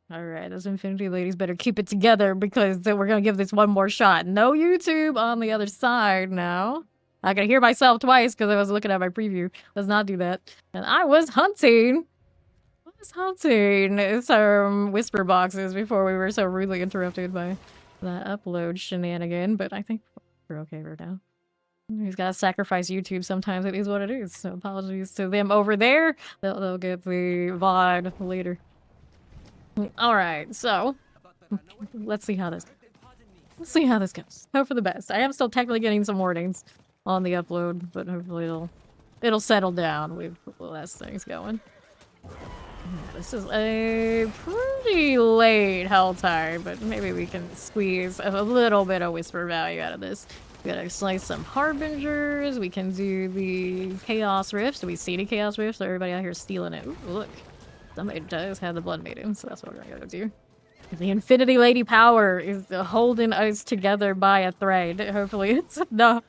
Alright, those Infinity ladies better keep it together because then we're gonna give this one more shot. No YouTube on the other side now. I can hear myself twice because I was looking at my preview. Let's not do that. And I was hunting some whisper boxes before we were so rudely interrupted by that upload shenanigan, but I think we're okay right now. He's gotta sacrifice YouTube sometimes. It is what it is. So apologies to them over there. They'll get the VOD later. Alright, so let's see how this goes. Hope for the best. I am still technically getting some warnings on the upload, but hopefully it'll settle down with less things going. This is a pretty late hell time, but maybe we can squeeze a little bit of whisper value out of this. We gotta slice some harbingers. We can do the chaos rifts. Do we see any chaos rifts? Everybody out here stealing it. Ooh, look. Somebody does have the blood maiden, so that's what we're gonna go do. The Infinity Lady power is holding us together by a thread. Hopefully it's enough.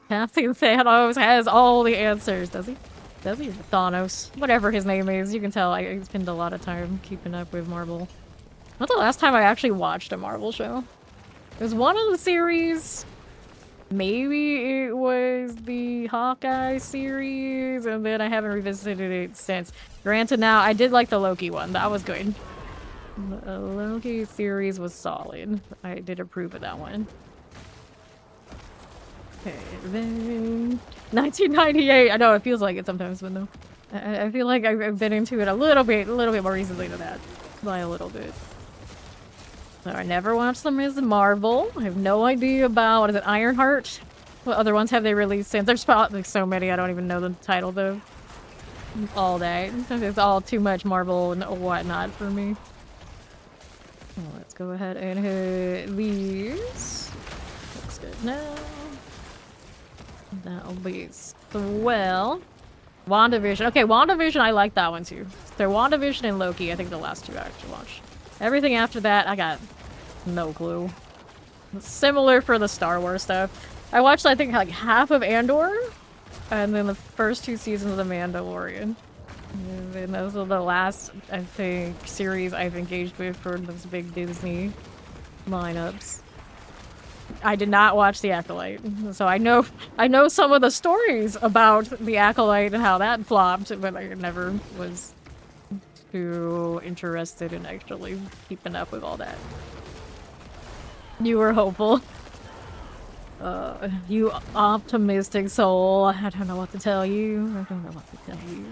Captain Thanos has all the answers. Does he? Does he? Thanos. Whatever his name is. You can tell I spend a lot of time keeping up with Marvel. When's the last time I actually watched a Marvel show? It was one of the series. Maybe it was the Hawkeye series, and then I haven't revisited it since. Granted, now, I did like the Loki one. That was good. The Loki series was solid. I did approve of that one. Okay, then... 1998! I know, it feels like it sometimes, but no. I feel like I've been into it a little bit more recently than that. By a little bit. So I never watched the Ms. Marvel. I have no idea about, what is it, Ironheart? What other ones have they released since? There's probably so many, I don't even know the title though. All day. It's all too much Marvel and whatnot for me. Let's go ahead and hit these. Looks good now. That'll be swell. WandaVision. Okay, WandaVision, I like that one too. So WandaVision and Loki, I think the last two I actually watched. Everything after that, I got no clue. Similar for the Star Wars stuff. I watched, I think, like half of Andor, and then the first 2 seasons of The Mandalorian. And then those are the last, I think, series I've engaged with for those big Disney lineups. I did not watch The Acolyte, so I know some of the stories about The Acolyte and how that flopped, but I never was too interested in actually keeping up with all that. You were hopeful. You optimistic soul. I don't know what to tell you. I don't know what to tell you.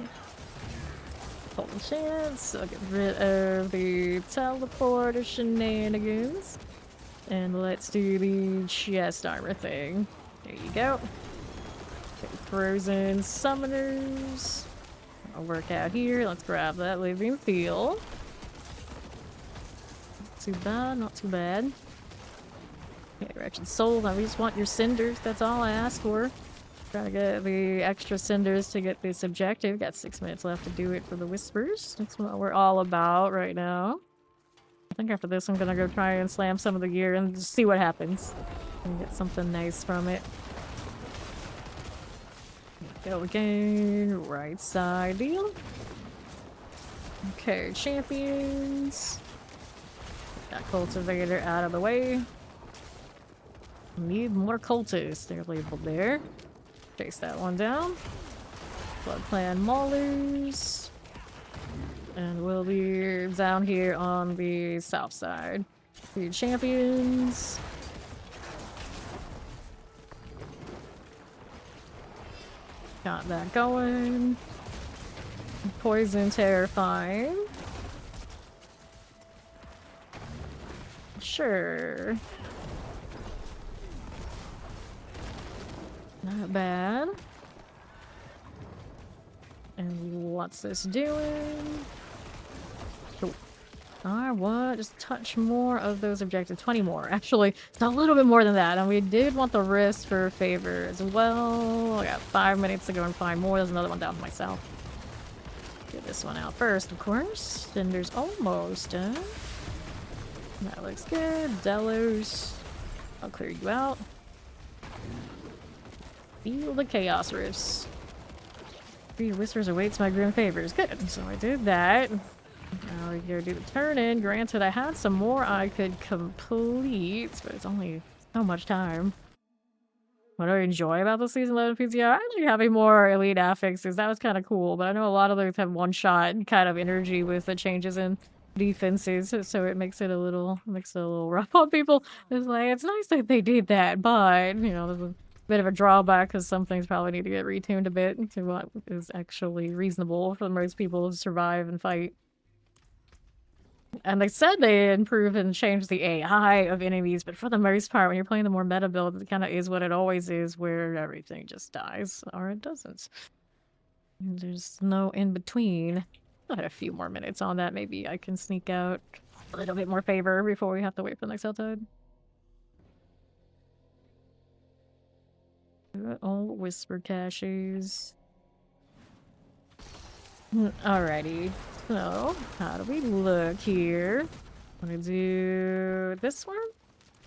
Full chance. I'll get rid of the teleporter shenanigans. And let's do the chest armor thing. There you go. Okay, frozen summoners. I'll work out here. Let's grab that living field. Not too bad, not too bad. Okay, direction sold. Now we just want your cinders. That's all I ask for. Trying to get the extra cinders to get this objective. Got 6 minutes left to do it for the whispers. That's what we're all about right now. I think after this I'm gonna go try and slam some of the gear and just see what happens. And get something nice from it. Go again. Right side deal. Okay, champions. Got cultivator out of the way. Need more cultists. They're labeled there. Chase that one down. Blood Clan Maulers. And we'll be down here on the south side. The champions. Got that going. Poison terrifying. Sure. Not bad. And what's this doing? Cool. I want just a touch more of those objectives. 20 more. Actually, it's a little bit more than that. And we did want the wrist for favor as well. I got 5 minutes to go and find more. There's another one down to myself. Get this one out first, of course. Cinder's almost done. That looks good. Delos. I'll clear you out. Feel the chaos rifts. 3 whispers awaits my grim favors. Good. So I did that. Now we go do the turn-in. Granted, I had some more I could complete, but it's only so much time. What do I enjoy about the Season 11 PTR? I like having more elite affixes. That was kind of cool, but I know a lot of those have one-shot kind of energy with the changes in defenses, so it makes it a little rough on people. It's like, it's nice that they did that, but, you know, there's a bit of a drawback because some things probably need to get retuned a bit to what is actually reasonable for most people to survive and fight. And they said they improved and changed the AI of enemies, but for the most part, when you're playing the more meta build, it kind of is what it always is, where everything just dies, or it doesn't. And there's no in-between. I had a few more minutes on that. Maybe I can sneak out a little bit more favor before we have to wait for the next Helltide. Old whisper caches. Alrighty. So, how do we look here? Want to do this one?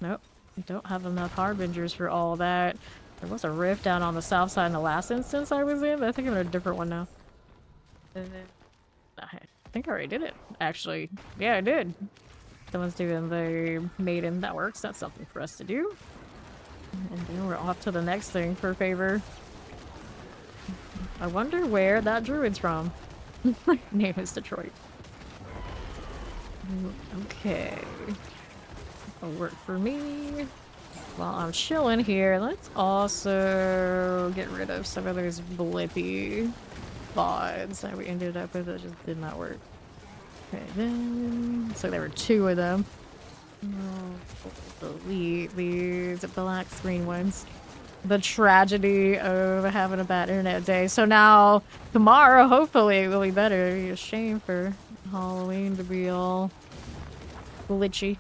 Nope. I don't have enough harbingers for all that. There was a rift down on the south side in the last instance I was in, but I think I'm in a different one now. And then, I think I already did it, actually. Yeah, I did. Someone's doing the maiden. That works. That's something for us to do. And then we're off to the next thing for favor. I wonder where that druid's from. My name is Detroit. Okay. That'll work for me. While I'm chilling here, let's also get rid of some of those blippy VODs that we ended up with that just did not work. Okay, then... So there were 2 of them. Delete these black screen ones. The tragedy of having a bad internet day. So now, tomorrow, hopefully, it will be better. It'd be a shame for Halloween to be all glitchy.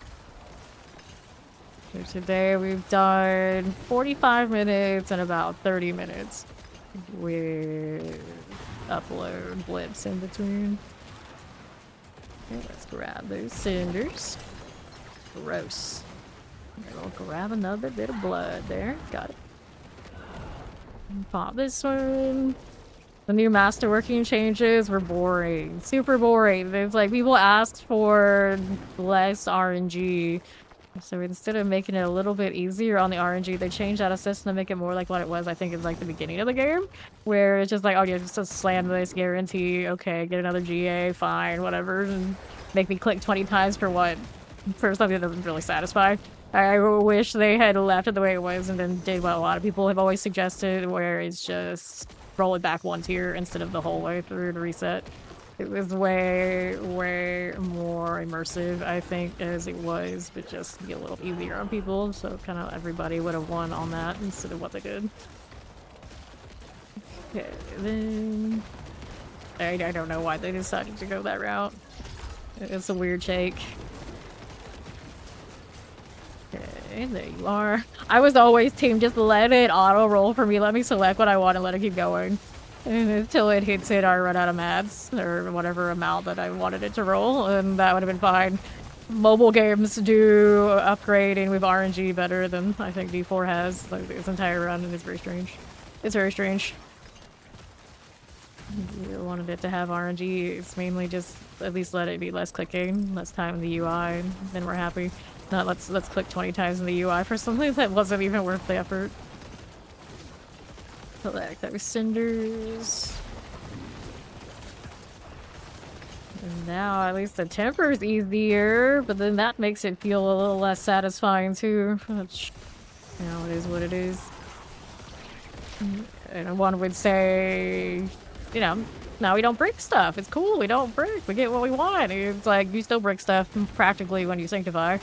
So today we've done 45 minutes and about 30 minutes with upload blips in between. Okay, let's grab those cinders. Gross. Okay, we'll grab another bit of blood there. Got it. Pop this one. The new masterworking changes were boring. Super boring. It's like people asked for less RNG. So instead of making it a little bit easier on the RNG, they changed that assist to make it more like what it was, I think, in like the beginning of the game. Where it's just like, oh yeah, just a slam this guarantee, okay, get another GA, fine, whatever. And make me click 20 times for what? For something that doesn't really satisfy. I wish they had left it the way it was and then did what a lot of people have always suggested, where it's just roll it back 1 tier instead of the whole way through to reset. It was way, way more immersive, I think, as it was, but just be a little easier on people, so kind of everybody would have won on that instead of what they did. Okay, then... I don't know why they decided to go that route. It's a weird take. Okay, there you are. I was always team just let it auto roll for me. Let me select what I want and let it keep going. And until it hits it, I run out of mats or whatever amount that I wanted it to roll, and that would have been fine. Mobile games do upgrading with RNG better than I think D4 has like this entire run, and it's very strange. It's very strange. You wanted it to have RNG. It's mainly just at least let it be less clicking, less time in the UI, and then we're happy. Not let's click 20 times in the UI for something that wasn't even worth the effort. Collect those cinders. And now at least the temper's easier, but then that makes it feel a little less satisfying too. Which, you know, it is what it is. And one would say, you know, now we don't break stuff. It's cool, we don't break. We get what we want. It's like, you still break stuff practically when you sanctify.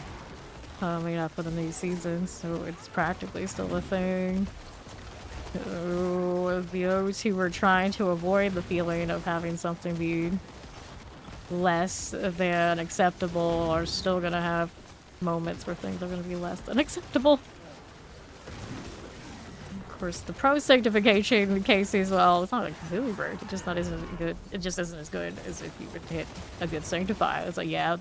Not for the new season, so it's practically still a thing. So, those who were trying to avoid the feeling of having something be less than acceptable are still gonna have moments where things are gonna be less than acceptable. Of course, the pro sanctification cases, well, it's not like completely broke. It just not isn't good. It just isn't as good as if you would hit a good sanctify. It's like, yeah,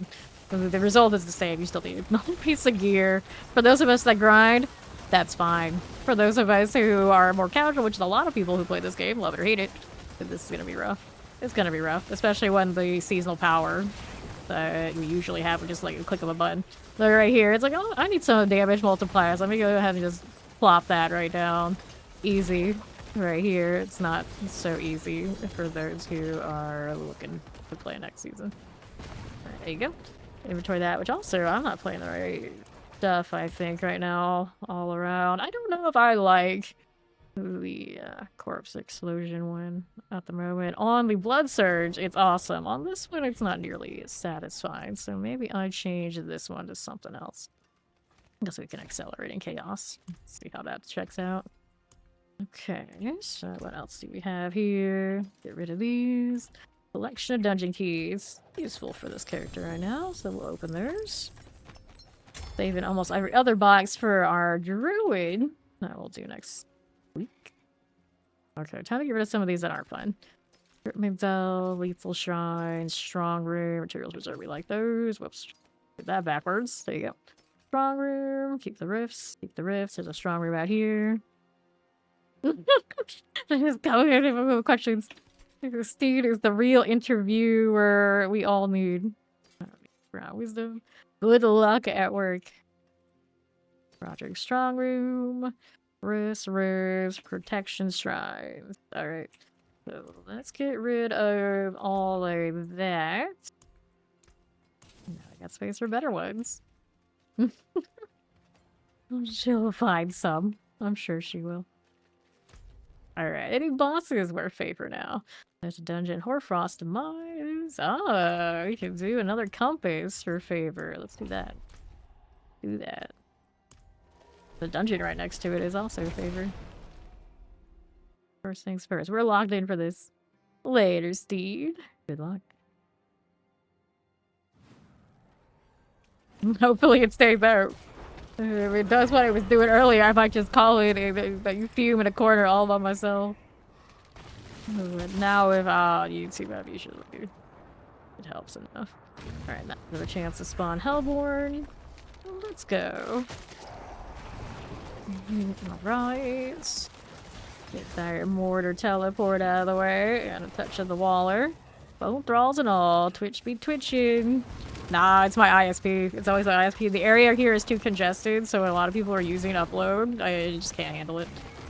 the result is the same. You still need another piece of gear. For those of us that grind, that's fine. For those of us who are more casual, which is a lot of people who play this game, love it or hate it, this is gonna be rough. It's gonna be rough, especially when the seasonal power that we usually have with just like a click of a button. Look right here, it's like, oh, I need some damage multipliers. Let me go ahead and just plop that right down. Easy. Right here. It's not so easy for those who are looking to play next season. Right, there you go. Inventory that, which also, I'm not playing the right stuff, I think, right now, all around. I don't know if I like the corpse explosion one at the moment. On the blood surge, it's awesome. On this one, it's not nearly as satisfying, so maybe I change this one to something else. I guess we can accelerate in chaos. See how that checks out. Okay, so what else do we have here? Get rid of these. Collection of dungeon keys. Useful for this character right now, so we'll open those. Saving almost every other box for our druid. That we'll do next week. Okay, time to get rid of some of these that aren't fun. Migdal, lethal shrine, strong room, materials reserve. We like those. Whoops. Get that backwards. There you go. Strong room. Keep the rifts. Keep the rifts. There's a strong room out here. Just going with questions. Steve is the real interviewer we all need. Wisdom. Good luck at work. Project strong room. Rifts, protection shrines. Alright. So let's get rid of all of that. Now I got space for better ones. She'll find some. I'm sure she will. Alright, any bosses we're favor now? There's a dungeon. Hoarfrost Demise. Ah, we can do another compass for favor. Let's do that. Do that. The dungeon right next to it is also favor. First things first. We're logged in for this. Later, Steve. Good luck. Hopefully it stays out. If it does what I was doing earlier, I might just call it and you fume in a corner all by myself. But now with YouTube, I'd be sure it helps enough. Alright, now another chance to spawn Hellborn. Let's go. Alright. Get that mortar teleport out of the way. And a touch of the waller. Bone thralls and all. Twitch be twitching. Nah, it's my ISP. It's always my ISP. The area here is too congested, so a lot of people are using upload. I just can't handle it.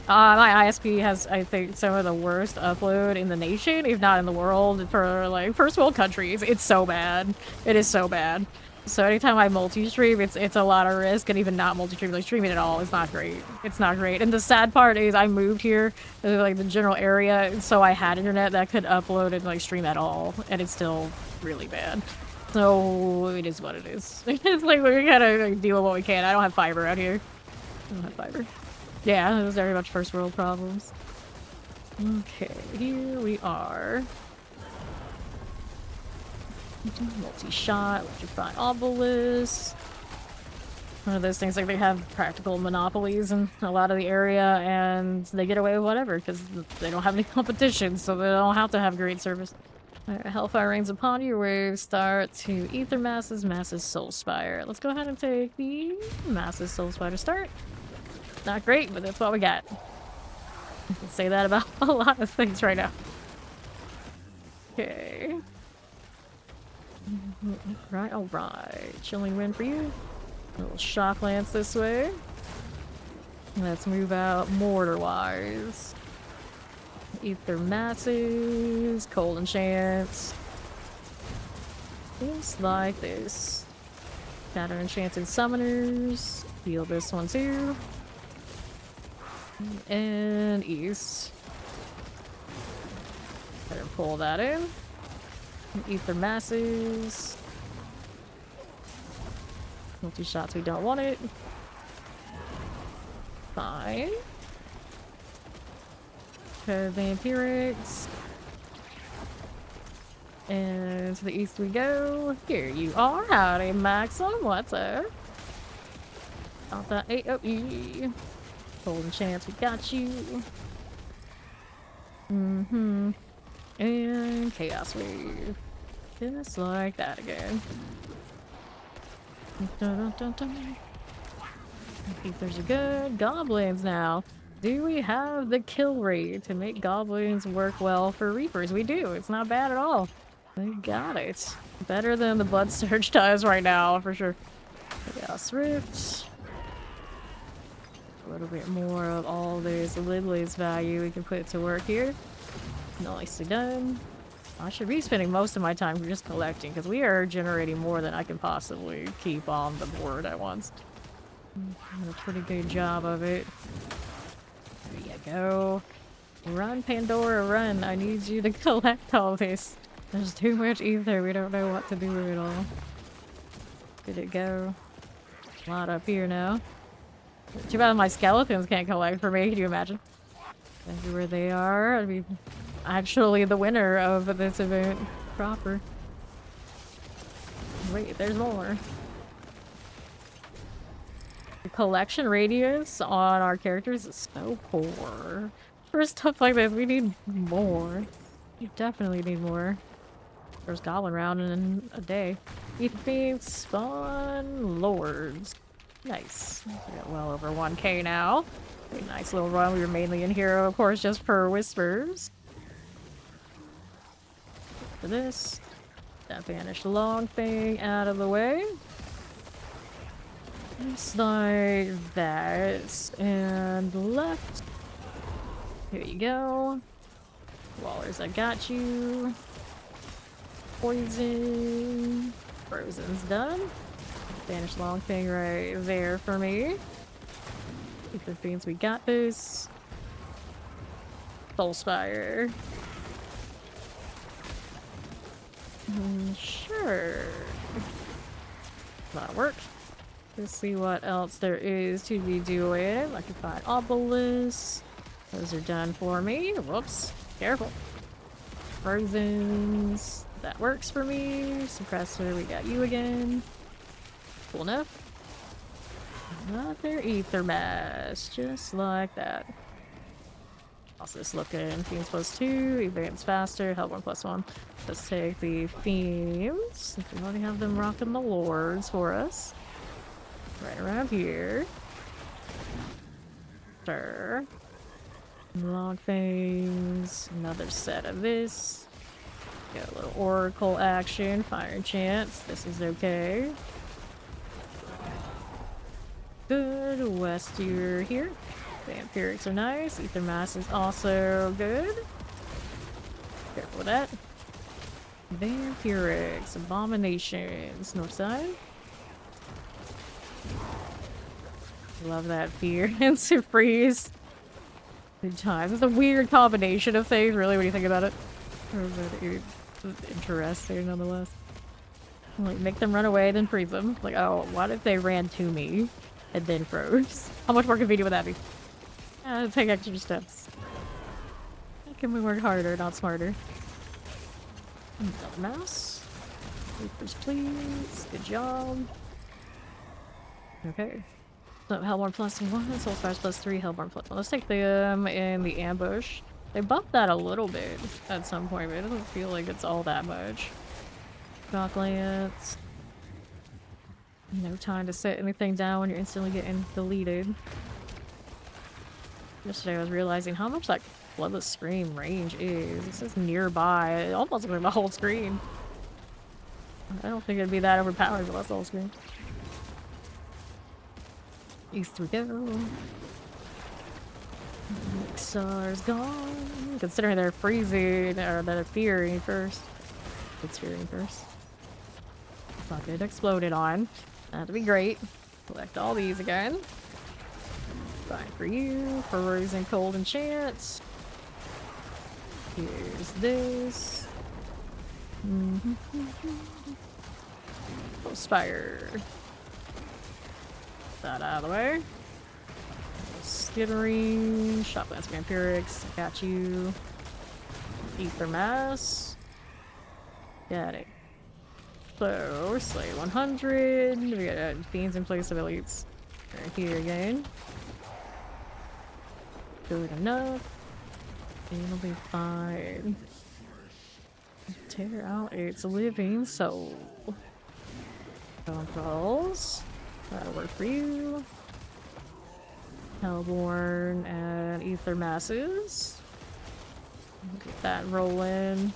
My ISP has, I think, some of the worst upload in the nation, if not in the world, for, like, first world countries. It's so bad. It is so bad. So anytime I multi-stream, it's a lot of risk, and even not multi-stream, like, streaming at all is not great. It's not great. And the sad part is I moved here, like, the general area, so I had internet that could upload and, like, stream at all, and it's still really bad. So it is what it is. It's like we gotta like, deal with what we can. I don't have fiber out here. I don't have fiber. Yeah, it was very much first world problems. Okay, here we are. Multi-shot, electrify obelisk. One of those things like they have practical monopolies in a lot of the area and they get away with whatever because they don't have any competition, so they don't have to have great service. Alright, Hellfire rains upon you. We start to Ether Masses, Soul Spire. Let's go ahead and take the Masses Soul Spire to start. Not great, but that's what we got. I can say that about a lot of things right now. Okay. Alright. Chilling wind for you. A little shock lance this way. Let's move out mortar-wise. Ether Masses, Cold Enchants. Things like this. Shatter Enchanted Summoners. Heal this one too. And East. Better pull that in. Ether Masses. Multi-shots, we don't want it. Fine. Vampirics. And to the east we go. Here you are. Howdy, Maxim. What's up? Got that AOE. Golden chance, we got you. Mm-hmm. And Chaos Wave. Just like that again. Dun, dun, dun, dun. I think there's a good goblins now. Do we have the kill rate to make goblins work well for reapers? We do. It's not bad at all. We got it. Better than the blood surge does right now, for sure. Chaos Rift. A little bit more of all this Lidley's value we can put to work here. Nicely done. I should be spending most of my time just collecting, because we are generating more than I can possibly keep on the board at once. Did a pretty good job of it. There you go. Run, Pandora, run. I need you to collect all this. There's too much ether. We don't know what to do with it all. Did it go? A lot up here now. Too bad my skeletons can't collect for me. Can you imagine? That's where they are. I'd be actually the winner of this event proper. Wait, there's more. The collection radius on our characters is so poor. For stuff like this, we need more. We definitely need more. There's Goblin round in a day. Ether spawn lords. Nice. We got well over 1k now. A nice little run. We were mainly in here, of course, just for whispers. For this. That vanished long thing out of the way. Just like that. And left. Here you go. Wallers, I got you. Poison. Frozen's done. Vanished long thing right there for me. Ether Fiends, we got this. Soulspire. Sure. That'll work. Let's see what else there is to be doing. I can find obelisks. Those are done for me. Whoops. Careful. Frozen's. That works for me. Suppressor, we got you again. Cool enough. Another ether mass. Just like that. How's this looking? Fiends +2, advance faster, help 1+1. Let's take the Fiends. We already have them rocking the lords for us. Right around here. Sure. Long things. Another set of this. Got a little oracle action. Fire enchants. This is okay. Good. Westier here. Vampirics are nice. Ether Mass is also good. Careful with that. Vampirics. Abominations. North side. Love that fear. Instant freeze. Good times. It's a weird combination of things, really, when you think about it. But it's interesting, nonetheless. Like, make them run away, then freeze them. Like, oh, what if they ran to me and then froze? How much more convenient would that be? Take extra steps. How can we work harder, not smarter? Another mouse. Reapers, please. Good job. Okay. So Hellborn +1, Soulspires +3, Hellborn +1. Let's take them in the ambush. They buffed that a little bit at some point, but it doesn't feel like it's all that much. Shocklance. No time to set anything down when you're instantly getting deleted. Yesterday I was realizing how much that Bloodless Scream range is. It says nearby. It almost looks like the whole screen. I don't think it'd be that overpowered, but that's the whole screen. East we go. Mixar's gone. Considering they're freezing, or they're fearing first. It's fearing first. It's not good. Exploded on. That'd be great. Collect all these again. Fine for you. Frozen Cold Enchants. Here's this. Spire. That out of the way. Skittering. Shotlands Vampirics. Got you. Ether Mass. Got it. So, Slay 100. We got Fiends in place of Elites. Right here again. Good enough. It'll be fine. Tear out its living soul. Controls. That'll work for you. Hellborn and Ether Masses. Get that rolling.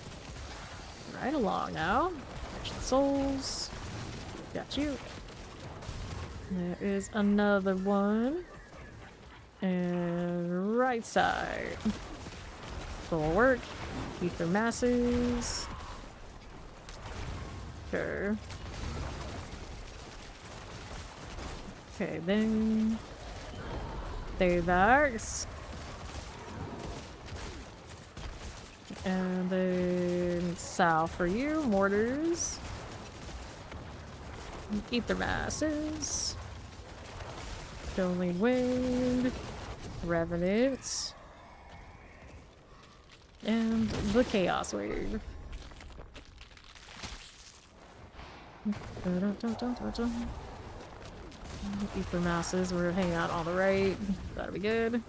Right along now. Action Souls. Got you. There is another one. And right side. Will work. Ether Masses. Sure. Okay, then. Daybacks. And then south for you, mortars. Ether Masses. Only Wind. Revenants. And the Chaos Wave. Ether Masses, we're hanging out on the right. That'll be good.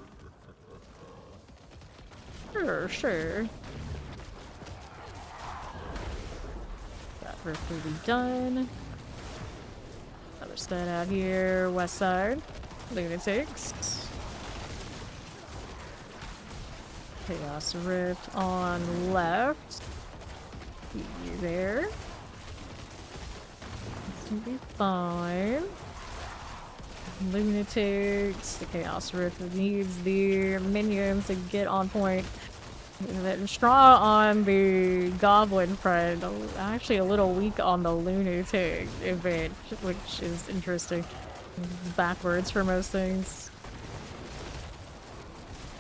Sure. That first will be done. Another stat out here, west side. Lunatics. Chaos Rift on left. You there. This will be fine. Lunatics. The Chaos Rift needs the minions to get on point. Strong on the Goblin front. Actually a little weak on the Lunatic event, which is interesting. Backwards for most things.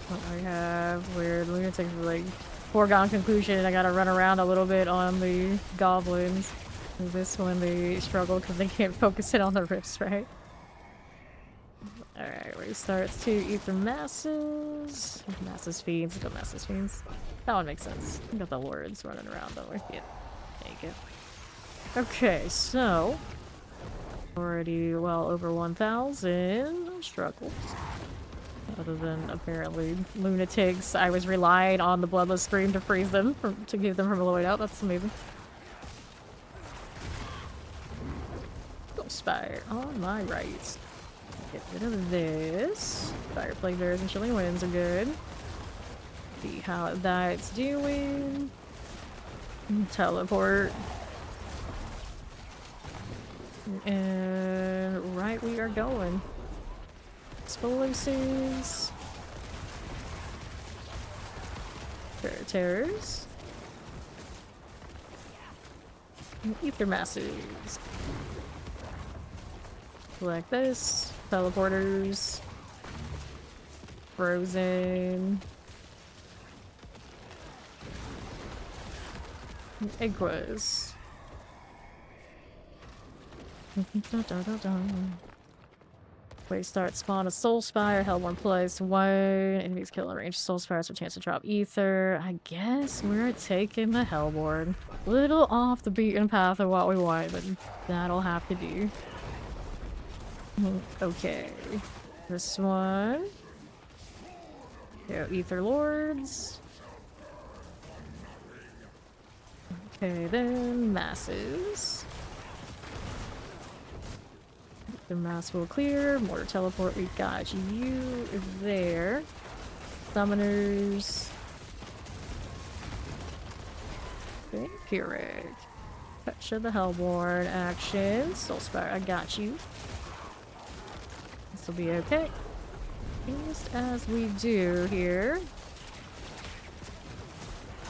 What I have where the Lunatics are like foregone conclusion. I gotta run around a little bit on the Goblins. And this one they struggle because they can't focus it on the rifts, right? Alright, where he starts to Ether Masses. Masses Fiends. Go Masses Fiends. That one makes sense. We got the Lords running around, don't we? Yeah. There you go. Okay, so. Already well over 1,000 struggles. Other than apparently Lunatics. I was relying on the Bloodless Scream to freeze them, to keep them from blowing out. That's amazing. Spire on my right. Get rid of this. Fire Plague Bears and Chilling Winds are good. See how that's doing. Teleport. And right we are going. Explosives. Terrors. Ether Masses. Like this. Teleporters. Frozen. Equus. Wait, start spawn a Soul Spire, Hellborn +1. Enemies kill in range. Soul Spires have a chance to drop Ether. I guess we're taking the Hellborn. Little off the beaten path of what we want, but that'll have to do. Okay. This one. Go Ether Lords. Okay, then Masses. The mass will clear. Mortar Teleport, we got you there. Summoners. Vampiric. Touch of the Hellborn action. Soulspire, I got you. This will be okay. Just as we do here.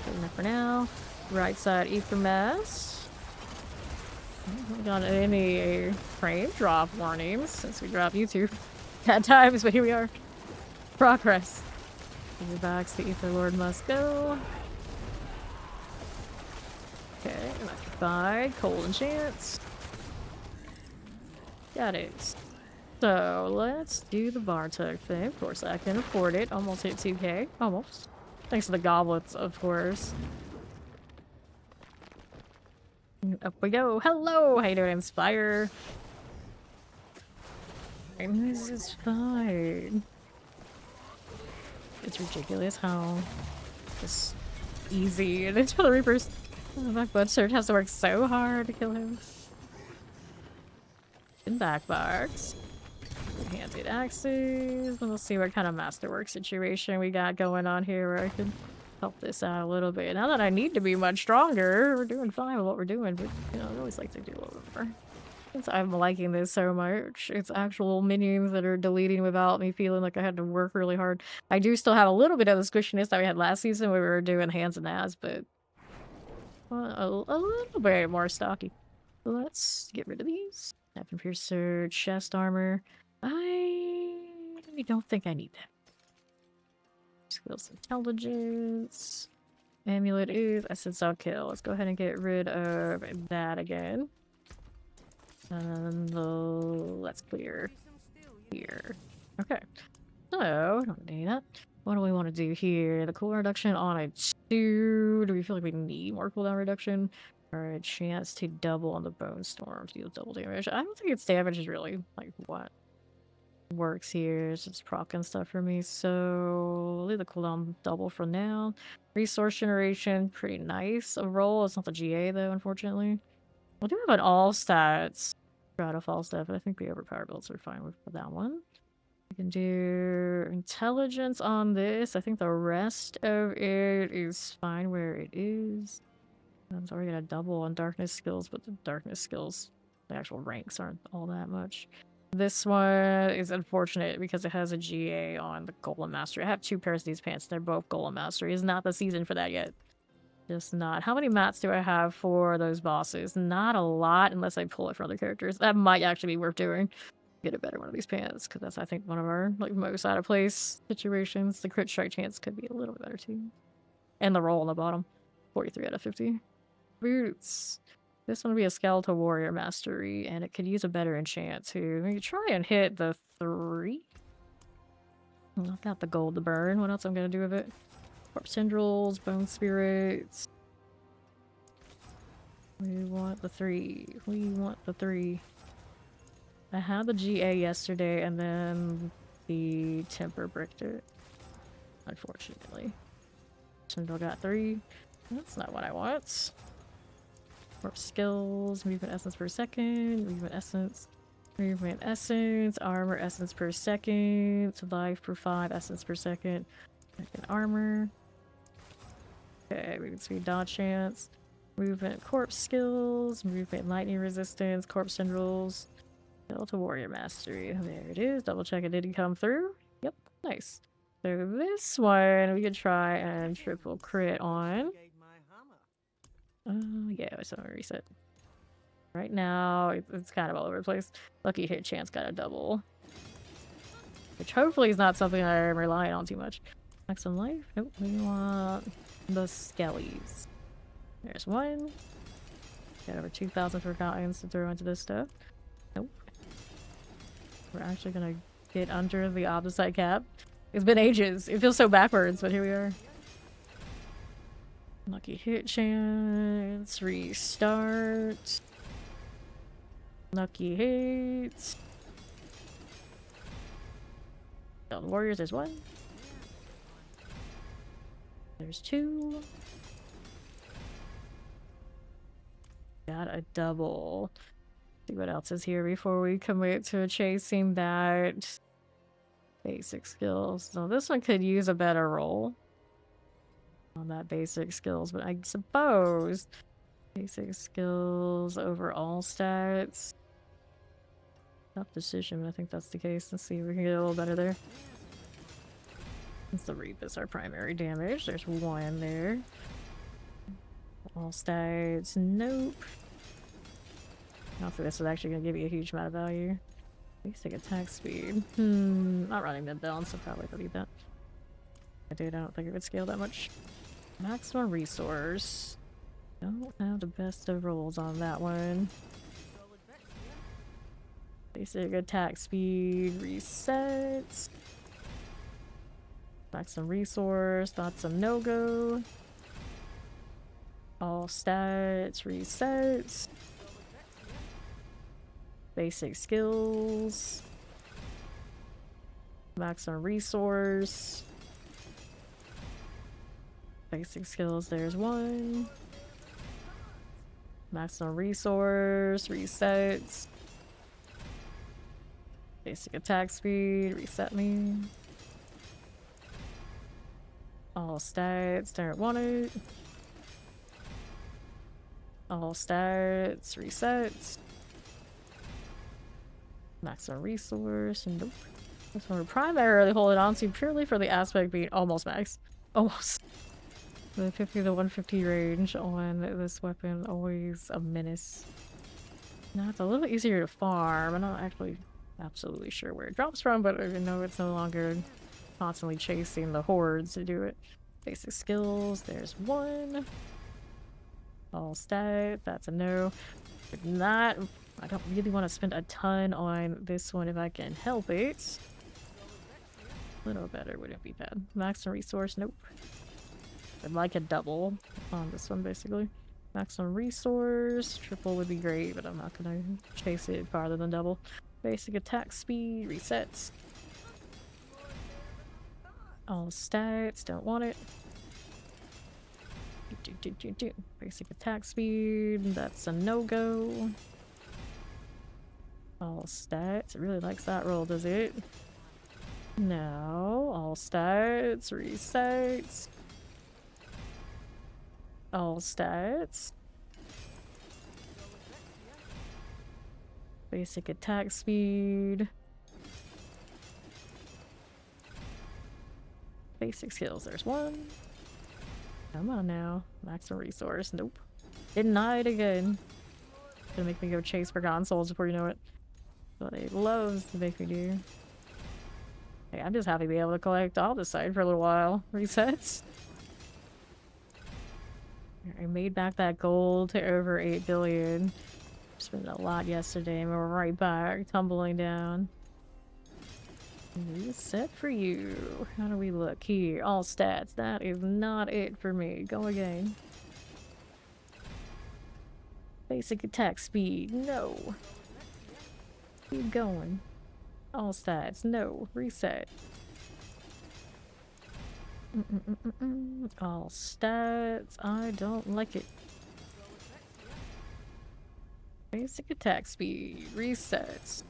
Good enough for now. Right side Ether Mass. Haven't got any frame drop warnings since we dropped YouTube at times, but here we are. Progress. The backs, the Ether Lord must go. Okay, electrified, cold enchants. Got it. So let's do the Bartok thing. Of course, I can afford it. Almost hit 2K. Almost. Thanks to the goblets, of course. Up we go. Hello! How you doing, Inspire? This is fine. It's ridiculous how just easy it is for the Reapers. My blood surge has to work so hard to kill him. In back box. Handed axes. We'll see what kind of masterwork situation we got going on here where I can help this out a little bit. Now that I need to be much stronger, we're doing fine with what we're doing, but you know, I always like to do a little more. Since I'm liking this so much, it's actual minions that are deleting without me feeling like I had to work really hard. I do still have a little bit of the squishiness that we had last season where we were doing hands and ass, but a little bit more stocky. Let's get rid of these. Weapon piercer, chest armor. I don't think I need that. Skills intelligence. Amulet is essence on kill. Let's go ahead and get rid of that again. And let's clear here. Okay. So, don't need that. What do we want to do here? The cooldown reduction on a 2. Do we feel like we need more cooldown reduction? Or a chance to double on the bone storm to deal double damage? I don't think its damage is really like what works here. It's just proc and stuff for me. So we'll leave the cooldown double for now. Resource generation, pretty nice. A roll. It's not the GA though, unfortunately. We do have an all stats out of all stuff, but I think the overpower builds are fine with that one. We can do intelligence on this. I think the rest of it is fine where it is. I'm already gonna double on darkness skills, but the darkness skills, the actual ranks aren't all that much. This one is unfortunate because it has a GA on the Golem Mastery. I have 2 pairs of these pants. They're both Golem Mastery. It's not the season for that yet. Just not. How many mats do I have for those bosses? Not a lot unless I pull it for other characters. That might actually be worth doing. Get a better one of these pants because that's, I think, one of our like most out of place situations. The crit strike chance could be a little bit better too. And the roll on the bottom. 43 out of 50. Boots. This one would be a Skeletal Warrior Mastery, and it could use a better enchant too. We could try and hit the 3. Knock out the gold to burn. What else I'm gonna do with it? Corpse Tendrils, Bone Spirits. We want the 3. We want the 3. I had the GA yesterday, and then the Temper bricked it. Unfortunately. Tendril got 3. That's not what I want. Corpse skills, movement essence per second, movement essence, armor essence per second, life per 5, essence per second, armor. Okay, movement speed, dodge chance, movement corpse skills, movement lightning resistance, corpse tendrils, Skeletal Warrior Mastery. There it is. Double check it didn't come through. Yep, nice. So this one we could try and triple crit on. Yeah, I just want to reset. Right now, it's kind of all over the place. Lucky hit chance got a double. Which hopefully is not something I'm relying on too much. Maximum life? Nope, we want the skellies. There's one. Got over 2,000 forgottens to throw into this stuff. Nope. We're actually gonna get under the opposite cap. It's been ages. It feels so backwards, but here we are. Lucky hit chance, restart. Lucky hits. The warriors, there's 1. There's 2. Got a double. See what else is here before we commit to chasing that basic skills. So this one could use a better roll on that basic skills, but I suppose basic skills over all stats. Tough decision, but I think that's the case. Let's see if we can get a little better there. Since the Reap is our primary damage, there's 1 there. All stats, nope. I don't think this is actually going to give you a huge amount of value. Basic attack speed. Not running them down, so probably delete that. I don't think it would scale that much. Maximum resource. Don't have the best of rolls on that one. Basic attack speed resets. Maximum resource, not some no-go. All stats resets. Basic skills. Maximum resource. Basic skills, there's one. Maximum resource, resets. Basic attack speed, reset me. All stats, don't want it. All stats, resets. Maximum resource, nope. This one we're primarily holding on to purely for the aspect being almost max. Almost. The 50 to 150 range on this weapon, always a menace. Now it's a little easier to farm. I'm not actually absolutely sure where it drops from, but I know it's no longer constantly chasing the hordes to do it. Basic skills, there's one. All stat, that's a no. But not, I don't really want to spend a ton on this one if I can help it. A little better wouldn't be bad. Maximum resource, nope. I'd like a double on this one, basically. Maximum resource, triple would be great, but I'm not gonna chase it farther than double. Basic attack speed, resets. All stats, don't want it. Basic attack speed, that's a no-go. All stats, it really likes that roll, does it? No, all stats, resets. All stats. Basic attack speed. Basic skills, there's one. Come on now. Maximum resource, nope. Denied again. Gonna make me go chase Forgotten Souls before you know it. What it loves to make me do. Hey, I'm just happy to be able to collect all this side for a little while. Resets. I made back that gold to over 8 billion. Spent a lot yesterday and we're right back, tumbling down. Reset for you. How do we look here? All stats. That is not it for me. Go again. Basic attack speed. No. Keep going. All stats. No. Reset. All stats. I don't like it. Basic attack speed. Resets.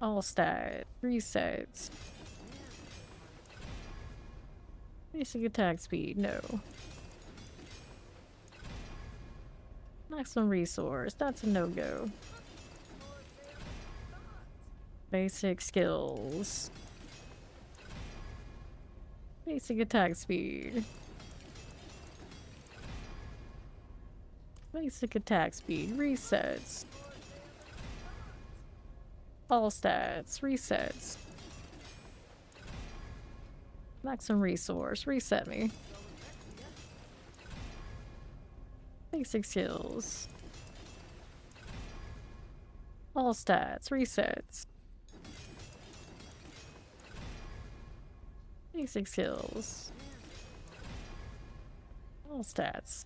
All stats. Resets. Basic attack speed. No. Maximum resource. That's a no-go. Basic skills. Basic attack speed. Basic attack speed. Resets. All stats. Resets. Maximum resource. Reset me. Basic skills. All stats. Resets. Basic skills. All stats.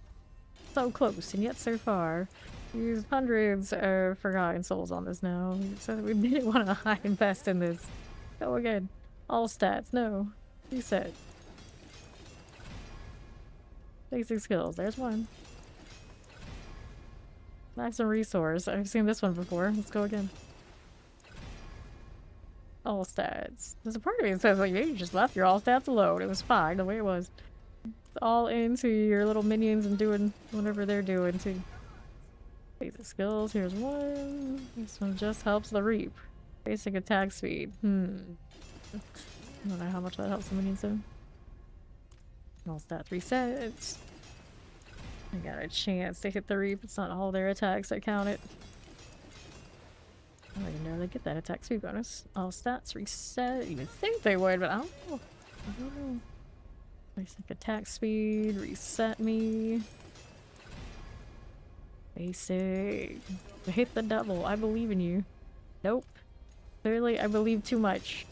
So close and yet so far. Used hundreds of Forgotten Souls on this now, so we didn't want to high invest in this. Go again. All stats. No. Reset. Basic skills. There's one. Maximum resource. I've seen this one before. Let's go again. All stats. There's a part of me that says, like, you just left your all stats alone. It was fine the way it was. It's all into your little minions and doing whatever they're doing, too. Basic skills. Here's one. This one just helps the reap. Basic attack speed. I don't know how much that helps the minions, though. All stats resets. I got a chance to hit the reap. It's not all their attacks that count it. I don't even know they get that attack speed bonus. All stats reset. You would think they would, but I don't know. I don't know. Basic attack speed. Reset me. Basic. Hit the double. I believe in you. Nope. Clearly, I believe too much.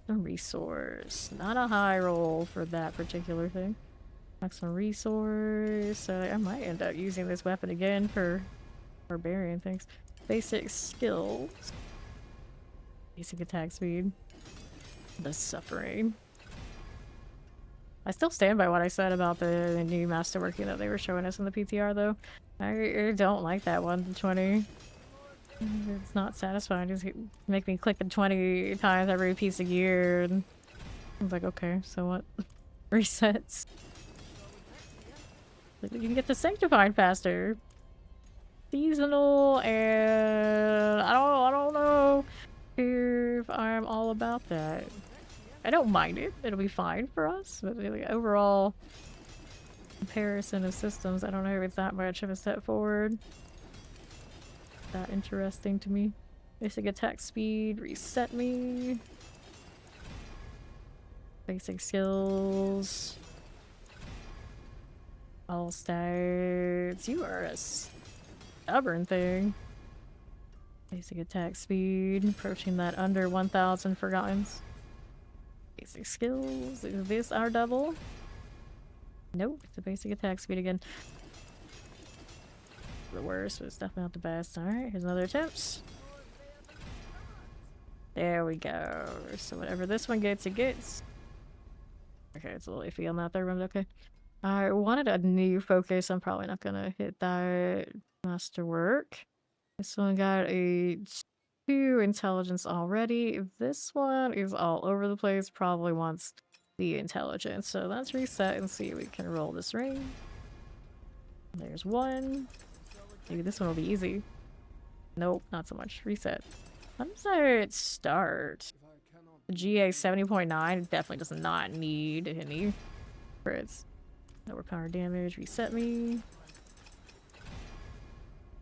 A resource. Not a high roll for that particular thing. Maximum resource. So I might end up using this weapon again for barbarian things. Basic skills. Basic attack speed. The suffering. I still stand by what I said about the new masterworking that they were showing us in the PTR, though. I don't like that 120. It's not satisfying. Just make me click it 20 times every piece of gear. And I was like, okay, so what? Resets. Like, you can get the sanctified faster. Seasonal, and I don't know if I'm all about that. I don't mind it. It'll be fine for us, but the overall comparison of systems, I don't know if it's that much of a step forward. That interesting to me. Basic attack speed, reset me. Basic skills. All stats. You are a stubborn thing. Basic attack speed, approaching that under 1,000 forgottens. Basic skills. Is this our double? Nope, it's a basic attack speed again. The worst, but it's definitely not the best. Alright, here's another attempt. There we go. So whatever this one gets, it gets. Okay, it's a little iffy on that third one, okay. I wanted a new focus. I'm probably not gonna hit that masterwork. This one got a 2 intelligence already. This one is all over the place. Probably wants the intelligence. So let's reset and see if we can roll this ring. There's 1. Maybe this one will be easy. Nope, not so much. Reset. How does that start? The GA 70.9 definitely does not need any crits. Lower power damage. Reset me.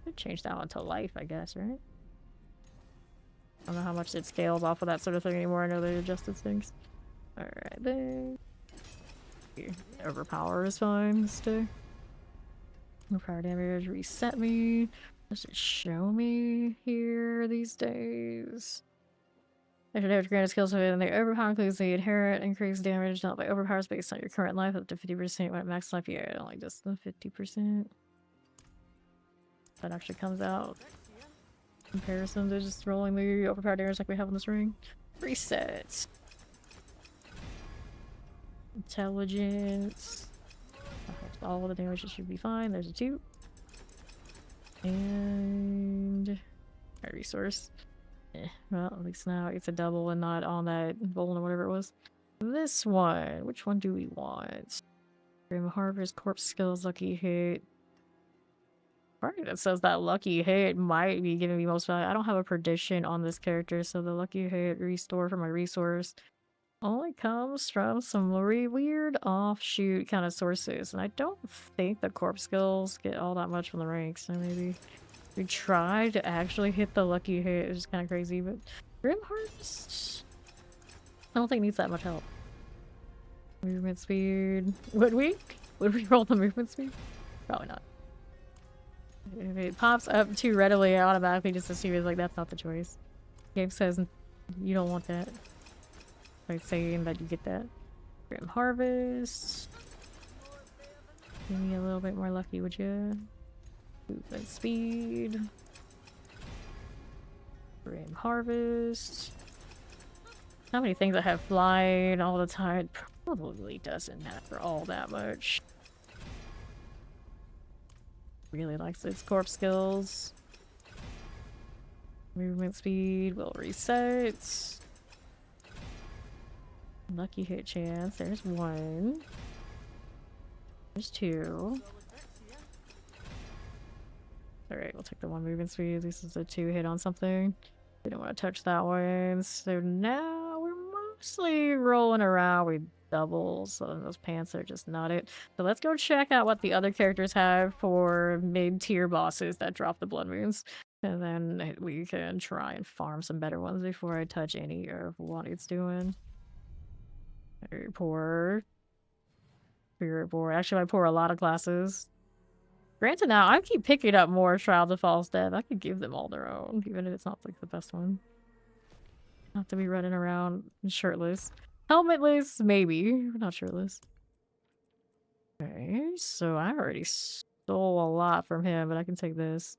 Could change that one to life, I guess, right? I don't know how much it scales off of that sort of thing anymore. I know they adjusted things. Alright, then. Overpower is fine. Stay. Overpower damage. Reset me. Does it show me here these days? Extra damage granted skills within the overpower includes the inherent increased damage dealt by overpowers based on your current life up to 50% when at max life. Yeah, it only does the 50%. That actually comes out. Comparison to just rolling the overpower damage like we have on this ring. Reset. Intelligence. All the damage should be fine. There's a 2. And a resource. Well, at least now it's a double and not on that bone or whatever it was. This one. Which one do we want? Grim Harvest, Corpse Skills, Lucky Hit. Part that says that Lucky Hit might be giving me most value. I don't have a prediction on this character, so the Lucky Hit restore for my resource only comes from some weird offshoot kind of sources, and I don't think the corpse skills get all that much from the ranks, so maybe we try to actually hit the Lucky Hit. It's just kind of crazy, but Grim Harvest I don't think needs that much help. Movement speed. Would we roll the movement speed? Probably not. If it pops up too readily, I automatically just assume it's like that's not the choice. Game says you don't want that. By saying that you get that. Grim Harvest. Give me a little bit more lucky, would you? Movement speed. Grim Harvest. How many things I have flying all the time? Probably doesn't matter all that much. Really likes its corpse skills. Movement speed will reset. Lucky hit chance. There's 1. There's 2. Alright, we'll take the 1 movement speed. This is a 2 hit on something. We don't want to touch that one. So now we're mostly rolling around with doubles. So those pants are just not it. So let's go check out what the other characters have for mid-tier bosses that drop the blood moons. And then we can try and farm some better ones before I touch any of what it's doing. Very poor. Very poor. Actually, I pour a lot of classes. Granted, now I keep picking up more Shrouds of False Death. I could give them all their own, even if it's not like the best one. Not to be running around shirtless. Helmetless, maybe. Not shirtless. Okay, so I already stole a lot from him, but I can take this.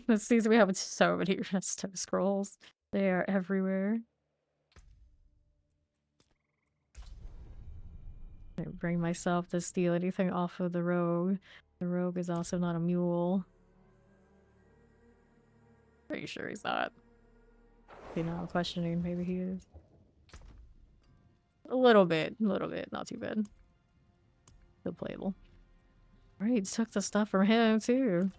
Let's see, so we have so many resto scrolls. They are everywhere. I bring myself to steal anything off of the rogue. The rogue is also not a mule. Pretty sure he's not. You know, I'm questioning. Maybe he is. A little bit, not too bad. Still playable. Right, took the stuff from him too.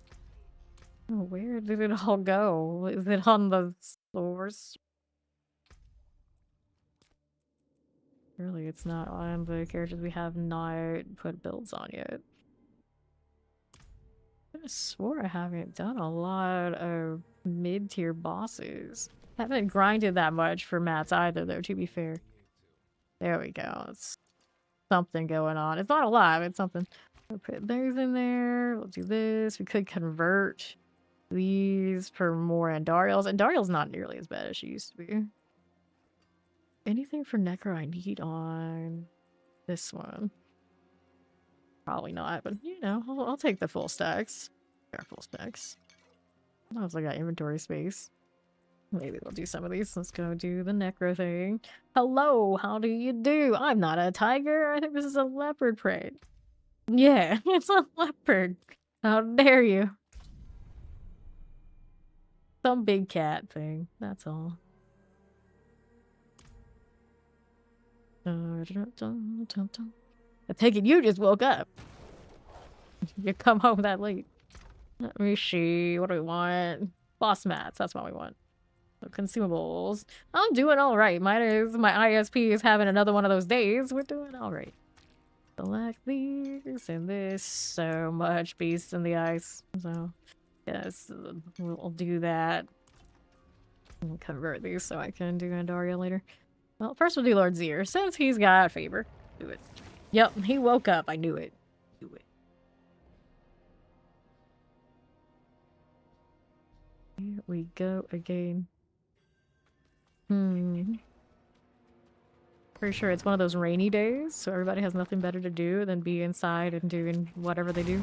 Oh, where did it all go? Is it on the source? Really, it's not on the characters we have not put builds on yet. I swore I haven't done a lot of mid-tier bosses. Haven't grinded that much for mats either, though, to be fair. There we go. It's something going on. It's not a lot, it's something. We'll put those in there. We'll do this. We could convert these for more Andariels. Andariel's not nearly as bad as she used to be. Anything for Necro I need on this one? Probably not, but you know, I'll take the full stacks. There are full stacks. I also got inventory space. Maybe we'll do some of these. Let's go do the Necro thing. Hello, how do you do? I'm not a tiger. I think this is a leopard prey. Yeah, it's a leopard. How dare you? Some big cat thing, that's all. I take it you just woke up. You come home that late. Let me see. What do we want? Boss mats. That's what we want. So consumables. I'm doing all right. My ISP is having another one of those days. We're doing all right. Select these and this. So much beast in the ice. So yes, we'll do that. And convert these so I can do Andaria later. Well, first we'll do Lord Zier, since he's got favor. Do it. Yep, he woke up. I knew it. Do it. Here we go again. Pretty sure it's one of those rainy days, so everybody has nothing better to do than be inside and doing whatever they do.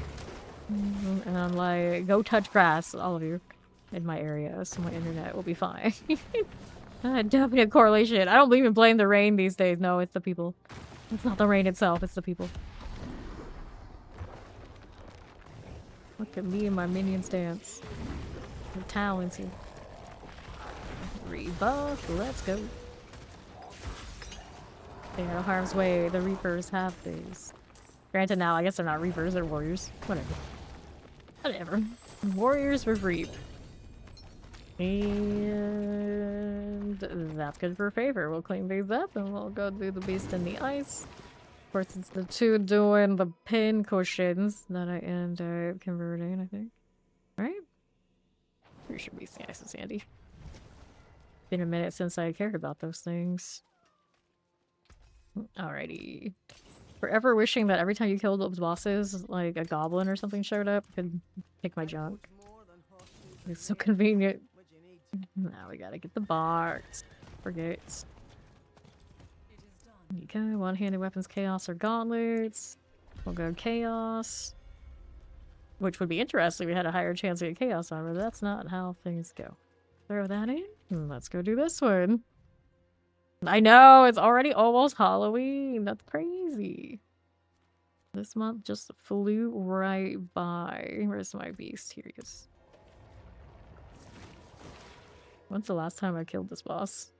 And I'm like, go touch grass, all of you, in my area, so my internet will be fine. Definite correlation. I don't believe in blame the rain these days. No, it's the people. It's not the rain itself, it's the people. Look at me and my minion stance. The talents here. Rebuff, let's go. Stay out of harm's way. The Reapers have these. Granted now, I guess they're not Reapers, they're Warriors. Whatever. Whatever. Warriors with Reap. And that's good for favor. We'll clean these up and we'll go do the beast in the ice. Of course, it's the two doing the pin cushions that I end up converting, I think. Right? Pretty sure beast in the ice is handy. Been a minute since I cared about those things. Alrighty. Forever wishing that every time you killed those bosses, like a goblin or something showed up, I could take my junk. It's so convenient. Now we gotta get the box. Forgets. Okay, one-handed weapons, chaos, or gauntlets. We'll go chaos. Which would be interesting. We had a higher chance to get chaos armor. That's not how things go. Throw that in. Let's go do this one. I know, it's already almost Halloween. That's crazy. This month just flew right by. Where's my beast? Here he is. When's the last time I killed this boss?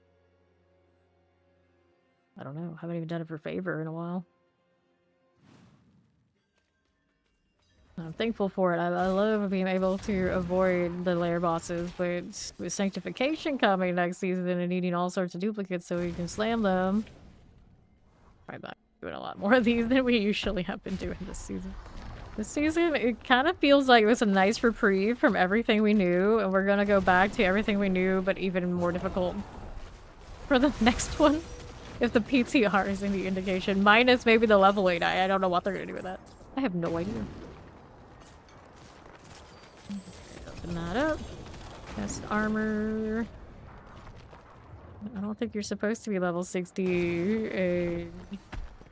I don't know. I haven't even done it for favor in a while. I'm thankful for it. I love being able to avoid the lair bosses, but with Sanctification coming next season and needing all sorts of duplicates so we can slam them, I'm doing a lot more of these than we usually have been doing this season. This season, it kind of feels like it was a nice reprieve from everything we knew, and we're gonna go back to everything we knew, but even more difficult for the next one. If the PTR is any indication. Minus maybe the leveling. I don't know what they're gonna do with that. I have no idea. Open that up. Test armor. I don't think you're supposed to be level 60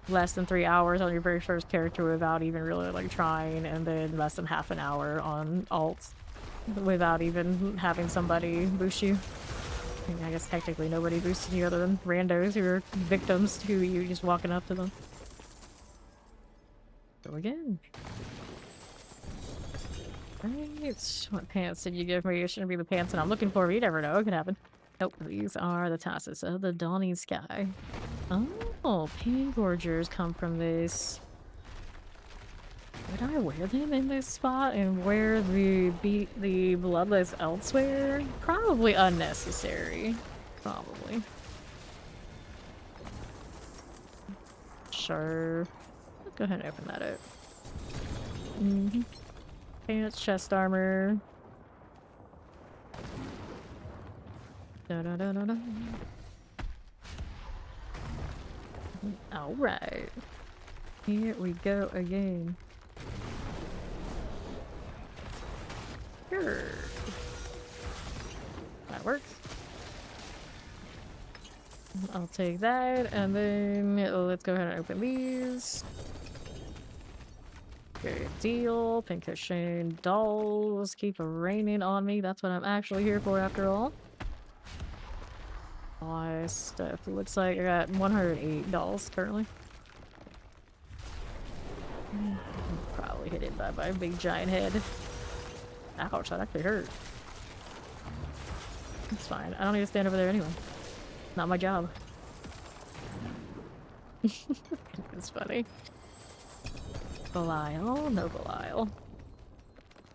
less than 3 hours on your very first character without even really like trying, and then less than half an hour on alts without even having somebody boost you. I mean, I guess technically nobody boosted you other than randos who are victims to you just walking up to them. Go again. Right. What pants did you give me? It shouldn't be the pants that I'm looking for. You never know. It could happen. Nope. These are the tassels of the dawning sky. Oh, pain gorgers come from this. Would I wear them in this spot and wear the bloodless elsewhere? Probably unnecessary. Probably. Sure. Let's go ahead and open that up. Pants, chest armor. Da-da-da-da-da. Alright. Here we go again. Sure. That works. I'll take that, and then let's go ahead and open these. Good deal. Pincushion dolls keep raining on me. That's what I'm actually here for after all. My stuff. It looks like I got 108 dolls currently. Probably hit it by my big giant head. Ouch, that actually hurt. It's fine. I don't need to stand over there anyway. Not my job. It's funny. Belial, no Belial.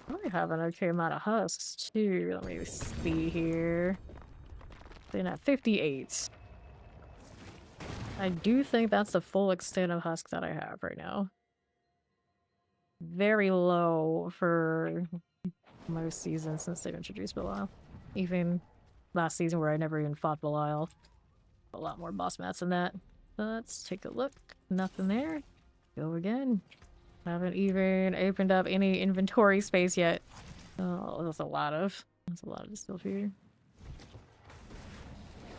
I have an okay amount of husks too. Let me see here. Then at 58. I do think that's the full extent of husks that I have right now. Very low for most seasons since they've introduced Belial. Even last season where I never even fought Belial. A lot more boss mats than that. Let's take a look. Nothing there. Go again. Haven't even opened up any inventory space yet. Oh, that's a lot of stuff here.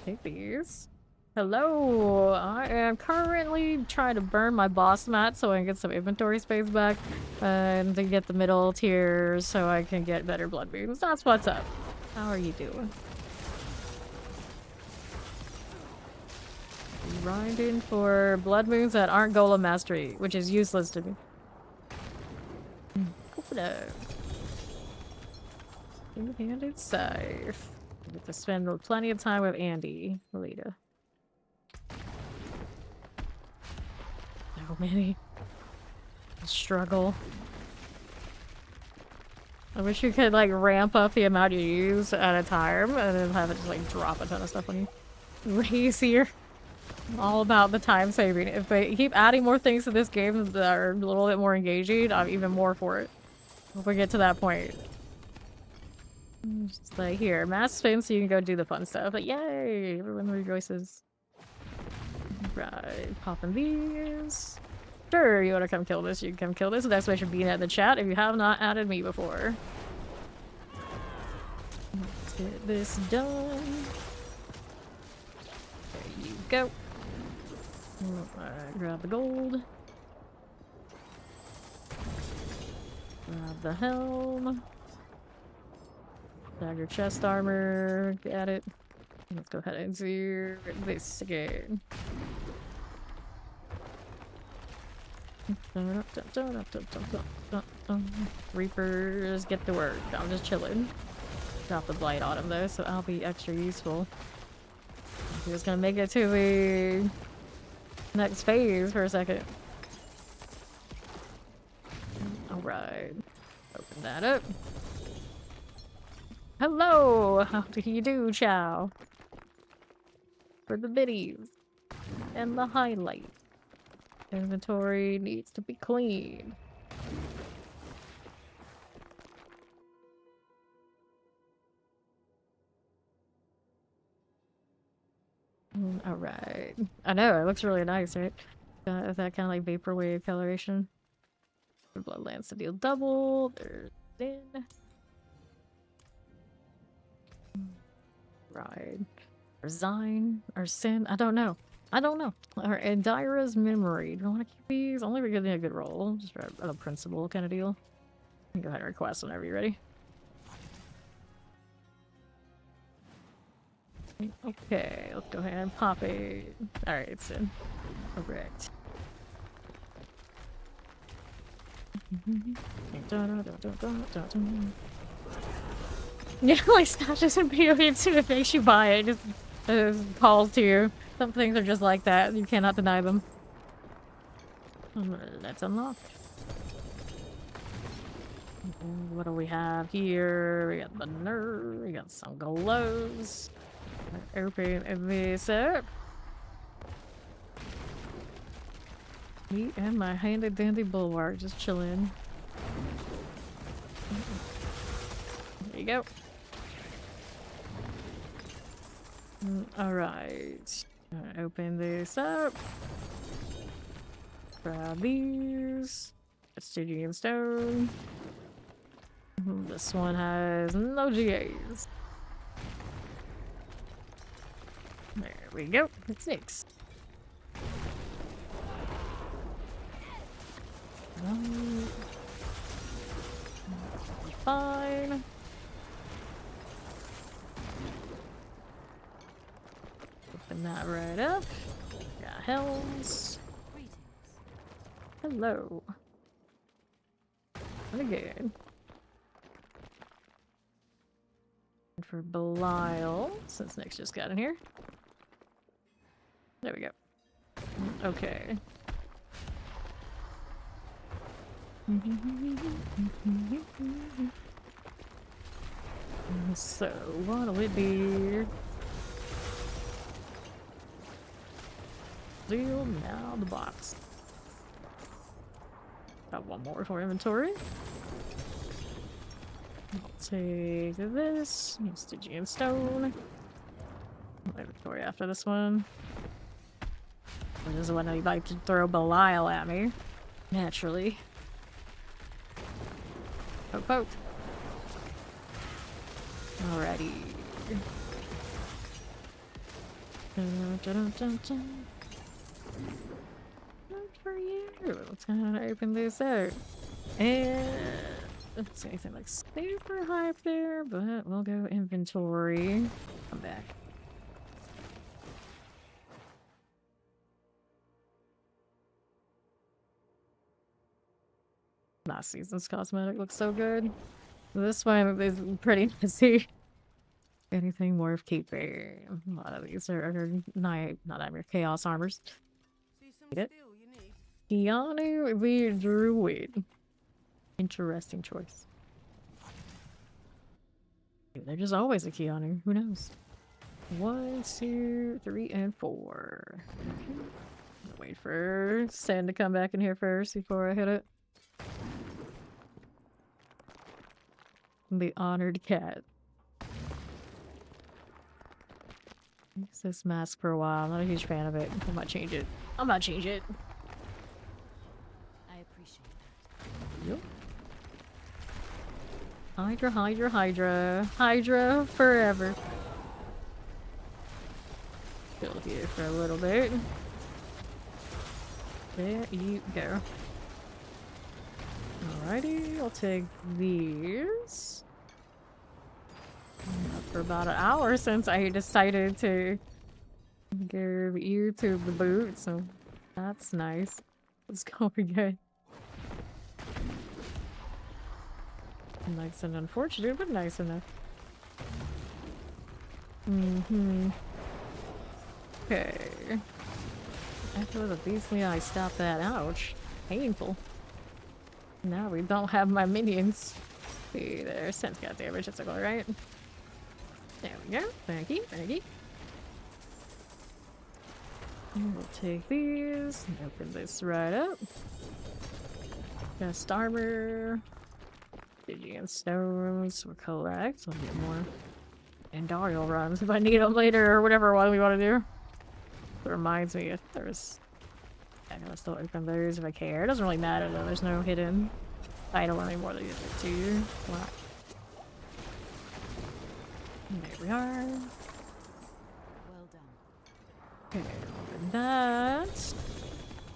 Take these. Hello! I am currently trying to burn my boss mat so I can get some inventory space back. And to get the middle tiers so I can get better blood beams. That's what's up. How are you doing? Grinding for blood moons that aren't golem mastery, which is useless to me. Open up. Two-handed scythe. I get to spend plenty of time with Andy later. So many. Struggle. I wish you could like ramp up the amount you use at a time and then have it just like drop a ton of stuff on you. Way easier. All about the time saving. If they keep adding more things to this game that are a little bit more engaging, I'm even more for it. If we get to that point. Just like, here, mass spin so you can go do the fun stuff. But yay! Everyone rejoices. Right, popping these. Sure, you want to come kill this, you can come kill this. With exclamation being at the chat if you have not added me before. Let's get this done. There you go. Alright, grab the gold. Grab the helm. Dagger chest armor. Get it. Let's go ahead and do this again. Reapers, get to work. I'm just chilling. Got the blight on him though, so I'll be extra useful. I'm just gonna make it to the next phase for a second. Alright. Open that up. Hello! How do you do, Chow? For the biddies. And the highlight. Inventory needs to be clean. Alright. I know, it looks really nice, right? Got that kind of like vaporwave coloration. Bloodlands to deal double. There's Sin. Right. Resign. Or Sin. I don't know. I don't know. Or Indira's Memory. Do I want to keep these? Only we're getting a good roll. Just for a principle kind of deal. You can go ahead and request whenever you're ready. Okay, let's go ahead and pop it. Alright, Sin. Correct. Yeah, like snatches and POV2, it makes you buy it. Just calls to you. Some things are just like that. You cannot deny them. Let's unlock. What do we have here? We got the nerve. We got some gloves. Open this up. Me and my handy dandy bulwark just chilling. There you go. Alright. Open this up. Grab these. Stygian stone. This one has no GAs. There we go. It's next. Fine. Open that right up. Got helms. Hello. And again. And for Belial, since Nick's just got in here. There we go. Okay. So, what'll it be? Deal now the box. Got one more for inventory. I'll take this. Stygian stone. Inventory after this one. This is when I like to throw Belial at me. Naturally. Poke poke. Alrighty. Dun, dun, dun, dun. Good for you. Let's kind of open this out. And let's see anything like super hype there, but we'll go inventory. Come back. Last season's cosmetic looks so good. This one is pretty messy. Anything more of keeping. A lot of these are not chaos armors. It. Keanu the Druid. Interesting choice. They're just always a Keanu. Who knows? 1, 2, 3, and 4. Okay. Wait for Sen to come back in here first before I hit it. The honored cat. Use this mask for a while. I'm not a huge fan of it. I might change it. I might change it. I appreciate that. Yep. Hydra, Hydra, Hydra. Hydra forever. Chill here for a little bit. There you go. Alrighty, I'll take these. For about an hour since I decided to give you to the boot, so that's nice. It's going good. Nice and unfortunate, but nice enough. Okay. After the beastly eye stopped that. Ouch. Painful. Now we don't have my minions. See there, Sense got damage, that's alright. There we go. Thank you, thank you. And we'll take these and open this right up. Just armor. Stygian stones. We'll collect. We'll get more Andariel runs if I need them later or whatever one we want to do. It reminds me if there's. I know I still open those if I care. It doesn't really matter though. There's no hidden title anymore that you get to. Wow. There we are. Well done. Okay, open that.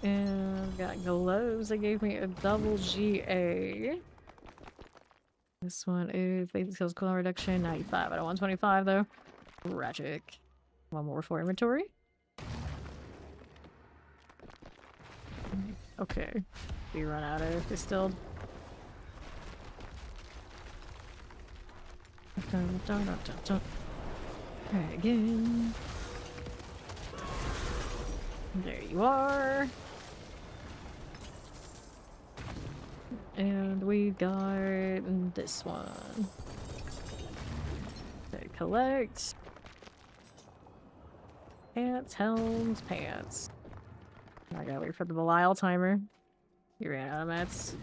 And got gloves. They gave me a double GA. This one is basic skills cooldown reduction 95 out of 125 though. Tragic. One more for inventory. Okay. We run out of distilled. Dun, dun, dun, dun, dun. Try again. There you are. And we got this one. Okay, collect. Pants, helms, pants. I gotta wait for the Belial timer. You ran out of mats.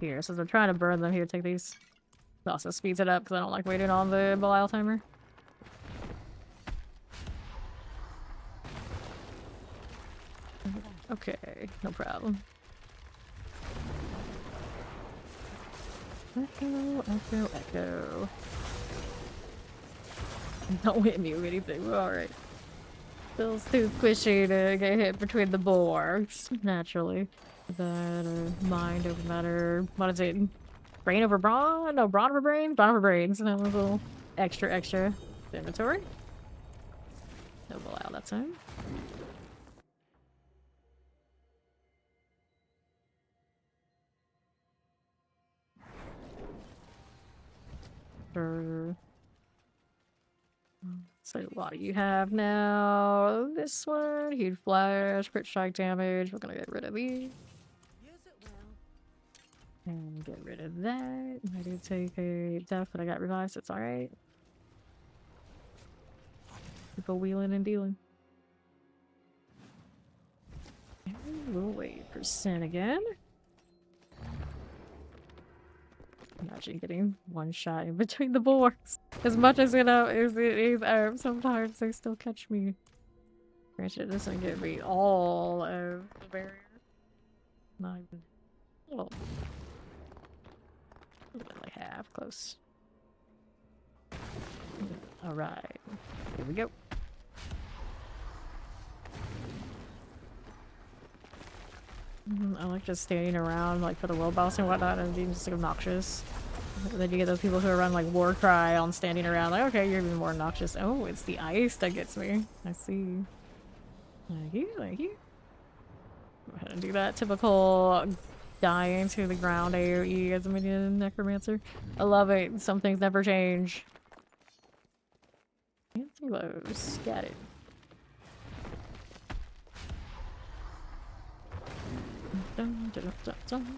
Here, since I'm trying to burn them, here, take these. It also speeds it up because I don't like waiting on the Belial timer. Okay, no problem. Echo, echo, echo. Don't hit me with anything, alright. Feels too squishy to get hit between the boards, naturally. But, mind over matter. What is it? Brain over brawn? No, brawn over brain? Brawn over brains. That was a little extra. Inventory. No allow that time. So what do you have now? This one, huge flash, crit strike damage. We're gonna get rid of these. Use it well. And get rid of that. I did take a death, but I got revived, so it's alright. People wheeling and dealing. And we'll wait percent again. Imagine getting one shot in between the boards. As much as it is sometimes they still catch me. Granted, it doesn't get me all of the barrier. Not even a little bit like half close. Alright. Here we go. I like just standing around like for the world boss and whatnot and being just like obnoxious. Then you get those people who run like war cry on standing around like, okay, you're even more obnoxious. Oh, it's the ice that gets me. I see. Thank you, thank you. Go ahead and do that typical dying to the ground AoE as a minion necromancer. I love it. Some things never change. Anti-lows. Got it. Dun, dun, dun, dun.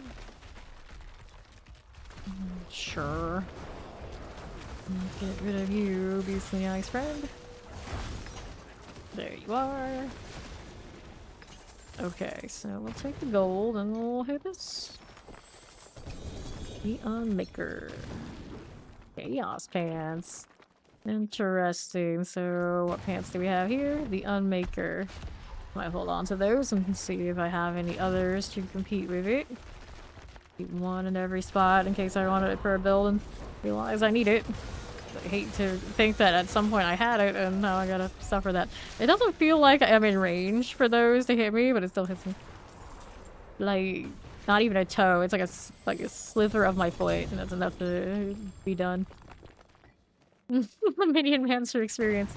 Sure. Let's get rid of you, beastly ice friend. There you are. Okay, so we'll take the gold and we'll hit this. The Unmaker. Chaos pants. Interesting. So what pants do we have here? The Unmaker. Might hold on to those and see if I have any others to compete with it. Keep one in every spot in case I wanted it for a build and realize I need it. I hate to think that at some point I had it and now I gotta suffer that. It doesn't feel like I'm in range for those to hit me, but it still hits me. Like, not even a toe. It's like a slither of my foot and that's enough to be done. The Minion Mancer experience.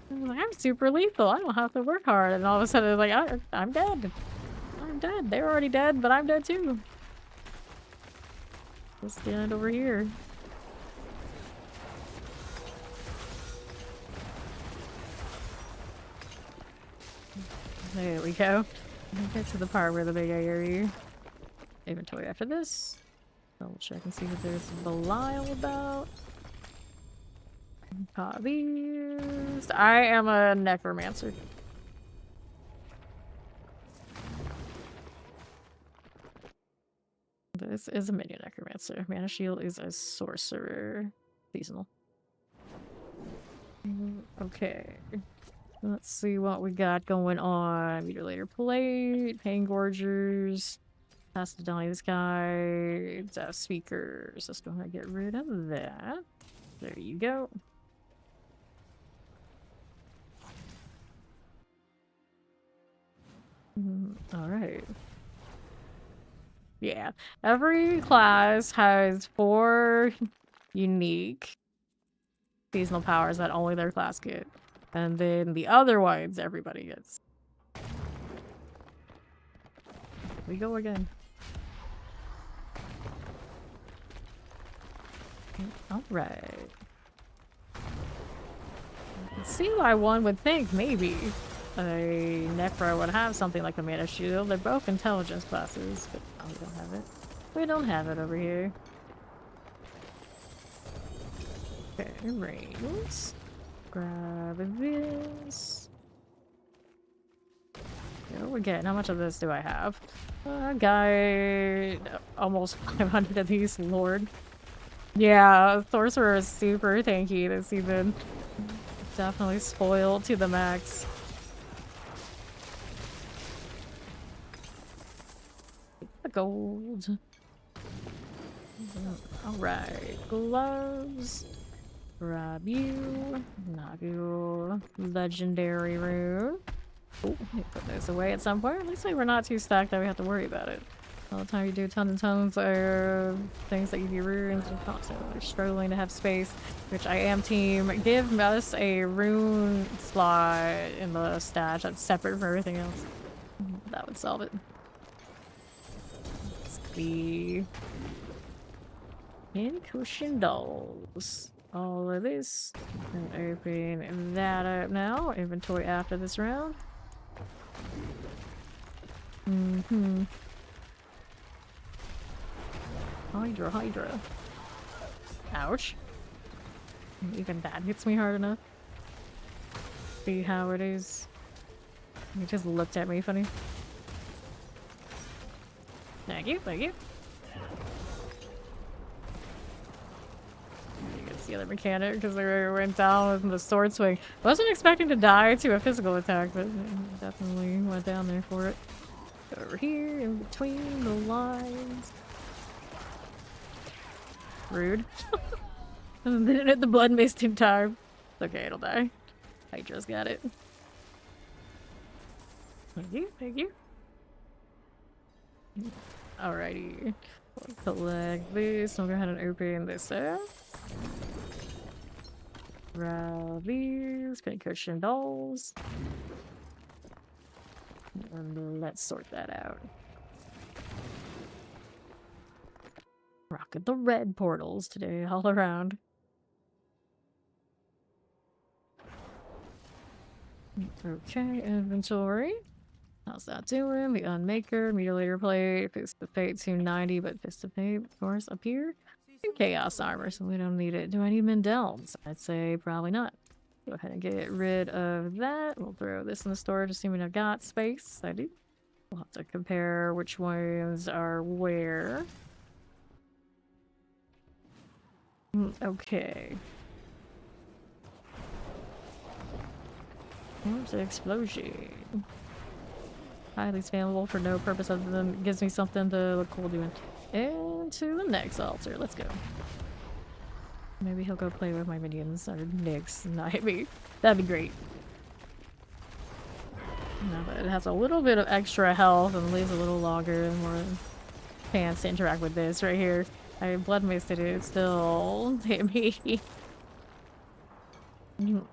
I'm super lethal. I don't have to work hard. And all of a sudden, it's like, I'm dead. I'm dead. They're already dead, but I'm dead too. Just stand over here. There we go. Get to the part where the big area. Inventory after this. Double check and see what there's Belial about. Pop these. I am a necromancer. This is a minion necromancer. Mana Shield is a sorcerer. Seasonal. Okay. Let's see what we got going on. Mutilator Plate, Pain Gorgers, Pass to die this guy, Death Speakers. Let's go ahead and get rid of that. There you go. Alright. Yeah. Every class has 4 unique seasonal powers that only their class get. And then the other ones everybody gets. We go again. Alright. could see why one would think maybe a Necro would have something like a mana shield. They're both intelligence classes, but we don't have it. We don't have it over here. Okay, rings. Grab this. What we're getting. How much of this do I have? Guy, almost 500 of these, lord. Yeah, Sorcerer is super tanky this season. Definitely spoiled to the max. The gold. Alright, gloves. Grab you. Knock you. Legendary rune. Oh, put this away at some point. At least we're not too stacked that we have to worry about it. All the time you do tons and tons of things that give you runes and constantly struggling to have space, which I am team. Give us a rune slot in the stash that's separate from everything else. That would solve it. Let's see. Cushion dolls. All of this. And open that up now. Inventory after this round. Hydra. Ouch. Even that hits me hard enough. See how it is. He just looked at me funny. Thank you. You can see the other mechanic because they went down with the sword swing. Wasn't expecting to die to a physical attack, but definitely went down there for it. Over here, in between the lines. Rude. And then hit the blood mist in time. It's okay, it'll die. I just got it. Thank you. Alrighty. We'll collect this. I'll go ahead and open this up. Grab these. Gonna cushion dolls. And let's sort that out. Rocking the red portals today, all around. Okay, inventory. How's that doing? The Unmaker, Mutilator Plate, Fist of Fate 290, but Fist of Fate, of course, up here. And Chaos Armor, so we don't need it. Do I need Mendel's? I'd say probably not. Go ahead and get rid of that. We'll throw this in the storage, assuming I've got space. I do. We'll have to compare which ones are where. Okay. Where's the explosion? Highly spammable for no purpose other than gives me something to look cool doing. And to the next altar. Let's go. Maybe he'll go play with my minions or Nyx, not hit me. That'd be great. No, but it has a little bit of extra health and lives a little longer and more chance to interact with this right here. I blood misted it, still hit me.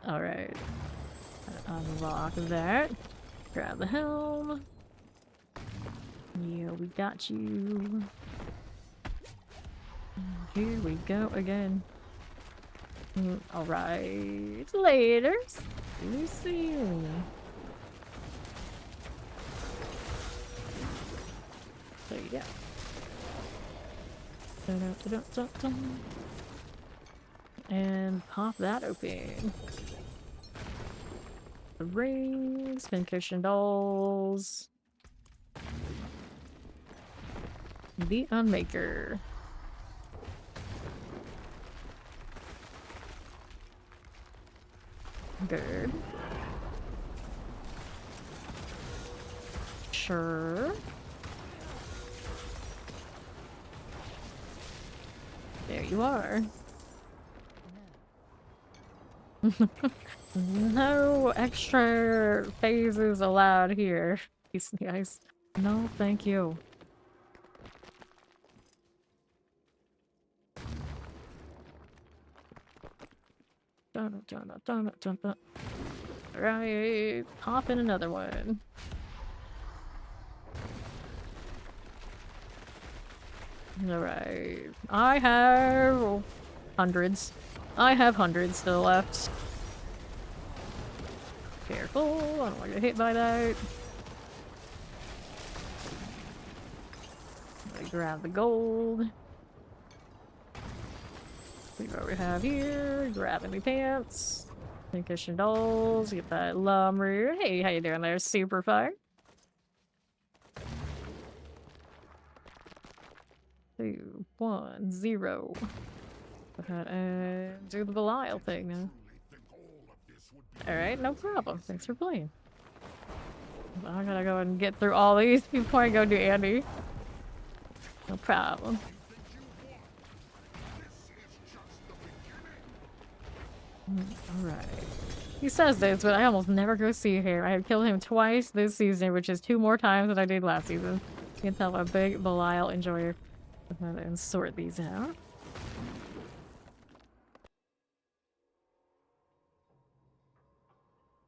Alright. Unlock that. Grab the helm. Yeah, we got you. Here we go again. Alright. Later. See you soon. There you go. And pop that open. The rings, pincushion dolls. The Unmaker. Good. Sure. There you are. No extra phases allowed here. Guys. No, thank you. Alright, pop in another one. Alright. I have hundreds. I have hundreds still left. Careful, I don't want to get hit by that. Let me grab the gold. See what we have here. Grabbing the pants. Pincushion dolls. Get that lumber. Hey, how you doing there? Super fire. 2, 1, 0. Go ahead and do the Belial thing now. Alright, no problem. Thanks for playing. I gotta go and get through all these before I go do Andy. No problem. Alright. He says this, but I almost never go see him. I have killed him twice this season, which is 2 more times than I did last season. You can tell I'm a big Belial enjoyer. Go ahead and sort these out.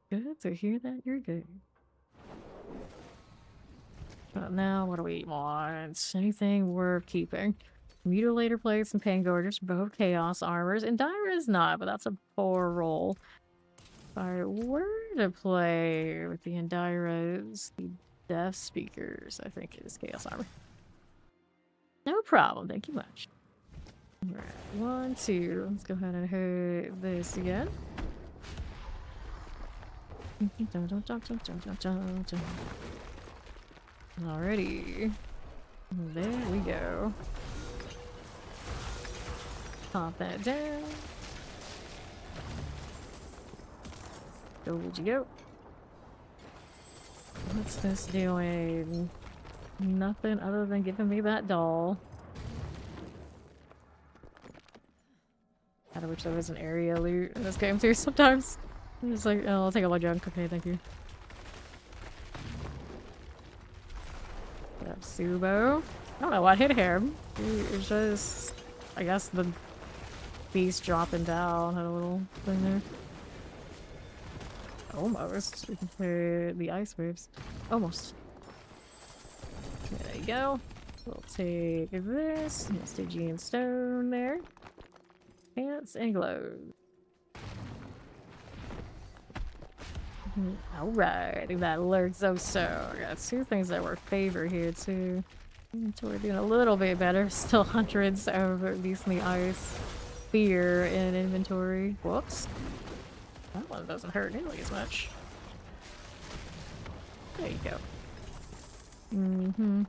Good to hear that you're good. But now, what do we want? Anything worth keeping? Mutilator plates and Pangorders, both Chaos armors. Indira is not, but that's a poor roll. If I were to play with the Indiras, the Death Speakers, I think it is Chaos armor. No problem, thank you much. Alright, 1, 2. Let's go ahead and hit this again. Alrighty. There we go. Pop that down. Go, would you go? What's this doing? Nothing other than giving me that doll. I wish there was an area loot in this game too sometimes. I'm just like, oh, I'll take all my junk. Okay, thank you. Grab Subo. I don't know what hit him. It's just, I guess the beast dropping down had a little thing there. Almost. We can play the ice waves. Almost. There you go. We'll take this. Stygian stone there. Pants and gloves. Alright, that lurks so. I got 2 things that were favored here too. Inventory doing a little bit better. Still hundreds of at least in the ice. Fear in inventory. Whoops. That one doesn't hurt nearly as much. There you go. And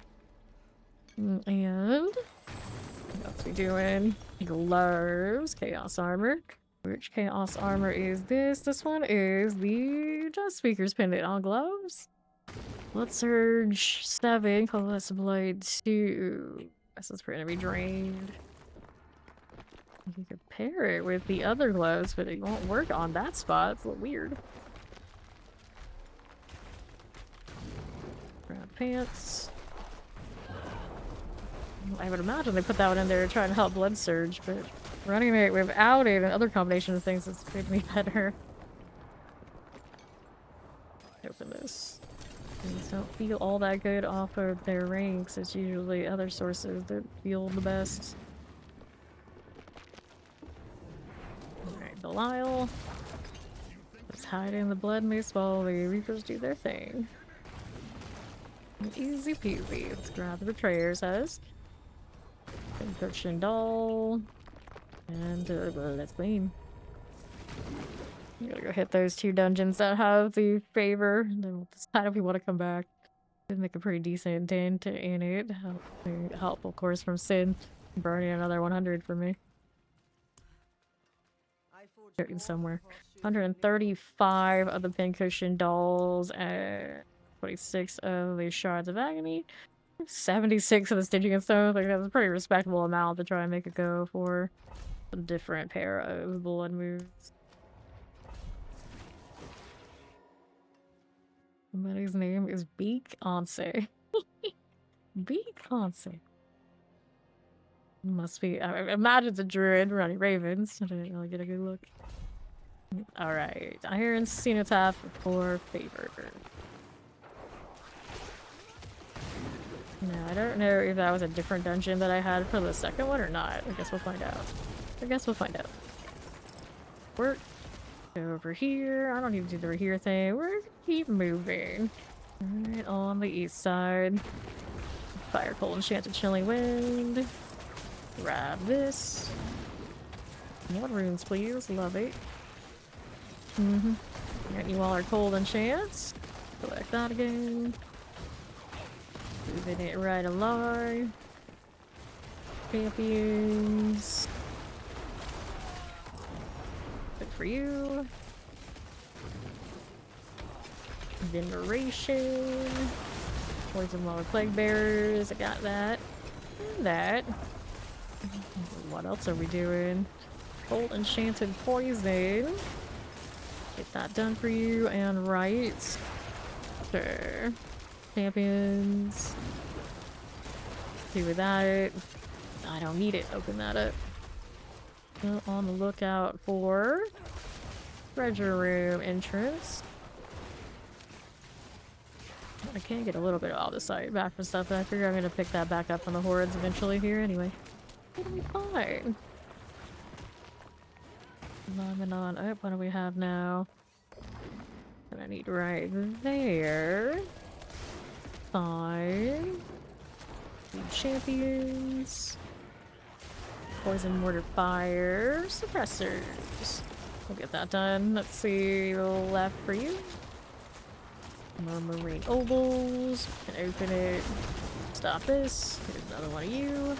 what's we doing? Gloves, Chaos armor. Which Chaos armor is this? This one is the Death Speaker's pendant on gloves. Blood Surge 7, Colorless Blade 2. This is for enemy drained. You could pair it with the other gloves, but it won't work on that spot. It's a little weird. Grab pants. I would imagine they put that one in there to try and help Blood Surge, but running it without it and other combination of things is made me better. Open this. Things don't feel all that good off of their ranks. It's usually other sources that feel the best. Alright, Belial. Let's hide in the blood mist while the Reapers do their thing. Easy peasy. Let's grab the Betrayer's Husk. Encryption doll. And let's clean. You gotta go hit those 2 dungeons that have the favor. And then we'll decide if we want to come back. It'd make a pretty decent dent in it. Help, of course, from Sin. Burning another 100 for me. Somewhere. 135 of the pincushion dolls and 26 of the shards of agony. 76 of the Stygian stone. Like, that's a pretty respectable amount to try and make it go for a different pair of blood moves. Somebody's name is Beyonce. Beyonce. Must be. I imagine it's a druid running ravens. I didn't really get a good look. Alright. Iron Cenotaph for favor. Now, I don't know if that was a different dungeon that I had for the second one or not. I guess we'll find out. Work. Go over here. I don't need to do the over here thing. We're gonna keep moving. Alright, on the east side. Fire cold enchanted chilling wind. Grab this. More runes, please. Love it. And you all are cold enchants. Collect that again. Moving it right along. Champions. Good for you. Veneration. Poison Water Plague Bearers. I got that. And that. What else are we doing? Cold Enchanted Poison. Get that done for you. And right. Sure. Champions. Do with that. I don't need it. Open that up. Still on the lookout for treasure room entrance. I can get a little bit off the site back for stuff, but I figure I'm gonna pick that back up on the hordes eventually here anyway. It'll be fine. Logging on up. What do we have now? And I need right there. Fine. Need champions. Poison mortar fire. Suppressors. We'll get that done. Let's see. Left for you. More marine ovals. Can open it. Stop this. Here's another one of you.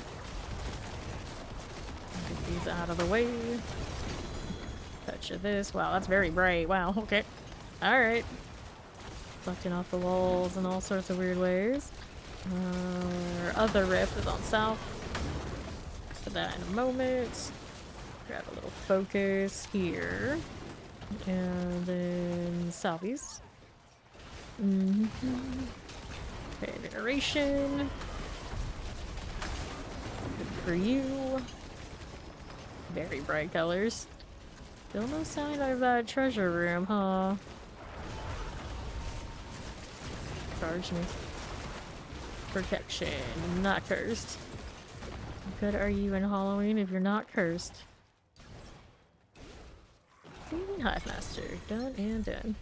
Get these out of the way. Touch of this. Wow, that's very bright. Wow, okay. Alright. Reflecting off the walls in all sorts of weird ways. Our other rift is on south. Put that in a moment. Grab a little focus here. And then southeast. Okay, veneration. Good for you. Very bright colors. Still no sign of that treasure room, huh? Charge me. Protection. Not cursed. How good are you in Halloween if you're not cursed? Hive Master. Done and done.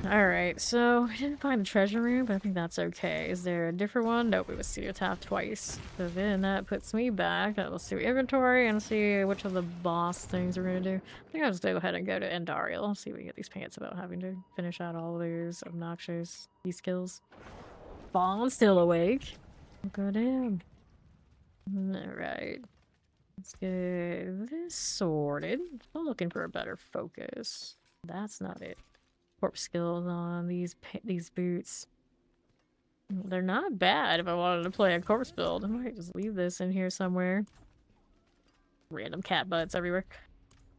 Alright, so we didn't find a treasure room, but I think that's okay. Is there a different one? Nope, it was studio tab twice. So then that puts me back. Let's do inventory and see which of the boss things we're gonna do. I think I'll just go ahead and go to Endariel. I'll see if we can get these pants about having to finish out all those obnoxious skills. Fawn's still awake. Go down. Alright. Let's get this sorted. I'm looking for a better focus. That's not it. Corpse skills on these boots. They're not bad if I wanted to play a corpse build. I might just leave this in here somewhere. Random cat butts everywhere.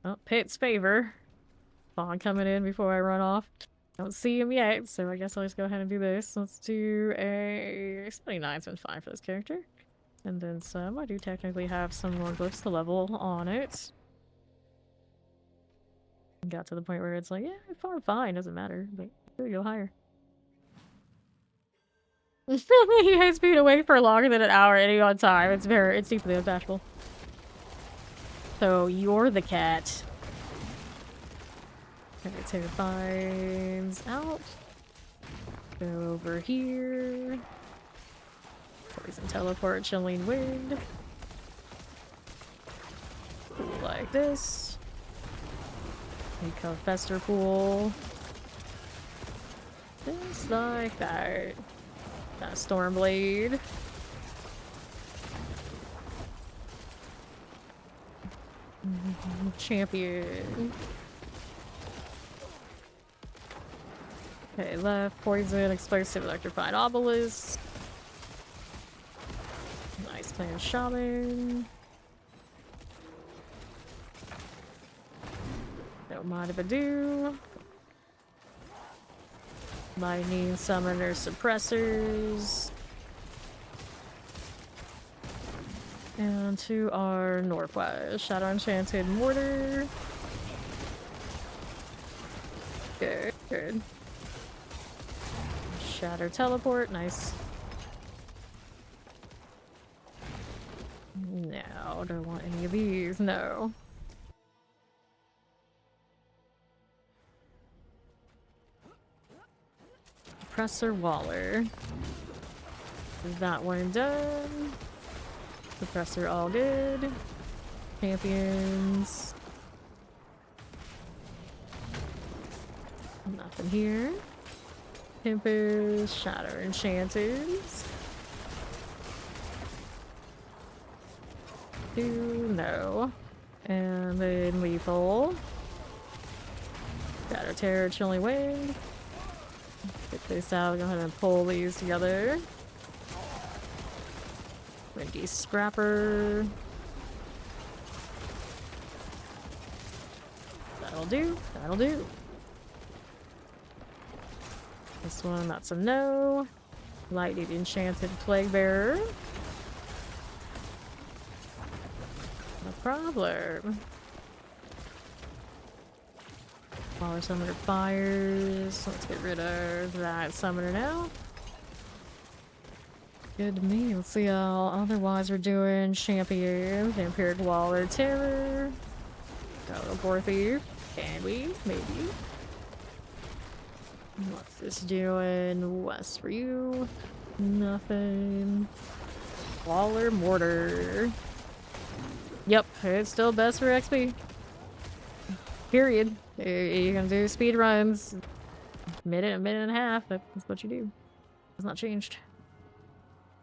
Oh, Pit's favor. Fawn coming in before I run off. Don't see him yet, so I guess I'll just go ahead and do this. Let's do a 79's been fine for this character. And then some. I do technically have some more glyphs to level on it. Got to the point where it's like, yeah, far fine, doesn't matter. But go higher. He has been awake for longer than an hour any on time. It's deeply unbashful. So you're the cat. Okay, take the fines out. Go over here. Poison teleport, chilling wind. Like this. Make a fester pool. Just like that. Got a storm blade. Champion. Okay, left. Poison, explosive, electrified obelisk. Nice plan, shaman. Don't mind if I do. Lightning summoner suppressors. And to our northwest. Shadow enchanted mortar. Good. Shatter teleport, nice. No, don't want any of these, no. Suppressor Waller. Is that one done? Suppressor all good. Champions. Nothing here. Tempest, Shadow Enchanters. 2, no. And then Lethal. Shadow Terror, Chilling Wind. Get this out, go ahead and pull these together. Windy Scrapper. That'll do, that'll do. This one, that's a no. Lightning Enchanted Plague Bearer. No problem. Power Summoner Fires. Let's get rid of that Summoner now. Good to me. Let's see how otherwise we're doing. Champion, Vampiric Waller, Terror. Got a Gore Thief. Can we? Maybe. What's this doing? West for you. Nothing. Waller Mortar. Yep, it's still best for XP. Period. You can do speed runs. A minute and a half. That's what you do. It's not changed.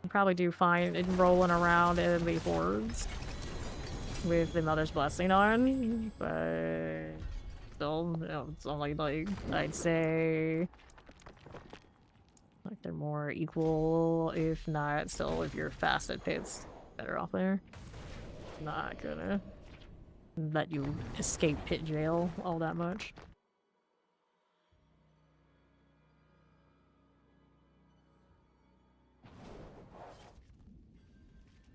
You probably do fine in rolling around in the hordes with the Mother's Blessing on, but still, you know, it's only like, I'd say, like they're more equal, if not, still, if you're fast at pits, better off there. Not gonna let you escape pit jail all that much.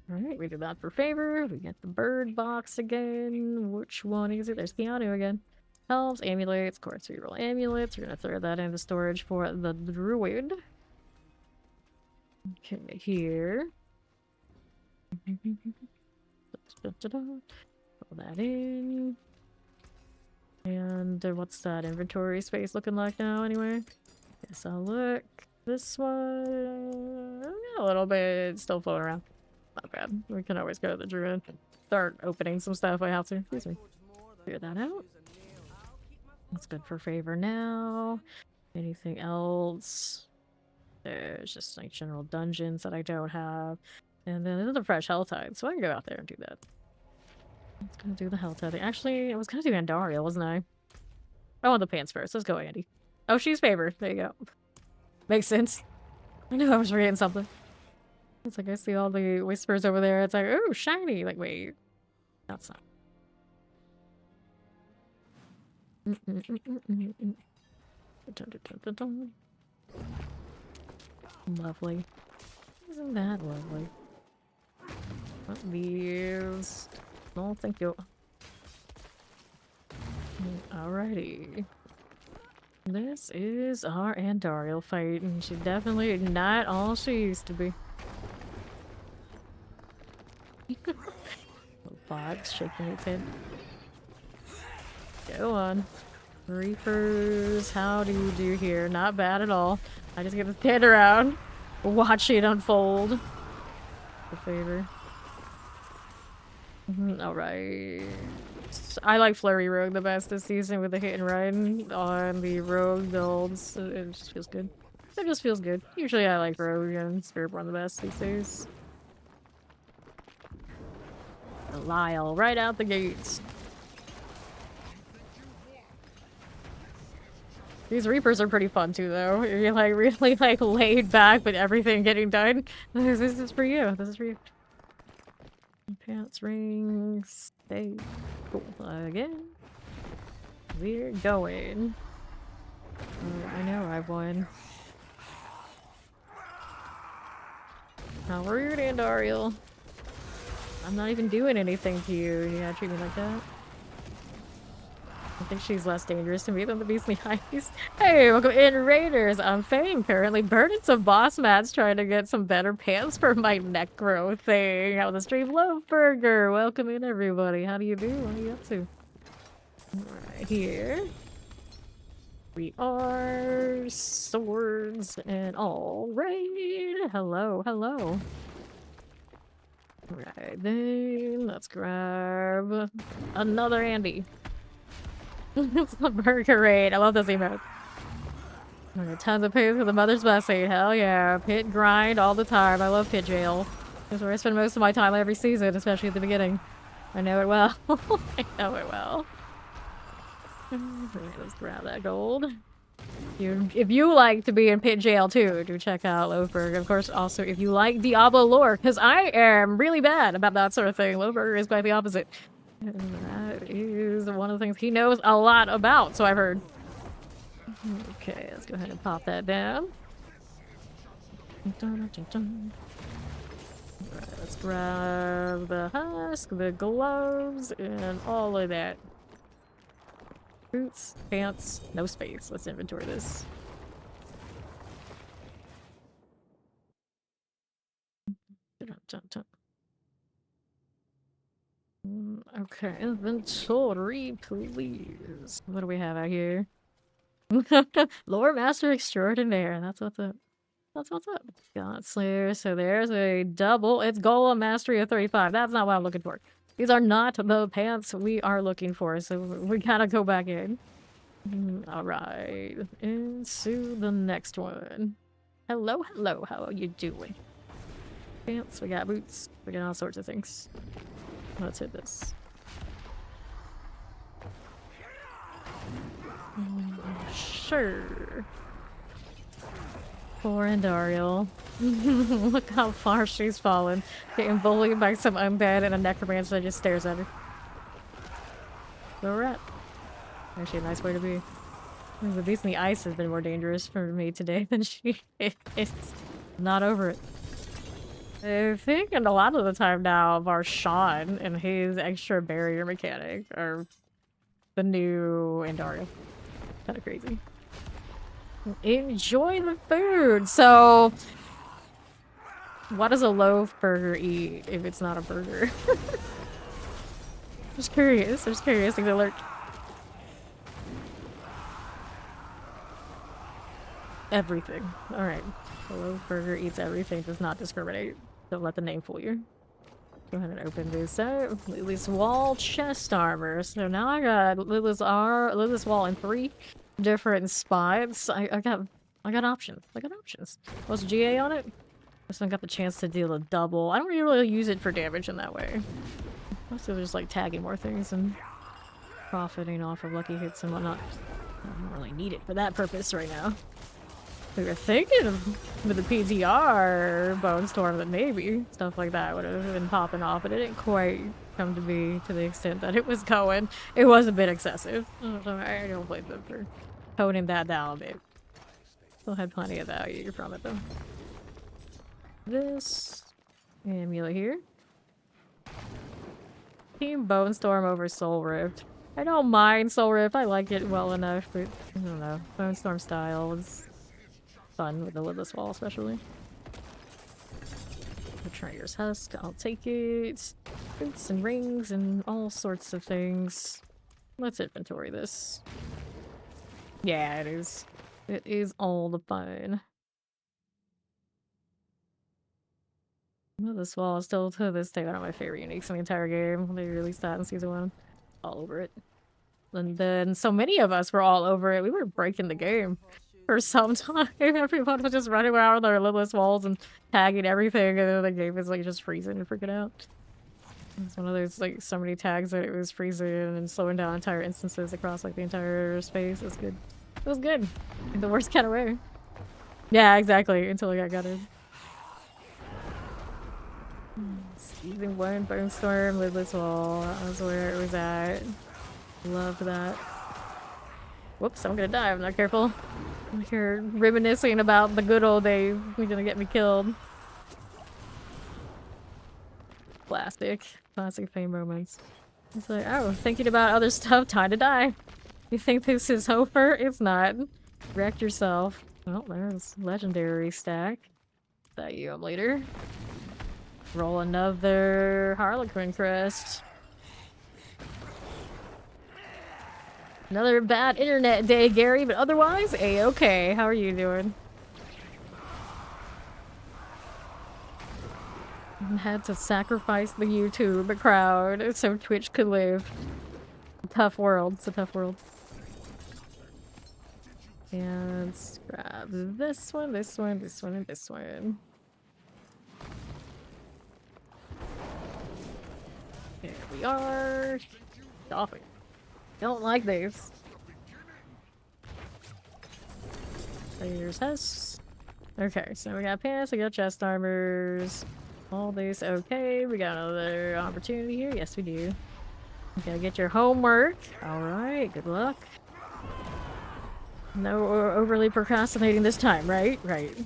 Alright, we did that for favor. We get the bird box again. Which one is it? There's Keanu again. Elves, amulets, of course we roll amulets. We're gonna throw that into storage for the druid. Okay, here. Throw that in. And what's that inventory space looking like now anyway? Guess I'll look. This one, a little bit still floating around. Not bad. We can always go to the druid. Start opening some stuff I have to. Excuse me. Figure that out. That's good for favor now. Anything else? There's just like general dungeons that I don't have. And then there's a fresh Helltide, so I can go out there and do that. I was gonna do the Helltide thing. Actually, I was gonna do Andariel, wasn't I? I want the pants first. Let's go, Andy. Oh, she's favor. There you go. Makes sense. I knew I was forgetting something. It's like I see all the whispers over there. It's like, oh, shiny. Like, wait. That's not. Lovely. Isn't that lovely? What these? No, thank you. Alrighty. This is our Andariel fight, and she's definitely not all she used to be. Little fox shaking its head. Go on. Reapers, how do you do here? Not bad at all. I just get to stand around, watch it unfold. The favor. Alright. I like Flurry Rogue the best this season with the hit and run on the Rogue builds. It just feels good. It just feels good. Usually I like Rogue and Spiritborn the best these days. Lyle, right out the gates. These Reapers are pretty fun too, though. You're like really like laid back with everything getting done. This is for you. This is for you. Pants, rings, stay. Cool. Again. We're going. I know I've won. How rude, Andariel. I'm not even doing anything to you. You gotta treat me like that. I think she's less dangerous to me than the Beastly Heist. Hey, welcome in, Raiders! I'm Fame, currently burning some boss mats trying to get some better pants for my Necro thing. How the stream Loaf Burger! Welcome in, everybody. How do you do? What are you up to? Right here. We are swords and all right. Hello, hello. Right then, let's grab another Andy. It's the burger raid. I love this emote. Okay, tons of pits for the mother's blessing. Hell yeah. Pit grind all the time. I love pit jail. That's where I spend most of my time every season, especially at the beginning. I know it well. I know it well. Let's grab that gold. If you like to be in pit jail too, do check out Loafberg. Of course, also if you like Diablo lore, because I am really bad about that sort of thing. Loafberg is quite the opposite. And that is one of the things he knows a lot about, so I've heard. Okay, let's go ahead and pop that down. Alright, let's grab the husk, the gloves, and all of that. Boots, pants, no space. Let's inventory this. Okay, inventory, please. What do we have out here? Lore Master Extraordinaire. That's what's up. That's what's up. God Slayer. So there's a double. It's Golem Mastery of 35. That's not what I'm looking for. These are not the pants we are looking for, so we gotta go back in. Alright. Into the next one. Hello, hello. How are you doing? Pants, we got boots, we got all sorts of things. Let's hit this. Sure. Poor Andariel. Look how far she's fallen. Getting bullied by some undead and a necromancer that just stares at her. So we're at. Actually a nice way to be. The beast in the ice has been more dangerous for me today than she is. Not over it. I think and a lot of the time now, Varshawn and his extra barrier mechanic are the new Andariel. Kind of crazy. Enjoy the food! So, what does a loaf burger eat if it's not a burger? Just curious. I'm just curious. Things alert. Everything. Alright. A loaf burger eats everything, does not discriminate. Don't let the name fool you. Go ahead and open this up. Lily's Wall chest armor. So now I got Lily's Wall in 3 different spots. I got options. I got options. What's GA on it? This one got the chance to deal a double. I don't really use it for damage in that way. Mostly just like tagging more things and profiting off of lucky hits and whatnot. I don't really need it for that purpose right now. We were thinking with the PTR Bone Storm that maybe stuff like that would have been popping off, but it didn't quite come to be to the extent that it was going. It was a bit excessive. So I don't blame them for toning that down a bit. Still had plenty of value from it though. This amulet here. Team Bone Storm over Soul Rift. I don't mind Soul Rift. I like it well enough, but I don't know. Bone Storm style is fun with the Lidless Wall, especially. Betrayer's Husk, I'll take it. Boots and rings and all sorts of things. Let's inventory this. Yeah, it is. It is all the fun. This wall is still to this day one of my favorite uniques in the entire game. They released that in season 1. All over it. And then so many of us were all over it. We were breaking the game for some time. Everyone was just running around with their limitless walls and tagging everything, and then the game was like just freezing and freaking out. It's one of those like so many tags that it was freezing and slowing down entire instances across like the entire space. It was good. It was good. In the worst kind of way. Yeah, exactly. Until I got gutted. Season 1 Bone Storm, Lidless Wall. That was where it was at. Loved that. Whoops, I'm gonna die. I'm not careful. I'm here reminiscing about the good old days. You're gonna get me killed. Classic fame moments. It's like, oh, thinking about other stuff, time to die. You think this is over? It's not. Wrecked yourself. Well, there's legendary stack. That you up later. Roll another Harlequin crest. Another bad internet day, Gary, but otherwise, A-okay. How are you doing? Had to sacrifice the YouTube crowd so Twitch could live. Tough world. It's a tough world. And let's grab this one, this one, this one, and this one. There we are. Stop it. Don't like this. There's us. Okay, so we got pants, we got chest armors. All these okay. We got another opportunity here. Yes, we do. You gotta get your homework. Alright, good luck. No overly procrastinating this time, right? Right.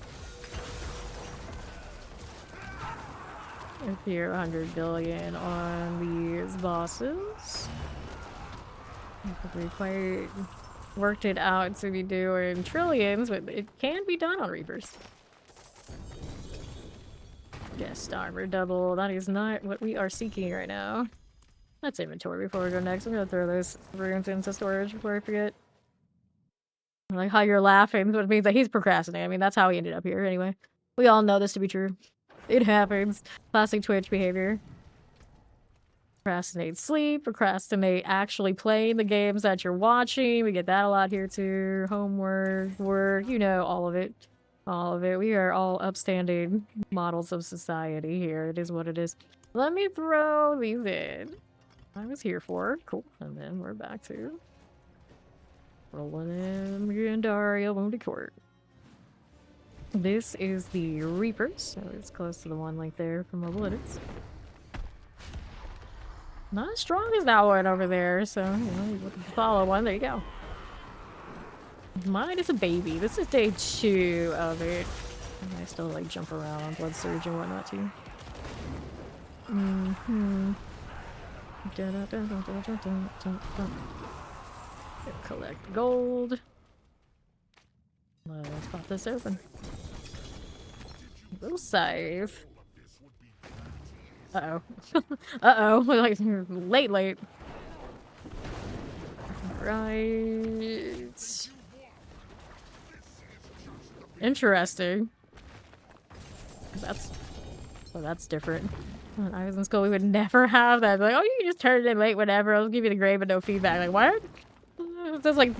If you're 100 billion on these bosses. We quite worked it out to be doing trillions, but it can be done on Reapers. Chest armor double. That is not what we are seeking right now. Let's inventory before we go next. I'm gonna throw those runes into storage before I forget. I like how you're laughing, but it means that he's procrastinating. I mean, that's how he ended up here anyway. We all know this to be true. It happens. Classic Twitch behavior. Procrastinate sleep, procrastinate actually playing the games that you're watching. We get that a lot here too. Homework, work, you know, all of it. All of it. We are all upstanding models of society here. It is what it is. Let me throw these in. I was here for. Cool. And then we're back to rolling in Gandaria Wounded Court. This is the Reapers, so it's close to the one link there from Mobile Edits. Not as strong as that one over there, so, you know, you follow one, there you go. Mine is a baby. This is day 2 of it. And I still, like, jump around on Blood Surge and whatnot, too. Collect gold. Let's pop this open. We'll save. Uh-oh. Uh-oh. Like, late. Right. Interesting. That's different. On Islands in School, we would never have that. Like, oh, you can just turn it in late, whatever. I'll give you the grade, but no feedback. Like, what? There's like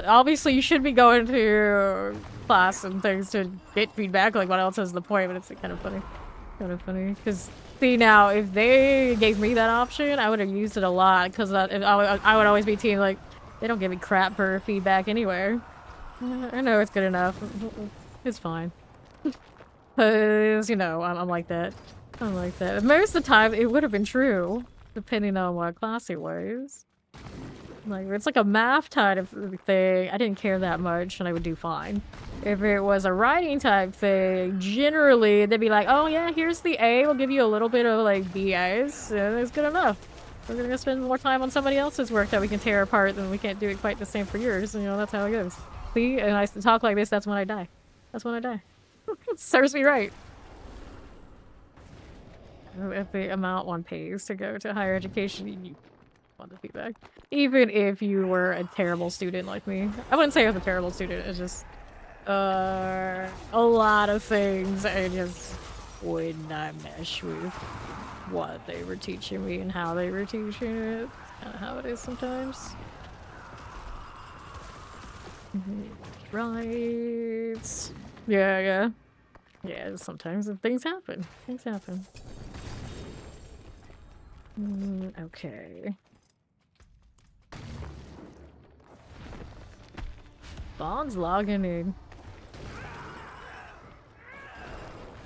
obviously you should be going to class and things to get feedback. Like, what else is the point? But it's like, kind of funny. Because see now, if they gave me that option, I would have used it a lot. Because I would always be team like, they don't give me crap for feedback anywhere. I know it's good enough. It's fine. Because, you know, I'm like that. I'm like that. Most of the time, it would have been true, depending on what class it was. Like, it's like a math type of thing. I didn't care that much, and I would do fine. If it was a writing type thing, generally, they'd be like, oh yeah, here's the A, we'll give you a little bit of, like, BAs, and it's good enough. We're gonna spend more time on somebody else's work that we can tear apart, and we can't do it quite the same for yours, you know, that's how it goes. See, and I talk like this, that's when I die. That's when I die. It serves me right. If the amount one pays to go to higher education, you want the feedback. Even if you were a terrible student like me. I wouldn't say I was a terrible student, it's just a lot of things I just would not mesh with what they were teaching me and how they were teaching it. Kind of how it is sometimes. Right. Yeah. Yeah, sometimes things happen. Okay. Bond's logging in.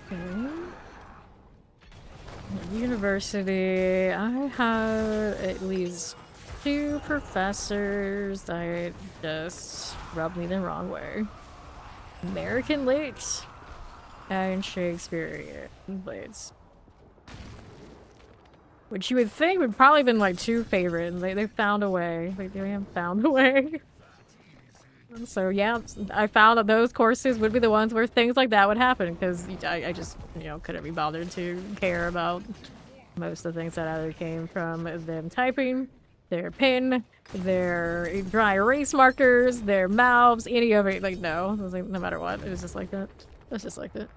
Okay. University. I have at least 2 professors that just rub me the wrong way. American Lit and Shakespearean Blades. Which you would think would probably been like 2 favorites. They found a way. They have found a way. So yeah, I found that those courses would be the ones where things like that would happen because I just, you know, couldn't be bothered to care about most of the things that either came from them typing, their pin, their dry erase markers, their mouths, any of it. Like, no. It was like, no matter what. It was just like that. It was just like that.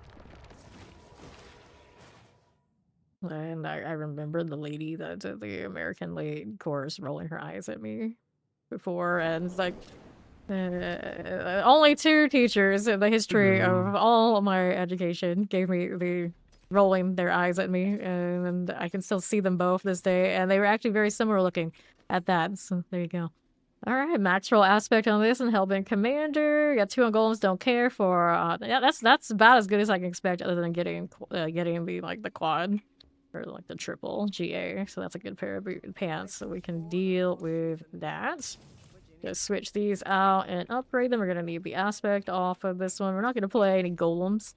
And I remember the lady that did the American League course rolling her eyes at me before, and it's like, only 2 teachers in the history of all of my education gave me the rolling their eyes at me, and I can still see them both this day, and they were actually very similar looking at that, so there you go. Alright, max roll aspect on this, and Hellbent Commander. Got 2 on golems, don't care for, yeah, that's about as good as I can expect, other than getting the, like, the quad. Or like the triple GA, so that's a good pair of pants, so we can deal with that. Just switch these out and upgrade them. We're gonna need the aspect off of this one. We're not gonna play any golems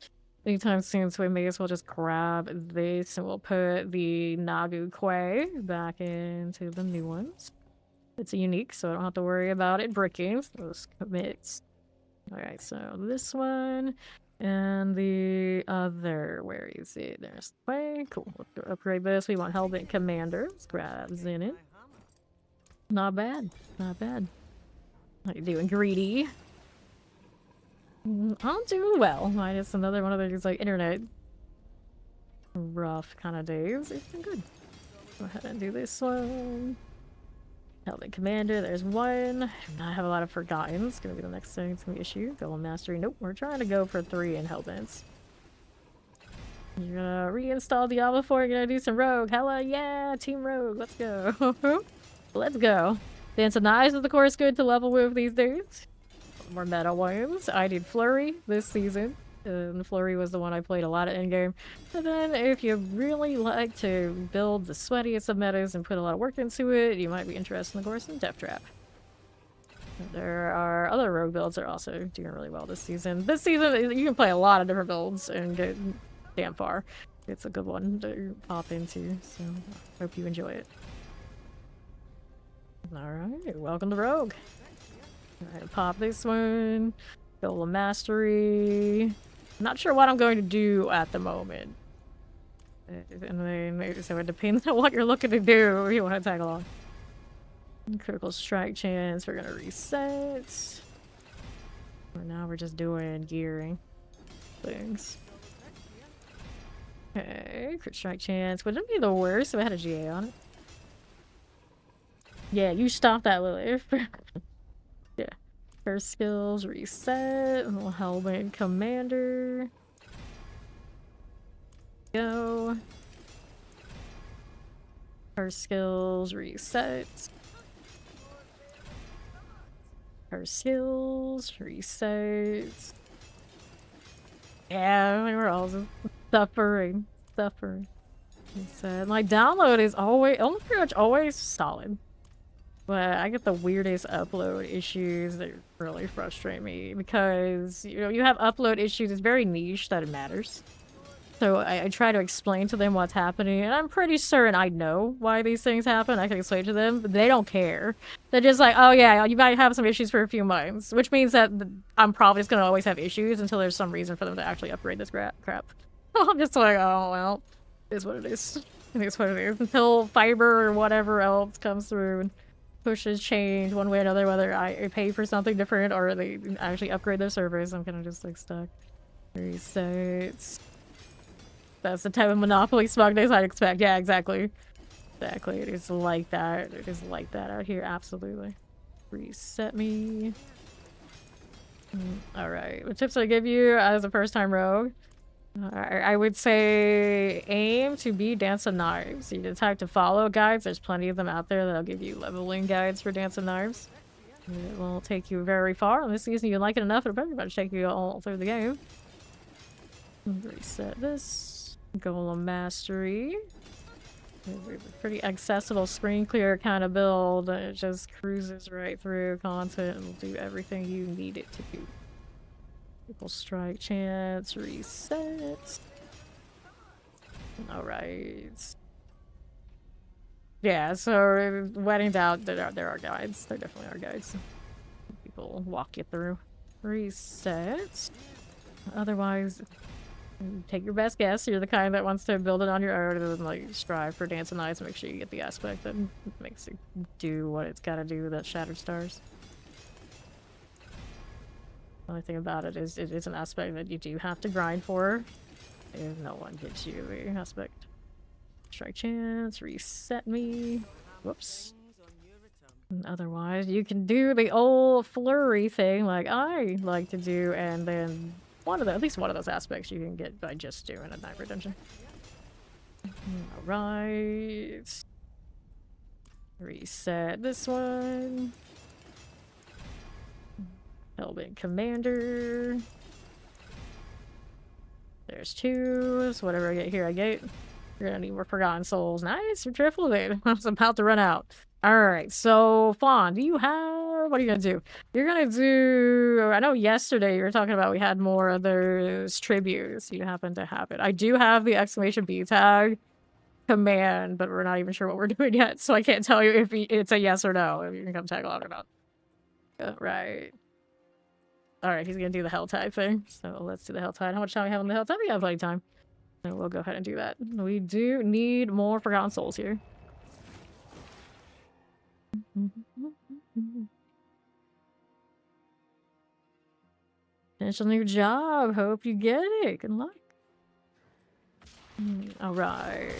anytime soon, so we may as well just grab this and we'll put the Nagu Quay back into the new ones. It's unique, so I don't have to worry about it bricking. Those commits. Alright, so this one. And the other, where is it? There's the way. Cool. Let's go upgrade this. We want Hellbent Commander. Let's grab Zenin. Not bad. Not bad. How you doing, Greedy? I'm doing well. Minus another one of those, like, internet rough kind of days. It's been good. Go ahead and do this one. Hellbent Commander, there's one. Do not have a lot of Forgotten. It's gonna be the next thing it's gonna be issue. Golem Mastery. Nope, we're trying to go for 3 in Hellbents. You're gonna reinstall Diablo 4, you're gonna do some Rogue. Hella yeah, Team Rogue, let's go. Let's go. Dance of Knives is of course good to level with these days. More meta ones. I did Flurry this season. Flurry was the one I played a lot of endgame. And then if you really like to build the sweatiest of metas and put a lot of work into it, you might be interested, of course, in Death Trap. There are other rogue builds that are also doing really well this season. This season, you can play a lot of different builds and get damn far. It's a good one to pop into, so I hope you enjoy it. Alright, welcome to Rogue. Alright, pop this one. Golem Mastery. Not sure what I'm going to do at the moment. And then, so it depends on what you're looking to do if you want to tag along. Critical strike chance, we're gonna reset. For now, we're just doing gearing things. Okay, crit strike chance. Wouldn't be the worst if I had a GA on it. Yeah, you stop that, Lilith. Yeah. First skills, reset. Little Hellbent Commander. Go. First skills, reset. First skills, reset. Yeah, we were all just suffering. My download is almost pretty much always solid. But I get the weirdest upload issues that really frustrate me because, you know, you have upload issues, it's very niche that it matters. So I try to explain to them what's happening, and I'm pretty certain I know why these things happen. I can explain to them, but they don't care. They're just like, oh yeah, you might have some issues for a few months, which means that I'm probably just going to always have issues until there's some reason for them to actually upgrade this crap. I'm just like, oh well, it is what it is. It is what it is. Until fiber or whatever else comes through and pushes change one way or another, whether I pay for something different or they actually upgrade their servers, I'm kind of just like stuck. Resets. That's the type of monopoly smugness I'd expect. Yeah, exactly. Exactly. It is like that. It is like that out here. Absolutely. Reset me. Alright. What tips I give you as a first-time rogue? I would say aim to be Dance of Knives. You type to follow guides. There's plenty of them out there that'll give you leveling guides for Dance of Knives. It won't take you very far. On this season, you like it enough, it'll pretty much take you all through the game. Reset this. Golem Mastery. Pretty accessible screen clear kind of build. It just cruises right through content and will do everything you need it to do. Triple strike chance, reset. Alright. Yeah, so weddings out, there are guides. There definitely are guides. People walk you through. Reset. Otherwise, Take your best guess. You're the kind that wants to build it on your own and then, like, strive for dancing eyes. Make sure you get the aspect that makes it do what it's gotta do with that Shattered Stars. The only thing about it is it is an aspect that you do have to grind for. If no one gives you the aspect. Strike chance, reset me. Whoops. And otherwise, you can do the old flurry thing like I like to do, and then at least one of those aspects you can get by just doing a Night Redemption. Alright. Reset this one. Hellbent Commander. There's 2. So whatever I get here, I get. You're gonna need more Forgotten Souls. Nice, you're triple it. I was about to run out. Alright, so Fawn, do you have... What are you gonna do? You're gonna do... I know yesterday you were talking about we had more of those tributes. You happen to have it. I do have the exclamation B tag command, but we're not even sure what we're doing yet, so I can't tell you if it's a yes or no, if you can come tag along or not. Right. Alright, he's gonna do the Helltide thing. So let's do the Helltide. How much time we have on the Helltide? We have plenty of time. So we'll go ahead and do that. We do need more Forgotten Souls here. Potential new job. Hope you get it. Good luck. Alright.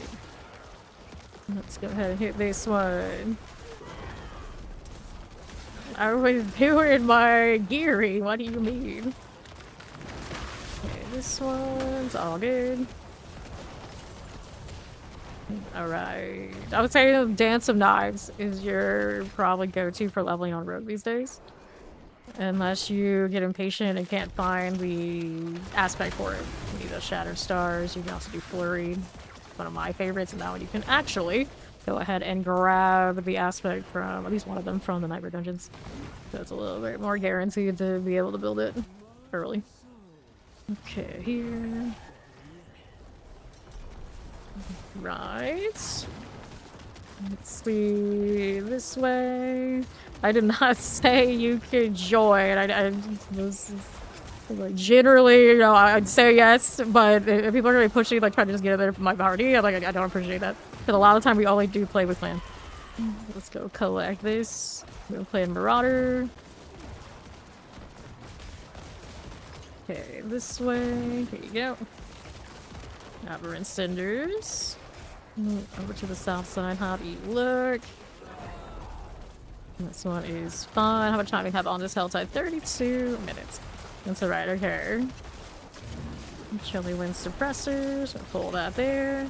Let's go ahead and hit this one. I was doing my geary. What do you mean? Okay, this one's all good. Alright. I would say Dance of Knives is your probably go-to for leveling on Rogue these days. Unless you get impatient and can't find the aspect for it. You need those Shattered Stars. You can also do Flurry. One of my favorites, and that one you can actually go ahead and grab the aspect from, at least one of them, from the Nightmare Dungeons. So it's a little bit more guaranteed to be able to build it early. Okay, here. Right. Let's see, this way. I did not say you could join. I was like, generally, you know, I'd say yes, but if people are gonna be pushing, like trying to just get in there from my party, I'm like, I don't appreciate that. Because a lot of the time we only do play with clan. Let's go collect this. We'll play in Marauder. Okay, this way. Here you go. Aberrant Cinders. Over to the south side. How do you look? This one is fine. How much time we have on this Helltide? 32 minutes. That's alright, okay. Chilly Wind Suppressors. We'll pull that there.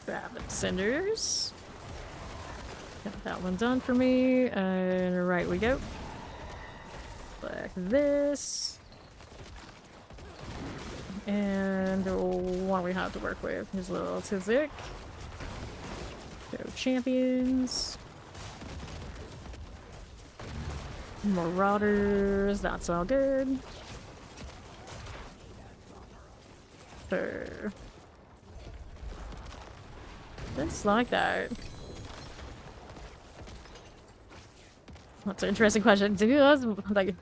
Grab the Cinders. Got that one done for me. And right we go. Like this. And what do we have to work with? Here's a little Tizik. Go Champions. Marauders, that's all good. Sure. Just like that. That's an interesting question. Do you guys, like,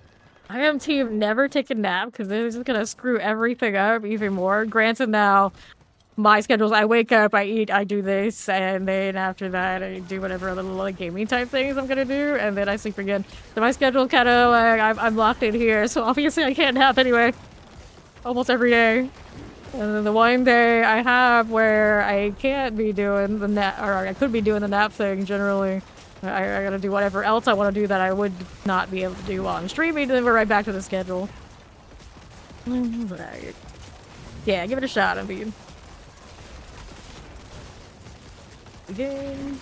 I am team never take a nap because it's just gonna screw everything up even more. Granted, now my schedules, I wake up, I eat, I do this, and then after that I do whatever little like gaming type things I'm gonna do, and then I sleep again. So my schedule kind of like I'm locked in here, so obviously I can't nap anyway. Almost every day. And then the one day I have where I can't be doing the nap, or I could be doing the nap thing generally. I gotta do whatever else I want to do that I would not be able to do while I'm streaming, and then we're right back to the schedule. Right. Yeah, give it a shot, Embiid. Again.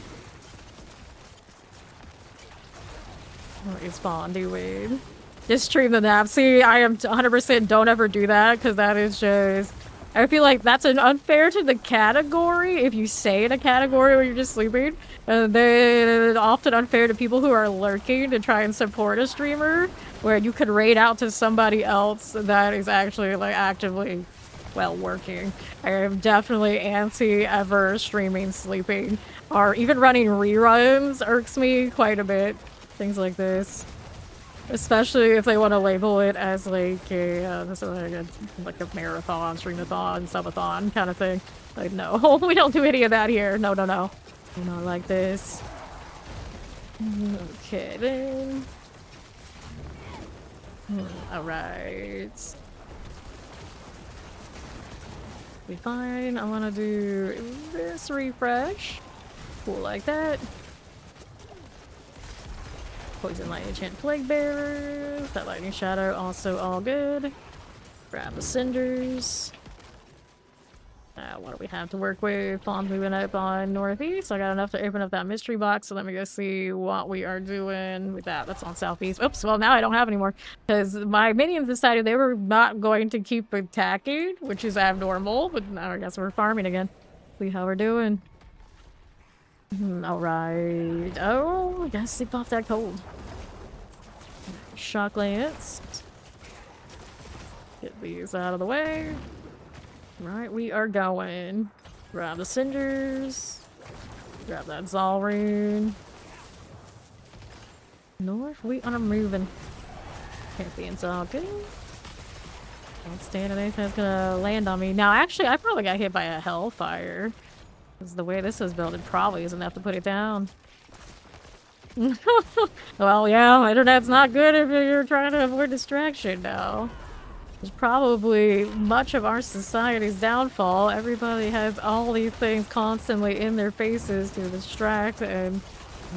What is Spawn doing? Just stream the nap. See, I am 100% don't ever do that, because that is just... I feel like that's an unfair to the category if you stay in a category where you're just sleeping. And then often unfair to people who are lurking to try and support a streamer, where you could raid out to somebody else that is actually like actively, well, working. I am definitely anti ever streaming sleeping, or even running reruns irks me quite a bit. Things like this. Especially if they want to label it as like like a marathon, streamathon, subathon kind of thing. Like, no, we don't do any of that here. No, no, no. We're not like this. Okay, then. Alright. Be fine. I want to do this refresh. Cool, like that. Poison lightning chant plague bearers. That lightning shadow also all good. Grab the cinders. What do we have to work with? Pawn moving up on northeast. I got enough to open up that mystery box, so let me go see what we are doing with that. That's on southeast. Oops, well now I don't have any more because my minions decided they were not going to keep attacking, which is abnormal, but now I guess we're farming again. See how we're doing. Alright. Oh, I gotta sleep off that cold. Shock lance. Get these out of the way. Right, we are going. Grab the cinders. Grab that Zal rune. North, we are moving. Champion's all good. Don't stand anything that's gonna land on me. Now, actually, I probably got hit by a hellfire. Because the way this is built, it probably isn't enough to put it down. Well, yeah, internet's not good if you're trying to avoid distraction now. It's probably much of our society's downfall. Everybody has all these things constantly in their faces to distract and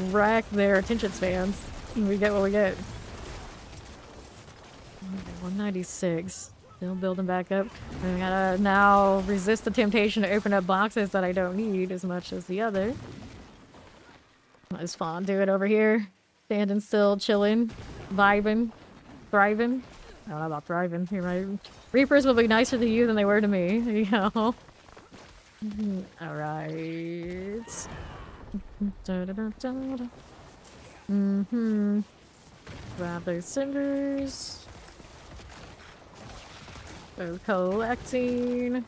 wreck their attention spans. And we get what we get. 196. Still building back up. I gotta now resist the temptation to open up boxes that I don't need as much as the other. It's fun. Do it over here. Standing still, chilling, vibing, thriving. I don't know about thriving. You're right. Reapers will be nicer to you than they were to me. You know. Alright. Grab those cinders. Go collecting.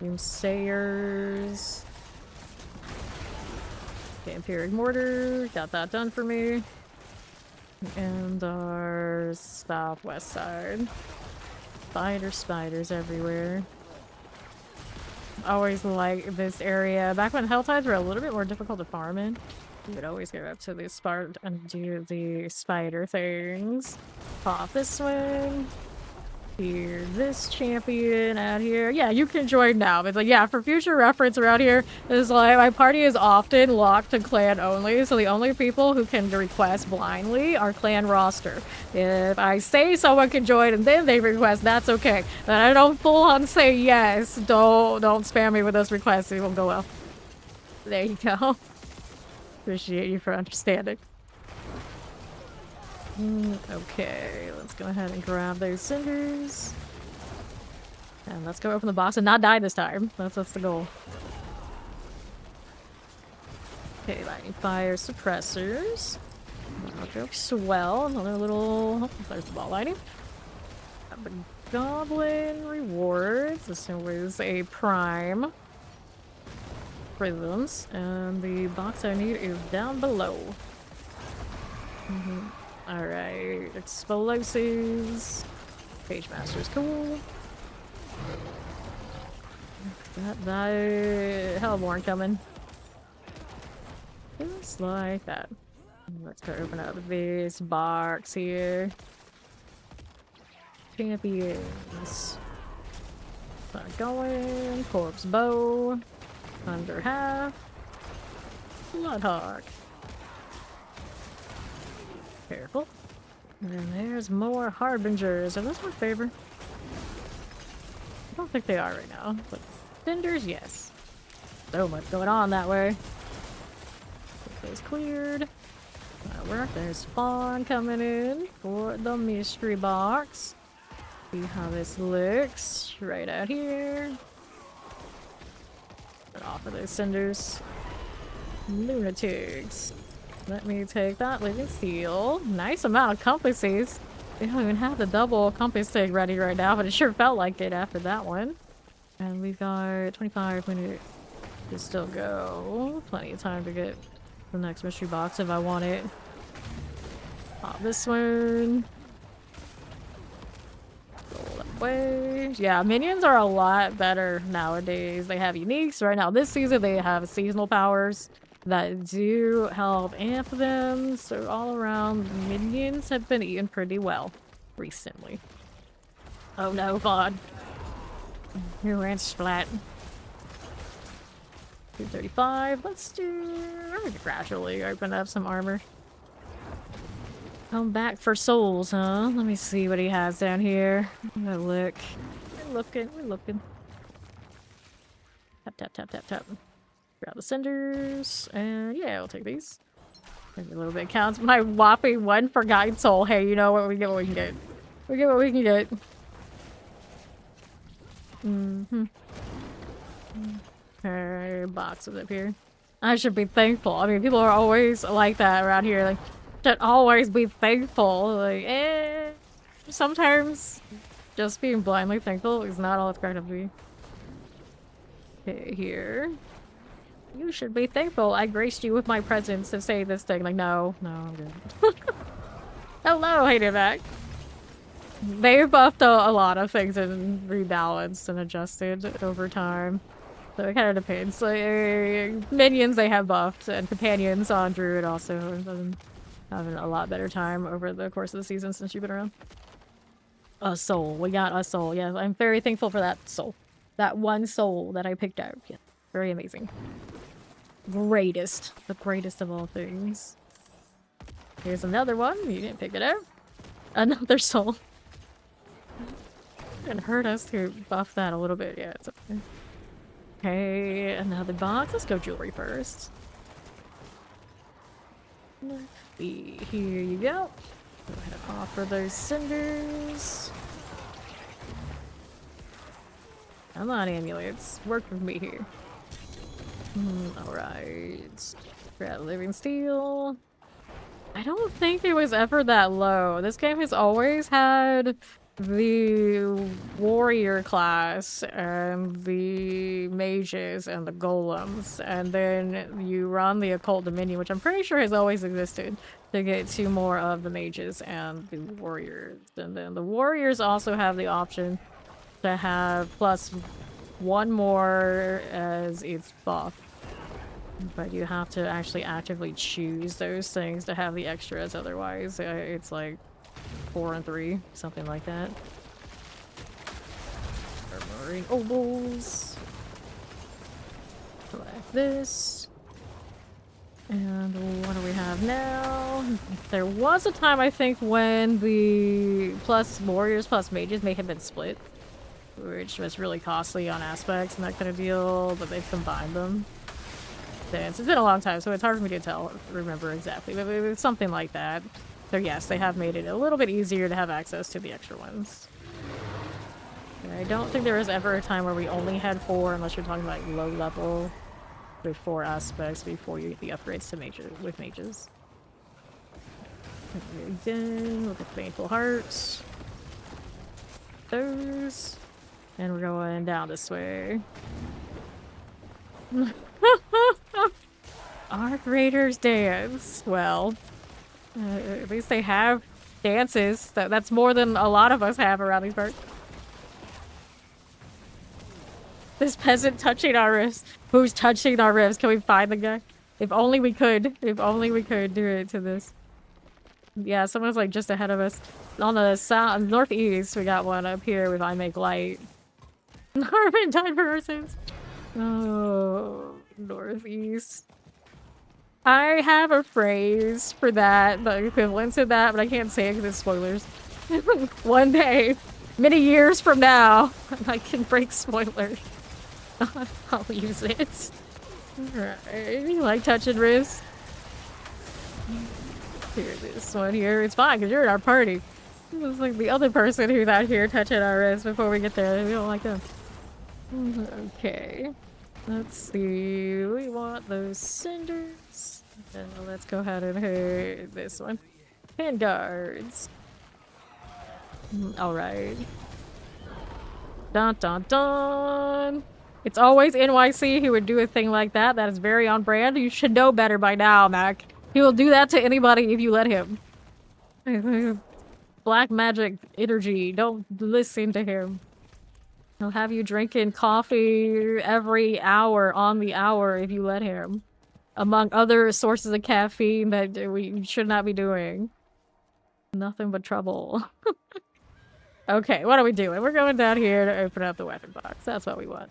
Doomsayers. Vampiric mortar. Got that done for me. And our southwest side. Spiders everywhere. Always like this area. Back when Helltides were a little bit more difficult to farm in, you would always go up to the Spart and do the spider things. Pop this one. Here, this champion out here. Yeah, you can join now. But like, yeah, for future reference around here, is like my party is often locked to clan only, so the only people who can request blindly are clan roster. If I say someone can join and then they request, that's okay. But I don't full on say yes. Don't spam me with those requests. It won't go well. There you go. Appreciate you for understanding. Okay, let's go ahead and grab those cinders. And let's go open the box and not die this time. That's the goal. Okay, lightning fire suppressors. Okay, swell. Another little... Oh, there's the ball lighting. The goblin rewards. This was a prime. Prisms. And the box I need is down below. Alright, explosives. Page Master's cool. That Hellborn coming. Just like that. Let's go open up this box here. Champions. Not going. Corpse bow. Under half. Bloodhawk. Careful. And there's more harbingers. Are those my favorite? I don't think they are right now, but cinders, yes. So much going on that way. Get those cleared. That'll work. There's spawn coming in for the mystery box. See how this looks. Right out here. Get off of those cinders. Lunatics. Let me take that living steel. Nice amount of compasses. They don't even have the double compass stick ready right now, but it sure felt like it after that one. And we've got 25 minutes to still go. Plenty of time to get the next mystery box if I want it. Pop this one. Go that way. Yeah, minions are a lot better nowadays. They have uniques. Right now, this season, they have seasonal powers that do help amp them. So all around, minions have been eaten pretty well recently. Oh no, VOD. Your ran splat. 235. Let's gradually open up some armor. Come back for souls, huh? Let me see what he has down here. I'm gonna look. We're looking. Tap, tap, tap, tap, tap. Grab the cinders. And yeah, I'll take these. Maybe a little bit counts. My whopping one forgotten soul. Hey, you know what? We get what we can get. We get what we can get. Okay, boxes up here. I should be thankful. I mean, people are always like that around here. Like, should always be thankful. Like, sometimes just being blindly thankful is not all it's going to be. Okay, here. You should be thankful. I graced you with my presence to say this thing. Like, no, I'm good. Hello, hated back. They've buffed a lot of things and rebalanced and adjusted over time. So it kind of depends. Like, minions they have buffed, and companions on Druid also have been having a lot better time over the course of the season since you've been around. A soul. We got a soul. Yeah, I'm very thankful for that soul. That one soul that I picked out. Yeah, very amazing. Greatest. The greatest of all things. Here's another one. You didn't pick it out. Another soul. It hurt us to buff that a little bit. Yeah, it's okay. Okay, another box. Let's go jewelry first. Let's see. Here you go. Go ahead and offer those cinders. Come on, amulets. Work with me here. Alright. Grab living steel. I don't think it was ever that low. This game has always had the warrior class and the mages and the golems, and then you run the occult dominion, which I'm pretty sure has always existed, to get 2 more of the mages and the warriors. And then the warriors also have the option to have +1 more as its buff, but you have to actually actively choose those things to have the extras. Otherwise it's like 4 and 3, something like that. Armoring obols. Like this. And what do we have now? There was a time, I think, when the plus warriors plus mages may have been split, which was really costly on aspects and that kind of deal, but they've combined them. It's been a long time, so it's hard for me to remember exactly, but it was something like that. So yes, they have made it a little bit easier to have access to the extra ones. I don't think there was ever a time where we only had 4, unless you're talking about low level, with 4 aspects before you get the upgrades to with mages. Again, with the Painful Hearts. Those. And we're going down this way. Arc Raiders dance. Well, at least they have dances. That's more than a lot of us have around these parts. This peasant touching our wrists. Who's touching our wrists? Can we find the guy? If only we could. If only we could do it to this. Yeah, someone's like just ahead of us. On the northeast, we got one up here with I Make Light. Norman died for our sins. Oh, northeast. I have a phrase for that, the equivalent to that, but I can't say it because it's spoilers. One day, many years from now, I can break spoilers. I'll use it. Alright, you like touching wrists? Here, this one here. It's fine because you're in our party. It's like the other person who's out here touching our wrists before we get there. We don't like them. Okay. Let's see. We want those cinders. And let's go ahead and hit this one. Handguards. Alright. Dun dun dun. It's always NYC who would do a thing like that. That is very on brand. You should know better by now, Mac. He will do that to anybody if you let him. Black magic energy. Don't listen to him. He'll have you drinking coffee every hour on the hour if you let him. Among other sources of caffeine that we should not be doing. Nothing but trouble. Okay, what are we doing? We're going down here to open up the weapon box. That's what we want.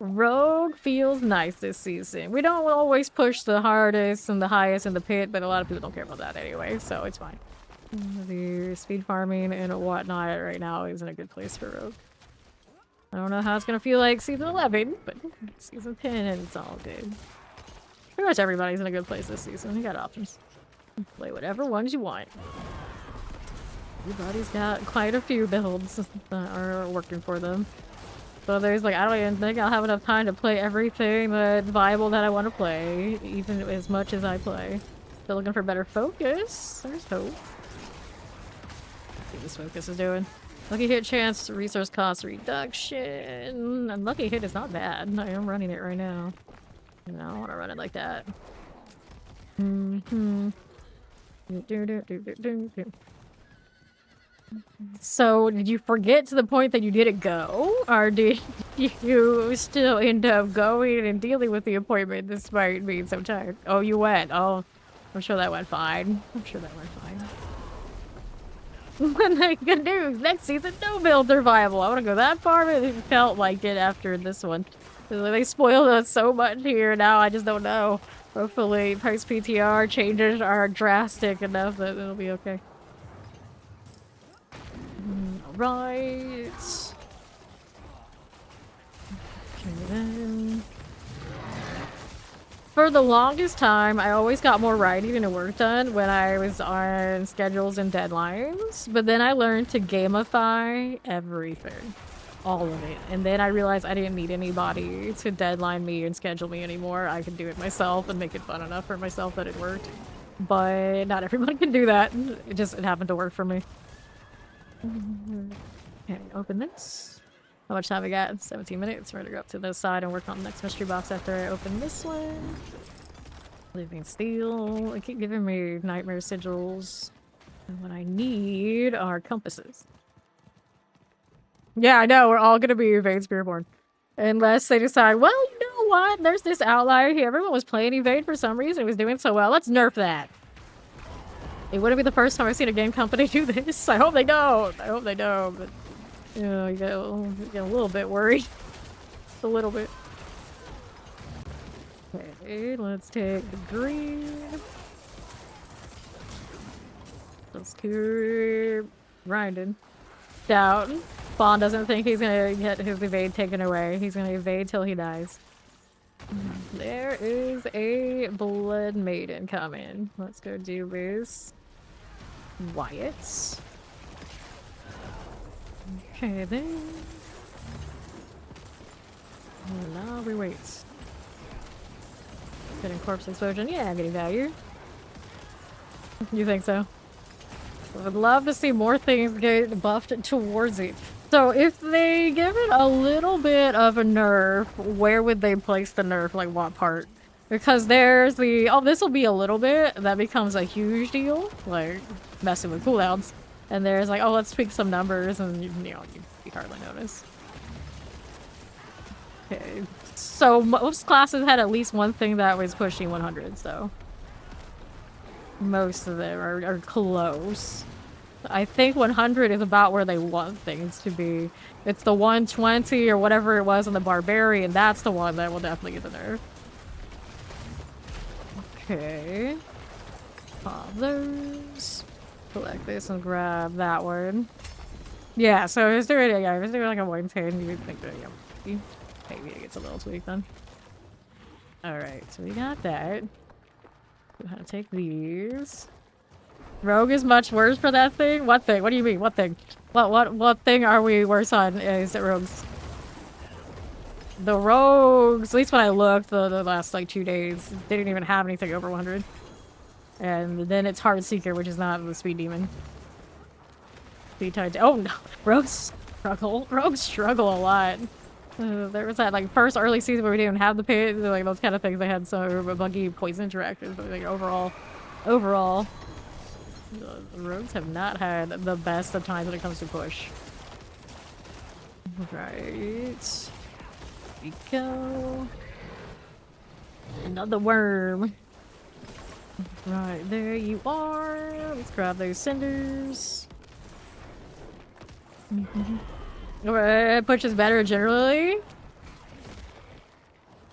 Rogue feels nice this season. We don't always push the hardest and the highest in the pit, but a lot of people don't care about that anyway, so it's fine. The speed farming and whatnot right now isn't a good place for Rogue. I don't know how it's gonna feel like season 11, but season 10 it's all good. Pretty much everybody's in a good place this season. You got options. Play whatever ones you want. Everybody's got quite a few builds that are working for them. So there's like, I don't even think I'll have enough time to play everything that's viable that I want to play, even as much as I play. Still looking for better focus. There's hope. Let's see what this focus is doing. Lucky hit chance, resource cost reduction. And lucky hit is not bad. I am running it right now. No, I don't want to run it like that. So, did you forget to the point that you didn't go? Or did you still end up going and dealing with the appointment despite being so tired? Oh, you went. Oh, I'm sure that went fine. I'm sure that went fine. Good news. Next season, no builds are viable. I want to go that far, but it felt like it after this one. They spoiled us so much here. Now I just don't know. Hopefully, post PTR changes are drastic enough that it'll be okay. Right. Okay, then. For the longest time, I always got more writing and work done when I was on schedules and deadlines. But then I learned to gamify everything. All of it. And then I realized I didn't need anybody to deadline me and schedule me anymore. I could do it myself and make it fun enough for myself that it worked. But not everybody can do that. It happened to work for me. Okay, open this. How much time we got? 17 minutes. We're gonna go up to the side and work on the next mystery box after I open this one. Living Steel. They keep giving me nightmare sigils. And what I need are compasses. Yeah, I know. We're all gonna be Evade Spearborn. Unless they decide, well, you know what? There's this outlier here. Everyone was playing Evade for some reason. It was doing so well. Let's nerf that. It wouldn't be the first time I've seen a game company do this. I hope they don't. I hope they don't. But, you know, you get a little bit worried. Just a little bit. Okay, let's take the green. Let's keep grinding. Down. Spawn doesn't think he's gonna get his evade taken away. He's gonna evade till he dies. There is a Blood Maiden coming. Let's go do this. Wyatt's. Okay, then. Now we wait. Getting corpse explosion. Yeah, I'm getting value. You think so? I would love to see more things get buffed towards it. So if they give it a little bit of a nerf, where would they place the nerf? Like what part? Because there's the, oh, this will be a little bit, that becomes a huge deal, like messing with cooldowns. And there's like, oh, let's tweak some numbers, and you know, you hardly notice. Okay, so most classes had at least one thing that was pushing 100, so. Most of them are close. I think 100 is about where they want things to be. It's the 120 or whatever it was on the Barbarian, that's the one that will definitely get the nerf. Okay. Pop those. Collect this and grab that one. Yeah, so if they're doing like a 110, you would think that, yeah, maybe it gets a little tweaked then. Alright, so we got that. How to take these. Rogue is much worse for that thing? What thing? What do you mean? What thing? What thing are we worse on? Is it rogues? The rogues, at least when I looked the last like 2 days, they didn't even have anything over 100. And then it's Heart Seeker, which is not the speed demon. Speed tied to, oh no, rogues struggle. Rogues struggle a lot. There was that like first early season where we didn't have the pit, like those kind of things. They had some buggy poison interactions, but like overall, overall, the rogues have not had the best of times when it comes to push. Right. Here we go. Another worm. Right, there you are. Let's grab those cinders. Push is better generally.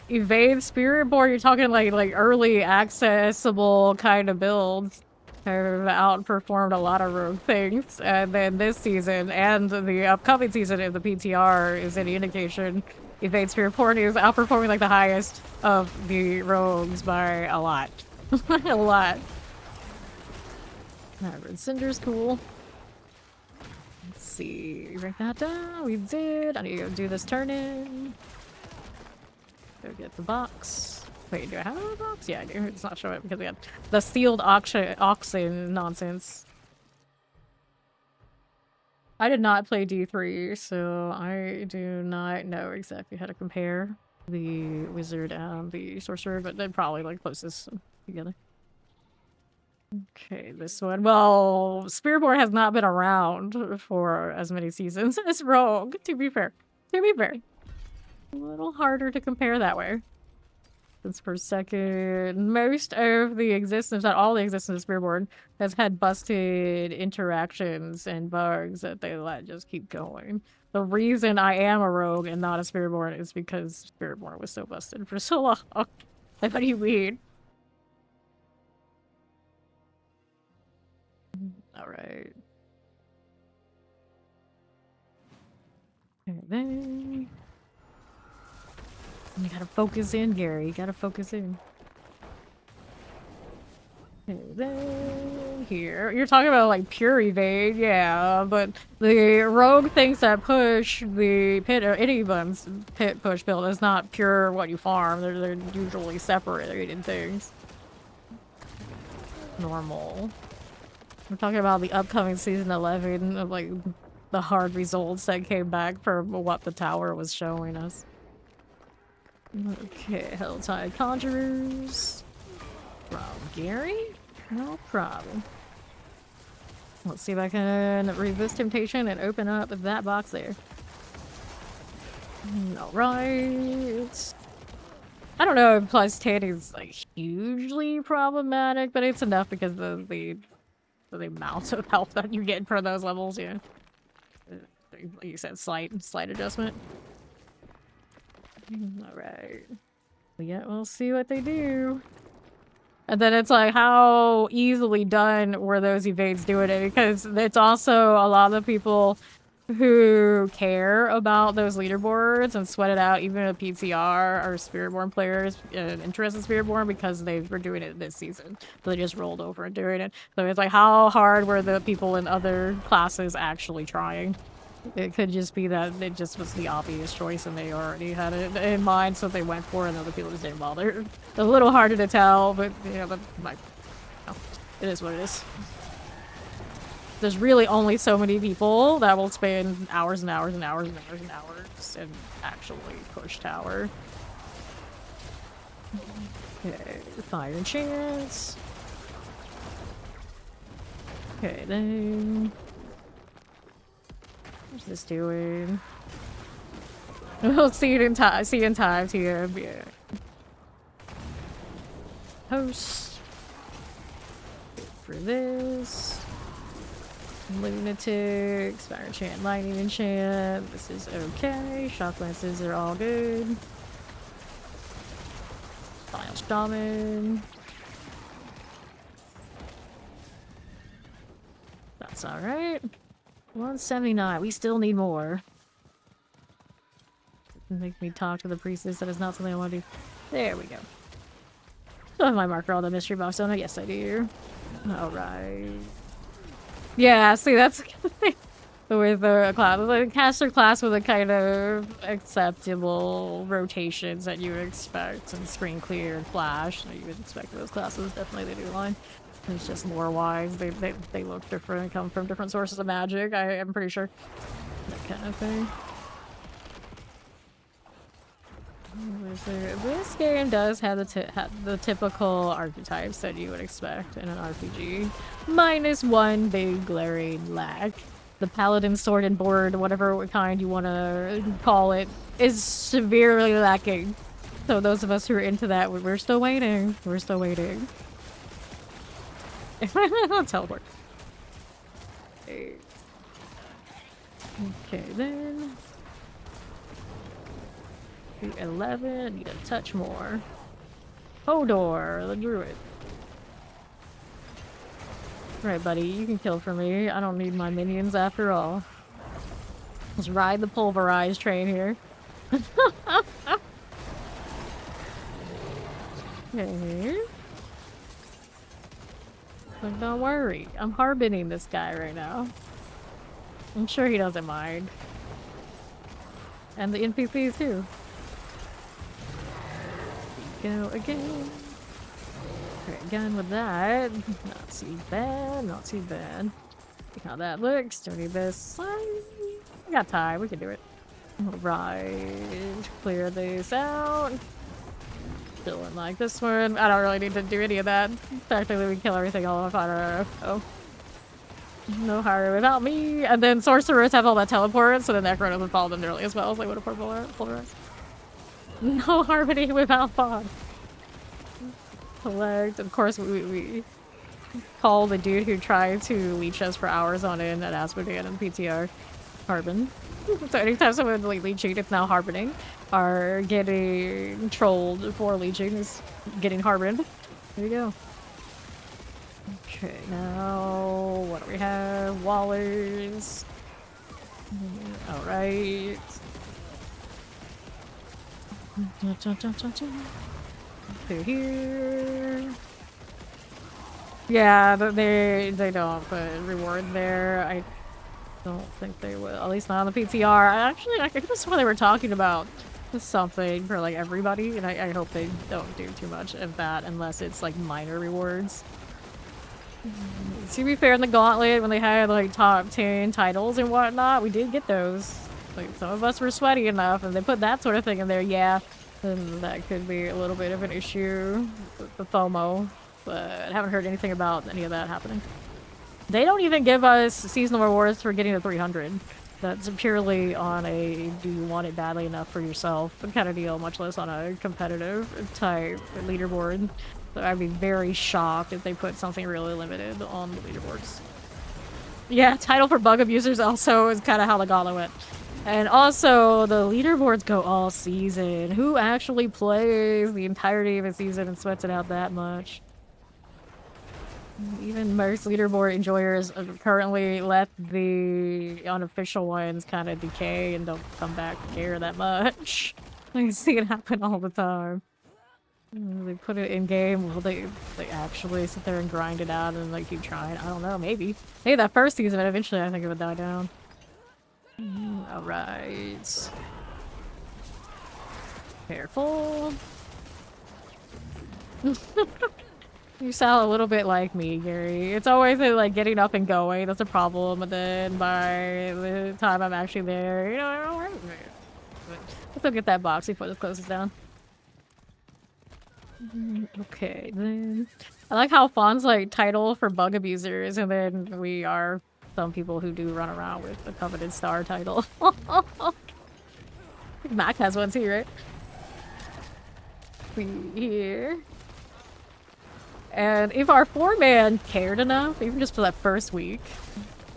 Evade Spiritborn, you're talking like early accessible kind of builds have outperformed a lot of rogue things. And then this season and the upcoming season, if the PTR is any indication, Evade Spiritborn is outperforming like the highest of the rogues by a lot. A lot. Red Cinder's cool. Let's see. Write that down. We did. I need to go do this turn in. Go get the box. Wait, do I have a box? Yeah, I do. It's not showing because we had the sealed auction nonsense. I did not play D3, so I do not know exactly how to compare the wizard and the sorcerer, but they're probably like closest together. Okay, this one. Well, Spearborn has not been around for as many seasons as Rogue, to be fair. To be fair. A little harder to compare that way. Since per second, most of the existence, not all the existence of Spearborn, has had busted interactions and bugs that they let just keep going. The reason I am a rogue and not a Spearborn is because Spearborn was so busted for so long. What do you mean? Alright. And then... You gotta focus in, Gary. You gotta focus in. And then here. You're talking about like pure evade, yeah, but the rogue things that push the pit or anyone's pit push build is not pure what you farm. They're usually separated things. Normal. We're talking about the upcoming season 11 of like the hard results that came back from what the tower was showing us. Okay, Helltide Conjurers. From Gary? No problem. Let's see if I can resist temptation and open up that box there. Alright. I don't know if plus 10 is like hugely problematic, but it's enough because of the amount of health that you get for those levels, yeah. Like you said, slight adjustment. Alright. Yeah, we'll see what they do. And then it's like, how easily done were those evades doing it? Because it's also a lot of people who care about those leaderboards and sweat it out, even if PTR or Spiritborn players interested in Spiritborn because they were doing it this season. So they just rolled over and doing it. So it's like, how hard were the people in other classes actually trying? It could just be that it just was the obvious choice and they already had it in mind, so they went for it and other people just didn't bother. It's a little harder to tell, but yeah, that might, no, it is what it is. There's really only so many people that will spend hours and hours and hours and hours and hours and actually push tower. Okay, fire chance. Okay, then... What's this doing? We'll see it in time. See in time, TM. Yeah. Host. For this. Lunatic. Fire enchant, lightning enchant. This is okay. Shock lances are all good. Final shaman. That's alright. 179. We still need more. Make me talk to the priestess. That is not something I want to do. There we go. Do I have my marker on the mystery box on it? Yes, I do. Alright. Yeah, see, that's with the class. The caster class with a kind of acceptable rotations that you would expect, and screen clear and flash that you would expect those classes. Definitely they do line. It's just lore-wise, they look different, come from different sources of magic, I am pretty sure. That kind of thing. This game does have the typical archetypes that you would expect in an RPG. Minus one big glaring lack. The paladin sword and board, whatever kind you want to call it, is severely lacking. So those of us who are into that, we're still waiting. We're still waiting. Teleport. Okay then. 11, need a touch more. Hodor, the druid. Right, buddy, you can kill for me. I don't need my minions after all. Let's ride the pulverized train here. Okay. But don't worry, I'm harbining this guy right now. I'm sure he doesn't mind. And the NPCs too. Go again. Okay, again with that. Not too bad, not too bad. See how that looks. Don't need this. We got time, we can do it. Right. Clear this out. Chilling like this one. I don't really need to do any of that. Technically, we kill everything all off on our own. No hurry without me. And then sorcerers have all that teleport, so the Necro doesn't follow them nearly as well as they would have pulverized. No harmony without fog. Collect. Of course, we call the dude who tried to leech us for hours on end at Asmodean and PTR Harbin. So anytime someone like leeching, it's now harbining. Are getting trolled for leeching is getting harbined. There you go. Okay, now what do we have? Wallers. Alright. Through here. Yeah, they don't put reward there. I don't think they will. At least not on the PTR. I could have sworn they were talking about something for like everybody, and I hope they don't do too much of that unless it's like minor rewards. To be fair, in the Gauntlet, when they had like top 10 titles and whatnot, we did get those. Like some of us were sweaty enough, and they put that sort of thing in there. Yeah, then that could be a little bit of an issue with the FOMO. But I haven't heard anything about any of that happening. They don't even give us seasonal rewards for getting to 300. That's purely on a do you want it badly enough for yourself kind of deal, much less on a competitive type leaderboard. So I'd be very shocked if they put something really limited on the leaderboards. Yeah, title for bug abusers also is kind of how the Gauntlet went. And also, the leaderboards go all season. Who actually plays the entirety of a season and sweats it out that much? Even most leaderboard enjoyers currently let the unofficial ones kind of decay and don't come back to care that much. I see it happen all the time. They put it in game. Will they actually sit there and grind it out and like keep trying? I don't know. Maybe. Maybe that first season, but eventually I think it would die down. All right. Careful. You sound a little bit like me, Gary. It's always like getting up and going. That's a problem. And then by the time I'm actually there, you know, I don't work. Let's go get that box before this closes down. Okay, then. I like how Fawn's like title for bug abusers, and then we are some people who do run around with the coveted star title. Mac has one too, right? Here. And if our 4-man cared enough, even just for that first week,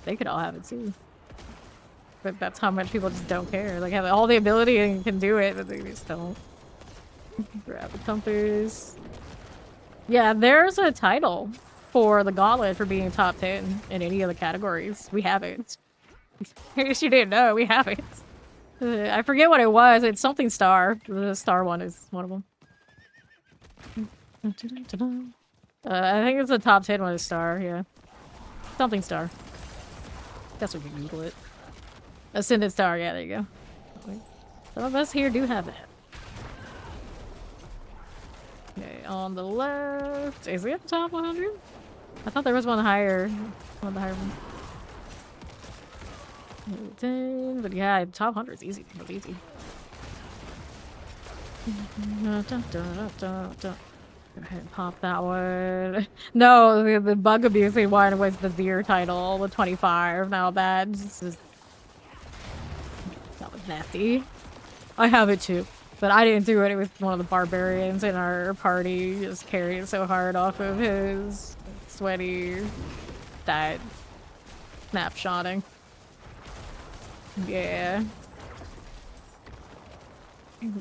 they could all have it too. But that's how much people just don't care. Like, have all the ability and can do it, but they just don't. Grab the compass. Yeah, there's a title for the Gauntlet for being top 10 in any of the categories. We have it. In case you didn't know, we have it. I forget what it was. It's something star. The star one is one of them. I think it's the top 10 one is star, yeah. Something star. That's what you Google it. Ascendant star, yeah, there you go. Some of us here do have that. Okay, on the left. Is it at the top 100? I thought there was one higher. One of the higher ones. 10, but yeah, top 100 is easy. It's easy. Go ahead and pop that one. No, the bug abusing one was the Veer title, the 25. Now that was nasty. I have it too, but I didn't do it. It was one of the barbarians in our party just carried so hard off of his sweaty died snapshotting. Yeah.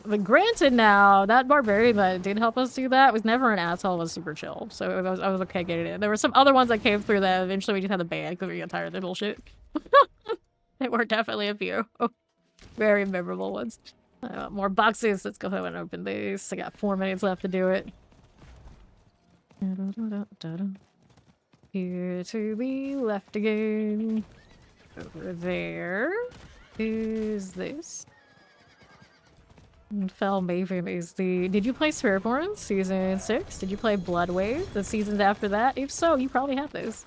But granted now, that barbarian that did help us do that was never an asshole, was super chill. So I was okay getting it. There were some other ones that came through that eventually we just had to ban because we got tired of the bullshit. There were definitely a few. Very memorable ones. More boxes. Let's go ahead and open these. I got 4 minutes left to do it. Here to the left again. Over there is this. Fell Maven is the... Did you play Spiritborn Season 6? Did you play Bloodwave the seasons after that? If so, you probably have this.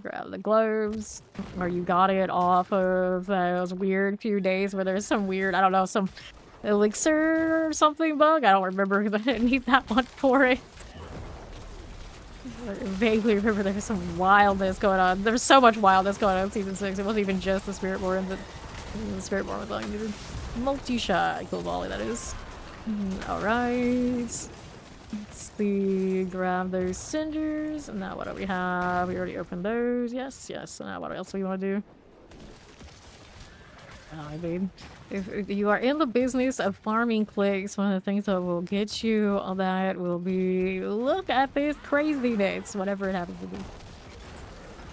Grab the gloves. Or you got it off of those weird few days where there's some weird, I don't know, some elixir or something bug? I don't remember because I didn't need that one for it. I vaguely remember there was some wildness going on. There was so much wildness going on in Season 6. It wasn't even just the Spiritborn, but the Spiritborn was all you needed. Multi-shot cool volley, that is. Alright. Let's see. Grab those cinders. And now what do we have? We already opened those. Yes, yes. So now what else do we want to do? I mean, if you are in the business of farming clicks, one of the things that will get you on that will be look at this craziness, whatever it happens to be.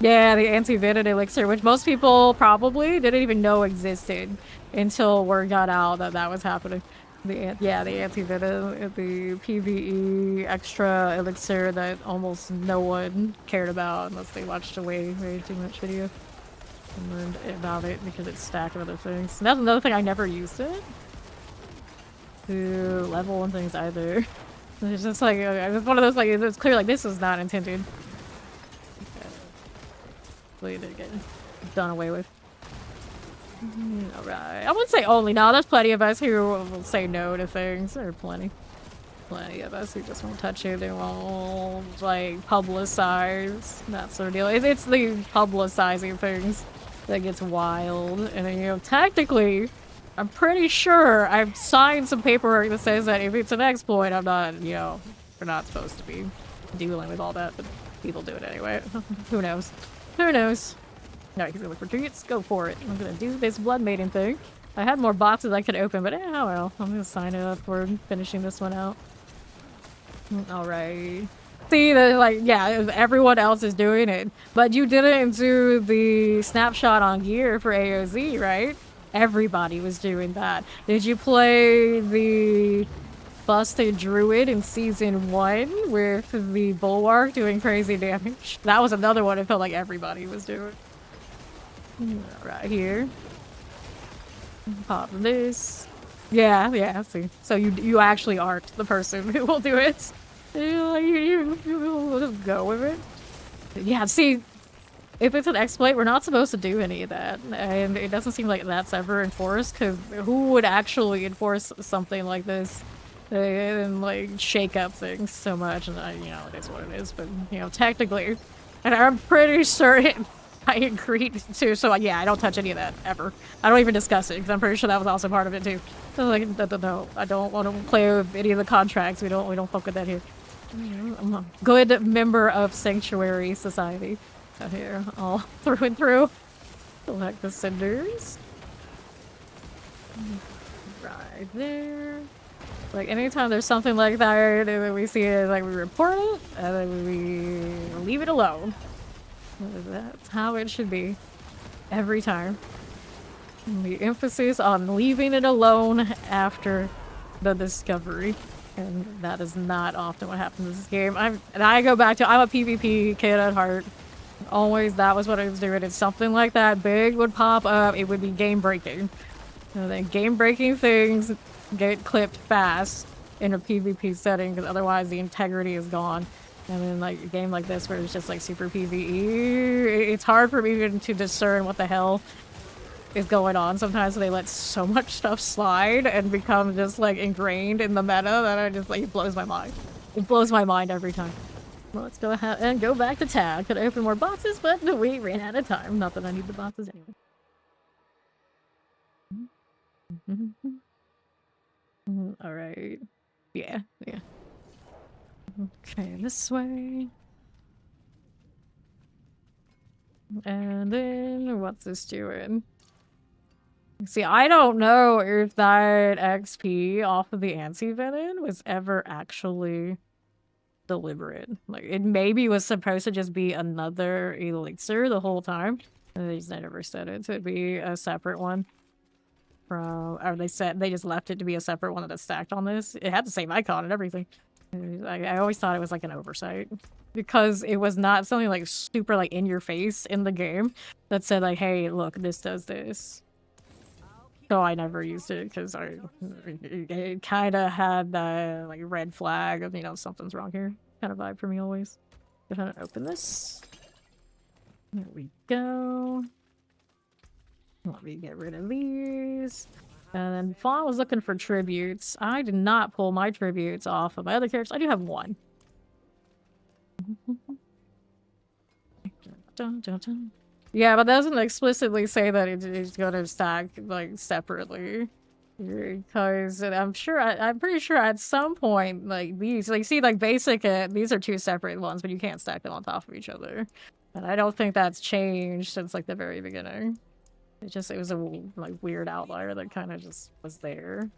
Yeah, the anti-venom elixir, which most people probably didn't even know existed until word got out that that was happening. The anti-venom, the PvE extra elixir that almost no one cared about unless they watched way too much video and learned about it because it's stacked with other things. And that's another thing, I never used it to level and things either. It's just like, it's one of those, like, it's clear like this was not intended. To get done away with. Alright. I wouldn't say only. No, there's plenty of us who will say no to things. There are plenty of us who just won't touch it. They won't, like, publicize that sort of deal. It's the publicizing things that gets wild. And then, you know, technically, I'm pretty sure I've signed some paperwork that says that if it's an exploit, I'm not, you know, we're not supposed to be dealing with all that, but people do it anyway. Who knows? Who knows? No, he's gonna look for treats. Go for it. I'm gonna do this Blood Maiden thing. I had more boxes I could open, but oh well. I'm gonna sign it up for finishing this one out. Alright. See, like, yeah, everyone else is doing it. But you didn't do the snapshot on gear for AOZ, right? Everybody was doing that. Did you play the Busted Druid in Season 1 with the Bulwark doing crazy damage? That was another one it felt like everybody was doing. Right here. Pop this. Yeah, see. So you actually aren't the person who will do it. You just go with it. Yeah, see, if it's an exploit, we're not supposed to do any of that. And it doesn't seem like that's ever enforced, because who would actually enforce something like this? And like shake up things so much, and you know, it is what it is, but you know, technically, and I'm pretty certain I agreed to, so yeah, I don't touch any of that ever. I don't even discuss it because I'm pretty sure that was also part of it too. So like, no, I don't want to play with any of the contracts. We don't fuck with that here. I'm a good member of Sanctuary Society out here, all through and through. Select the cinders. Right there. Like, anytime there's something like that, and then we see it, like, we report it, and then we leave it alone. That's how it should be. Every time. And the emphasis on leaving it alone after the discovery. And that is not often what happens in this game. And I go back to, I'm a PvP kid at heart. Always, that was what I was doing. If something like that big would pop up, it would be game-breaking. And then game-breaking things get clipped fast in a PvP setting, because otherwise the integrity is gone. And then like a game like this where it's just like super PvE, it's hard for me even to discern what the hell is going on sometimes. They let so much stuff slide and become just like ingrained in the meta that I just like it blows my mind. It blows my mind every time. Well, let's go ahead and go back to tab. Could open more boxes, but we ran out of time. Not that I need the boxes anyway. All right. Yeah. Okay, this way. And then what's this doing? See, I don't know if that XP off of the Ansi Venom was ever actually deliberate. Like, it maybe was supposed to just be another elixir the whole time. And they just never said it to be a separate one. Or they just left it to be a separate one that's stacked on this. It had the same icon and everything. I always thought it was like an oversight. Because it was not something like super like in your face in the game that said like, hey, look, this does this. So I never used it because it kind of had the like red flag of, you know, something's wrong here kind of vibe for me always. Go ahead and open this. There we go. Let me get rid of these. And then Fawn was looking for tributes. I did not pull my tributes off of my other characters. I do have one. Dun, dun, dun. Yeah, but that doesn't explicitly say that it's gonna stack like separately, because I'm pretty sure at some point like these, like see like basic, these are two separate ones, but you can't stack them on top of each other, and I don't think that's changed since like the very beginning. It was a like weird outlier that kind of just was there.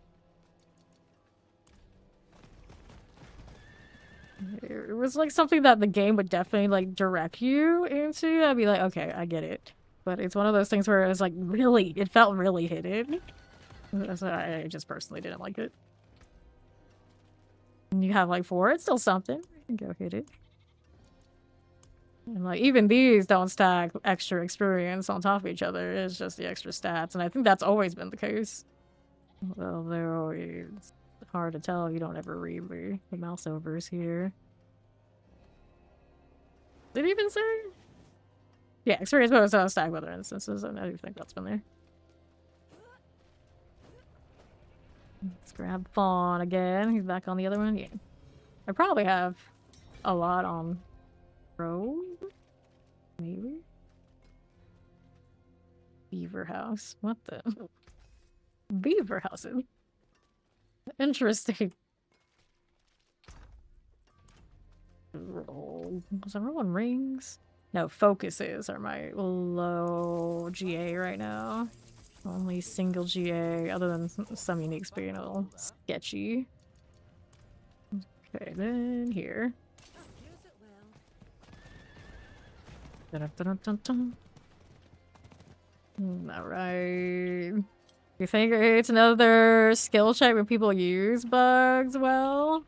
It was like something that the game would definitely like direct you into. I'd be like, okay, I get it. But it's one of those things where it was like really, it felt really hidden. So I just personally didn't like it. And you have like 4, it's still something. You can go hit it. And like even these don't stack extra experience on top of each other. It's just the extra stats. And I think that's always been the case. Although it's hard to tell if you don't ever read the mouse overs here. Did it even say? Yeah, experience bonus on stack with other instances, and I do think that's been there. Let's grab Fawn again. He's back on the other one. Yeah. I probably have a lot on Road. Maybe? Beaver House. What the? Beaver Houses. Interesting. Roll. Was I rolling rings? No, focuses are my low GA right now. Only single GA, other than some uniques being a little sketchy. Okay, then here. Dun, dun, dun, dun. Alright. You think it's another skill check when people use bugs well?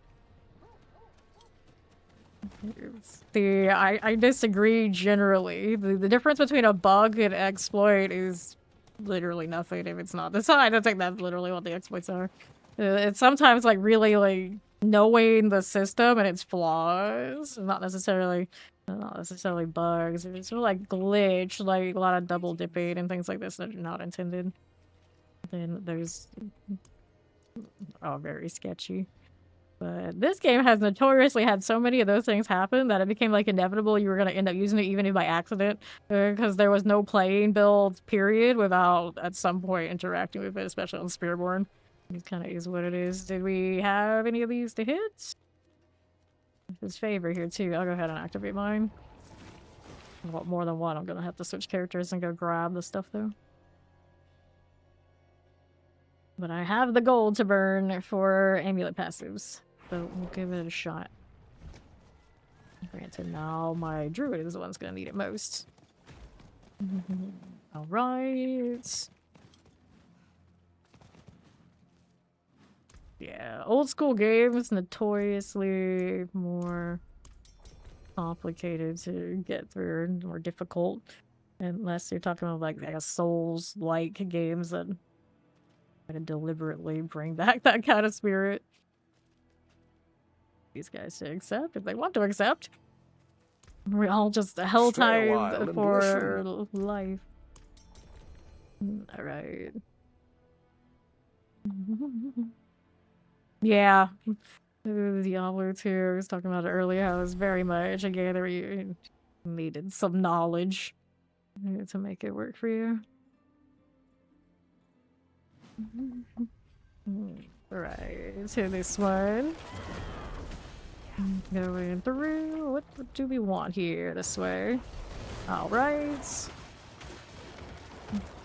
See, I disagree generally. The difference between a bug and exploit is literally nothing if it's not. I don't think that's literally what the exploits are. It's sometimes like really like knowing the system and its flaws, not necessarily bugs. It's sort of like glitch, like a lot of double dipping and things like this that are not intended. Then there's very sketchy. But this game has notoriously had so many of those things happen that it became like inevitable you were going to end up using it even if by accident, because there was no playing build period without at some point interacting with it, especially on Spearborn. It kind of is what it is. Did we have any of these to hit? His favor here too. I'll go ahead and activate mine. I want more than one. I'm going to have to switch characters and go grab the stuff though. But I have the gold to burn for amulet passives, so we'll give it a shot. Granted, now my druid is the one that's gonna need it most. Alright. Yeah, old school games notoriously more complicated to get through, more difficult. Unless you're talking about like a Souls-like games that to deliberately bring back that kind of spirit. These guys to accept if they want to accept. We're all just hell-timed for life. Alright. Yeah. Diablo 2, I was talking about it earlier, how it was very much a game that you needed some knowledge to make it work for you. Right, so this one. Going through. What do we want here? This way. Alright.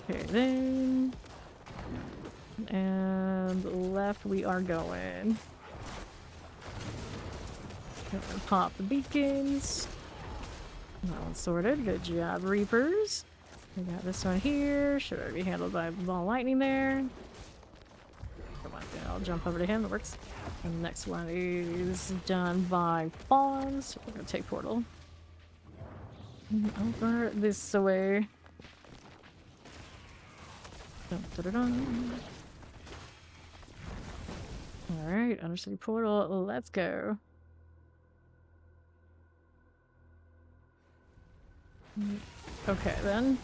Okay, then. And left we are going. Gonna pop the beacons. That one's sorted. Good job, Reapers. We got this one here. Should I be handled by ball of lightning there? Come on, I'll jump over to him. That works. And the next one is done by Fawns. We're gonna take portal. Over this way. Dun, dun, dun, dun. Alright, Undercity portal. Let's go. Okay, then.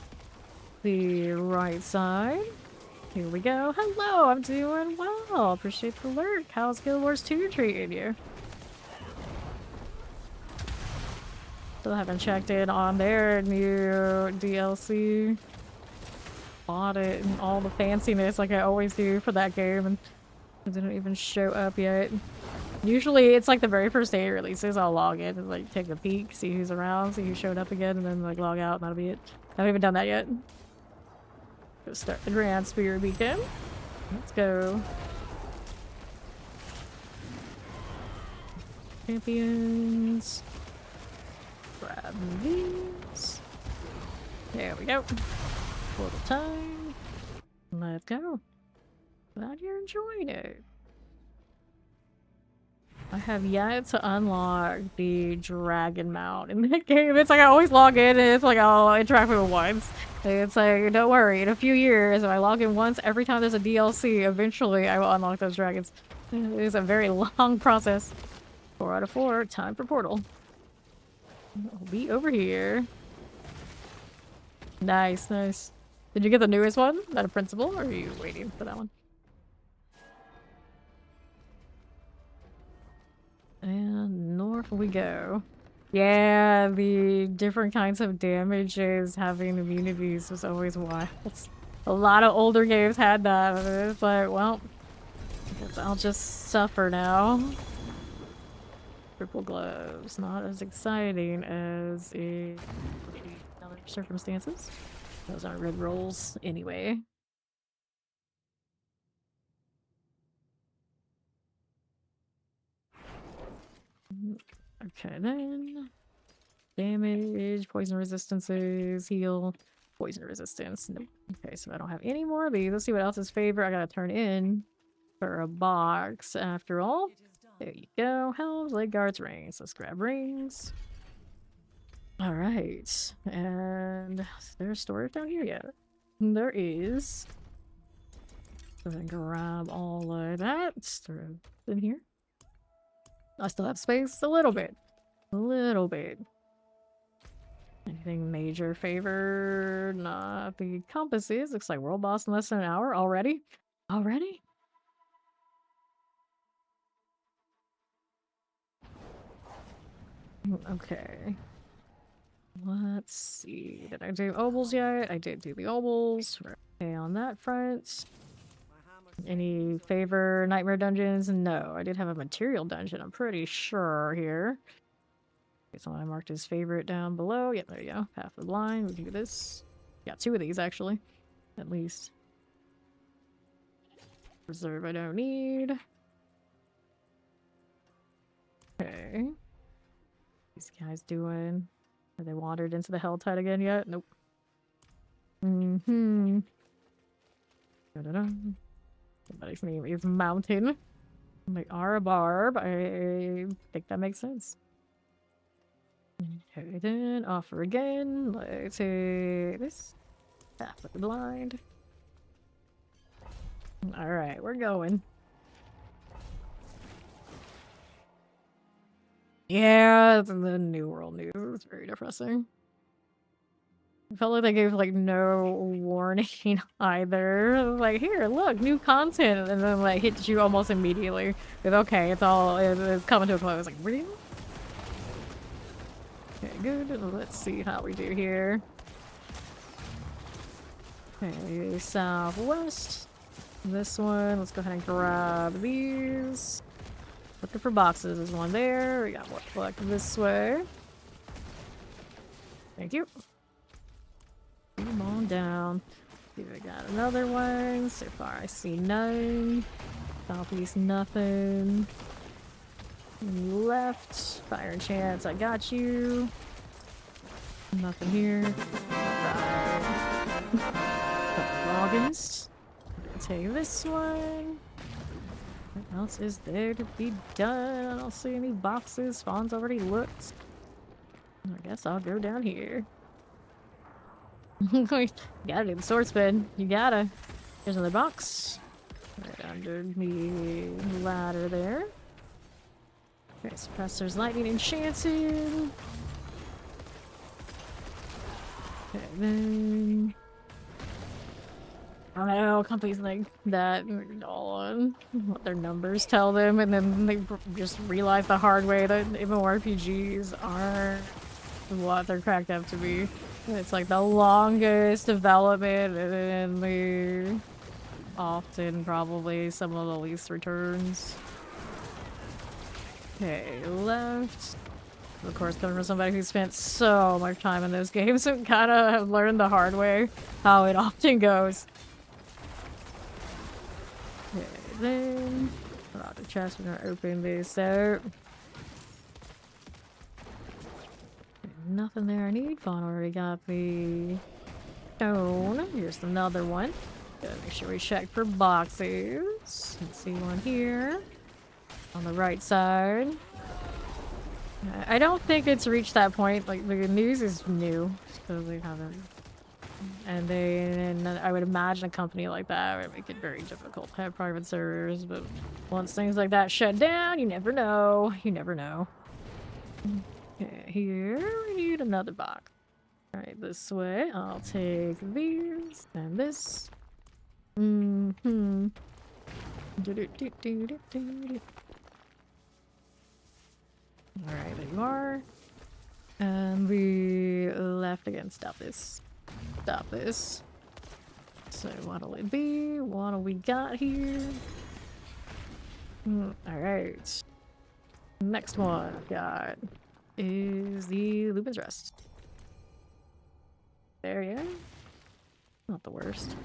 The right side. Here we go. Hello, I'm doing well. Appreciate the lurk. How's Guild Wars 2 treating you? Still haven't checked in on their new DLC. Bought it and all the fanciness like I always do for that game, and it didn't even show up yet. Usually it's like the very first day it releases, I'll log in and like take a peek, see who's around, see who showed up again, and then like log out and that'll be it. I haven't even done that yet. Go start the Grand Spear Beacon. Let's go. Champions. Grab these. There we go. Portal time. Let's go. Glad you're enjoying it. I have yet to unlock the dragon mount in that game. It's like I always log in and it's like I'll interact with it once. It's like, don't worry, in a few years, if I log in once, every time there's a DLC, eventually I will unlock those dragons. It is a very long process. 4 out of 4, time for portal. I'll be over here. Nice, nice. Did you get the newest one? That a principal, or are you waiting for that one? And north we go. Yeah, the different kinds of damages having immunities was always wild. A lot of older games had that. It's like, well, I guess I'll just suffer now. Triple gloves, not as exciting as in other circumstances. Those aren't red rolls anyway. Okay, then. Damage, poison resistances, heal, poison resistance. Nope. Okay, so I don't have any more of these. Let's see what else is favorite. I gotta turn in for a box after all. There you go. Helms, leg guards, rings. Let's grab rings. Alright. And is there storage down here yet? There is. So then grab all of that. Throw it in here. I still have space a little bit. A little bit. Anything major favored? Not the compasses. Looks like world boss in less than an hour already. Already? Okay. Let's see. Did I do obols yet? I did do the obols. Okay, on that front. Any favor nightmare dungeons? No. I did have a material dungeon, I'm pretty sure here. Okay, so I marked his favorite down below. Yep, there you go. Path of the Blind. We can do this. Got 2 of these actually. At least. Reserve I don't need. Okay. These guys doing? Have they wandered into the Helltide again yet? Nope. Mm-hmm. Da-da-da. Somebody's name is Mountain. They are a barb. I think that makes sense. Okay, then offer again. Let's say this. Path of the Blind. Alright, we're going. Yeah, the New World news is very depressing. I felt like they gave like no warning either. Like, here, look, new content, and then like hits you almost immediately. With okay, it's coming to a close. Like, really? Okay, good. Let's see how we do here. Okay, southwest. This one. Let's go ahead and grab these. Looking for boxes. There's one there. We got one collect this way. Thank you. Come on down. Here we got another one. So far I see none. Southeast nothing. Left. Fire and chance. I got you. Nothing here. Alright. August. Take this one. What else is there to be done? I don't see any boxes. Spawn's already looked. I guess I'll go down here. You gotta do the sword spin. You gotta. There's another box. Right under the ladder there. Okay, suppressor's lightning enchanted. Okay, then. I don't know, companies like that all on what their numbers tell them, and then they just realize the hard way that MMORPGs aren't what they're cracked up to be. It's like the longest development and the often probably some of the least returns. Okay, left. Of course, coming from somebody who spent so much time in those games and kind of have learned the hard way how it often goes. Okay, then put out the chest. We're gonna open this out. Nothing there I need. Fawn already got the stone. Here's another one. Gotta make sure we check for boxes. Let's see one here. On the right side. I don't think it's reached that point. Like, the news is new. So they haven't. And then I would imagine a company like that would make it very difficult to have private servers. But once things like that shut down, you never know. You never know. Okay, here we need another box. Alright, this way. I'll take these and this. Alright, there you are. And we left again. Stop this. Stop this. So what'll it be? What do we got here? Alright. Next one I've got is the Lupin's Rest. There you go. Not the worst.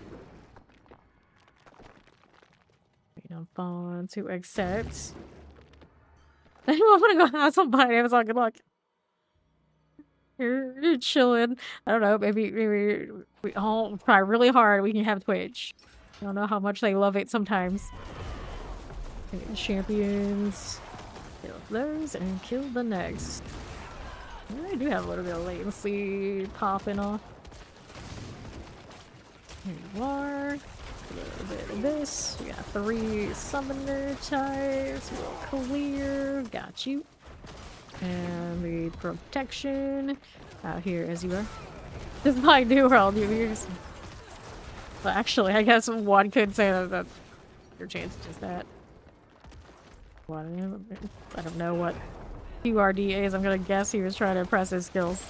Wait on Fawn to accept. I don't want to go have somebody. Amazon, good luck. You're chilling. I don't know. Maybe we all try really hard. We can have Twitch. I don't know how much they love it sometimes. Okay, champions. Kill those and kill the next. I do have a little bit of latency popping off. Here you are. A little bit of this. We got 3 summoner types. We'll clear. Got you. And the protection. Out here as you are. This is my new world, you use. Well, actually, I guess one could say that your chance is just that. What? I don't know what QRD is. I'm gonna guess he was trying to press his skills.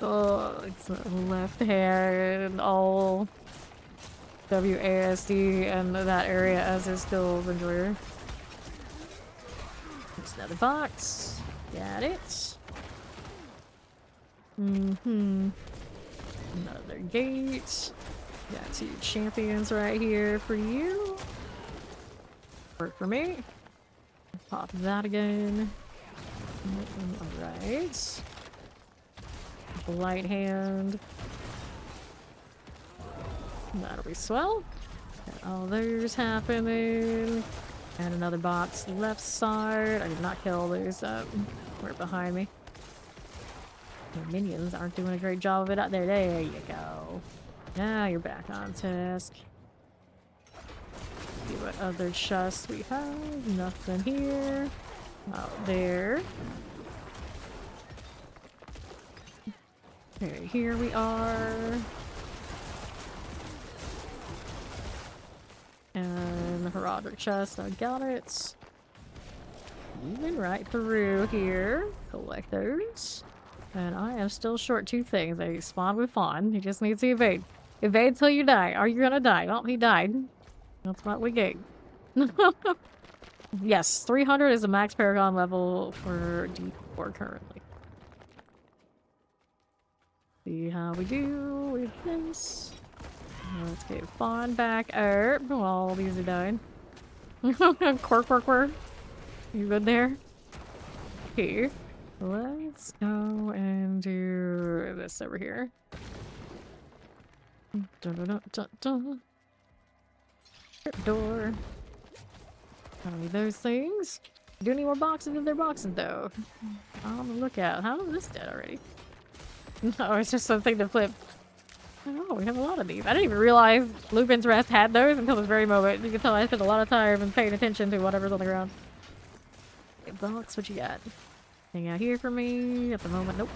Oh, it's left hand, all WASD and that area as his skills enjoyer. There's another box. Got it. Another gate. Got 2 champions right here for you. Work for me. Pop that again. Alright. Light hand. That'll be swell. Got all those happening. And another box left side. I did not kill those were behind me. The minions aren't doing a great job of it out there. There you go. Now you're back on task. See what other chests we have. Nothing here. Out there. Okay, here we are. And the Heraldric chest, I got it. Moving right through here. Collect those. And I am still short two things. I spawn with Fawn. He just needs to evade. Evade till you die. Are you gonna die? Well, he died. That's what we get. Yes, 300 is the max Paragon level for D4 currently. See how we do with this. Let's get Fawn back up while these are dying. Quirk. You good there? Okay. Let's go and do this over here. Door. I don't need those things. Do any more boxes if they're boxes though? On the lookout. How is this dead already? No, it's just something to flip. Oh, we have a lot of these. I didn't even realize Lupin's Rest had those until this very moment. You can tell I spent a lot of time and paying attention to whatever's on the ground. Okay, box, what you got? Anything out here for me at the moment? Nope.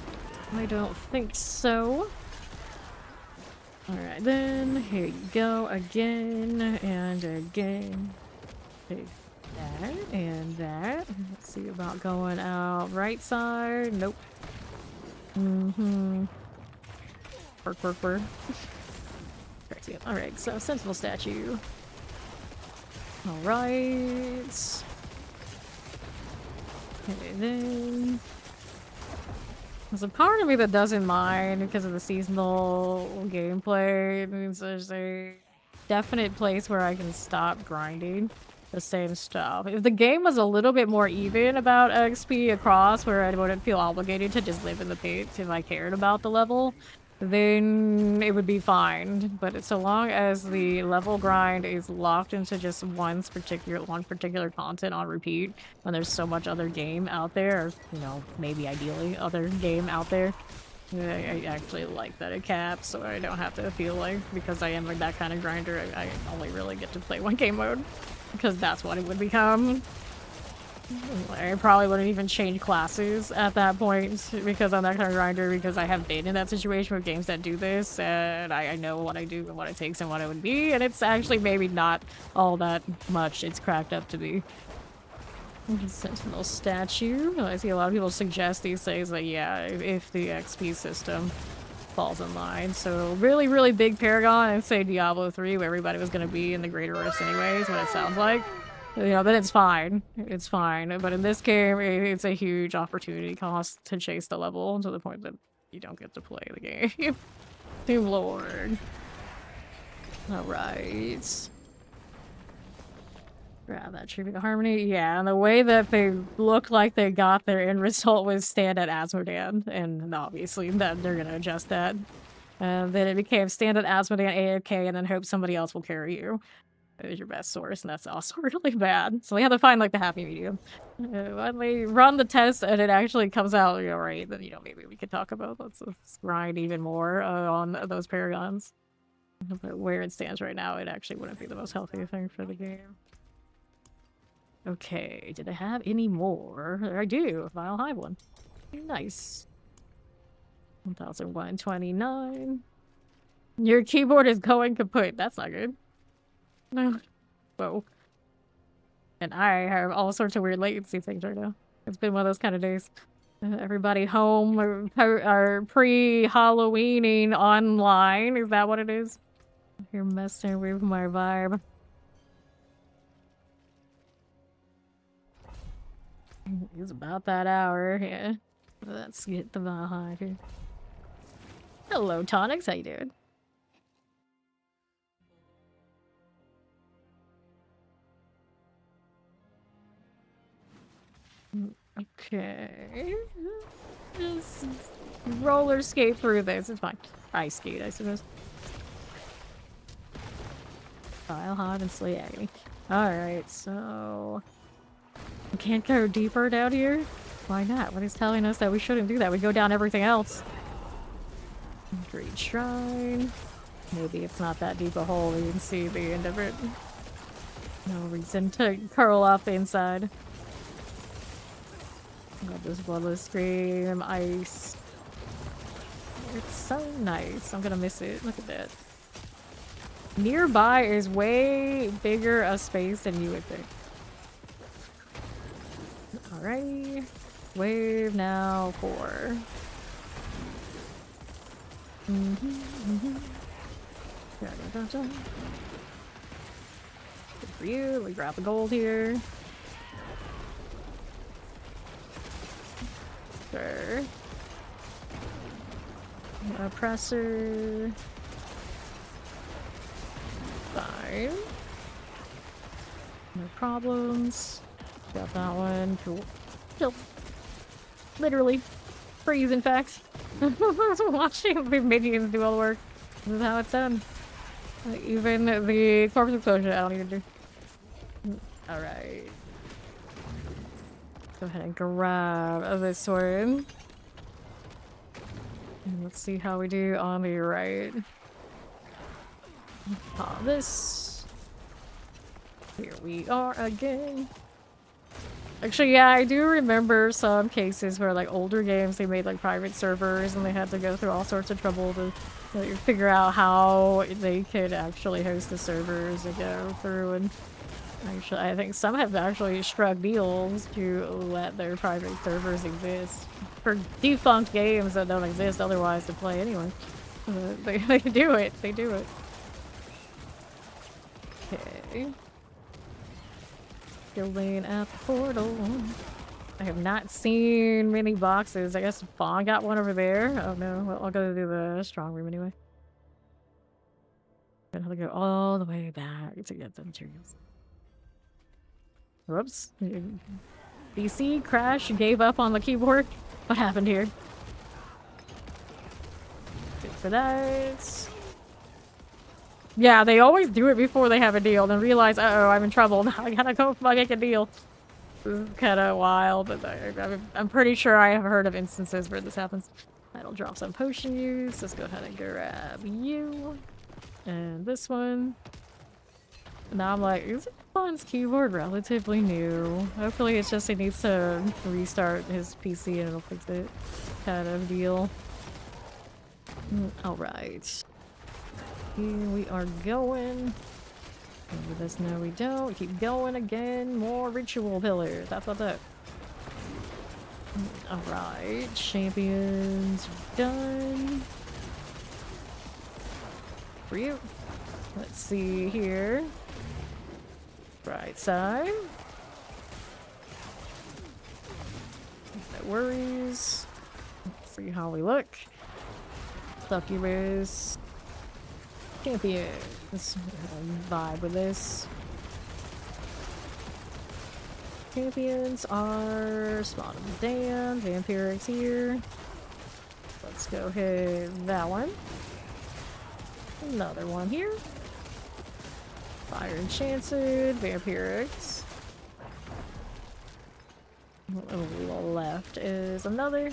I don't think so. Alright then, here you go again and again. Take that and that. Let's see about going out right side. Nope. Work. Alright, so Sentinel statue. Alright. Okay, then. There's a part of me that doesn't mind because of the seasonal gameplay. It means there's a definite place where I can stop grinding the same stuff. If the game was a little bit more even about XP across, where I wouldn't feel obligated to just live in the pits if I cared about the level, then it would be fine. But so long as the level grind is locked into just one particular content on repeat, when there's so much other game out there, or, you know, maybe ideally other game out there, I actually like that it caps, so I don't have to feel like, because I am like that kind of grinder, I only really get to play one game mode, because that's what it would become. I probably wouldn't even change classes at that point because I'm that kind of grinder, because I have been in that situation with games that do this, and I know what I do and what it takes and what it would be, and it's actually maybe not all that much it's cracked up to be. Sentinel statue. I see a lot of people suggest these things, like, yeah, if the XP system falls in line. So really, really big Paragon, and say Diablo 3, where everybody was going to be in the Greater Rifts anyways, what it sounds like. You know, then it's fine. It's fine. But in this game, it's a huge opportunity cost to chase the level to the point that you don't get to play the game. Team Lord. Alright. Grab that Tribute to Harmony. Yeah, and the way that they look like they got their end result was stand at Asmodan, and obviously that they're gonna adjust that. Then it became stand at Asmodan AFK and then hope somebody else will carry you. Is your best source, and that's also really bad. So we have to find like the happy medium. When we run the test and it actually comes out, you know, right, then, you know, maybe we could talk about let's grind even more on those Paragons. But where it stands right now, it actually wouldn't be the most healthy thing for the game. Okay, did I have any more? I do. Vile Hive one. Nice. 1129. Your keyboard is going kaput. That's not good. No. Whoa. And I have all sorts of weird latency things right now. It's been one of those kind of days. Everybody home or pre-Halloweening online. Is that what it is? You're messing with my vibe. It's about that hour, yeah. Let's get the Valhalla here. Hello, Tonics. How you doing? Okay. Just roller skate through this. It's fine. Ice skate, I suppose. I'll hide and slay agony. Alright, so... we can't go deeper down here? Why not? What is telling us that we shouldn't do that? We go down everything else. Great Shrine. Maybe it's not that deep a hole. You can see the end of it. No reason to curl off the inside. Got this Bloodless Scream, Ice. It's so nice. I'm gonna miss it. Look at that. Nearby is way bigger a space than you would think. Alrighty. Wave now 4. Good for you. We grab the gold here. Sure. Oppressor. Fine. No problems. Got that one. Cool. Chill. Literally. Freeze, in fact. Watching the minions do all the work. This is how it's done. Even the corpse explosion, I don't even do. Alright. Go ahead and grab this sword. And let's see how we do on the right. This. Here we are again. Actually, yeah, I do remember some cases where, like, older games, they made, like, private servers and they had to go through all sorts of trouble to figure out how they could actually host the servers and go through. And actually, I think some have actually struck deals to let their private servers exist for defunct games that don't exist otherwise to play anyway. They do it. They do it. Okay. Chillin at the portal. I have not seen many boxes. I guess Fawn got one over there. Oh no, well, I'll go do the strong room anyway. Gonna have to go all the way back to get the materials. Whoops. DC crash gave up on the keyboard. What happened here? Good for that. Yeah, they always do it before they have a deal, then realize, uh-oh, I'm in trouble. Now I gotta go make a deal. This is kind of wild, but I'm pretty sure I have heard of instances where this happens. That'll drop some potion use. Let's go ahead and grab you. And this one. And now I'm like, is Fawn's keyboard relatively new? Hopefully it's just he needs to restart his PC and it'll fix it. Kind of deal. Alright. Here we are going. Over this, no we don't. Keep going again. More ritual pillars. That's what's up. Alright. Champions done. For you. Let's see here. Right side. No worries. Let's see how we look. Succubus. Champions. Vibe with this. Champions are Spawn of the Damned. Vampirics here. Let's go hit that one. Another one here. Fire Enchanted. Vampirics. Left is another.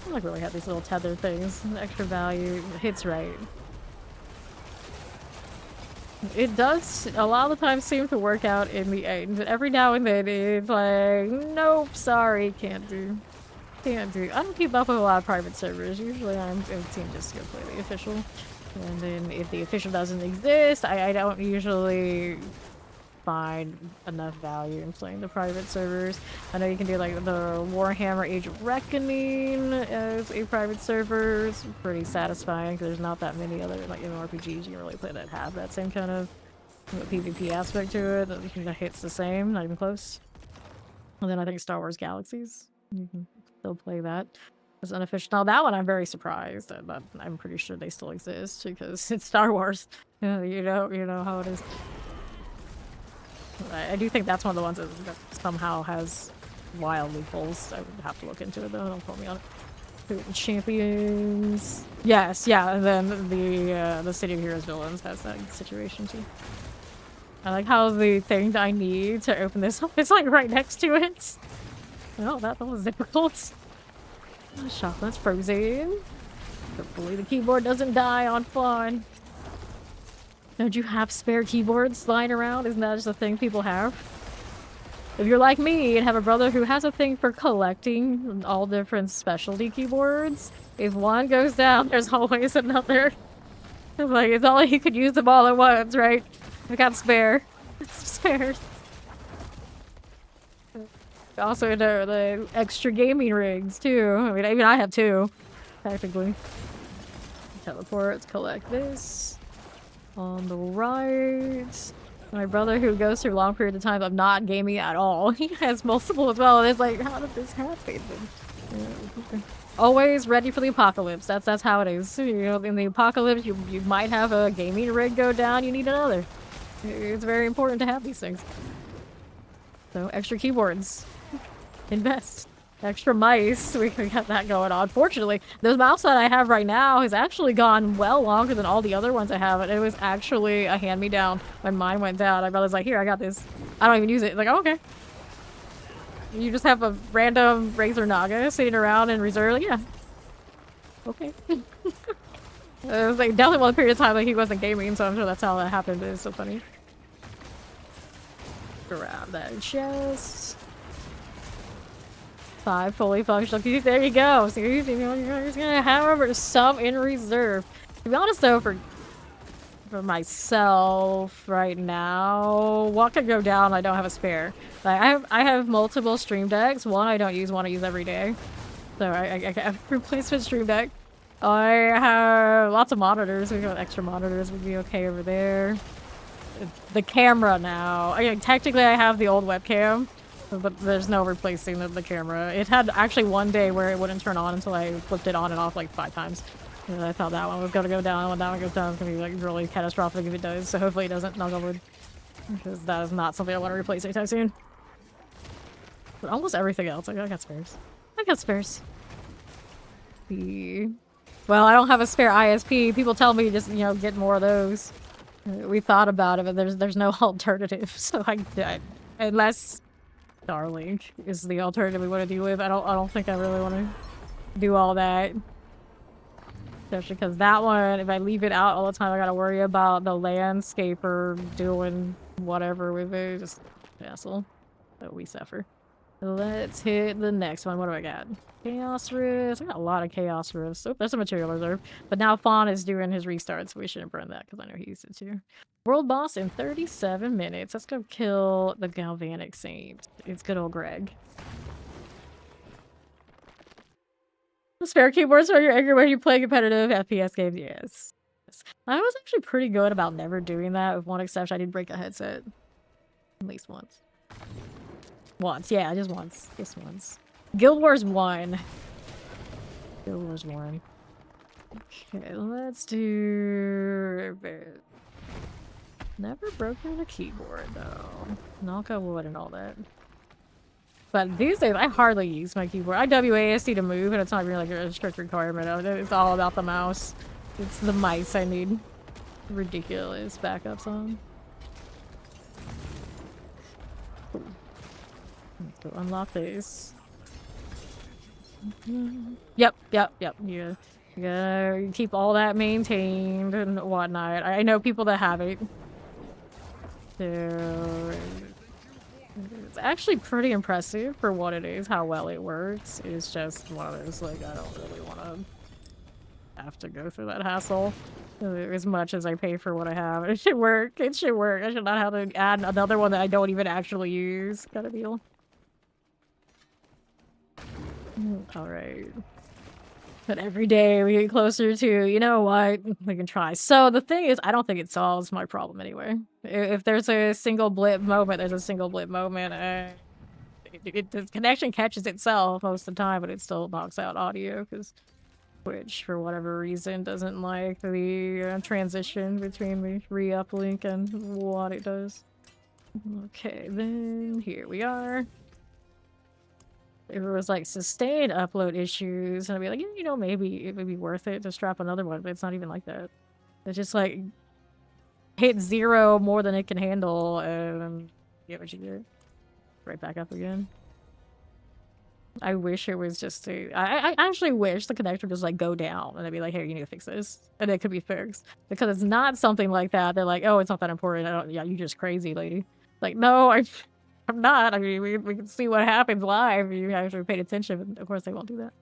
I like really have these little tether things. Extra value. Hits right. It does a lot of the time seem to work out in the end, but every now and then it's like, nope, sorry, can't do. Can't do. I don't keep up with a lot of private servers. Usually I'm in team just to go play the official. And then if the official doesn't exist, I don't usually find enough value in playing the private servers. I know you can do like the Warhammer Age of Reckoning as a private server. It's pretty satisfying because there's not that many other like RPGs you can really play that have that same kind of PvP aspect to it. That hits the same, not even close. And then I think Star Wars Galaxies, you can still play that as unofficial. Now that one I'm very surprised, but I'm pretty sure they still exist because it's Star Wars. You know how it is. I do think that's one of the ones that somehow has wild loopholes. I would have to look into it though. Don't quote me on it. Champions. Yes, yeah. And then the City of Heroes villains has that situation too. I like how the thing that I need to open this up is like right next to it. Oh, that was difficult. Chocolate's frozen. Hopefully the keyboard doesn't die on fun. Don't you have spare keyboards lying around? Isn't that just a thing people have? if you're like me and have a brother who has a thing for collecting all different specialty keyboards, if one goes down, there's always another. It's like, it's not like you could use them all at once, right? I got spare. Spare. Also, the extra gaming rigs, too. I mean, even I have two, technically. Teleport, collect this. On the right. My brother, who goes through long periods of time of not gaming at all, he has multiple as well, and it's like, how did this happen? Always ready for the apocalypse. That's how it is. You know, in the apocalypse, you might have a gaming rig go down, you need another. It's very important to have these things. So, extra keyboards. Invest. Extra mice. We got that going on. Fortunately, the mouse that I have right now has actually gone well longer than all the other ones I have. It was actually a hand-me-down when mine went down. My brother's like, here, I got this. I don't even use it. It's like, oh, okay. You just have a random Razer Naga sitting around in reserve. Like, yeah. Okay. It was like definitely one period of time like he wasn't gaming, so I'm sure that's how that happened, but it's so funny. Grab that chest. 5 fully functional keys. There you go. So you're just gonna have some in reserve. To be honest though, for myself right now, what could go down? I don't have a spare. Like I have multiple stream decks. One I don't use, one I use every day. So I have replacement stream deck. I have lots of monitors. We got extra monitors. Would be okay over there. The camera now. Technically I have the old webcam, but there's no replacing the camera. It had actually one day where it wouldn't turn on until I flipped it on and off like 5 times. And I thought that one was gonna go down. When that one goes down, it's gonna be like really catastrophic if it does. So hopefully it doesn't. Knock on wood, because that is not something I want to replace anytime soon. But almost everything else, I got spares. I got spares. Well, I don't have a spare ISP. People tell me just, you know, get more of those. We thought about it, but there's no alternative. So unless Starlink is the alternative we want to deal with, I don't think I really want to do all that. Especially because that one, if I leave it out all the time, I gotta worry about the landscaper doing whatever with it. Just hassle. So we suffer. Let's hit the next one. What do I got? Chaos Rifts. I got a lot of Chaos Rifts. Oh, there's a material reserve. But now Fawn is doing his restart, so we shouldn't burn that because I know he used it too. World boss in 37 minutes. Let's go kill the Galvanic Saint. It's good old Greg. The spare keyboards are your anchor when you play competitive FPS games. Yes. I was actually pretty good about never doing that, with one exception. I did break a headset. At least once. Once, yeah, just once. Just once. Guild Wars 1. Guild Wars 1. Okay, let's do... Never broken a keyboard, though. Knock on wood and all that. But these days, I hardly use my keyboard. I WASD to move, and it's not really like a strict requirement. It's all about the mouse. It's the mice I need ridiculous backups on. Let's go unlock these. Yep. Yeah. You gotta keep all that maintained and whatnot. I know people that have it. So it's actually pretty impressive for what it is, how well it works. It's just one of those, like, I don't really want to have to go through that hassle. As much as I pay for what I have. It should work. It should work. I should not have to add another one that I don't even actually use. Kind of deal. Alright. But every day we get closer to, you know what, we can try. So the thing is, I don't think it solves my problem anyway. If there's a single blip moment, there's a single blip moment. The connection catches itself most of the time, but it still knocks out audio because Twitch, for whatever reason, doesn't like the transition between the re-uplink and what it does. Okay, then here we are. If it was like sustained upload issues, and I'd be like, yeah, you know, maybe it would be worth it to strap another one, but it's not even like that. It's just like hit 0 more than it can handle, and get what you get. Right back up again. I wish it was just I actually wish the connector just like go down, and they'd be like, hey, you need to fix this, and it could be fixed. Because it's not something like that. They're like, oh, it's not that important. Yeah, you're just crazy, lady. Like, no, I'm not. I mean, we can see what happens live if you actually paid attention, but of course they won't do that.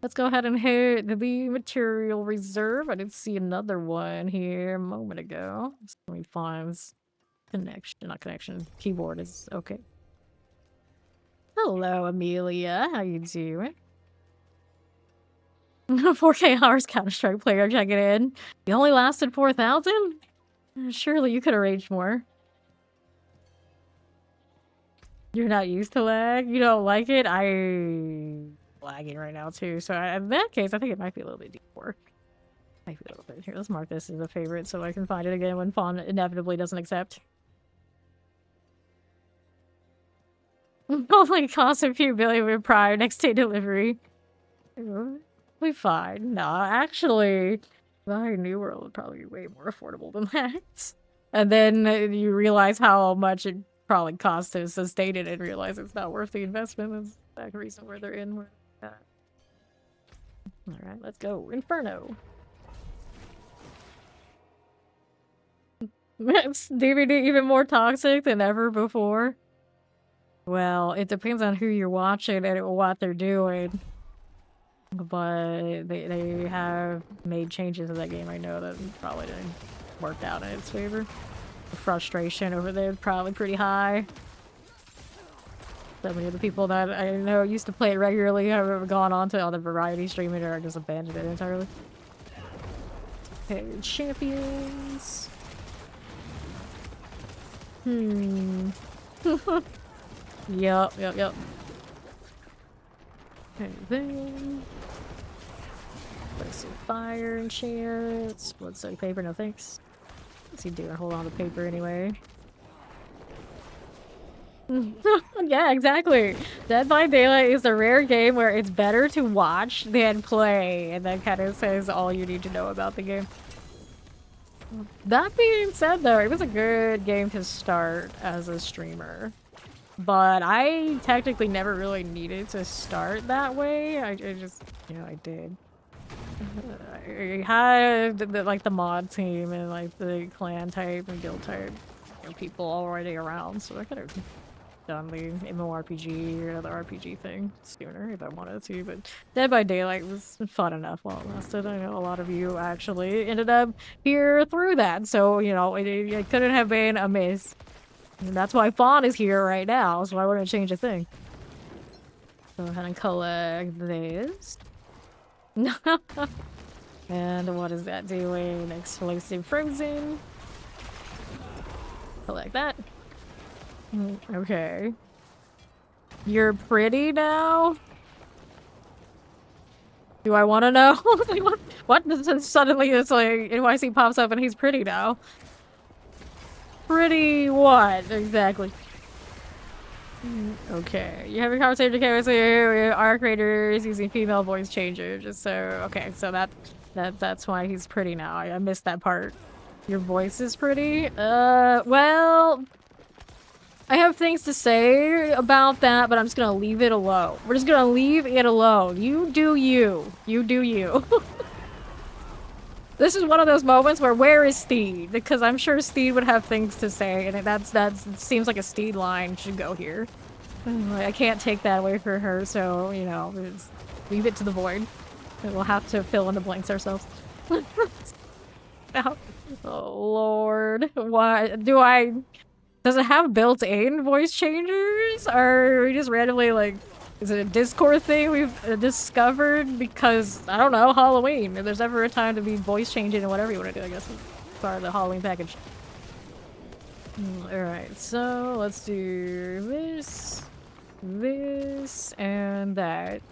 Let's go ahead and hit the material reserve. I did see another one here a moment ago. Let me find this connection, not connection. Keyboard is okay. Hello, Amelia. How you doing? 4K hours Counter-Strike player checking in. You only lasted 4,000? Surely you could arrange more. You're not used to lag? You don't like it? I'm lagging right now too. So in that case, I think it might be a little bit deeper. Might be a little bit. Here, let's mark this as a favorite so I can find it again when Fawn inevitably doesn't accept. Only cost a few billion with Prime next day delivery. We fine. Nah, actually, my New World would probably be way more affordable than that. And then you realize how much it probably costs to sustain it and realize it's not worth the investment. That's the exact reason where they're in. Alright, let's go. Inferno. Is DVD even more toxic than ever before? Well, it depends on who you're watching and what they're doing. But they have made changes to that game. I know that probably didn't work out in its favor. The frustration over there is probably pretty high. So many of the people that I know used to play it regularly have gone on to other variety streaming or just abandoned it entirely. Okay, champions. Yep. Okay, then. Let's see, fire and chariots. Blood soaked paper, no thanks. What's he doing? Hold on to paper anyway. Yeah, exactly. Dead by Daylight is a rare game where it's better to watch than play, and that kind of says all you need to know about the game. That being said, though, it was a good game to start as a streamer. But I technically never really needed to start that way. I just, I did. I had like the mod team and like the clan type and guild type people already around, so I could have done the MMORPG or another RPG thing sooner if I wanted to. But Dead by Daylight was fun enough while it lasted. I know a lot of you actually ended up here through that, so it couldn't have been a miss. And that's why Fawn is here right now, so I wouldn't change a thing. Go ahead and collect this. And what is that doing? Explosive frozen. Collect that. Okay. You're pretty now? Do I want to know? Like, what? Suddenly it's like NYC pops up and he's pretty now. Pretty what exactly? Okay, you have a conversation with our creators using female voice changer. Just so okay, so that's why he's pretty now. I missed that part. Your voice is pretty. Well, I have things to say about that, but I'm just gonna leave it alone. We're just gonna leave it alone. You do you. You do you. This is one of those moments where is Steed? Because I'm sure Steed would have things to say, and that seems like a Steed line should go here. I can't take that away from her, so, just leave it to the void. And we'll have to fill in the blanks ourselves. Oh, Lord. Why? Does it have built-in voice changers? Or are we just randomly, like... Is it a Discord thing we've discovered? Because, I don't know, Halloween. If there's ever a time to be voice changing and whatever you want to do, I guess it's part of the Halloween package. Alright, so let's do this, and that.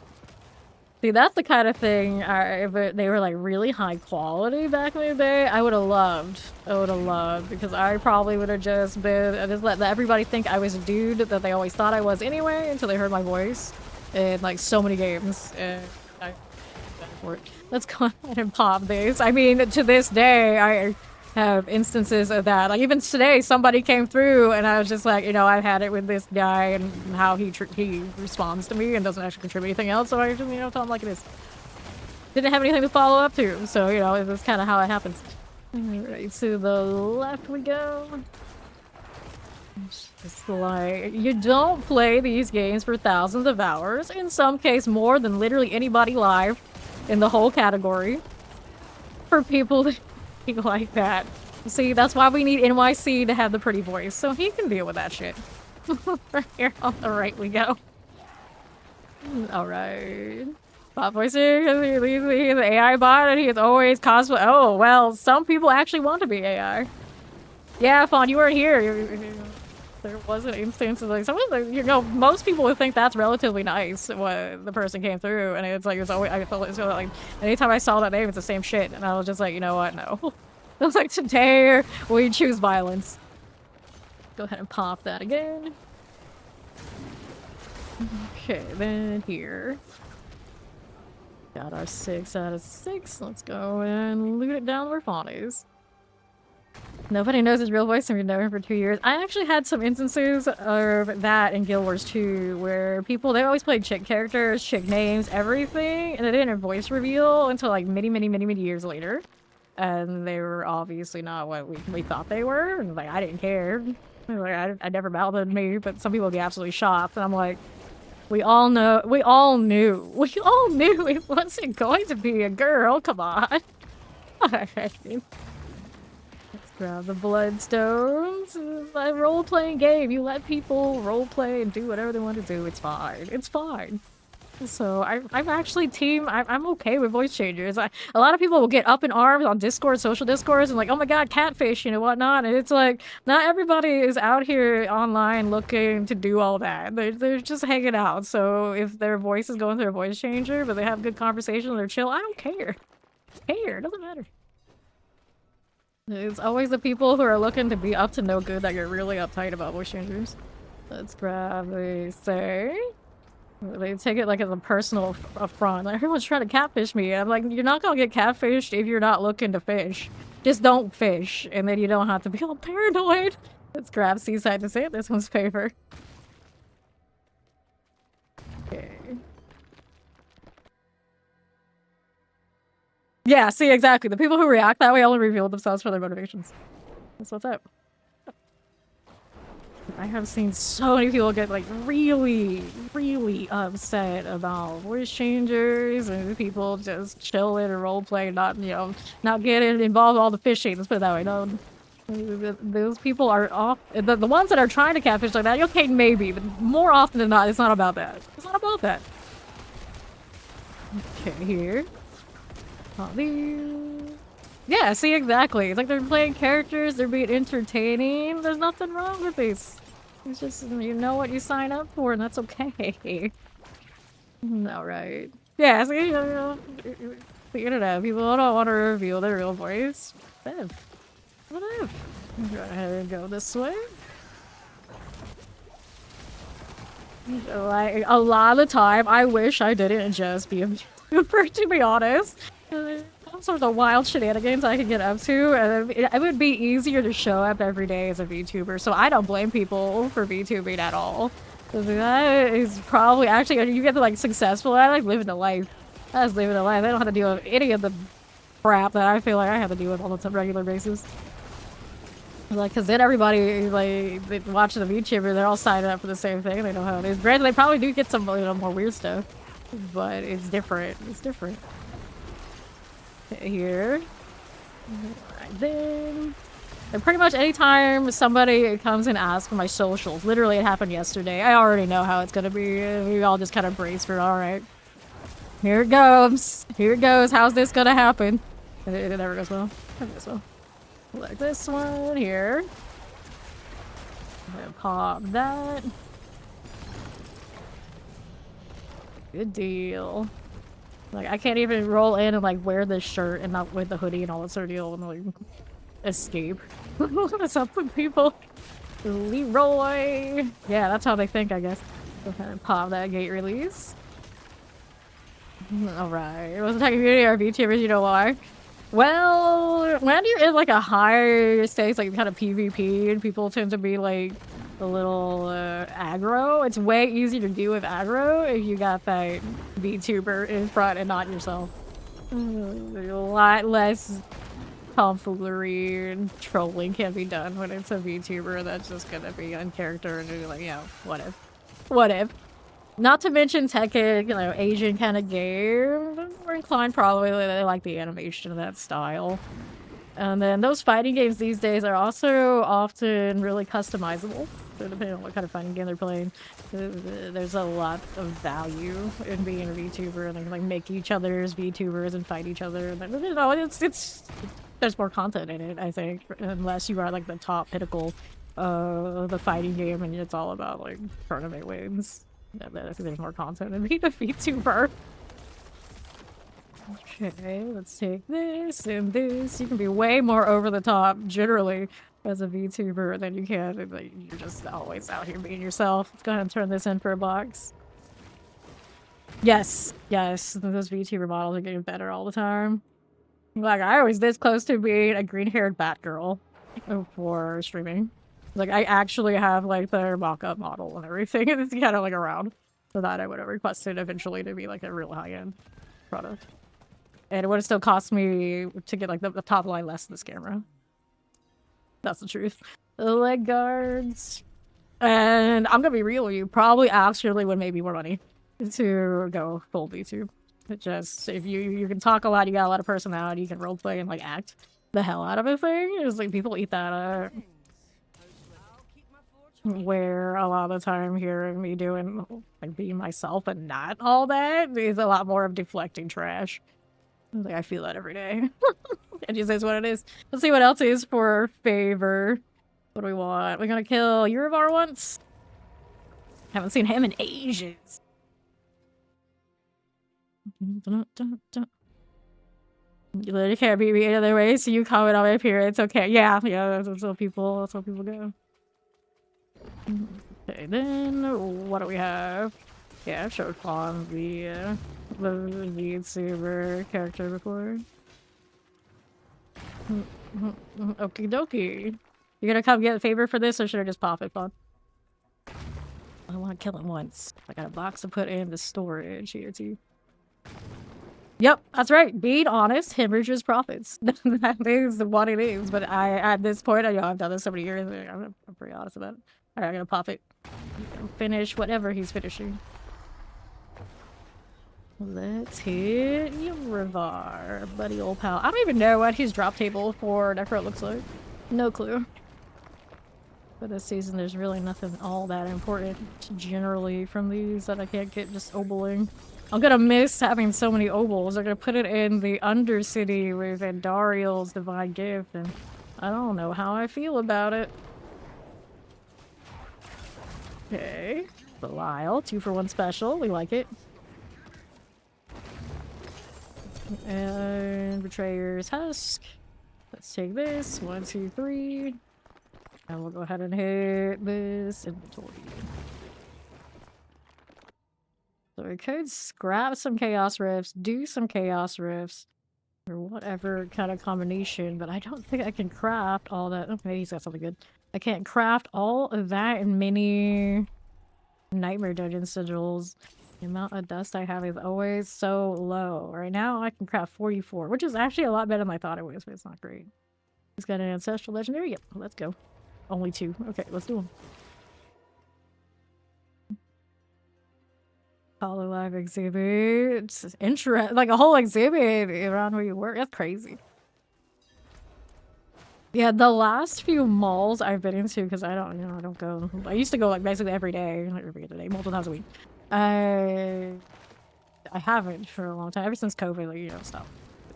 See, that's the kind of thing, if they were like really high quality back in the day, I would have loved. Because I probably would have just let everybody think I was a dude that they always thought I was anyway, until they heard my voice in like so many games. And let's go ahead and pop this. I mean, to this day, I have instances of that. Like even today, somebody came through and I was just like, I've had it with this guy and how he responds to me and doesn't actually contribute anything else. So I just, tell him like it is. Didn't have anything to follow up to. So, that's kind of how it happens. Alright, to the left we go. It's like, you don't play these games for thousands of hours, in some case more than literally anybody live in the whole category, for people to be like that. See, that's why we need NYC to have the pretty voice, so he can deal with that shit. Right here on the right we go. Alright. Bot voicer, he's an AI bot and he is always cosplay. Oh, well, some people actually want to be AI. Yeah, Fawn, you weren't here. There was an instance of like, you know, most people would think that's relatively nice when the person came through, and it's like, it's always, I felt like, anytime I saw that name, it's the same shit, and I was just like, you know what, no. I was like, today we choose violence. Go ahead and pop that again. Okay, then here. Got our 6 out of 6. Let's go and loot it down where Fawn is. Nobody knows his real voice and we've known him for 2 years. I actually had some instances of that in Guild Wars 2 where people, they always played chick characters, chick names, everything, and they didn't voice reveal until like many years later. And they were obviously not what we thought they were. And like, I didn't care. Like, I never mouthed me, but some people would be absolutely shocked. And I'm like, we all knew it wasn't going to be a girl, come on. Let's grab the bloodstones. It's a role-playing game. You let people role-play and do whatever they want to do. It's fine. It's fine. So I'm actually I'm okay with voice changers. A lot of people will get up in arms on Discord, social discourse, and like, oh my god, catfishing and whatnot. And it's like, not everybody is out here online looking to do all that. They're just hanging out. So if their voice is going through a voice changer, but they have good conversation, they're chill, I don't care. It doesn't matter. It's always the people who are looking to be up to no good that get really uptight about voice changers. Let's grab a say. They take it like as a personal affront. Like, everyone's trying to catfish me. I'm like, you're not gonna get catfished if you're not looking to fish. Just don't fish, and then you don't have to be all paranoid. Let's grab Seaside to say this one's favor. Okay. Yeah, see, exactly. The people who react that way only reveal themselves for their motivations. That's what's up. I have seen so many people get like really upset about voice changers and people just chilling and roleplay, not, you know, not getting involved in all the fishing. Let's put it that way. No, those people are off. The ones that are trying to catfish like that, okay, maybe, but more often than not, it's not about that. It's not about that. Okay, here. Yeah, see, exactly. It's like they're playing characters, they're being entertaining. There's nothing wrong with these. It's just, you know what you sign up for, and that's okay. Alright. Yeah, see, you know, the internet, people don't want to reveal their real voice. Bev. Whatever. Go ahead and go this way. Like, a lot of the time, I wish I didn't just be a YouTuber, to be honest. All sorts of wild shenanigans I can get up to, and it would be easier to show up every day as a VTuber, so I don't blame people for VTubing at all. That is probably, actually, you get to like successful at it, like living a life. That's living a life. They don't have to deal with any of the crap that I feel like I have to deal with on a regular basis. Like, cause then everybody, like, they watch the VTuber, they're all signed up for the same thing, they know how it is. Granted, they probably do get some, you know, more weird stuff, but it's different. It's different. Here. Right then. And pretty much anytime somebody comes and asks for my socials, literally it happened yesterday, I already know how it's gonna be. We all just kind of brace for, alright. Here it goes. Here it goes. How's this gonna happen? It never goes well. Never goes well. Like this one here. I'm gonna pop that. Good deal. Like, I can't even roll in and like wear this shirt and not with the hoodie and all that sort of deal and like escape. What's up with people? Leroy! Yeah, that's how they think, I guess. Go ahead and pop that gate release. Alright. It wasn't talking community or VTubers, you know why? Well, when you're in like a higher stakes, like kind of PvP, and people tend to be like a little aggro, it's way easier to deal with aggro if you got that VTuber in front and not yourself. A lot less tomfoolery and trolling can be done when it's a VTuber that's just gonna be in character and be like, you know, whatever. Whatever. Not to mention Tekken, you know, Asian kind of game. We're inclined probably, they like the animation of that style. And then those fighting games these days are also often really customizable. So depending on what kind of fighting game they're playing, there's a lot of value in being a VTuber, and they can like make each other's VTubers and fight each other. And, you know, there's more content in it, I think, unless you are like the top pinnacle of the fighting game and it's all about like tournament wins. I think there's more content in being a VTuber. Okay, let's take this and this. You can be way more over the top, generally, as a VTuber than you can. Like, you're just always out here being yourself. Let's go ahead and turn this in for a box. Yes, yes, those VTuber models are getting better all the time. Like, I was this close to being a green-haired Batgirl for streaming. Like, I actually have, like, their mock-up model and everything, and it's kind of, like, around. So that I would have requested eventually to be, like, a real high-end product. And it would have still cost me to get, like, the top line less than this camera. That's the truth. The leg guards. And I'm gonna be real with you. Probably actually would make me more money to go full VTube. It just, if you can talk a lot, you got a lot of personality, you can roleplay and, like, act the hell out of a thing. It's like, people eat that up. Where a lot of the time hearing me doing, like, being myself and not all that is a lot more of deflecting trash. Like, I feel that every day. It just is what it is. Let's see what else is for favor. What do we want? We're gonna kill Urivar once. Haven't seen him in ages. You literally can't beat me any other way, so you comment on my appearance. Okay, yeah, that's what people go. Okay, then what do we have? Yeah, I've showed Fawn the VTuber character before. Okie dokie. You gonna come get a favor for this, or should I just pop it, Fawn? I want to kill him once. I got a box to put in the storage here too. Yep, that's right. Being honest hemorrhages profits. That is what it is. But at this point, I've done this so many years. I'm pretty honest about it. All right, I'm gonna pop it. Finish whatever he's finishing. Let's hit Urivar, buddy old pal. I don't even know what his drop table for Necro looks like. No clue. For this season, there's really nothing all that important generally from these that I can't get just oboling. I'm gonna miss having so many obols. They're gonna put it in the Undercity with Andariel's Divine Gift, and I don't know how I feel about it. Okay. Belial, 2-for-1 special. We like it. And Betrayer's Husk. Let's take this. 1, 2, 3. And we'll go ahead and hit this inventory. So we could scrap some Chaos Rifts, do some Chaos Rifts, or whatever kind of combination, but I don't think I can craft all that. Oh, maybe he's got something good. I can't craft all of that in many Nightmare Dungeon sigils. The amount of dust I have is always so low. Right now, I can craft 44, which is actually a lot better than I thought it was, but it's not great. He's got an Ancestral Legendary? Yep, let's go. Only 2. Okay, let's do them. Hololive exhibit. Like a whole exhibit around where you work. That's crazy. Yeah, the last few malls I've been into, because I don't go. I used to go like basically every day, not every other day, multiple times a week. I haven't for a long time, ever since COVID, like, you know, stopped.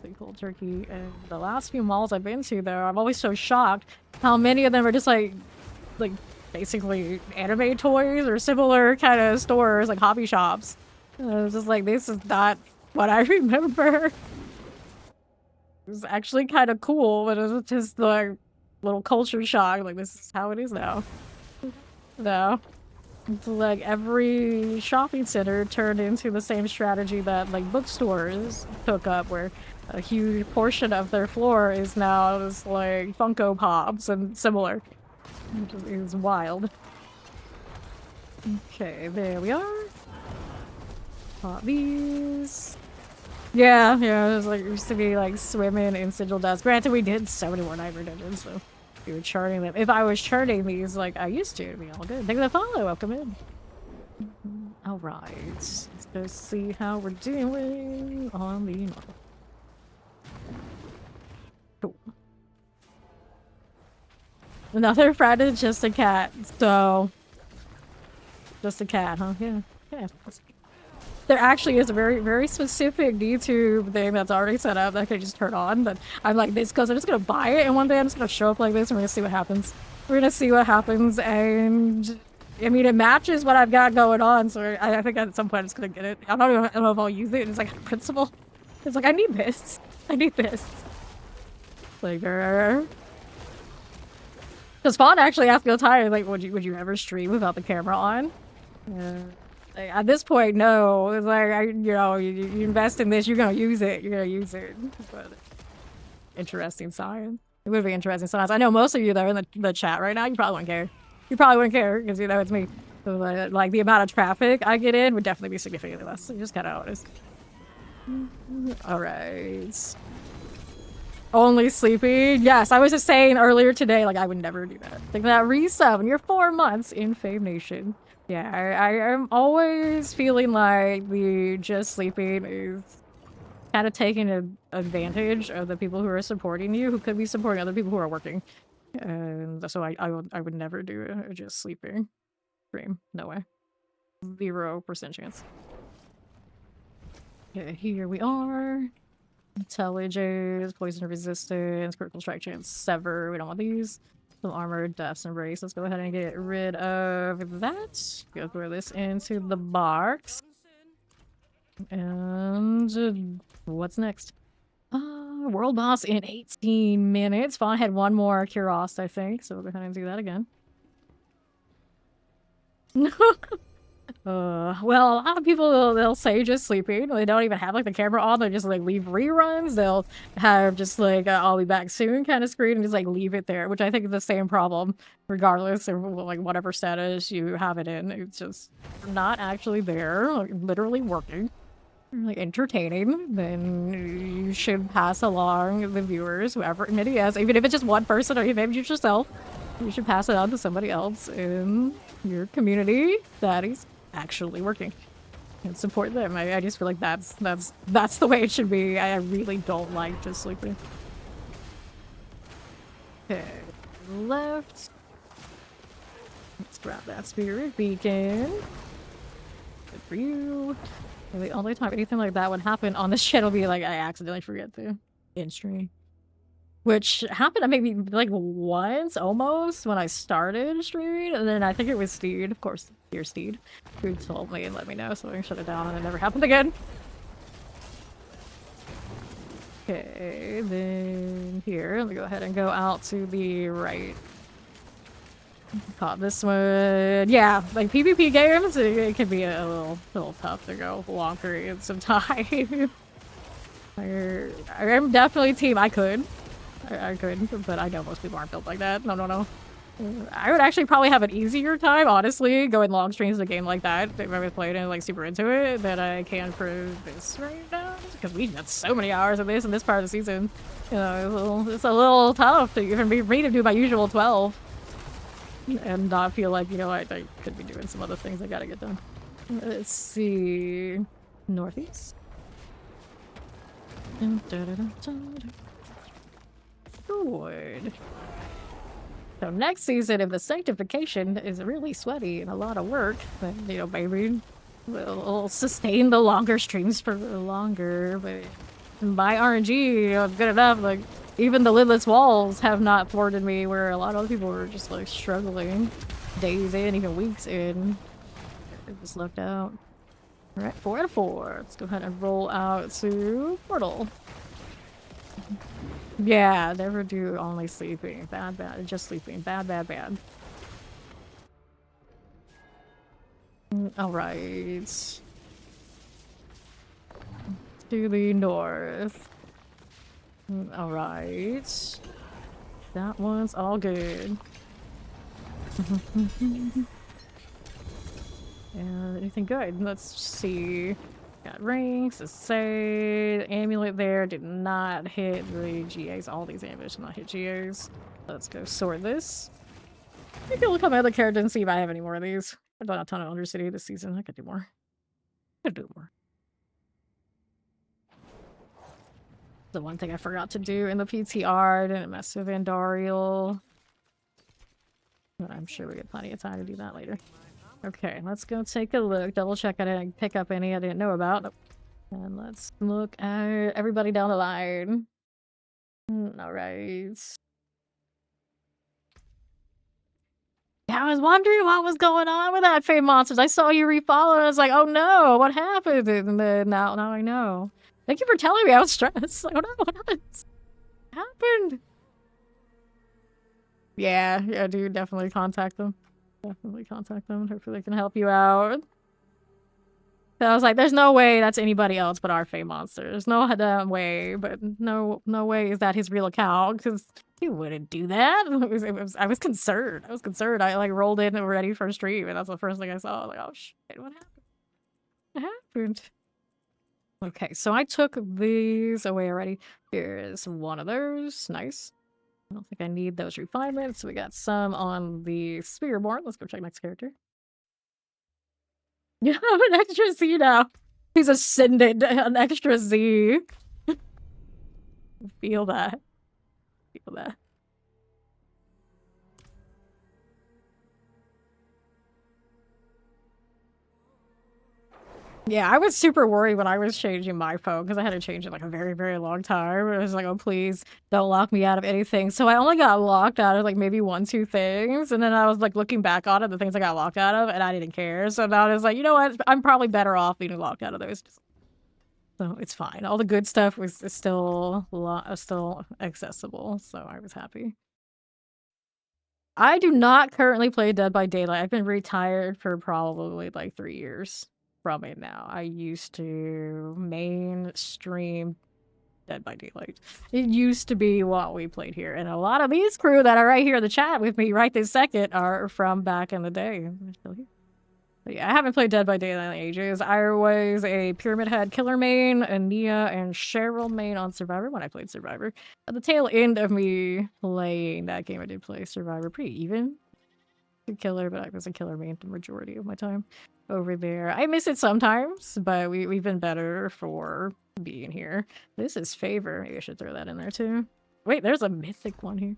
Really cold turkey. And the last few malls I've been to, though, I'm always so shocked how many of them are just like basically anime toys or similar kind of stores, like hobby shops. It's just like, this is not what I remember. It was actually kind of cool, but it was just like little culture shock. Like, this is how it is now. No. It's like every shopping center turned into the same strategy that like bookstores took up, where a huge portion of their floor is now just like Funko Pops and similar. It is wild. Okay, there we are. Pop these. Yeah, it was like, it used to be like swimming in sigil dust. Granted, we did so many more nightmare dungeons, so we were charting them. If I was charting these like I used to, it'd be all good. Thank you for the follow, welcome in. Alright, let's go see how we're doing on the north. Cool. Another friend is just a cat, so... Just a cat, huh? Yeah. There actually is a very, very specific YouTube thing that's already set up that I can just turn on, but I'm like this because I'm just gonna buy it and one day I'm just gonna show up like this and we're gonna see what happens. We're gonna see what happens, and I mean it matches what I've got going on, so I think at some point I'm just gonna get it. I don't know if I'll use it. It's like a principle. It's like I need this. Like because Fawn actually asked me all the time, like, would you ever stream without the camera on? Like, at this point, no. It's like, you invest in this, you're gonna use it. But interesting science. It would be interesting science. I know most of you that are in the chat right now, you probably wouldn't care. You probably wouldn't care because you know it's me. So, like the amount of traffic I get in would definitely be significantly less. So you just kind of notice. All right. Only sleeping? Yes, I was just saying earlier today, like, I would never do that. Think that resub, and you're 4 months in Fame Nation. Yeah, I'm always feeling like the just sleeping is kind of taking advantage of the people who are supporting you, who could be supporting other people who are working. And so I would never do a just sleeping stream. No way. 0% chance. Okay, here we are. Intelligence, poison resistance, critical strike chance, sever. We don't want these. Some armor, deaths, and race. Let's go ahead and get rid of that. Go throw this into the box. And what's next? World boss in 18 minutes. Fawn had one more Curos, I think. So we'll go ahead and do that again. Well, a lot of people, they'll say just sleeping. They don't even have like the camera on. They just like leave reruns. They'll have just like I'll be back soon kind of screen and just like leave it there, which I think is the same problem regardless of like whatever status you have it in. It's just not actually there, like literally working, like entertaining. Then you should pass along the viewers, whoever it is, even if it's just one person or even if it's yourself, you should pass it on to somebody else in your community that is actually working and support them. I just feel like that's the way it should be. I really don't like just sleeping. Okay, left. Let's grab that spirit beacon. Good for you. And the only time anything like that would happen on this channel be like I accidentally forget to in stream. Which happened maybe like once almost when I started streaming, and then I think it was Steed, of course, dear Steed, who told me and let me know, so I can shut it down and it never happened again. Okay, then here, let me go ahead and go out to the right. Caught this one. Yeah, like PvP games, it can be a little tough to go long periods of time. I'm definitely team I could, but I know most people aren't built like that. No. I would actually probably have an easier time, honestly, going long streams of a game like that if I was playing and like super into it than I can for this right now. Because we got so many hours of this in this part of the season. You know, it's a little tough to even be free to do my usual 12. And not feel like, you know, I could be doing some other things I gotta get done. Let's see. Northeast. Good. So next season, if the sanctification is really sweaty and a lot of work, then, you know, maybe we'll sustain the longer streams for longer. But my RNG, you know, good enough. Like, even the lidless walls have not thwarted me, where a lot of other people were just like struggling days in, even weeks in. They just left out. All right, 4 out of 4. Let's go ahead and roll out to Portal. Yeah, never do only sleeping. Bad, just sleeping. Bad. All right. To the north. All right. That one's all good. And anything good? Let's see. got rings, a say, amulet there did not hit the GAs. All these amulets did not hit GAs. Let's go sort this. Maybe look at my other character and see if I have any more of these. I've done a ton of Undercity this season. I could do more. I could do more. The one thing I forgot to do in the PTR, didn't mess with Andariel. But I'm sure we get plenty of time to do that later. Okay, let's go take a look, double check I didn't pick up any I didn't know about. And let's look at everybody down the line. Alright. Yeah, I was wondering what was going on with that Fame Monsters. I saw you refollow and I was like, oh no, what happened? And then now I know. Thank you for telling me. I was stressed. I don't know what happened. Yeah, dude, definitely contact them. Definitely contact them. Hopefully they can help you out. So I was like, there's no way that's anybody else but our Fame Monster. There's no damn way, but no way is that his real account, because he wouldn't do that. I was concerned. I like rolled in and ready for a stream, and that's the first thing I saw. I was like, oh shit, what happened? What happened? Okay, so I took these away already. Here's one of those. Nice. I don't think I need those refinements. We got some on the Spearborn. Let's go check next character. You have an extra Z now. He's ascended an extra Z. Feel that. Feel that. Yeah, I was super worried when I was changing my phone because I had to change it like a very, very long time. I was like, oh, please don't lock me out of anything. So I only got locked out of like maybe 1-2 things. And then I was like looking back on it, the things I got locked out of, and I didn't care. So now I was like, you know what? I'm probably better off being locked out of those. So it's fine. All the good stuff was still accessible. So I was happy. I do not currently play Dead by Daylight. I've been retired for probably like 3 years. From it now. I used to mainstream Dead by Daylight. It used to be what we played here, and a lot of these crew that are right here in the chat with me right this second are from back in the day. But yeah, I haven't played Dead by Daylight in ages. I was a Pyramid Head killer main, and Nia and Cheryl main on Survivor when I played Survivor. At the tail end of me playing that game, I did play Survivor pretty even. Killer, but I was a killer main the majority of my time over there. I miss it sometimes, but we've been better for being here. This is Favor. Maybe I should throw that in there too. Wait, there's a mythic one here.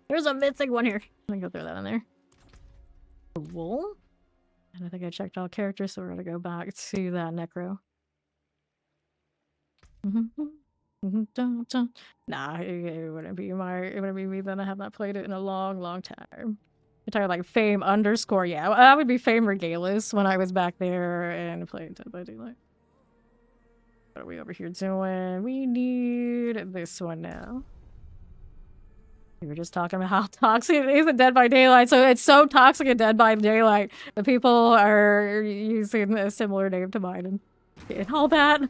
There's a mythic one here. I'm gonna go throw that in there. Cool. And I think I checked all characters, so we're gonna go back to that Necro. Nah, it wouldn't be me then. I have not played it in a long time. Entire like Fame underscore, yeah. I would be Fame Regalis when I was back there and playing Dead by Daylight. What are we over here doing? We need this one now. We were just talking about how toxic it is in Dead by Daylight, so it's so toxic in Dead by Daylight that people are using a similar name to mine and all that. You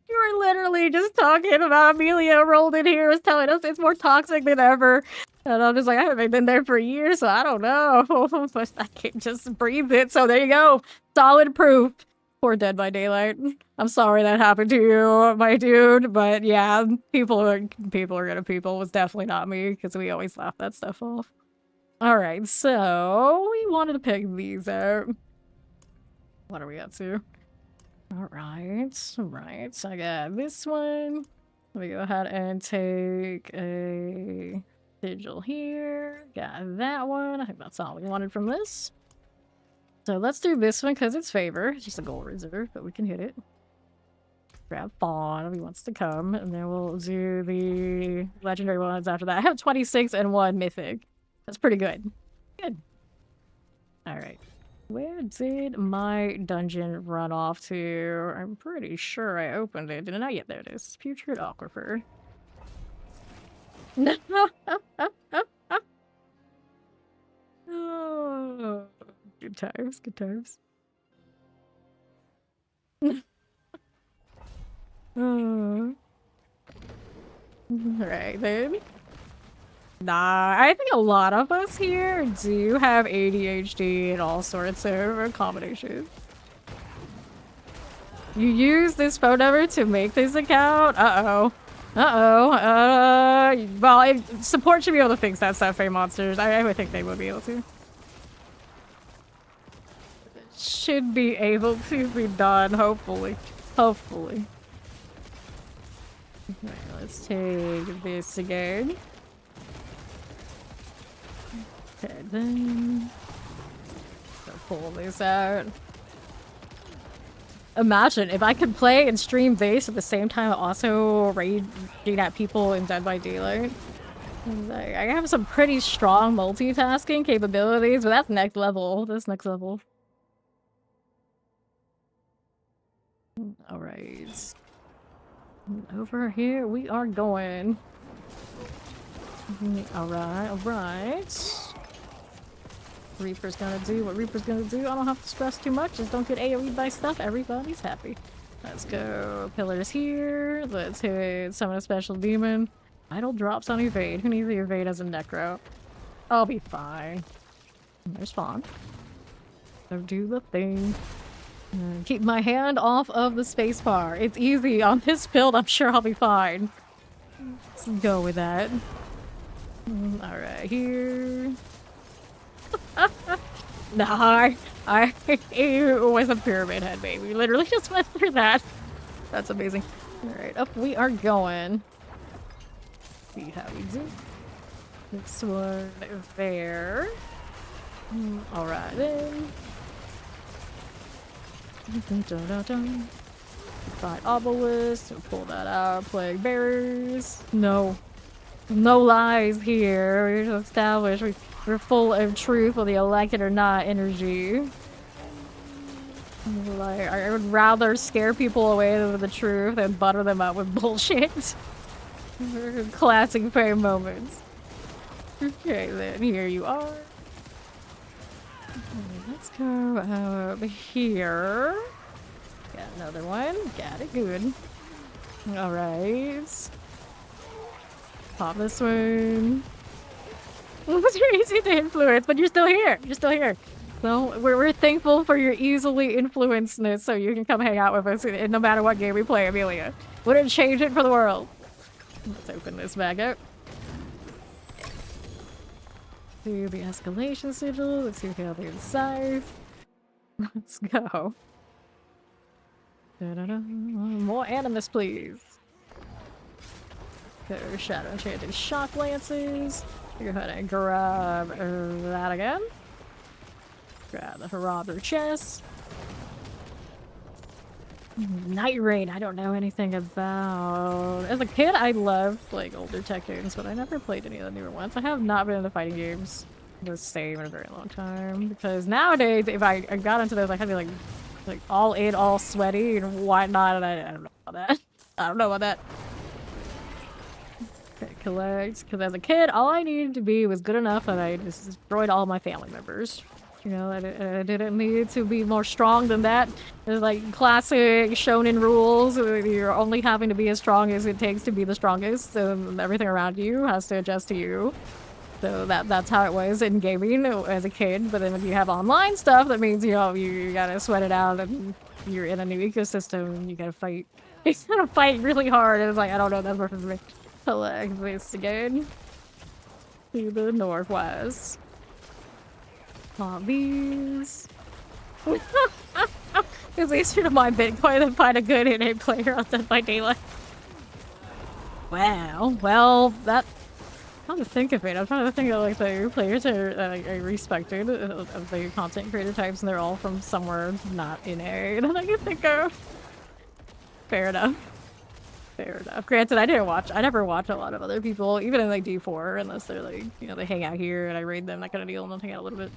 were literally just talking about Amelia rolled in here, was telling us it's more toxic than ever. And I'm just like, I haven't been there for years, so I don't know. But I can't just breathe it, so there you go. Solid proof. Poor Dead by Daylight. I'm sorry that happened to you, my dude. But yeah, people are gonna people. It was definitely not me, because we always laugh that stuff off. Alright, so we wanted to pick these out. What are we up to? Alright, so I got this one. Let me go ahead and take a sigil here. Got that one. I think that's all we wanted from this. So let's do this one because it's Favor. It's just a gold reserve, but we can hit it. Grab Fawn if he wants to come, and then we'll do the legendary ones after that. I have 26 and 1 mythic. That's pretty good. Good. Alright. Where did my dungeon run off to? I'm pretty sure I opened it. Didn't I? Yeah, there it is. Putrid Aquifer. Oh, good times, good times. Oh. Alright then. Nah, I think a lot of us here do have ADHD and all sorts of combinations. You use this phone number to make this account? Uh-oh. Well, support should be able to fix that stuff, monsters. I would think they would be able to. Should be able to be done, hopefully. Hopefully. Right, let's take this again. Okay, then... pull this out. Imagine if I could play and stream this at the same time, also raging at people in Dead by Daylight. Like, I have some pretty strong multitasking capabilities, but that's next level. That's next level. Alright. Over here we are going. Alright, alright. Reaper's gonna do what Reaper's gonna do. I don't have to stress too much. Just don't get AoE'd by stuff. Everybody's happy. Let's go. Pillars here. Let's hit summon a special demon. Idle drops on evade. Who needs the evade as a Necro? I'll be fine. There's Spawn. So do the thing. Keep my hand off of the spacebar. It's easy. On this build, I'm sure I'll be fine. Let's go with that. Alright, here. Nah, it was a pyramid head, baby. We literally just went through that. That's amazing. Alright, up we are going. See how we do. This one there. Alright then. Fight obelisk. So pull that out. Plague bearers. No. No lies here. We're just established. We're full of truth, whether you like it or not, energy. Like, I would rather scare people away with the truth than butter them up with bullshit. Classic fame moments. Okay, then here you are. Let's go over here. Got another one. Got it good. Alright. Pop this one. You're easy to influence, but you're still here. You're still here. So we're thankful for your easily influencedness, so you can come hang out with us no matter what game we play, Amelia. Wouldn't change it for the world. Let's open this bag up. Do the escalation sigil. Let's see how they're inside. Let's go. Da-da-da. More animus, please. Go Shadow Enchanted Shock Lances. Go ahead and grab that again. Grab the Harabber chest. Night Rain, I don't know anything about. As a kid, I loved like older tech games, but I never played any of the newer ones. I have not been into fighting games the same in a very long time. Because nowadays, if I got into those, I had to be like all in, all sweaty and whatnot, and I don't know about that. I don't know about that. Okay, collect. Because as a kid, all I needed to be was good enough that I just destroyed all my family members. You know, I didn't need to be more strong than that. There's like classic shonen rules. You're only having to be as strong as it takes to be the strongest, and everything around you has to adjust to you. So that's how it was in gaming as a kid. But then when you have online stuff, that means, you know, you gotta sweat it out and you're in a new ecosystem and you gotta fight. You gotta fight really hard, and it's like, I don't know, that's worth it for me. Select this again. To the northwest. Pop these. It's easier to mine Bitcoin than find a good in-game player on Dead by Daylight. Wow. Well, that... I'm trying to think of it. I'm trying to think of like the players I respected of the content creator types, and they're all from somewhere not in A that I can think of. Fair enough. Fair enough. Granted, I never watch a lot of other people, even in like D4, unless they're like, you know, they hang out here and I raid them, that kind of deal, and they'll hang out a little bit.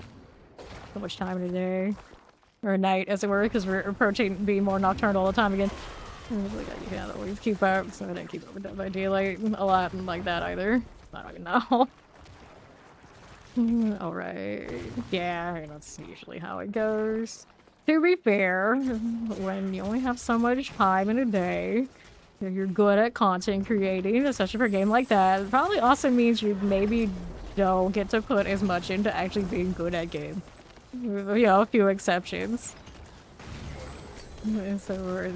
So much time in a day. Or a night, as it were, because we're approaching being more nocturnal all the time again. Like, you can't always keep up, so I didn't keep up with Dead by Daylight a lot like that either. I don't even know. Alright. Yeah, that's usually how it goes. To be fair, when you only have so much time in a day, if you're good at content creating, especially for a game like that, it probably also means you maybe don't get to put as much into actually being good at game. You know, a few exceptions. So,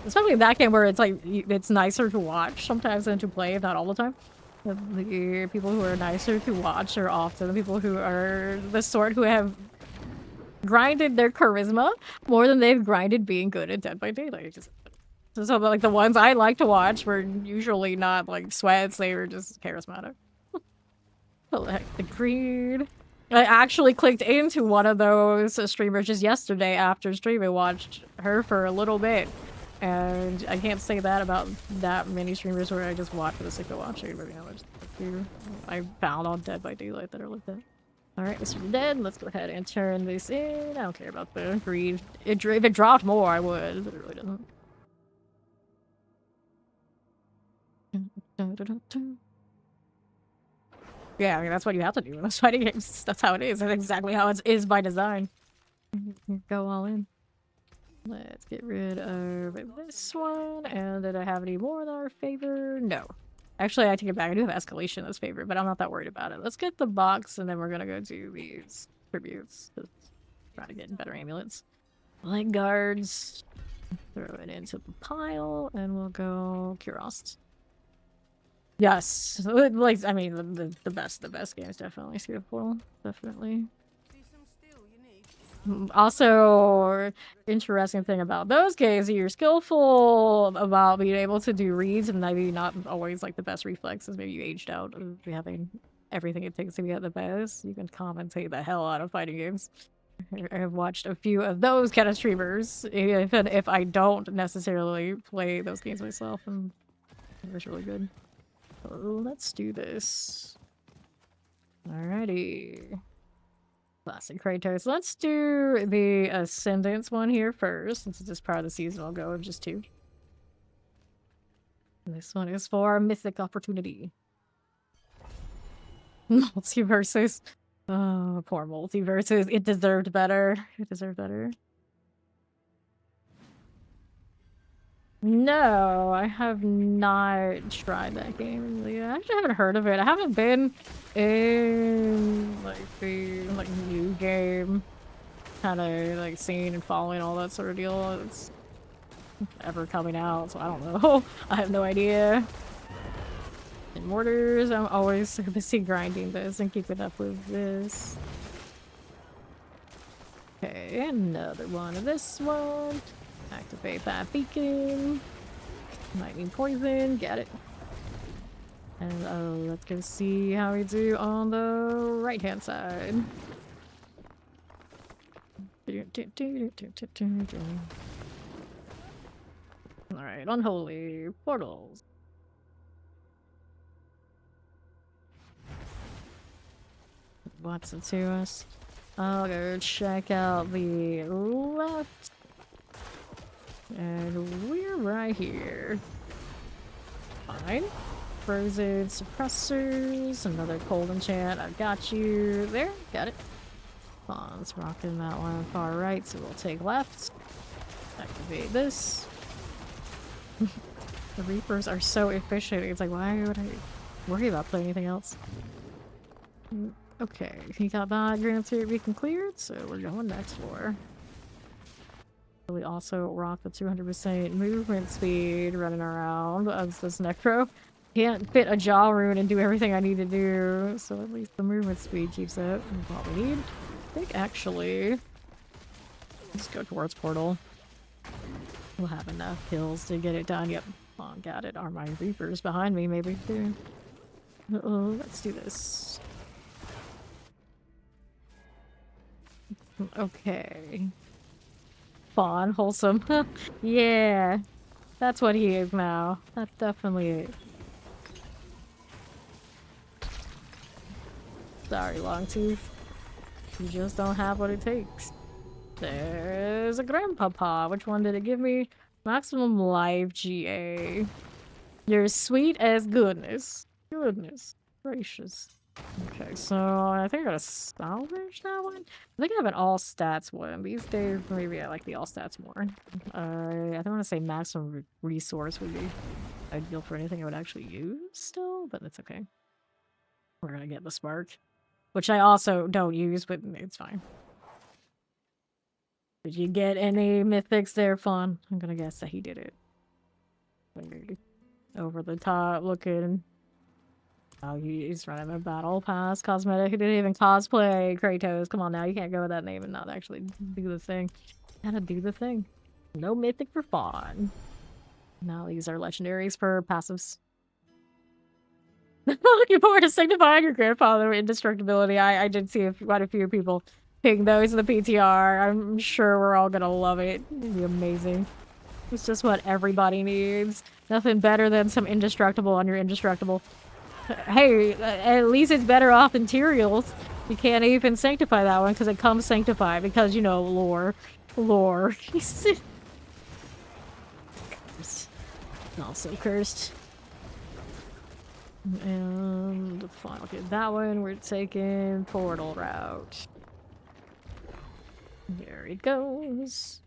especially in that game where it's like it's nicer to watch sometimes than to play, if not all the time. The people who are nicer to watch are often the people who are the sort who have grinded their charisma more than they've grinded being good at Dead by Daylight. So like the ones I like to watch were usually not like sweats; they were just charismatic. Select the creed. I actually clicked into one of those streamers just yesterday after streaming, watched her for a little bit. And I can't say that about that many streamers where I just watch for the sake of watching, but you know, there's a few I found on Dead by Daylight that are like that. Alright, this is dead. Let's go ahead and turn this in. I don't care about the greed. If it dropped more, I would, but it really doesn't. Yeah, I mean, that's what you have to do in those fighting games. That's how it is. That's exactly how it is by design. Go all in. Let's get rid of this one. And did I have any more in our favor? No. Actually, I take it back. I do have escalation as favor, but I'm not that worried about it. Let's get the box, and then we're gonna go do these tributes. Try to get better amulets. Leg guards. Throw it into the pile, and we'll go Kuros. Yes, like I mean the best games definitely Sea of Portal, definitely. Also, interesting thing about those games, you're skillful about being able to do reads and maybe not always like the best reflexes. Maybe you aged out of having everything it takes to be at the best. You can commentate the hell out of fighting games. I have watched a few of those kind of streamers, even if I don't necessarily play those games myself, and it was really good. Let's do this. Alrighty. Classic Kratos. Let's do the Ascendance one here first. Since it's just part of the season, I'll go with just 2. And this one is for Mythic Opportunity. Multiverses. Oh, poor Multiverses. It deserved better. It deserved better. No, I have not tried that game. I actually haven't heard of it. I haven't been in like the new game kind of like seeing and following all that sort of deal. It's ever coming out, so I don't know. I have no idea. In Mortars, I'm always so busy grinding this and keeping up with this. Okay, another one of this one. Activate that beacon. Lightning poison, get it. And let's go see how we do on the right hand side. Alright, unholy portals. What's it to us? I'll go check out the left. And we're right here. Fine. Frozen suppressors. Another cold enchant. I've got you. There. Got it. Let's rock in that one far right, so we'll take left. Activate this. The Reapers are so efficient. It's like, why would I worry about playing anything else? Okay, he got that Grand Theory beacon cleared, so we're going next floor. We also rock the 200% movement speed running around as this Necro. Can't fit a jaw rune and do everything I need to do, so at least the movement speed keeps up. What we need. I think actually, let's go towards portal. We'll have enough kills to get it done. Yep. Oh, got it. Are my Reapers behind me maybe too? Let's do this. Okay. Fawn, wholesome. Yeah. That's what he is now. That's definitely it. Sorry, Longtooth. You just don't have what it takes. There's a Grandpapa. Which one did it give me? Maximum life GA. You're sweet as goodness. Goodness gracious. Okay, so I think I gotta salvage that one. I think I have an all stats one. These days, maybe I like the all stats more. I don't want to say maximum resource would be ideal for anything I would actually use still, but it's okay. We're gonna get the spark, which I also don't use, but it's fine. Did you get any mythics there, Fawn? I'm gonna guess that he did it. Over the top looking. Oh, he's running a battle pass cosmetic. He didn't even cosplay Kratos. Come on now, you can't go with that name and not actually do the thing. Gotta do the thing. No mythic for Fawn. Now these are legendaries for passives. Looking forward to signifying your grandfather indestructibility. I did see quite a few people pick those in the PTR. I'm sure we're all gonna love it. It'll be amazing. It's just what everybody needs. Nothing better than some indestructible on your indestructible. Hey, at least it's better off than Tyrael's. You can't even sanctify that one because it comes sanctified because, you know, lore. Lore. Cursed. Also cursed. And fine, okay, that one we're taking portal route. There he goes.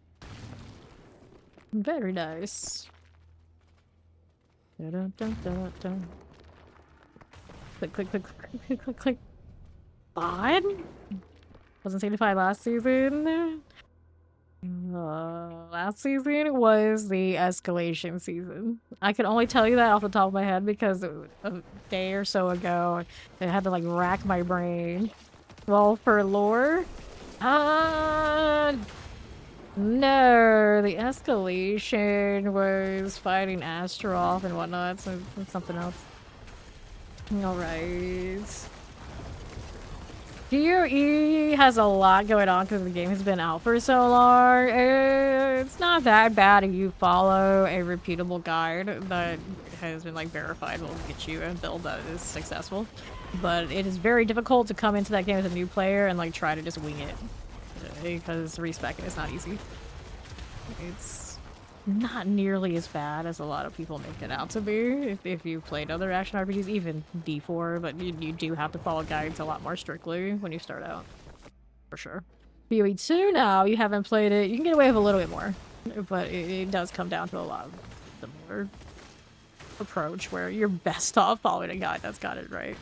Very nice. Dun, dun, dun, dun. Click, click, click, click, click, click, click. Bod? Wasn't sanctified last season. Last season was the escalation season. I can only tell you that off the top of my head because a day or so ago, I had to like rack my brain. Well, for lore, no, the escalation was fighting Astaroth and whatnot, so it's something else. Alright. PoE has a lot going on because the game has been out for so long. It's not that bad if you follow a reputable guide that has been like verified will get you a build that is successful. But it is very difficult to come into that game as a new player and like try to just wing it. Because respecing is not easy. It's not nearly as bad as a lot of people make it out to be if you've played other action RPGs, even D4, but you do have to follow guides a lot more strictly when you start out. For sure. PoE 2 now, you haven't played it, you can get away with a little bit more, but it does come down to a lot of similar approach where you're best off following a guide that's got it right.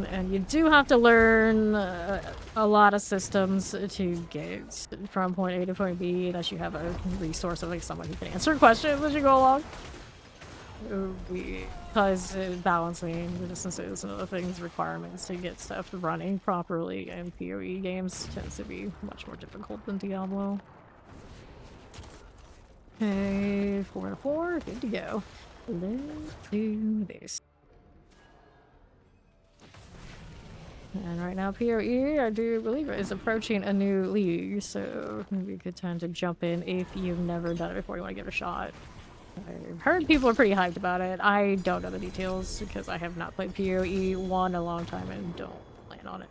And you do have to learn a lot of systems to get from point A to point B, unless you have a resource of like someone who can answer questions as you go along. Because balancing the distances and other things, requirements to get stuff running properly in PoE games tends to be much more difficult than Diablo. Okay, 4 and 4, good to go. Let's do this. And right now, PoE, I do believe, is approaching a new league, so it would be a good time to jump in if you've never done it before you want to give it a shot. I've heard people are pretty hyped about it. I don't know the details because I have not played PoE 1 in a long time and don't plan on it.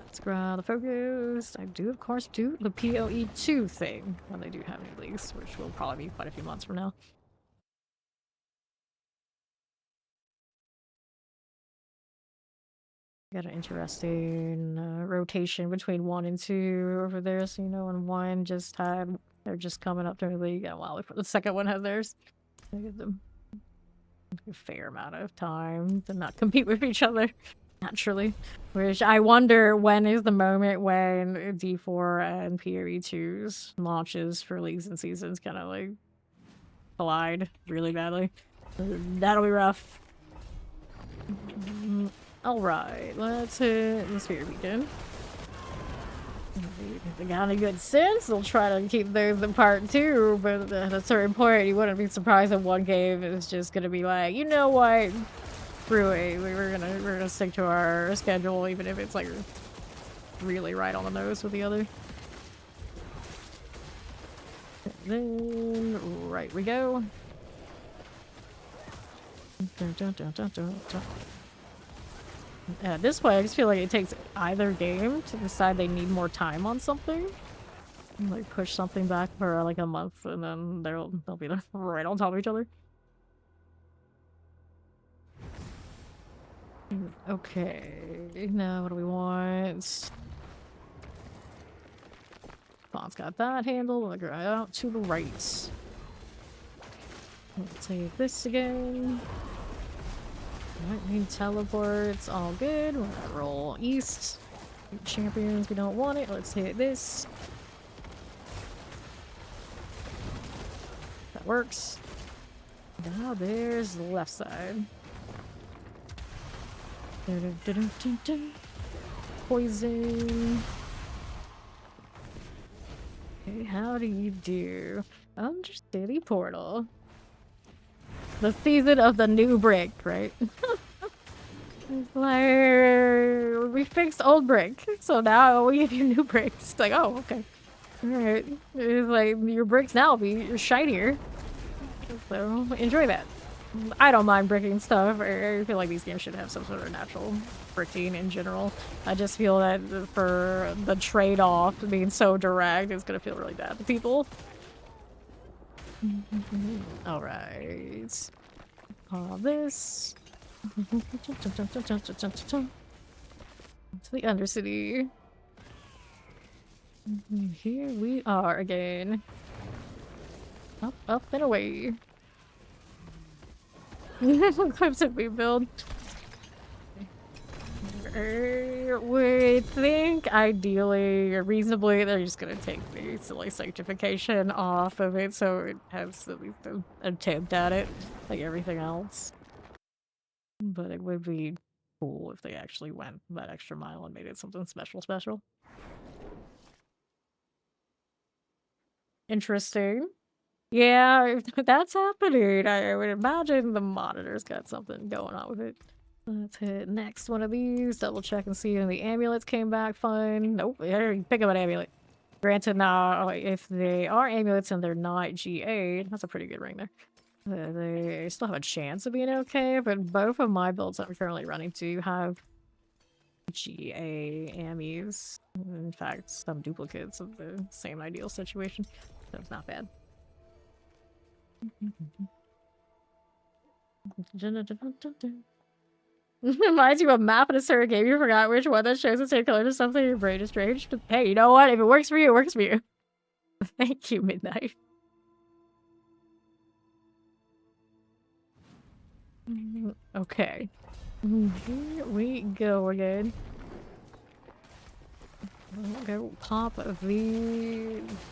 Let's grab the focus. I do, of course, do the PoE 2 thing when they do have new leagues, which will probably be quite a few months from now. Got an interesting rotation between 1 and 2 over there, so you know, and 1 just had, they're just coming up to the league, and while the second one has theirs. I give them a fair amount of time to not compete with each other, naturally. Which I wonder when is the moment when D4 and PoE 2's launches for leagues and seasons kind of like collide really badly. That'll be rough. Alright, let's hit the Spirit Beacon. If they got any good sense, they'll try to keep those apart too, but at a certain point, you wouldn't be surprised if one game is just gonna be like, you know what, screw it, we're gonna stick to our schedule, even if it's like really right on the nose with the other. And then, right we go. Dun, dun, dun, dun, dun, dun. At this point, I just feel like it takes either game to decide they need more time on something. Like push something back for like a month, and then they'll be right on top of each other. Okay, now what do we want? Bond's got that handle. We'll go out to the right. Let's save this again. Might need teleports, all good. We're gonna roll east. Champions, we don't want it. Let's hit this. works. Now there's the left side. Poison. Okay, how do you do? Undercity portal. The season of the new brick, right? It's like, we fixed old brick, so now we give you new bricks. It's like, oh, okay. Alright. It's like, your bricks now will be shinier. So, enjoy that. I don't mind bricking stuff. I feel like these games should have some sort of natural bricking in general. I just feel that for the trade-off being so direct, it's gonna feel really bad to people. Alright. All this. To the Undercity. Here we are again. Up, up, and away. Clips that we build. We think ideally, or reasonably, they're just gonna take the silly sanctification off of it so it has at least an attempt at it, like everything else. But it would be cool if they actually went that extra mile and made it something special. Interesting. Yeah, if that's happening, I would imagine the monitor's got something going on with it. Let's hit next one of these. Double check and see if the amulets came back fine. Nope, pick up an amulet. Granted, now if they are amulets and they're not GA, that's a pretty good ring there. They still have a chance of being okay, but both of my builds that I'm currently running do have GA ammies. In fact, some duplicates of the same ideal situation, so it's not bad. Reminds you of a map in a certain game. You forgot which one that shows the same color to something. Your brain is strange. But hey, you know what? If it works for you, it works for you. Thank you, Midnight. Okay. Here we go again. We'll go pop the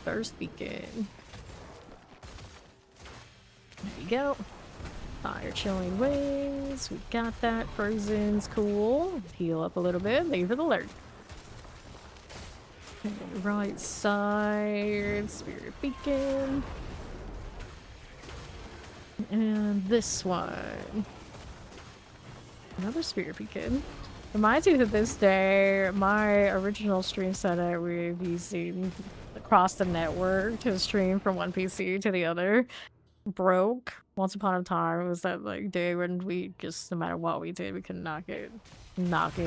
first beacon. There you go. Fire chilling wings. We got that. Frozen's cool. Heal up a little bit. Thank you for the alert. Right side. Spirit beacon. And this one. Another spirit beacon. Reminds me that this day, my original stream setup we've using across the network to stream from one PC to the other broke. Once upon a time, it was that like day when we just, no matter what we did, we could not get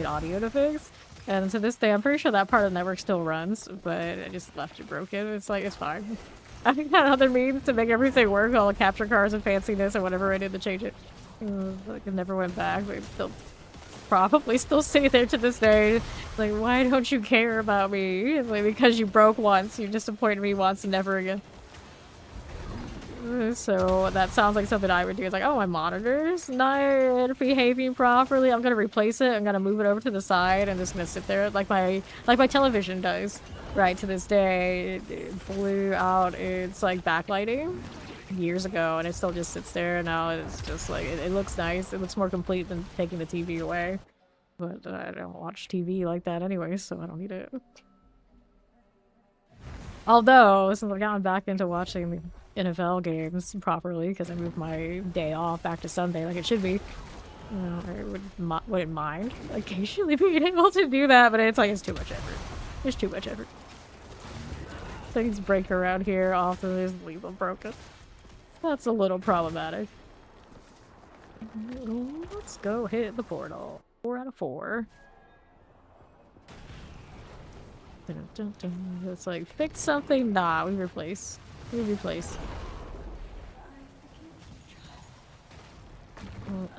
audio to fix. And to this day, I'm pretty sure that part of the network still runs, but I just left it broken. It's like, it's fine. I got other means to make everything work, all the capture cards and fanciness and whatever I did to change it. Like, it never went back, but it's still probably still sitting there to this day. Like, why don't you care about me? It's like, because you broke once, you disappointed me once and never again. So that sounds like something I would do. It's like, oh, my monitor's not behaving properly. I'm gonna replace it. I'm gonna move it over to the side and just gonna sit there like my television does. Right to this day, it blew out its like backlighting years ago, and it still just sits there. Now it's just like it looks nice. It looks more complete than taking the TV away. But I don't watch TV like that anyway, so I don't need it. Although, since I've gotten back into watching the NFL games properly, because I moved my day off back to Sunday like it should be, you know, I wouldn't mind occasionally being able to do that, but it's like, it's too much effort. There's too much effort. Things break around here, often just leave them broken. That's a little problematic. Let's go hit the portal. 4 out of 4. It's like, fix something? Nah, we replace. We replace.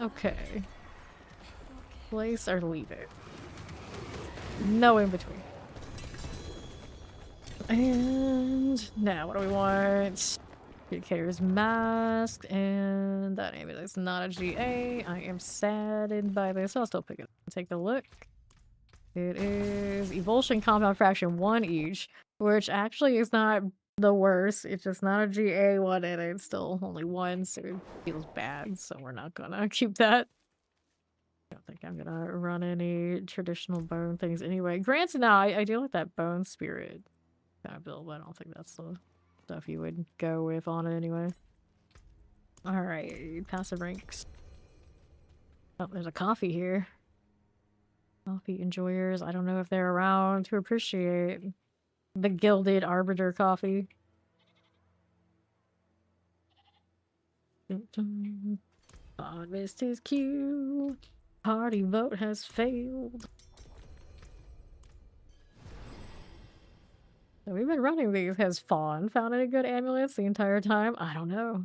Okay. Place or leave it. No in between. And now what do we want? Carrier's mask, and that amulet's not a GA. I am saddened by this. I'll still pick it up and take a look. It is Evulsion Compound Fraction 1 each, which actually is not the worst. It's just not a GA one, and it's still only one, so it feels bad. So we're not gonna keep that. I don't think I'm gonna run any traditional bone things anyway. Granted, now I do like that bone spirit kind of build, but I don't think that's the stuff you would go with on it anyway. Alright, passive ranks. Oh, there's a coffee here. Coffee enjoyers. I don't know if they're around to appreciate the Gilded Arbiter coffee. Harvest is queue. Party vote has failed. So we've been running these. Has Fawn found any good amulets the entire time? I don't know.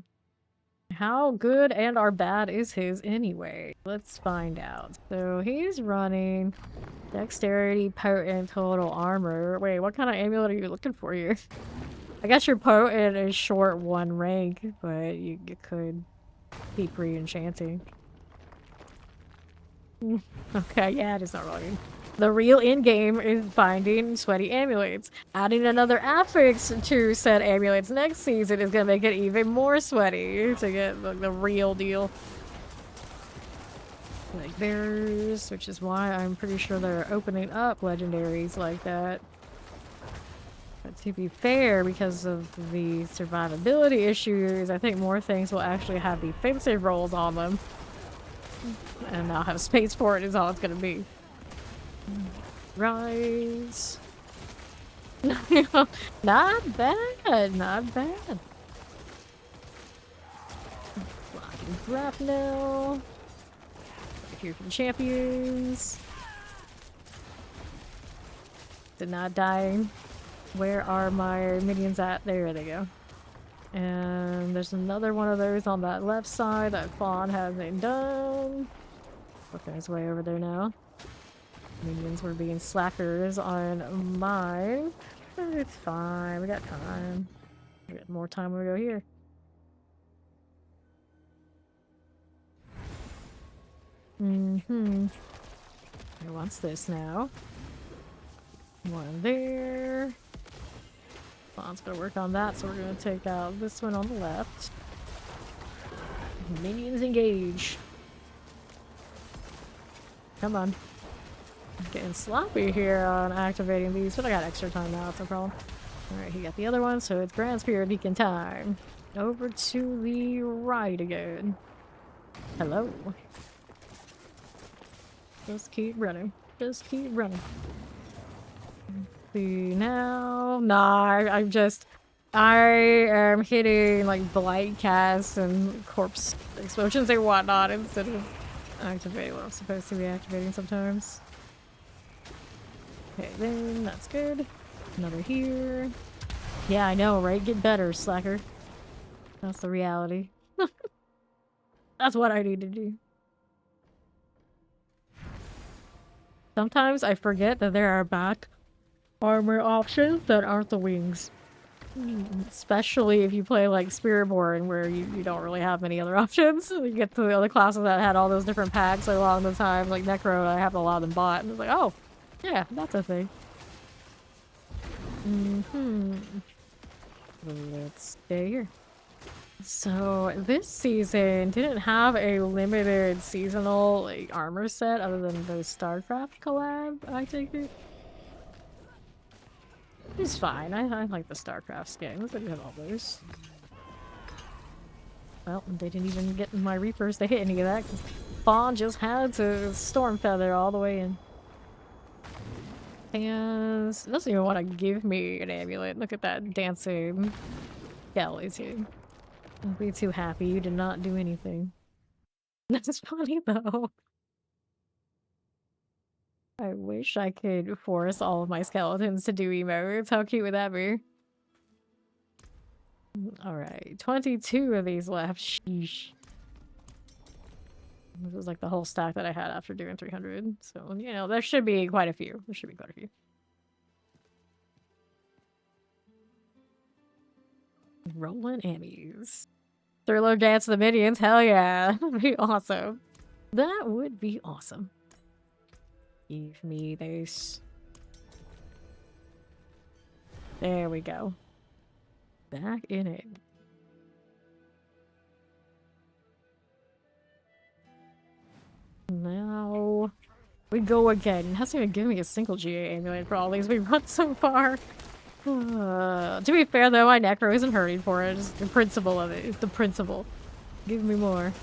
How good and or bad is his anyway? Let's find out. So he's running dexterity, potent, total armor. Wait, what kind of amulet are you looking for here? I guess your potent is short 1 rank, but you could keep re-enchanting. Okay, yeah, it is not really. The real end-game is finding sweaty amulets. Adding another affix to said amulets next season is gonna make it even more sweaty to get the real deal. Like bears, which is why I'm pretty sure they're opening up legendaries like that. But to be fair, because of the survivability issues, I think more things will actually have defensive rolls on them. And I'll have space for it is all it's gonna be. Rise. Not bad, not bad. Blocking grapnel. Here for the champions. Did not die. Where are my minions at? There they go. And there's another one of those on that left side that Fawn hasn't done. Okay, it's way over there now. Minions were being slackers on mine. It's fine, we got time. We got more time when we go here. Who wants this now? One there. Fawn's gonna work on that, so we're gonna take out this one on the left. Minions engage. Come on. I'm getting sloppy here on activating these, but I got extra time now, it's no problem. Alright, he got the other one, so it's Grand Spirit he can time. Over to the right again. Hello. Just keep running. Just keep running. See now. Nah, I am hitting like blight casts and corpse explosions and whatnot instead of activating what I'm supposed to be activating sometimes. Okay, then that's good. Another here. Yeah, I know, right? Get better, slacker. That's the reality. That's what I need to do. Sometimes I forget that there are back armor options that aren't the wings. Especially if you play like Spiritborn, where you don't really have many other options. You get to the other classes that had all those different packs along the time, like Necro, I have a lot of them bought, and it's like, oh, yeah, that's a thing. Let's stay here. So this season didn't have a limited seasonal like armor set other than those StarCraft collab, I take it. It's fine. I like the StarCraft skins. I do have all those. Well, they didn't even get my Reapers to hit any of that. Fawn just had to Storm Feather all the way in. And it doesn't even want to give me an amulet. Look at that dancing galleys here. Don't be too happy. You did not do anything. That's funny though. I wish I could force all of my skeletons to do emotes. How cute would that be? Alright, 22 of these left. Sheesh. This was like the whole stack that I had after doing 300. So, you know, there should be quite a few. There should be quite a few. Rolling Ammies. Thriller dance the minions? Hell yeah. That'd be awesome. That would be awesome. Give me this. There we go. back in it. Now we go again. It hasn't even given me a single GA amulet for all these we've run so far. To be fair though, my Necro isn't hurting for it. It's the principle of it. It's the principle. Give me more.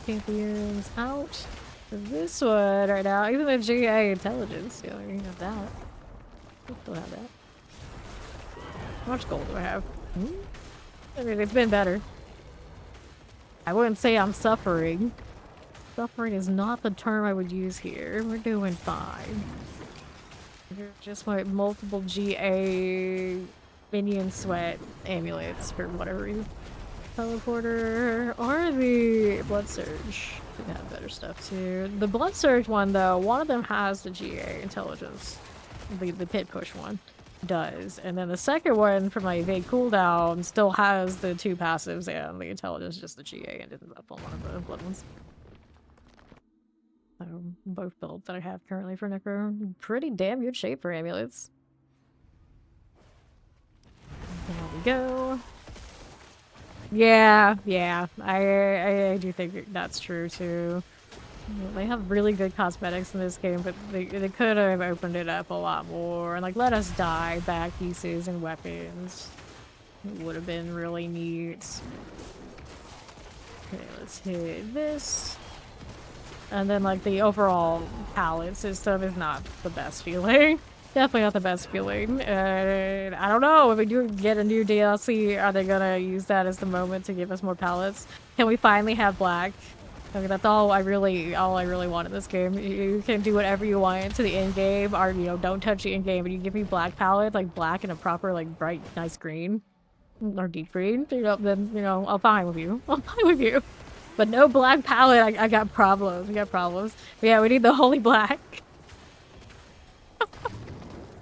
Champions out. This one right now, even with GA intelligence, you know, you have that. I still have that. How much gold do I have? I mean, it's been better. I wouldn't say I'm suffering. Suffering is not the term I would use here. We're doing fine. Just my multiple GA minion sweat amulets for whatever reason. Teleporter or the blood surge. They have better stuff too. The blood surge one though, one of them has the GA intelligence. The pit push one does, and then the second one for my evade cooldown still has the 2 passives and the intelligence, just the GA, and it's up on one of the blood ones. So both builds that I have currently for Necro, pretty damn good shape for amulets. There we go. Yeah, I do think that's true too. They have really good cosmetics in this game, but they could have opened it up a lot more and like let us dye back pieces and weapons. It would have been really neat. Okay, let's hit this. And then like the overall palette system is not the best feeling. Definitely not the best feeling. I don't know, if we do get a new DLC, are they gonna use that as the moment to give us more palettes? Can we finally have black? I mean, that's all I really want in this game. You can do whatever you want to the end game, or you know, don't touch the end game. But you give me black palette, like black and a proper, like bright, nice green, or deep green. You know, then you know, I'm fine with you. I'm fine with you. But no black palette, I got problems. We got problems. But yeah, we need the holy black.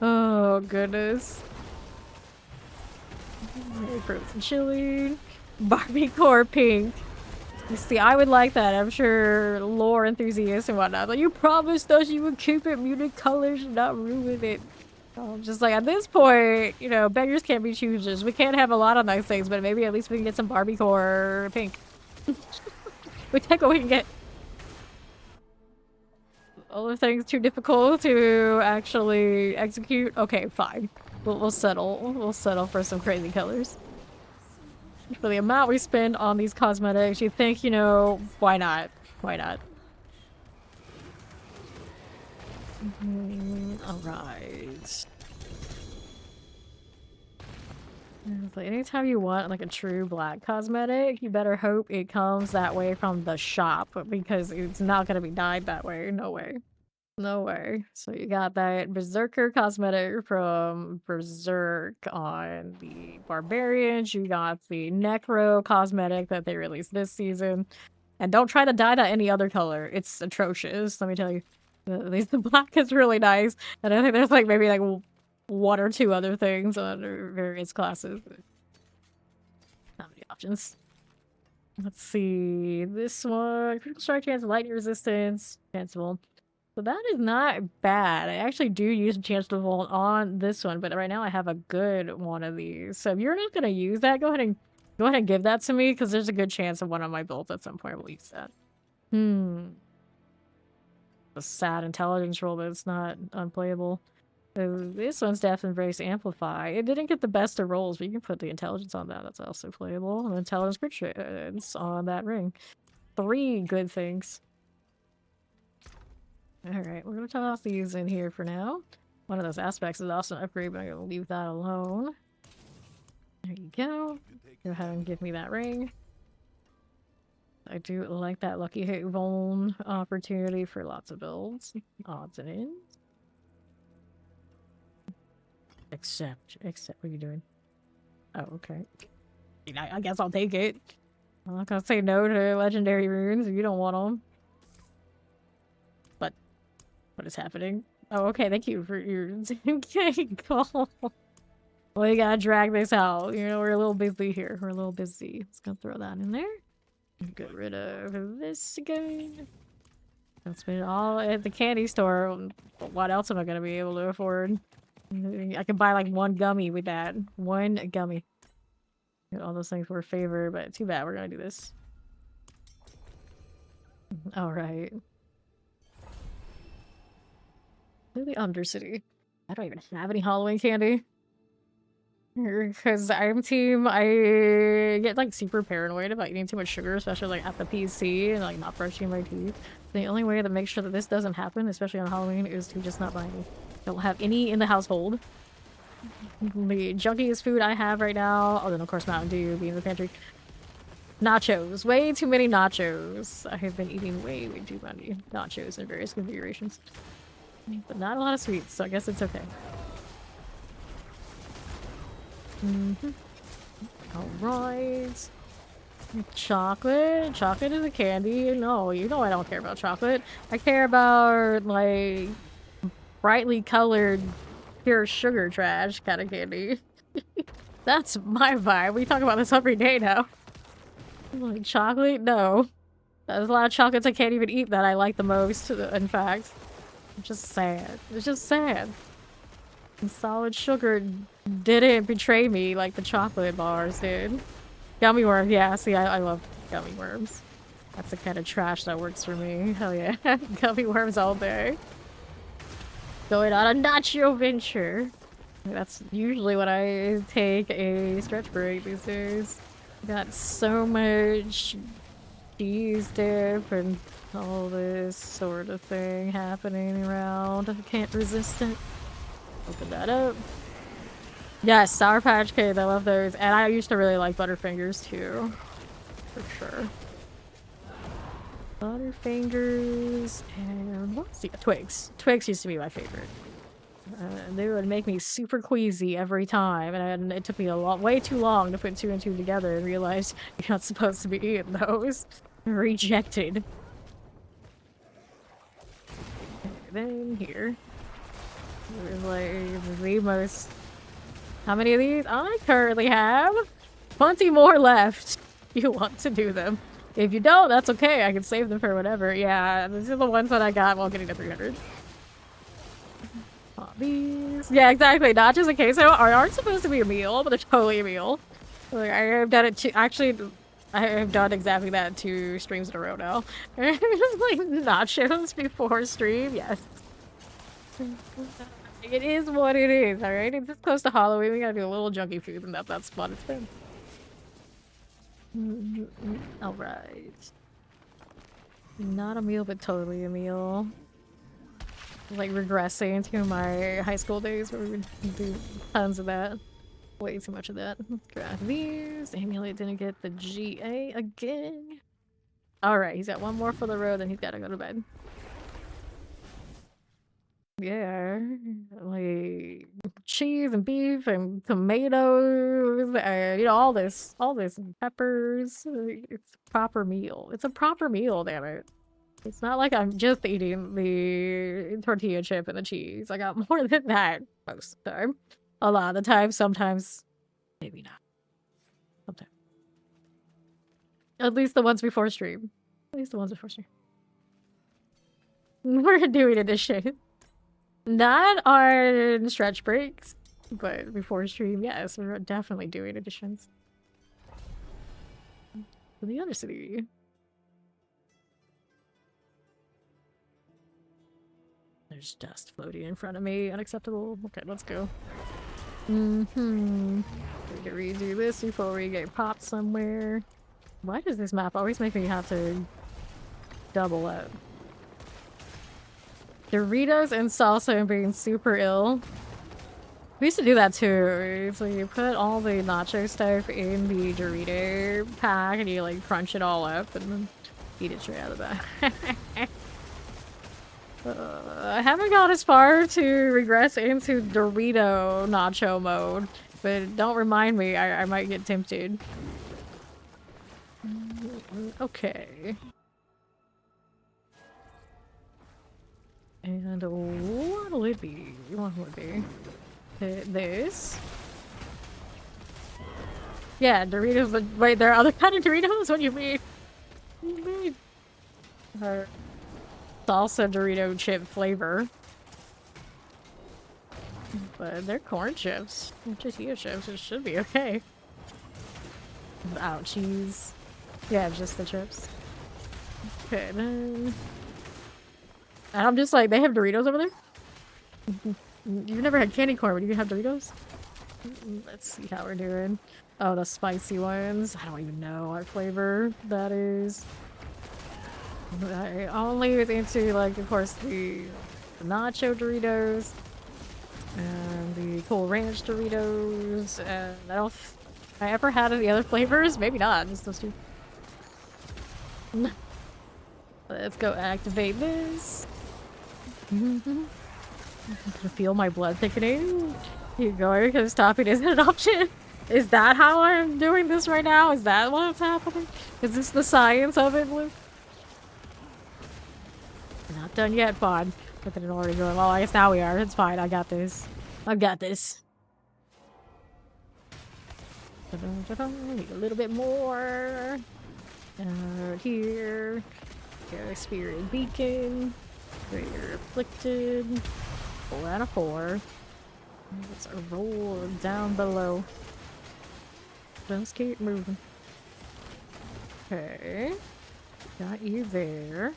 Oh goodness. Frozen Chillin. Barbie core pink. You see, I would like that. I'm sure lore enthusiasts and whatnot. Like, you promised us you would keep it muted colors and not ruin it. Just like at this point, you know, beggars can't be choosers. We can't have a lot of nice things, but maybe at least we can get some Barbie core pink. We take what we can get. Other things too difficult to actually execute. Okay, fine. We'll settle. We'll settle for some crazy colors. For the amount we spend on these cosmetics, you think, you know, why not? Why not? Alright. Like, anytime you want like a true black cosmetic, you better hope it comes that way from the shop, because it's not gonna be dyed that way. No way. No way. So you got that Berserker cosmetic from Berserk on the Barbarians. You got the Necro cosmetic that they released this season. And don't try to dye that any other color. It's atrocious, let me tell you. At least the black is really nice. And I think there's like maybe like 1 or 2 other things on various classes. Not many options. Let's see. This one. Critical strike chance, lightning resistance. Chanceable. So that is not bad. I actually do use a chance to vault on this one, but right now I have a good one of these. So if you're not gonna use that, go ahead and give that to me, because there's a good chance of one of my builds at some point will use that. A sad intelligence roll, but it's not unplayable. This one's Death Embrace Amplify. It didn't get the best of rolls, but you can put the intelligence on that. That's also playable. And intelligence crit chance on that ring. 3 good things. Alright, we're gonna toss these in here for now. One of those aspects is also an upgrade, but I'm gonna leave that alone. There you go. Go ahead and give me that ring. I do like that lucky hit vuln opportunity for lots of builds. Odds and ends. Except, what are you doing? Oh, okay. I guess I'll take it. I'm not gonna say no to legendary runes if you don't want them. What is happening? Oh, okay, thank you for your okay, call. Well, you gotta drag this out. You know, we're a little busy here. We're a little busy. Let's go throw that in there. Get rid of this again. I'll spend it all at the candy store. What else am I gonna be able to afford? I could buy like one gummy with that. One gummy. All those things were a favor, but too bad we're gonna do this. Alright. To the Undercity. I don't even have any Halloween candy. Because I'm team, I get like super paranoid about eating too much sugar, especially like at the PC and like not brushing my teeth. The only way to make sure that this doesn't happen, especially on Halloween, is to just not buy any. Don't have any in the household. The junkiest food I have right now, other than of course Mountain Dew being in the pantry. Nachos. Way too many nachos. I have been eating way too many nachos in various configurations. But not a lot of sweets, so I guess it's okay. Alright. Chocolate? Chocolate is a candy? No, you know I don't care about chocolate. I care about, like, brightly colored, pure sugar trash kind of candy. That's my vibe. We talk about this every day now. Like, chocolate? No. There's a lot of chocolates I can't even eat that I like the most, in fact. It's just sad. It's just sad. And solid sugar didn't betray me like the chocolate bars did. Gummy worms, yeah, see, I love gummy worms. That's the kind of trash that works for me. Hell yeah. Gummy worms all day. Going on a nacho venture. That's usually when I take a stretch break these days. Got so much cheese dip and all this sort of thing happening around. I can't resist it. Open that up. Yes, Sour Patch Kids, I love those. And I used to really like Butterfingers too. For sure. Butterfingers and what's the Twigs. Twigs used to be my favorite. They would make me super queasy every time, and it took me way too long to put two and two together and realize you're not supposed to be eating those. Rejected. Then here. There's like the most. How many of these? I currently have 20 more left. You want to do them. If you don't, that's okay. I can save them for whatever. Yeah, these are the ones that I got while getting to 300. These. Yeah, exactly. Not just a queso aren't supposed to be a meal, but they're totally a meal. Like, I have done it actually, I have done exactly that 2 streams in a row now. Like nachos before stream, yes. It is what it is, alright? It's just close to Halloween. We gotta do a little junky food, and that's fun. It's fun. Alright. Not a meal, but totally a meal. Like regressing to my high school days where we would do tons of that. Way too much of that. Grab these. Amulet didn't get the GA again. Alright, he's got one more for the road and he's gotta go to bed. Yeah, like cheese and beef and tomatoes and you know all this and peppers. It's a proper meal. It's a proper meal, damn it. It's not like I'm just eating the tortilla chip and the cheese. I got more than that most of the time. A lot of the time, sometimes maybe not. Sometimes. At least the ones before stream. At least the ones before stream. We're doing addition. Not on stretch breaks, but before stream, yes, we're definitely doing additions. To the Undercity. There's dust floating in front of me. Unacceptable. Okay, let's go. We can redo this before we get popped somewhere. Why does this map always make me have to double up? Doritos and salsa and being super ill. We used to do that too. So you put all the nacho stuff in the Dorito pack and you like crunch it all up and then eat it straight out of the bag. I haven't got as far to regress into Dorito nacho mode, but don't remind me, I might get tempted. Okay. And what will it be? What will it be? This? Yeah, Doritos, but wait, there are other kind of Doritos? What do you mean? What do you mean? Salsa Dorito chip flavor. But they're corn chips. Tortilla chips, it should be okay. Ouchies. Yeah, just the chips. Okay, then... And I'm just like, they have Doritos over there? You've never had candy corn, but you can have Doritos? Let's see how we're doing. Oh, the spicy ones. I don't even know what flavor that is. I only was into, like, of course, the nacho Doritos and the Cool Ranch Doritos. And I don't. I ever had any other flavors? Maybe not. Just those two. Let's go activate this. I can feel my blood thickening. Keep going because stopping isn't an option. Is that how I'm doing this right now? Is that what's happening? Is this the science of it, Blue? We're not done yet, Bond. But then it already going. Well, I guess now we are. It's fine. I got this. I got this. Need a little bit more. Here. Spirit Beacon. Greater Afflicted. 4 out of 4. Let's roll down below. Just keep moving. Okay. Got you there.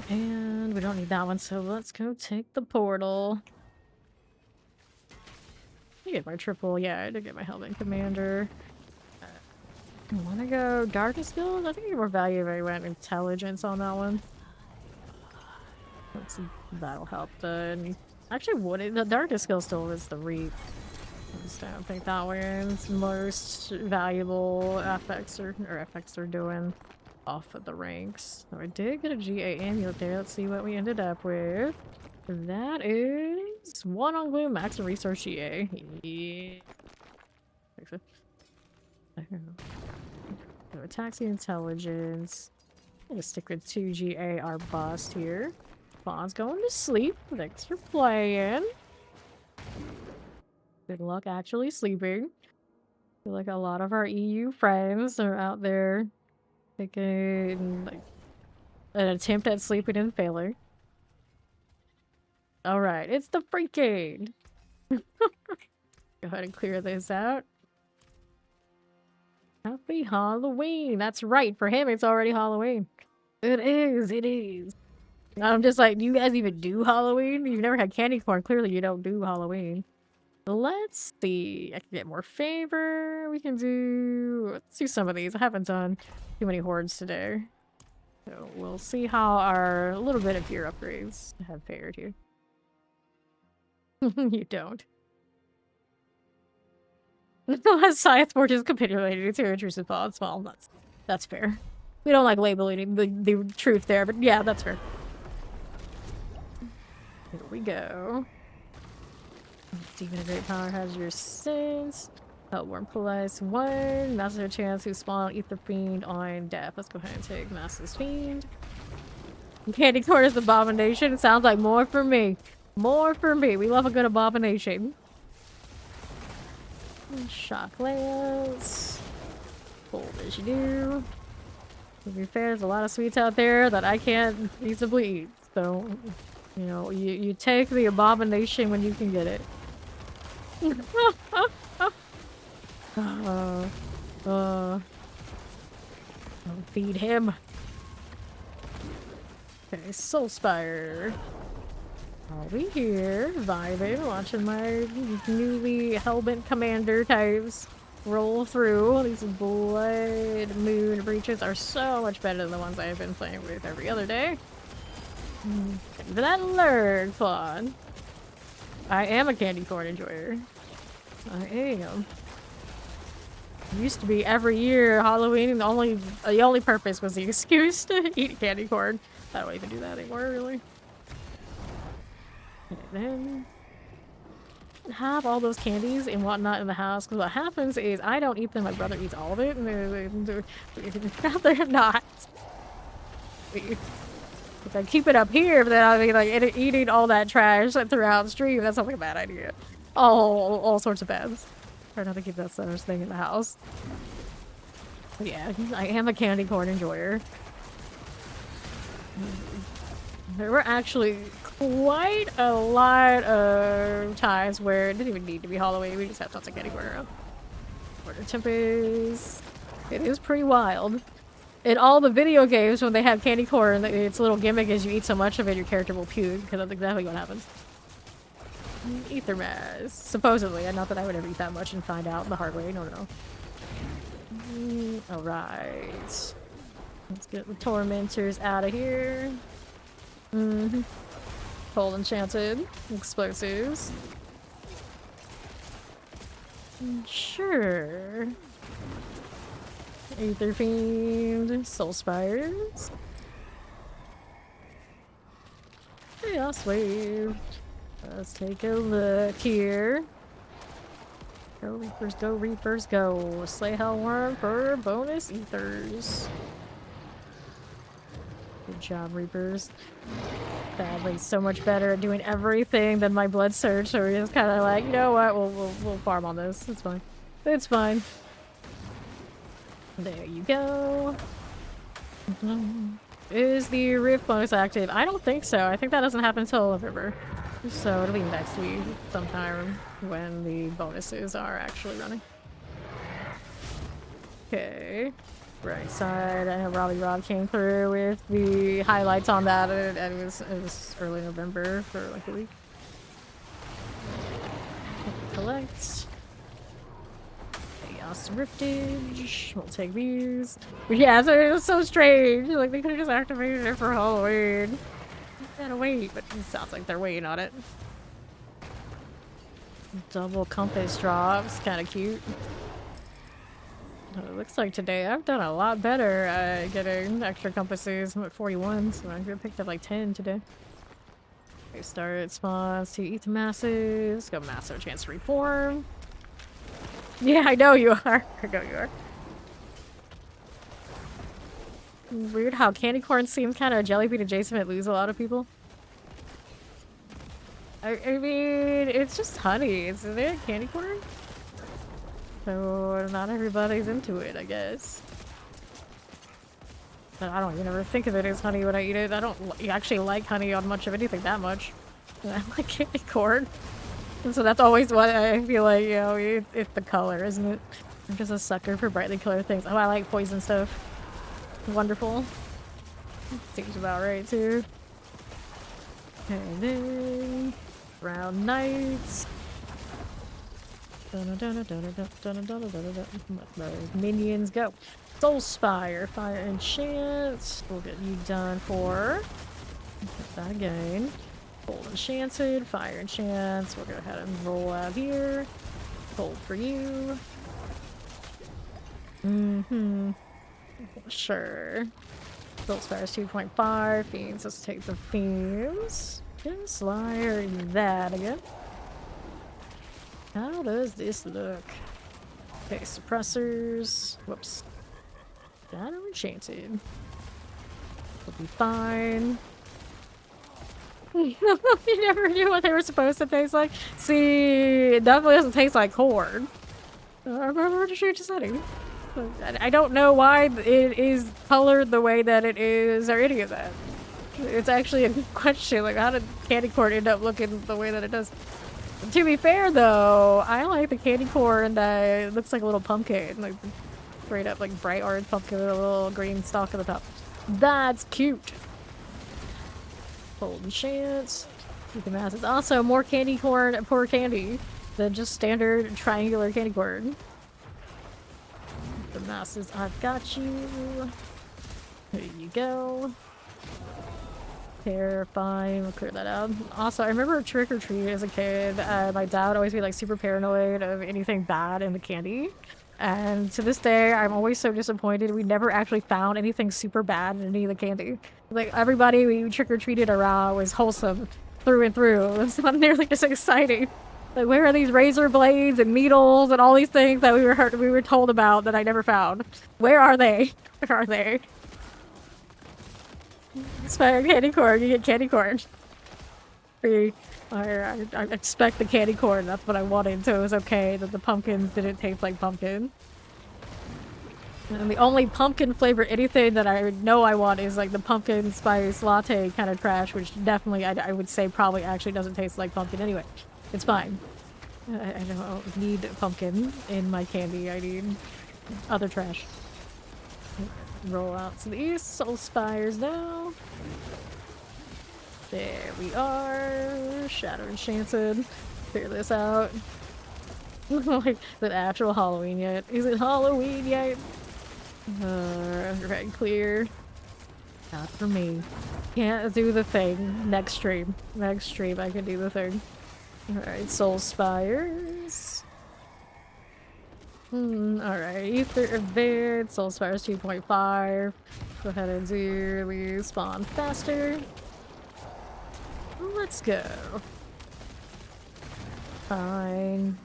And we don't need that one, so let's go take the portal. I get my triple. Yeah, I did get my Helmet Commander. I want to go Darkest Guild? I think I get more value if I went Intelligence on that one. Let's see. That'll help then. Actually, the Darkest Guild still is the Reap. I just don't think that one's most valuable effects are doing off of the ranks. So I did get a GA amulet there. Let's see what we ended up with. That is 1 on glue, max and resource GA. Yeah. So attacks the intelligence. I'm gonna stick with 2 GA, our bust here. Fawn's going to sleep. Thanks for playing. Good luck actually sleeping. I feel like a lot of our EU friends are out there taking like an attempt at sleeping and failing. Alright, it's the freaking. Go ahead and clear this out. Happy Halloween! That's right, for him it's already Halloween. It is. I'm just like, do you guys even do Halloween? You've never had candy corn, clearly you don't do Halloween. Let's see. I can get more favor. Let's do some of these. I haven't done too many hordes today. So we'll see how our little bit of gear upgrades have fared here. You don't. Science board is capitulating to intrusive thoughts. Well, that's fair. We don't like labeling the truth there, but yeah, that's fair. Here we go. Demon of Great Power has your sense. Outworn plus 1. Master chance to spawn Ether Fiend on death. Let's go ahead and take Master's Fiend. Candy Corn is Abomination. It sounds like more for me. More for me. We love a good abomination. Shock Lance. Cold as you do. To be fair, there's a lot of sweets out there that I can't feasibly eat. So, you know, you take the abomination when you can get it. Don't feed him. Okay, Soulspire. Are we here? Vibing, watching my newly Hellbent Commander types roll through. These Blood Moon Breaches are so much better than the ones I've been playing with every other day. For that alert, Fawn. I am a candy corn enjoyer. I am. Used to be every year Halloween, and the only purpose was the excuse to eat candy corn. I don't even do that anymore, really. And then have all those candies and whatnot in the house, because what happens is I don't eat them, my brother eats all of it, and they're not. If I keep it up here, then I'll be like eating all that trash throughout the stream. That's not like a bad idea. All sorts of bads. Try not to keep that sort of thing in the house. But yeah, I am a candy corn enjoyer. There were actually quite a lot of times where it didn't even need to be Halloween. We just have tons of candy corn around. Water Tempest. It is pretty wild. In all the video games, when they have candy corn, its little gimmick is you eat so much of it, your character will puke, because that's exactly what happens. Ether mass. Supposedly. Not that I would ever eat that much and find out the hard way. No, no, no. Alright. Let's get the tormentors out of here. Cold enchanted. Explosives. Sure. Aether Fiend. Soul Spires. Chaos Wave. Let's take a look here. Go Reapers, go Reapers, go. Slay Hellworm for bonus ethers. Good job, Reapers. Badly so much better at doing everything than my Blood Surge, so we're just kind of like, you know what, we'll farm on this. It's fine. It's fine. There you go. Is the Rift bonus active? I don't think so. I think that doesn't happen until November. So it'll be next week sometime when the bonuses are actually running. Okay. Right side. I know Robbie Rob came through with the highlights on that, and it was early November for like a week. Collect. Chaos Riftage. We'll take these. But yeah, so it was so strange. Like they could have just activated it for Halloween. Gotta wait, but it sounds like they're waiting on it. Double compass drops, kind of cute. It looks like today I've done a lot better at getting extra compasses. I'm at 41, so I picked up like 10 today. Okay, start spawns to eat the masses. Got massive chance to reform. Yeah, I know you are. I know you are. Weird how candy corn seems kind of jelly bean adjacent. It lose a lot of people. I mean, it's just honey, isn't it? Candy corn? So not everybody's into it, I guess. But I don't even ever think of it as honey when I eat it. I don't actually like honey on much of anything that much. I like candy corn. And so that's always what I feel like, you know, it's the color, isn't it? I'm just a sucker for brightly colored things. Oh, I like poison stuff. Wonderful. Seems about right, too. And then... Round Knights. Minions go. Soul Spire, Fire Enchant. We'll get you done for. Get that again. Cold Enchanted, Fire Enchants. We'll go ahead and roll out here. Cold for you. Sure. Soul Spire's 2.5. Fiends, let's take the Fiends. Slyer that again. How does this look? Okay, suppressors. Whoops. Shadow Enchanted. We'll be fine. You never knew what they were supposed to taste like. See, it definitely doesn't taste like corn. I remember to shoot setting. I don't know why it is colored the way that it is or any of that. It's actually a good question. Like, how did candy corn end up looking the way that it does? To be fair, though, I like the candy corn that looks like a little pumpkin. Like, straight up, like, bright orange pumpkin with a little green stalk at the top. That's cute. Golden chance. You can mass. It's also more candy corn, poor candy, than just standard triangular candy corn. The masses, I've got you. There you go. Terrifying. We'll clear that out. Also, I remember trick or treat as a kid. My dad would always be like super paranoid of anything bad in the candy. And to this day, I'm always so disappointed we never actually found anything super bad in any of the candy. Like, everybody we trick or treated around was wholesome through and through. It's not nearly as exciting. Like, where are these razor blades and needles and all these things that we were told about that I never found? Where are they? Where are they? Inspire candy corn, you get candy corn. Free. I expect the candy corn, that's what I wanted, so it was okay that the pumpkins didn't taste like pumpkin. And the only pumpkin flavor anything that I know I want is like the pumpkin spice latte kind of trash, which definitely I would say probably actually doesn't taste like pumpkin anyway. It's fine. I don't need pumpkin in my candy. I need other trash. Roll out to the east. Soul Spires now. There we are. Shadow Enchanted. Clear this out. Like the actual Halloween yet? Is it Halloween yet? Red clear. Not for me. Can't do the thing. Next stream. Next stream I can do the thing. Alright, Soul Spires. Alright, Ether Evade, Soul Spires 2.5. Go ahead and do the spawn faster. Let's go. Fine.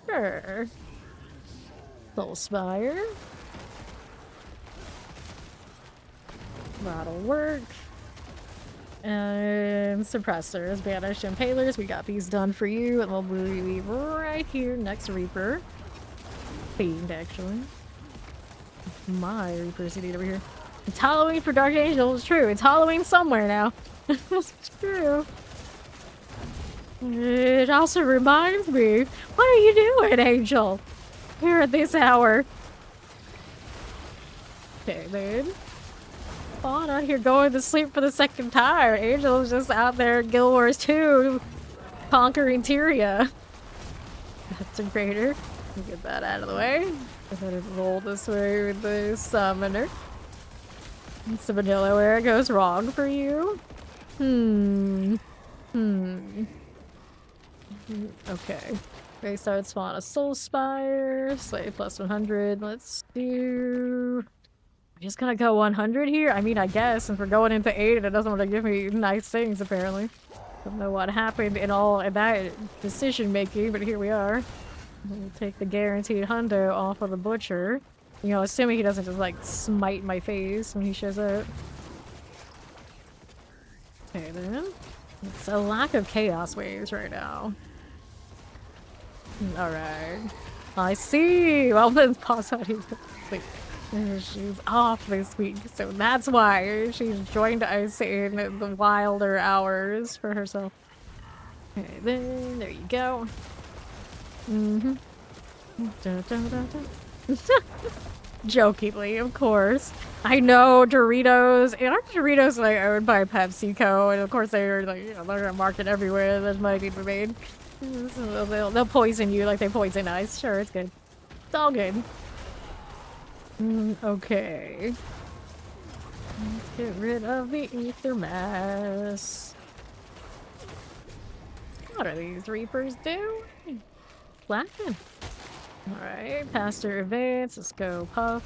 Sure. Soul Spire. That'll work. And suppressors, banished impalers. We got these done for you, and we'll be right here next Reaper. Fiend, actually. My Reapers you need over here. It's Halloween for Dark Angel. It's true. It's Halloween somewhere now. It's true. It also reminds me, what are you doing, Angel? Here at this hour. Okay, then. On out here going to sleep for the second time. Angel's just out there in Guild Wars 2 conquering Tyria. That's a greater. Get that out of the way. Go ahead and roll this way with the summoner. It's the vanilla where it goes wrong for you. Okay. Okay, start spawn a Soul Spire. Slave plus 100. Let's do... I'm just gonna go 100 here? I mean, I guess, since we're going into 8 and it doesn't want to give me nice things, apparently. Don't know what happened in all of that decision making, but here we are. We'll take the guaranteed hundo off of the butcher. You know, assuming he doesn't just, like, smite my face when he shows up. Okay, then. It's a lack of chaos waves right now. Alright. I see! Well, then pause out here. She's off this week, so that's why she's joined us in the wilder hours for herself. Okay, then there you go. Jokingly, of course. I know Doritos, and aren't Doritos like owned by PepsiCo, and of course they're like, you know, they're gonna market everywhere. There's money to be made. So they'll poison you like they poison us. Sure, it's good. It's all good. Okay. Let's get rid of the ether mass. What are these Reapers doing? Laughing. Alright, Pastor Advance. Let's go Puff.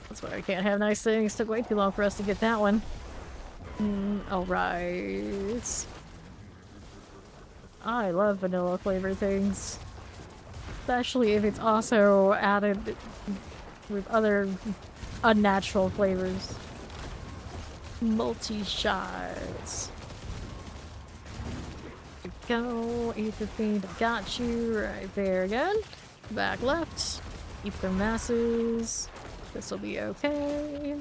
That's why I can't have nice things. Took way too long for us to get that one. Alright. I love vanilla flavored things. Especially if it's also added with other unnatural flavors. Multi-shots. Go, Ether Fiend, got you right there again. Back left. Ether masses. This'll be okay.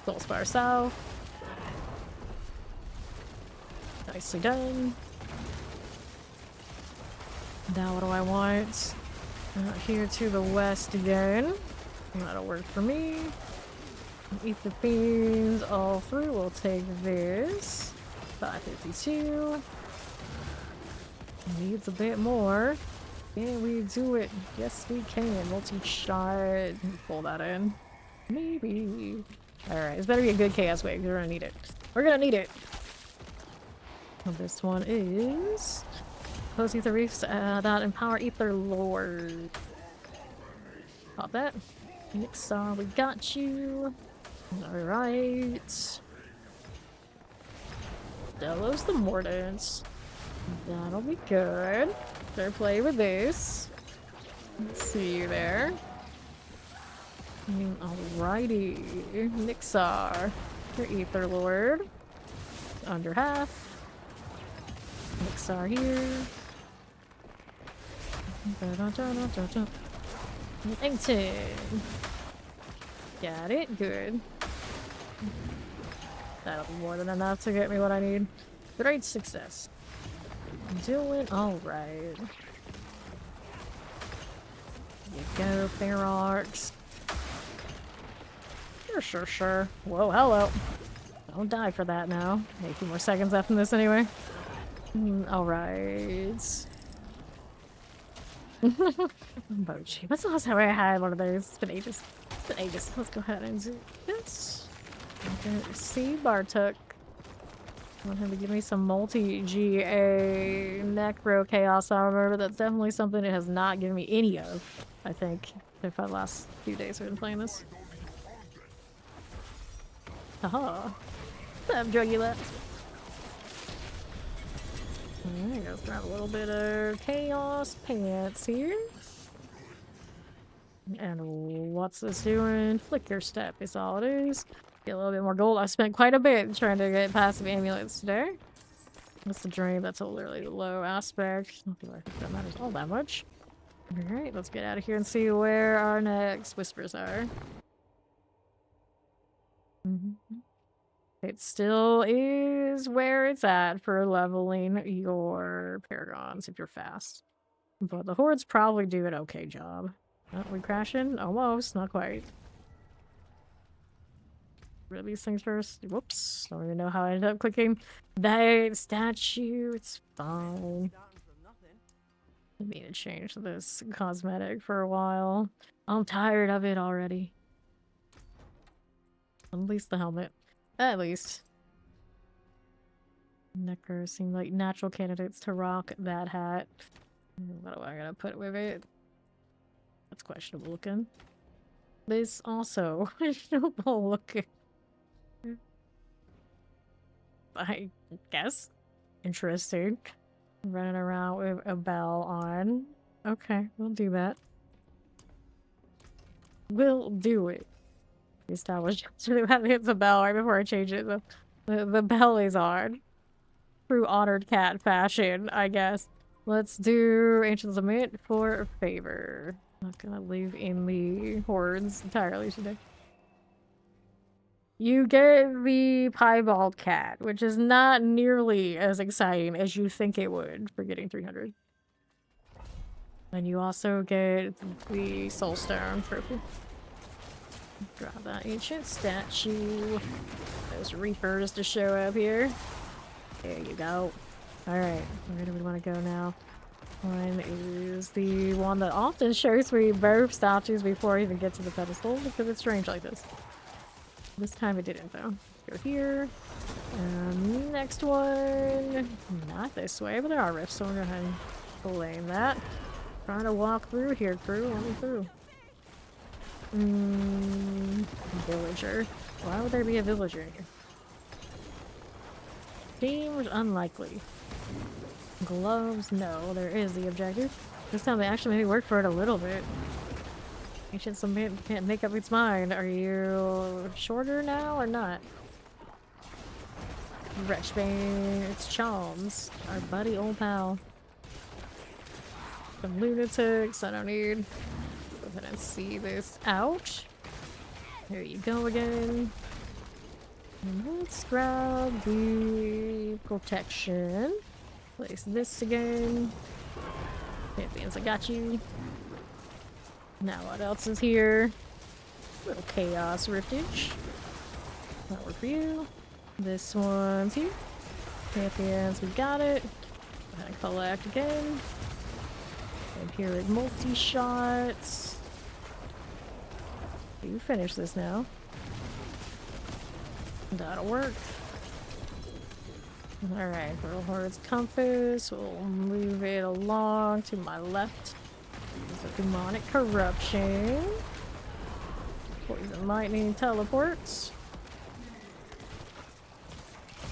Soul Spire South. Nicely done. Now what do I want? Here to the west again. That'll work for me. Ether Fiends all through. We'll take this. 552. Needs a bit more. Can we do it? Yes, we can. Multi-shot. Pull that in. Maybe. Alright, it's better be a good chaos wave. We're gonna need it. We're gonna need it. This one is close ether reefs that empower ether lord. Pop that. Nixar, we got you. Alright. Delos the Mordants. That'll be good. Better play with this. Let's see you there. Alrighty. Nixar. Your ether lord. Under half. Mixar here. 18. Got it. Good. That'll be more than enough to get me what I need. Great success. Doing alright. You go, Ferox. Sure. Whoa, hello. Don't die for that now. Hey, a few more seconds left in this anyway. Alright. Mochi. What's the last time I had one of those? It's been ages. Let's go ahead and do this. Okay, see Bartuk. I want him to give me some multi-GA Necro Chaos armor, but that's definitely something it has not given me any of, I think, if the last few days we've been playing this. Haha. I'm druggy left. Alright, let's grab a little bit of Chaos Pants here. And what's this doing? Flicker Step is all it is. Get a little bit more gold. I spent quite a bit trying to get passive amulets today. What's the drain? That's a literally low aspect. I don't feel like that matters all that much. Alright, let's get out of here and see where our next whispers are. It still is where it's at for leveling your paragons if you're fast. But the hordes probably do an okay job. Oh, we crashing? Almost, not quite. Release things first. Whoops. Don't even know how I ended up clicking that statue. It's fine. I need to change this cosmetic for a while. I'm tired of it already. At least the helmet. At least. Necro seem like natural candidates to rock that hat. What do I gotta put with it? That's questionable looking. This also questionable looking. I guess. Interesting. Running around with a bell on. Okay, we'll do that. We'll do it. The established really had to hit the bell right before I change it. The bell is on. True honored cat fashion, I guess. Let's do Ancient Lament for a favor. Not gonna leave in the hordes entirely today. You get the piebald cat, which is not nearly as exciting as you think it would for getting 300. And you also get the Soulstone trophy. Grab that ancient statue. Those reapers to show up here. There you go. Alright, where do we want to go now? One is the one that often shows me both statues before I even get to the pedestal because it's strange like this. This time it didn't though. Go here. Next one. Not this way, but there are rifts, so I'm gonna go ahead and blame that. Trying to walk through here, crew. Let me through. Villager. Why would there be a villager here? Seems unlikely. Gloves? No, there is the objective. This time they actually maybe work for it a little bit. Ancient Summit can't make up its mind. Are you shorter now or not? Wretchbane, it's Chom's, our buddy old pal. Some lunatics I don't need. Go ahead and see this out. There you go again. And let's grab the protection. Place this again. Champions, I got you. Now what else is here? Little chaos riftage. That work for you. This one's here. Champions, we got it. Go ahead and collect again. And here at multi-shots. You finish this now. That'll work. Alright, World Horde's compass. We'll move it along to my left. There's a demonic corruption. Poison lightning teleports.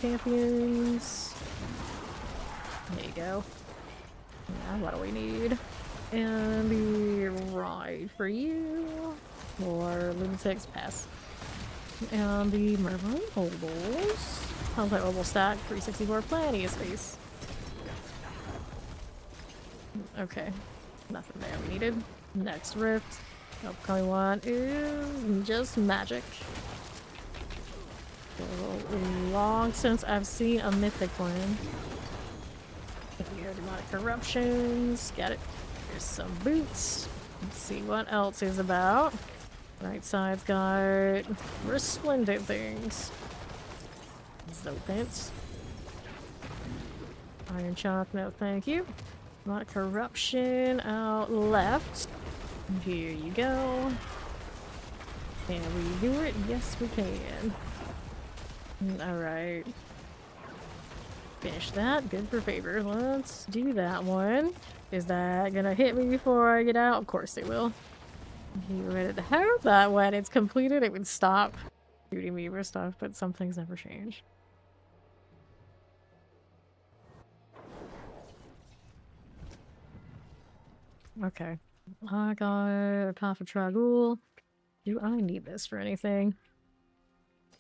Champions. There you go. Now what do we need? And the ride for you. Or lunatics pass. And the Mermaid Obols. How's that Obol stack? 364, plenty of space. Okay. Nothing there we needed. Next rift. Upcoming one is just magic. So long since I've seen a mythic one. Here, demonic corruptions. Got it. Here's some boots. Let's see what else is about. Right side's got resplendent things. Zopants. Iron chalk, no thank you. Demonic corruption out left. Here you go. Can we do it? Yes, we can. Alright. Finish that. Good for favor. Let's do that one. Is that gonna hit me before I get out? Of course it will. You ready to have that when it's completed? It would stop shooting me for stuff, but some things never change. Okay. I got a Path of Tragul. Do I need this for anything?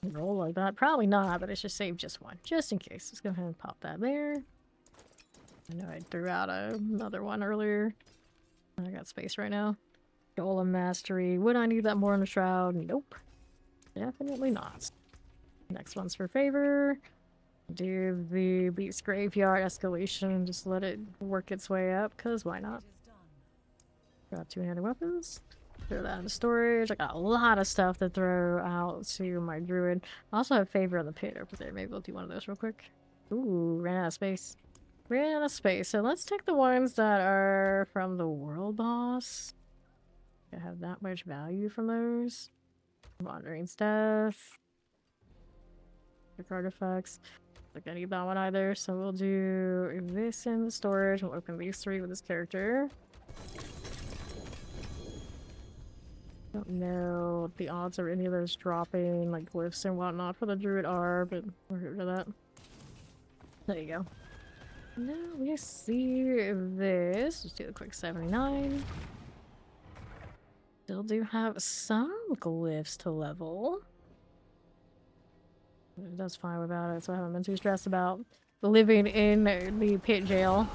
Roll like that? Probably not, but it's just save just one. Just in case. Let's go ahead and pop that there. I know I threw out another one earlier. I got space right now. Golem Mastery. Would I need that more in the Shroud? Nope. Definitely not. Next one's for favor. Do the Beast Graveyard Escalation. Just let it work its way up, because why not? Got two-handed weapons. Throw that into storage. I got a lot of stuff to throw out to my druid. I also have favor on the pit over there. Maybe we'll do one of those real quick. Ooh, ran out of space. Ran out of space. So let's take the ones that are from the world boss. I have that much value from those. Wandering Death. Quick artifacts. Like I need that one either. So we'll do this in the storage. We'll open these three with this character. Don't know what the odds of any of those dropping, like glyphs and whatnot for the druid are, but we're here for that. There you go. Now we see this. Just do a quick 79. Still do have some glyphs to level. It does fine without it, so I haven't been too stressed about living in the pit jail.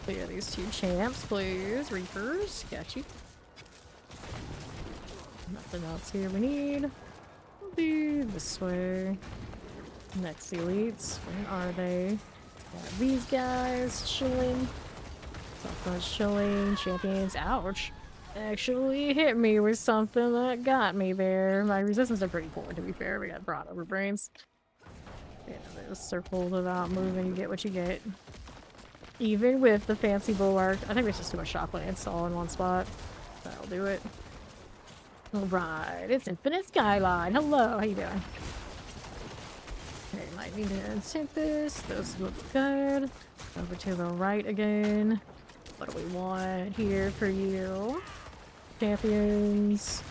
Clear these two champs, please. Reapers, got you. Nothing else here we need. We'll be this way. Next elites. Where are they? Got these guys. Chillin. Chilling. Champions. Ouch. Actually hit me with something that got me there. My resistance are pretty poor, to be fair. We got brought over brains. Yeah, those circles without moving, you get what you get. Even with the fancy bulwark. I think it's just too much shock lance all in one spot. That'll do it. Alright, it's Infinite Skyline. Hello, how you doing? Okay, Lightning and Tempest. Those look good. Over to the right again. What do we want here for you? Champions.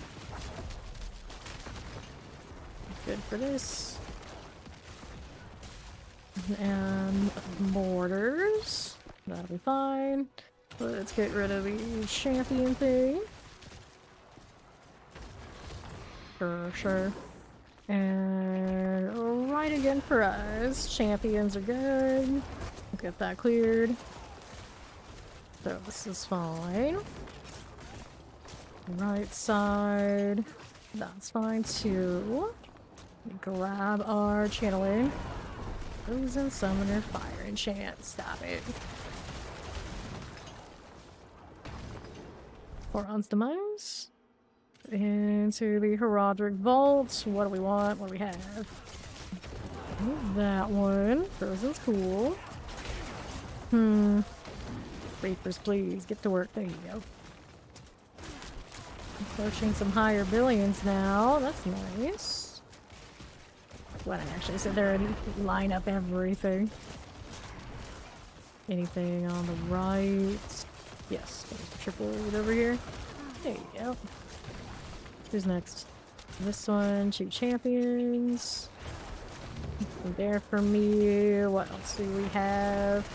Good for this. And mortars. That'll be fine. Let's get rid of the champion thing. Sure. And right again for us. Champions are good. We'll get that cleared. So this is fine. Right side. That's fine too. Grab our channeling. Frozen Summoner Fire Enchant. Stop it. Boron's Demise. Into the Heraldric Vault. What do we want? What do we have? That one. Frozen's cool. Reapers, please. Get to work. There you go. Approaching some higher billions now. That's nice. Why don't I actually sit there and line up everything? Anything on the right? Yes. There's the triple right over here. There you go. Who's next? This one, 2 champions. Nothing there for me. What else do we have?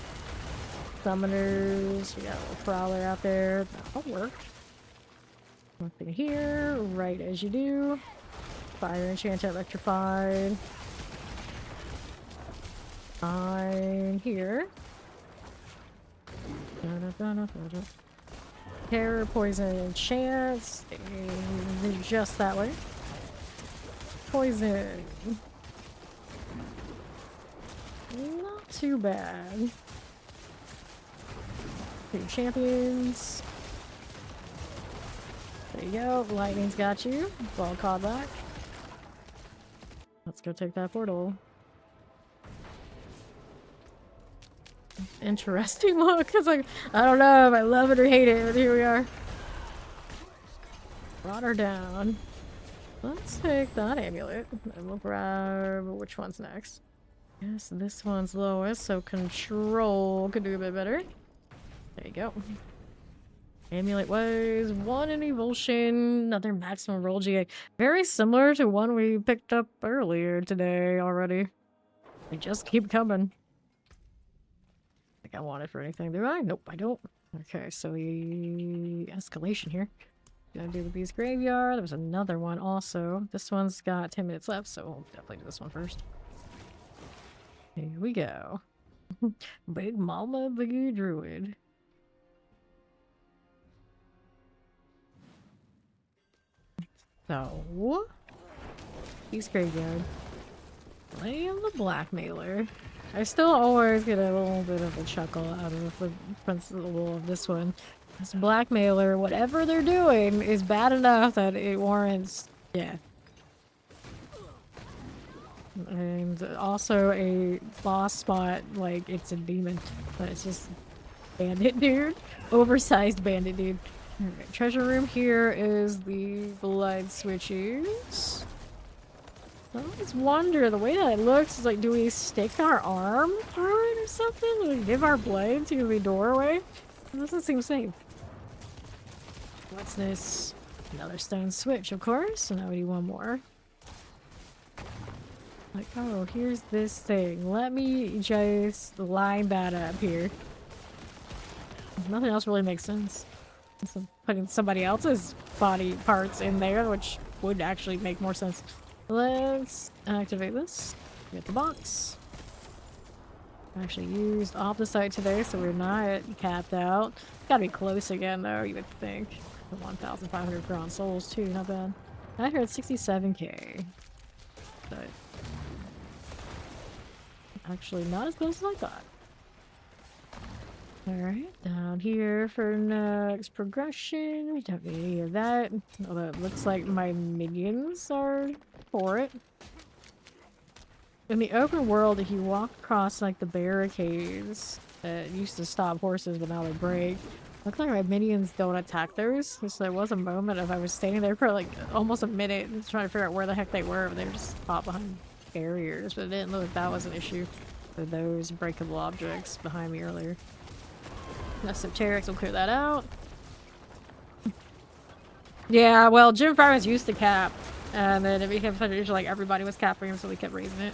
Summoners. We got a little prowler out there. That'll work. Nothing here. Right as you do. Fire enchant electrified. Fine here. Terror, poison, chance. Just that way. Poison. Not too bad. 2 champions. There you go. Lightning's got you. Ball called back. Let's go take that portal. Interesting look. It's like, I don't know if I love it or hate it, but here we are. Brought her down. Let's take that amulet. And we'll grab... which one's next? Yes, this one's lowest, so control could do a bit better. There you go. Amulet was 1 in Evulsion, another maximum roll GA. Very similar to one we picked up earlier today already. They just keep coming. I think I want it for anything, do I? Nope, I don't. Okay, so the escalation here. Gonna do the Beast Graveyard. There was another one also. This one's got 10 minutes left, so we'll definitely do this one first. Here we go. Big Mama Biggie Druid. So, Beast Graveyard. Lay of the Blackmailer. I still always get a little bit of a chuckle out of the principle of this one. This Blackmailer, whatever they're doing, is bad enough that it warrants death. And also a boss spot, like it's a demon, but it's just bandit dude. Oversized bandit dude. Alright, treasure room here is the blood switches. I always wonder, the way that it looks is like, do we stick our arm through it or something? Do we give our blade to the doorway? It doesn't seem safe. What's this? Another stone switch, of course. So now we need one more. Like, oh, here's this thing. Let me just line that up here. Nothing else really makes sense. So putting somebody else's body parts in there, which would actually make more sense. Let's activate this. Get the box. Actually used opposite today, so we're not capped out. Gotta be close again, though, you would think. 1,500 bronze souls, too. Not bad. I heard 67k. But actually not as close as I thought. Alright, down here for next progression. We don't need any of that. Although it looks like my minions are for it. In the open world, if you walk across like the barricades that used to stop horses but now they break, looks like my minions don't attack those. So there was a moment of I was standing there for like almost a minute trying to figure out where the heck they were, but they were just caught behind barriers. But it didn't look like that was an issue for those breakable objects behind me earlier. That's some Terex, will clear that out. Yeah, well, Jim Farmers used to cap, and then it became such an issue, like everybody was capping him, so we kept raising it.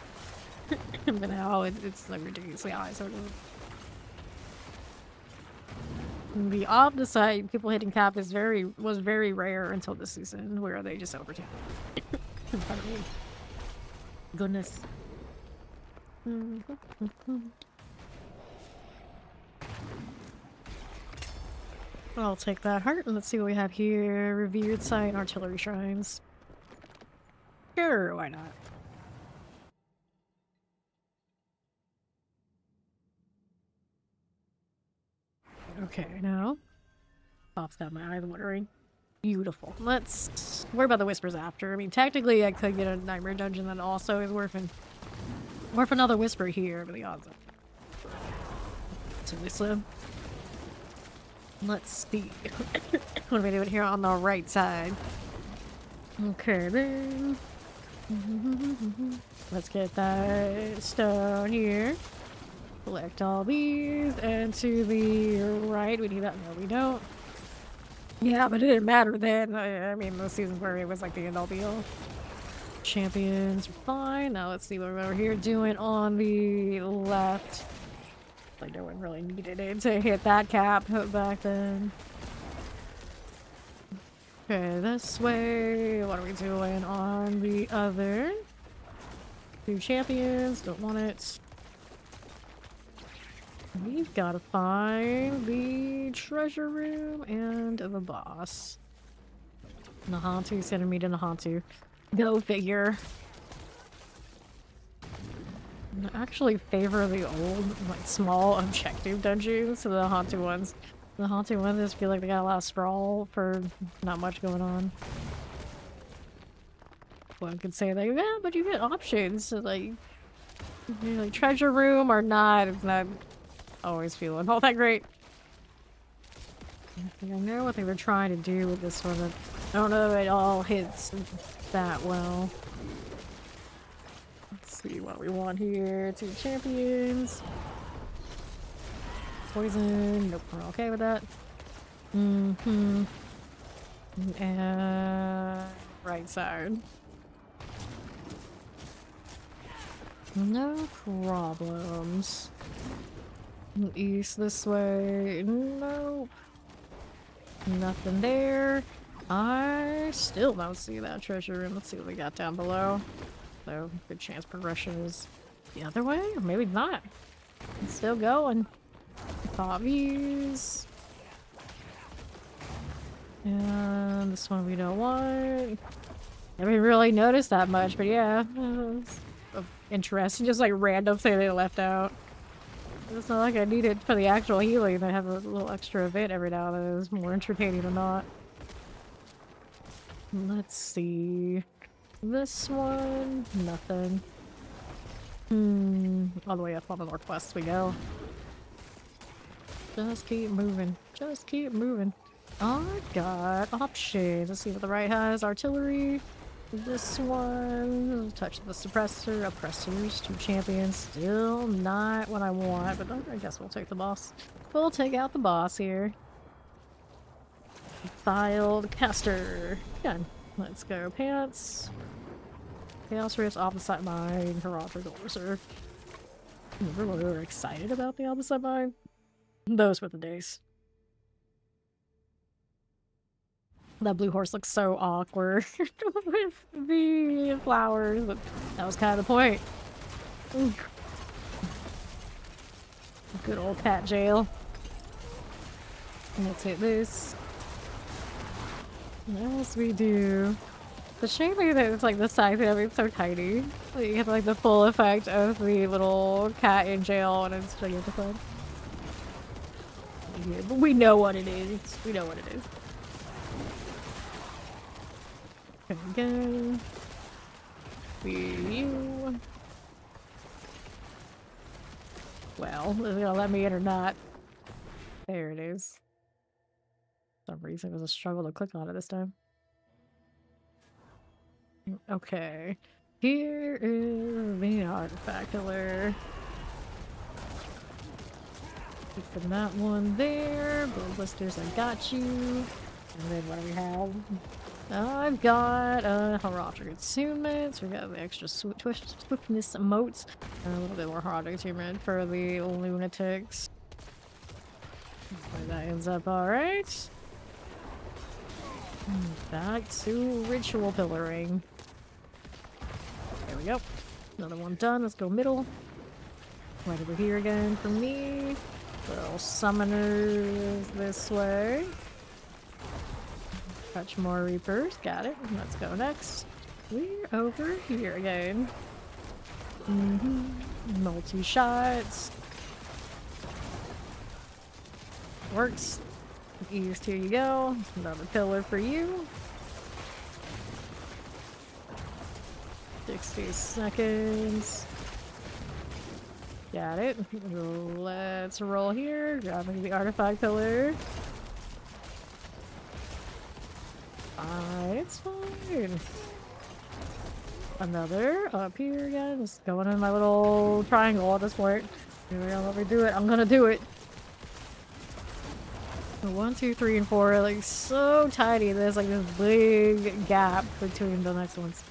But now it's like ridiculously high, so the opposite, people hitting cap was very rare until this season, where they just overtook. Goodness. I'll take that heart, and let's see what we have here. Revered site and artillery shrines. Sure, why not? Okay, now. Pops got my eyes watering. Beautiful. Let's worry about the whispers after. I mean, technically I could get a nightmare dungeon that also is worth another whisper here, but the odds are relatively slim. Let's see. What are we doing here on the right side? Okay, then. Let's get that stone here. Collect all these. And to the right, we need that. No, we don't. Yeah, but it didn't matter then. I mean, the seasons where it was like the end all be all. Champions are fine. Now let's see what we're over here doing on the left. Like no one really needed it to hit that cap back then. Okay, this way. What are we doing on the other? 2 champions. Don't want it. We've got to find the treasure room and the boss. Nahantu sending me to Nahantu. Go figure. I actually favor the old, like, small objective dungeons to the haunted ones. The haunted ones just feel like they got a lot of sprawl for not much going on. One could say like, yeah, but you get options. So, like, treasure room or not, it's not always feeling all that great. I know what they were trying to do with this one. I don't know if it all hits that well. Let's see what we want here. 2 champions. Poison. Nope, we're okay with that. Mm-hmm. And right side. No problems. East this way. Nope. Nothing there. I still don't see that treasure room. Let's see what we got down below. So, good chance progression is the other way, or maybe not. It's still going. Pop these. And this one we don't want. I haven't really noticed that much, but yeah. It's interesting, just like random thing they left out. It's not like I need it for the actual healing. They have a little extra event every now and then. It's more entertaining or not. Let's see. This one, nothing. All the way up on the northwest we go. Just keep moving. Just keep moving. I've got options. Let's see what the right has. Artillery. This one. Touch the suppressor. Oppressors. 2 champions. Still not what I want, but I guess we'll take the boss. We'll take out the boss here. Filed caster. Done. Let's go. Pants. Chaos Rift, Opposite Mind, Hurrah for Dorser. Remember when we were excited about the Opposite Mind? Those were the days. That blue horse looks so awkward with the flowers, but that was kind of the point. Ooh. Good old cat jail. Let's hit this. What else we do? The shame is that it's like the size of it, it's so tiny. Like, you get like the full effect of the little cat in jail and it's gigantified. Yeah, but we know what it is. We know what it is. There we go. You. Well, is it gonna let me in or not? There it is. For some reason it was a struggle to click on it this time. Okay. Here is the artifact killer. Keep that one there. Build blisters, I got you. And then what do we have? I've got Heraldric Attunements. We got the extra swiftness emotes. And a little bit more Heraldric Attunement for the lunatics. Hopefully that ends up alright. Back to ritual pillaring. There we go. Another one done. Let's go middle. Right over here again for me. Little summoners this way. Touch more reapers. Got it. Let's go next. We're over here again. Multi-shots. Works. East, here you go. Another pillar for you. 60 seconds. Got it. Let's roll here. Grabbing the artifact pillar. It's fine. Another up here again. Just going in my little triangle at this point. Here we go. Let me do it. I'm gonna do it. 1, 2, 3, and 4 are like so tiny. There's like this big gap between the next ones.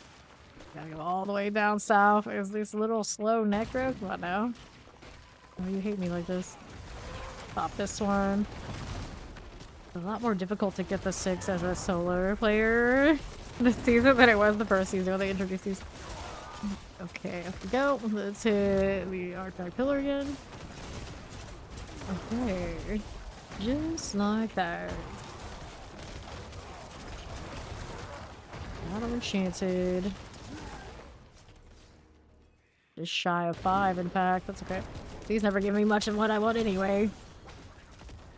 Gotta go all the way down south. Is this little slow Necro? Come on now. Oh, you hate me like this. Pop this one. It's a lot more difficult to get the 6 as a solo player this season than it was the first season when they introduced these. Okay, off we go. Let's hit the artifact pillar again. Okay. Just like that. Not enchanted. Just shy of 5, in fact. That's okay. These never give me much of what I want anyway.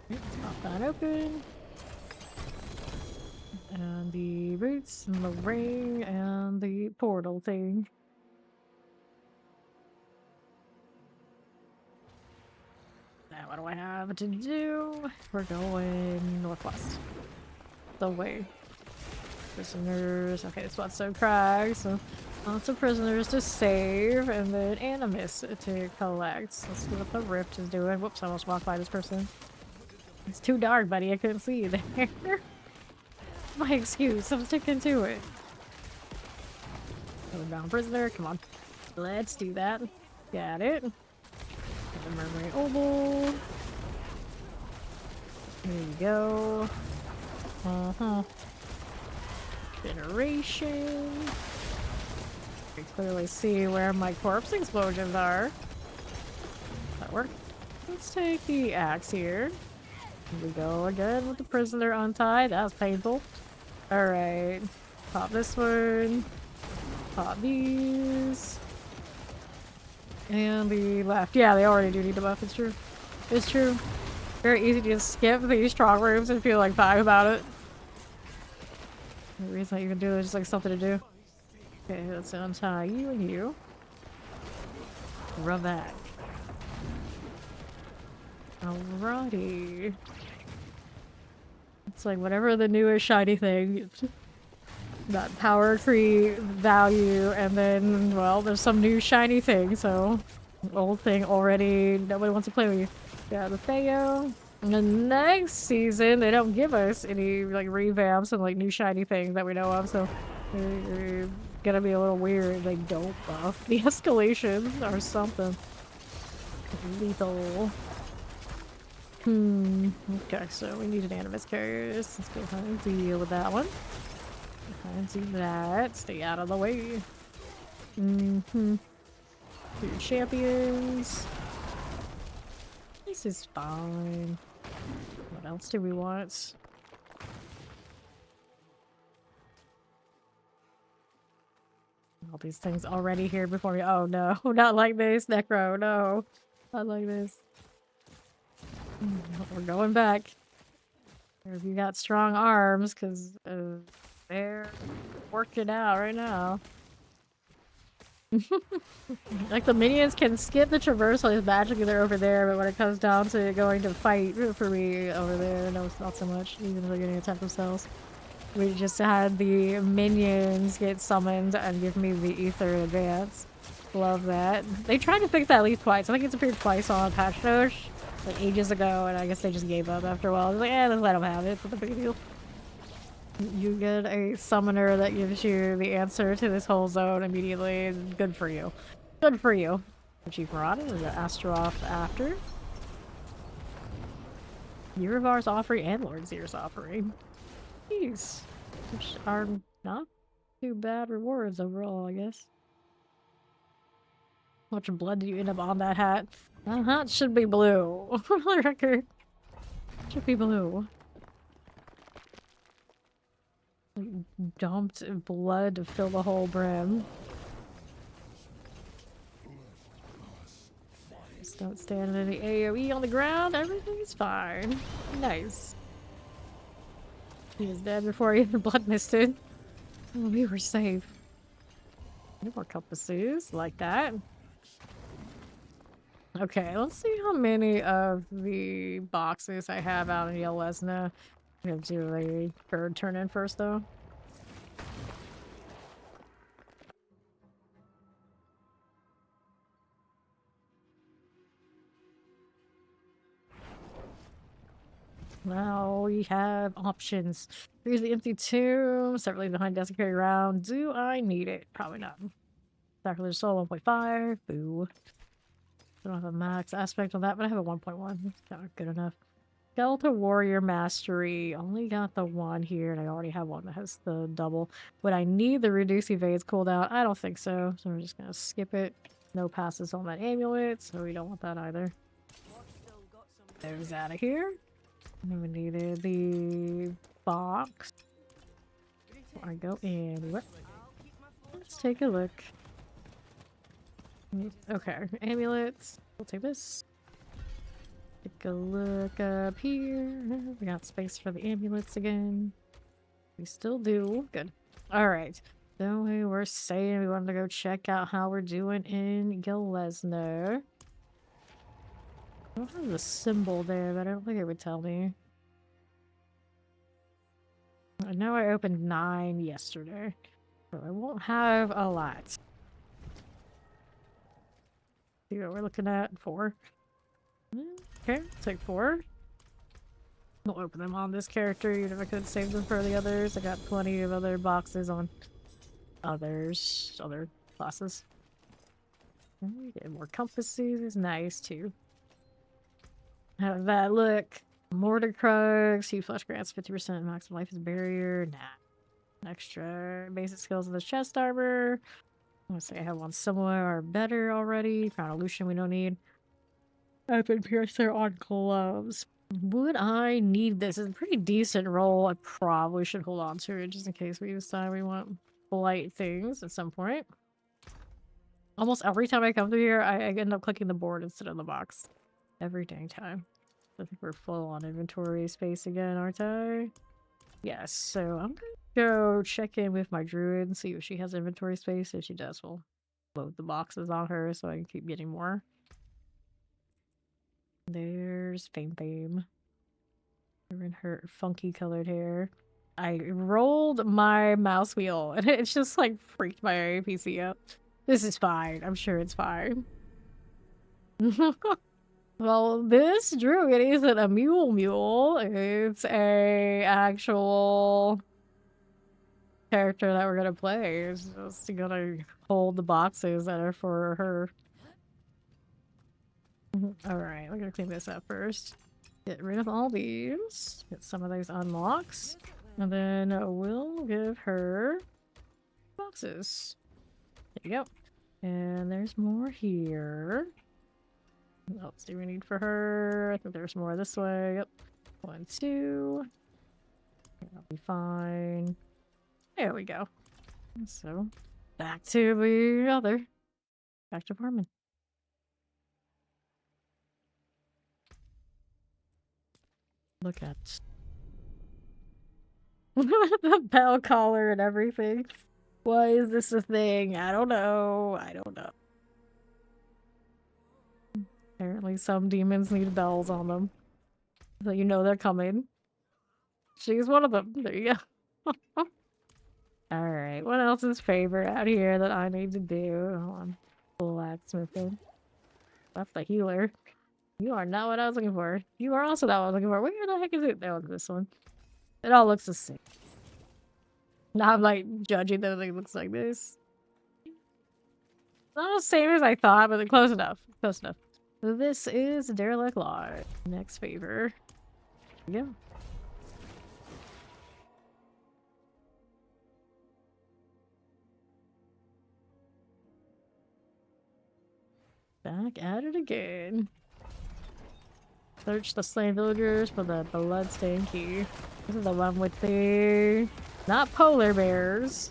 Let's pop that open. And the boots, and the ring, and the portal thing. Now what do I have to do? We're going northwest. The way. Prisoners. Okay, this spot's so cracked, so lots of prisoners to save, and then animus to collect. Let's see what the rift is doing. Whoops, I almost walked by this person. It's too dark, buddy. I couldn't see you there. My excuse. I'm sticking to it. Down prisoner. Come on. Let's do that. Got it. Get the mermaid oval. There you go. Uh-huh. Generation. I can clearly see where my corpse explosions are. That work? Let's take the axe here. Here we go again with the prisoner untied. That was painful. Alright. Pop this one. Pop these. And the left. Yeah, they already do need a buff. It's true. It's true. Very easy to just skip these strong rooms and feel like fine about it. The reason I even do it is just like something to do. Okay, let's untie you and you. Rub back. Alrighty. It's like whatever the newest shiny thing. That power creep value, and then, well, there's some new shiny thing, so old thing already, nobody wants to play with you. Yeah, the Theo. And the next season, they don't give us any, like, revamps and, like, new shiny things that we know of, so they're gonna be a little weird. They don't buff the escalation or something. Lethal. Okay, so we need an animus carrier. Let's go ahead and deal with that one. And do that. Stay out of the way. Two champions. This is fine. What else do we want? All these things already here before me. Oh no, not like this, Necro. No, not like this. We're going back. If you got strong arms, because they're working out right now. Like the minions can skip the traversal magically they're over there, but when it comes down to going to fight for me over there, no, it's not so much. Even if they're getting attacked themselves. We just had the minions get summoned and give me the ether in advance. Love that. They tried to fix that at least twice. I think it's appeared twice on patch notes, like ages ago, and I guess they just gave up after a while. I was like, eh, let's let them have it. It's not a big deal. You get a summoner that gives you the answer to this whole zone immediately. Good for you. Good for you. Chief Marauder is an Astaroth after. Urivar's offering and Lord Zir's offering. These which are not too bad rewards overall, I guess. How much blood did you end up on that hat? It should be blue. For the record. Should be blue. Dumped blood to fill the whole brim. Just don't stand in any AoE on the ground. Everything's fine. Nice. He was dead before he even blood misted. Oh, we were safe. No more compasses like that. Okay, let's see how many of the boxes I have out in Yelesna. I'm gonna do a bird turn in first, though. Now we have options. Here's the empty tomb, separately behind desk carry around. Do I need it? Probably not. Sacrilegious soul 1.5. Boo. I don't have a max aspect on that, but I have a 1.1. It's kind of good enough. Skeletal Warrior Mastery. Only got the one here, and I already have one that has the double. Would I need the Reduce Evades cooldown? I don't think so, so we're just gonna skip it. No passes on that amulet, so we don't want that either. those out of here. And then we needed the box. Before I go anywhere. Let's take a look. Okay, amulets. We'll take this. Take a look up here. We got space for the amulets again. We still do. Good. Alright. So we were saying we wanted to go check out how we're doing in Gilesner. I don't have the symbol there, but I don't think it would tell me. I know I opened 9 yesterday, so I won't have a lot. See what we're looking at? 4. Okay, take 4. We'll open them on this character, even if I could save them for the others. I got plenty of other boxes on other classes. Get more compasses, nice too. How does that look? Mortar Krugs, Heat Flesh grants 50% max life is barrier. Nah. Extra basic skills in the chest armor. I'm gonna say I have one similar or better already. Crown Illusion we don't need. Open Piercer on gloves. Would I need this? It's a pretty decent roll. I probably should hold on to it just in case we decide we want blight things at some point. Almost every time I come through here, I end up clicking the board instead of the box. Every dang time. I think we're full on inventory space again, aren't I? Yes, so I'm gonna go check in with my druid and see if she has inventory space. If she does, we'll load the boxes on her so I can keep getting more. There's Fame. Her in her funky colored hair. I rolled my mouse wheel and it's just like freaked my PC out. This is fine. I'm sure it's fine. Well, this druid isn't a mule. It's a actual character that we're gonna play. It's just gonna hold the boxes that are for her. Alright, we're gonna clean this up first. Get rid of all these. Get some of those unlocks. And then we'll give her boxes. There you go. And there's more here. What else do we need for her? I think there's more this way. Yep. 1, 2. That'll be fine. There we go. So, back to the other. Back to farming. Look at the bell collar and everything. Why is this a thing? I don't know. Apparently some demons need bells on them. So you know they're coming. She's one of them. There you go. Alright, what else is favorite out here that I need to do? Hold on. Blacksmithing. That's the healer. You are not what I was looking for. You are also not what I was looking for. Where the heck is it? That was this one. It all looks the same. Now I'm like judging that it looks like this. Not the same as I thought, but close enough. Close enough. So this is Derelict Lodge. Next favor. There we go. Back at it again. Search the slain villagers for the bloodstained key. This is the one with the... not polar bears.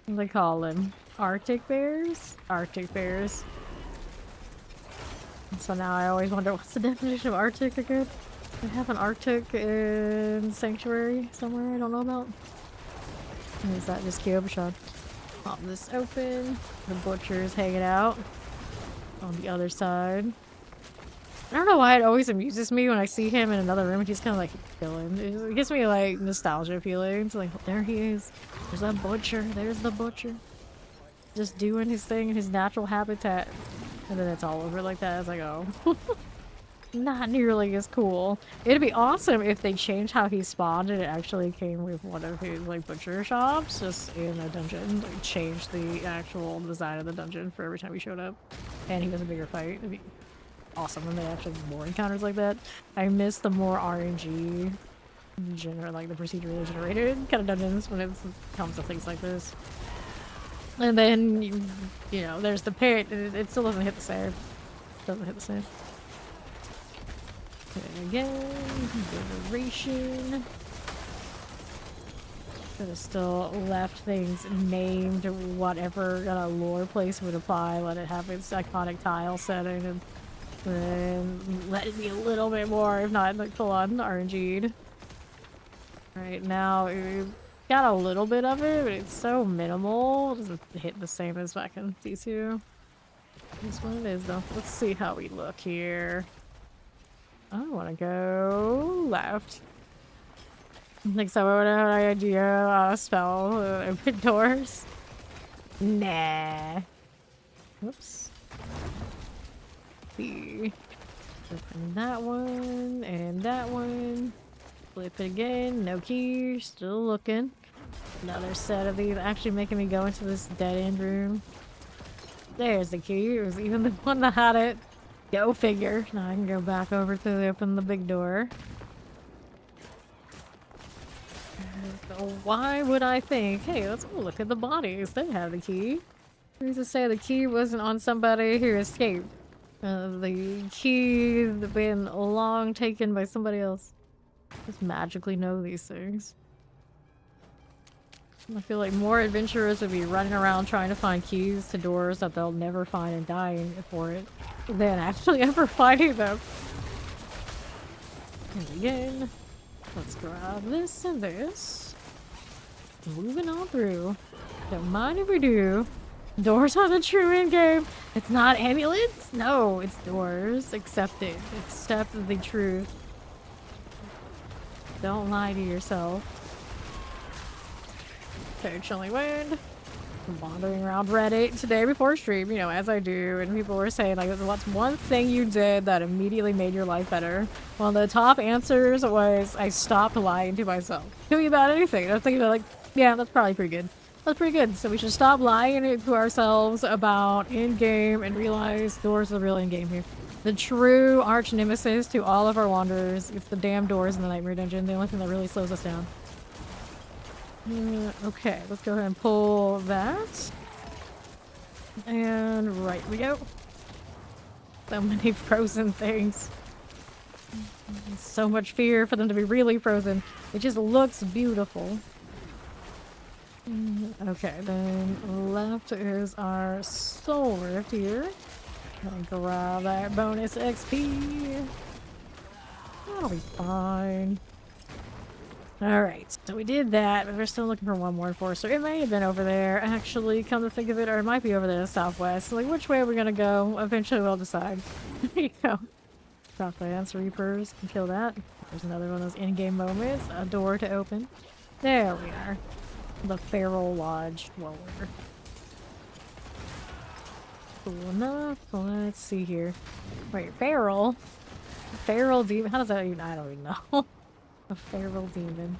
What do they call them? Arctic bears? Arctic bears. So now I always wonder, what's the definition of Arctic again? They have an Arctic in Sanctuary somewhere I don't know about. Or is that just Kyobashon? Pop this open. The butcher's hanging out on the other side. I don't know why it always amuses me when I see him in another room and he's kind of like chilling. It gives me like nostalgia feelings. Like, there he is. There's that butcher. There's the butcher. Just doing his thing in his natural habitat. And then it's all over like that. It's like, oh. Not nearly as cool. It'd be awesome if they changed how he spawned and it actually came with one of his like butcher shops just in a dungeon. Like, changed the actual design of the dungeon for every time he showed up. And he was a bigger fight. It'd be awesome when they actually have more encounters like that. I miss the more RNG like the procedurally generated kind of dungeons when it comes to things like this. And then you know there's the pit. It still doesn't hit the same. Doesn't hit the same. And again, duration. Could have still left things named whatever lore place would apply, let it have its iconic tile setting, and then let it be a little bit more, if not like full on RNG'd. Right now, we've got a little bit of it, but it's so minimal. It doesn't hit the same as back in D2. That's what it is, though. Let's see how we look here. I want to go left. Like someone had an idea, spell, open doors. Nah. Whoops. See. Open that one, and that one. Flip it again, no key, still looking. Another set of these, actually making me go into this dead-end room. There's the key, it was even the one that had it. Go figure. Now I can go back over to open the big door. So why would I think, hey, let's go look at the bodies. They have the key. Who's to say the key wasn't on somebody who escaped? The key had been long taken by somebody else. Just magically know these things. I feel like more adventurers would be running around trying to find keys to doors that they'll never find and dying for it than actually ever finding them. And again, let's grab this and this. Moving on through. Don't mind if we do. Doors are the true end game. It's not amulets. No, it's doors. Accept it. Accept the truth. Don't lie to yourself. Okay, Chillin Wind. I'm wandering around Reddit today before stream, you know, as I do, and people were saying, like, what's one thing you did that immediately made your life better? Well, the top answers was, I stopped lying to myself. Could be about anything. I was thinking, like, yeah, that's probably pretty good. That's pretty good. So we should stop lying to ourselves about in-game and realize doors are the real in-game here. The true arch nemesis to all of our wanderers. It's the damn doors in the Nightmare Dungeon. The only thing that really slows us down. Okay, let's go ahead and pull that. And right we go. So many frozen things. So much fear for them to be really frozen. It just looks beautiful. Okay, then left is our soul rift here. And grab that bonus XP. That'll be fine. Alright, so we did that, but we're still looking for one more enforcer. It may have been over there, actually, come to think of it, or it might be over there to the southwest. Like, which way are we gonna go? Eventually we'll decide. There you go. Croplands, Reapers, can kill that. There's another one of those in-game moments. A door to open. There we are. The Feral Lodge Dweller. Cool enough. Let's see here. Wait, Feral? Feral demon? How does that even? I don't even know. A feral demon.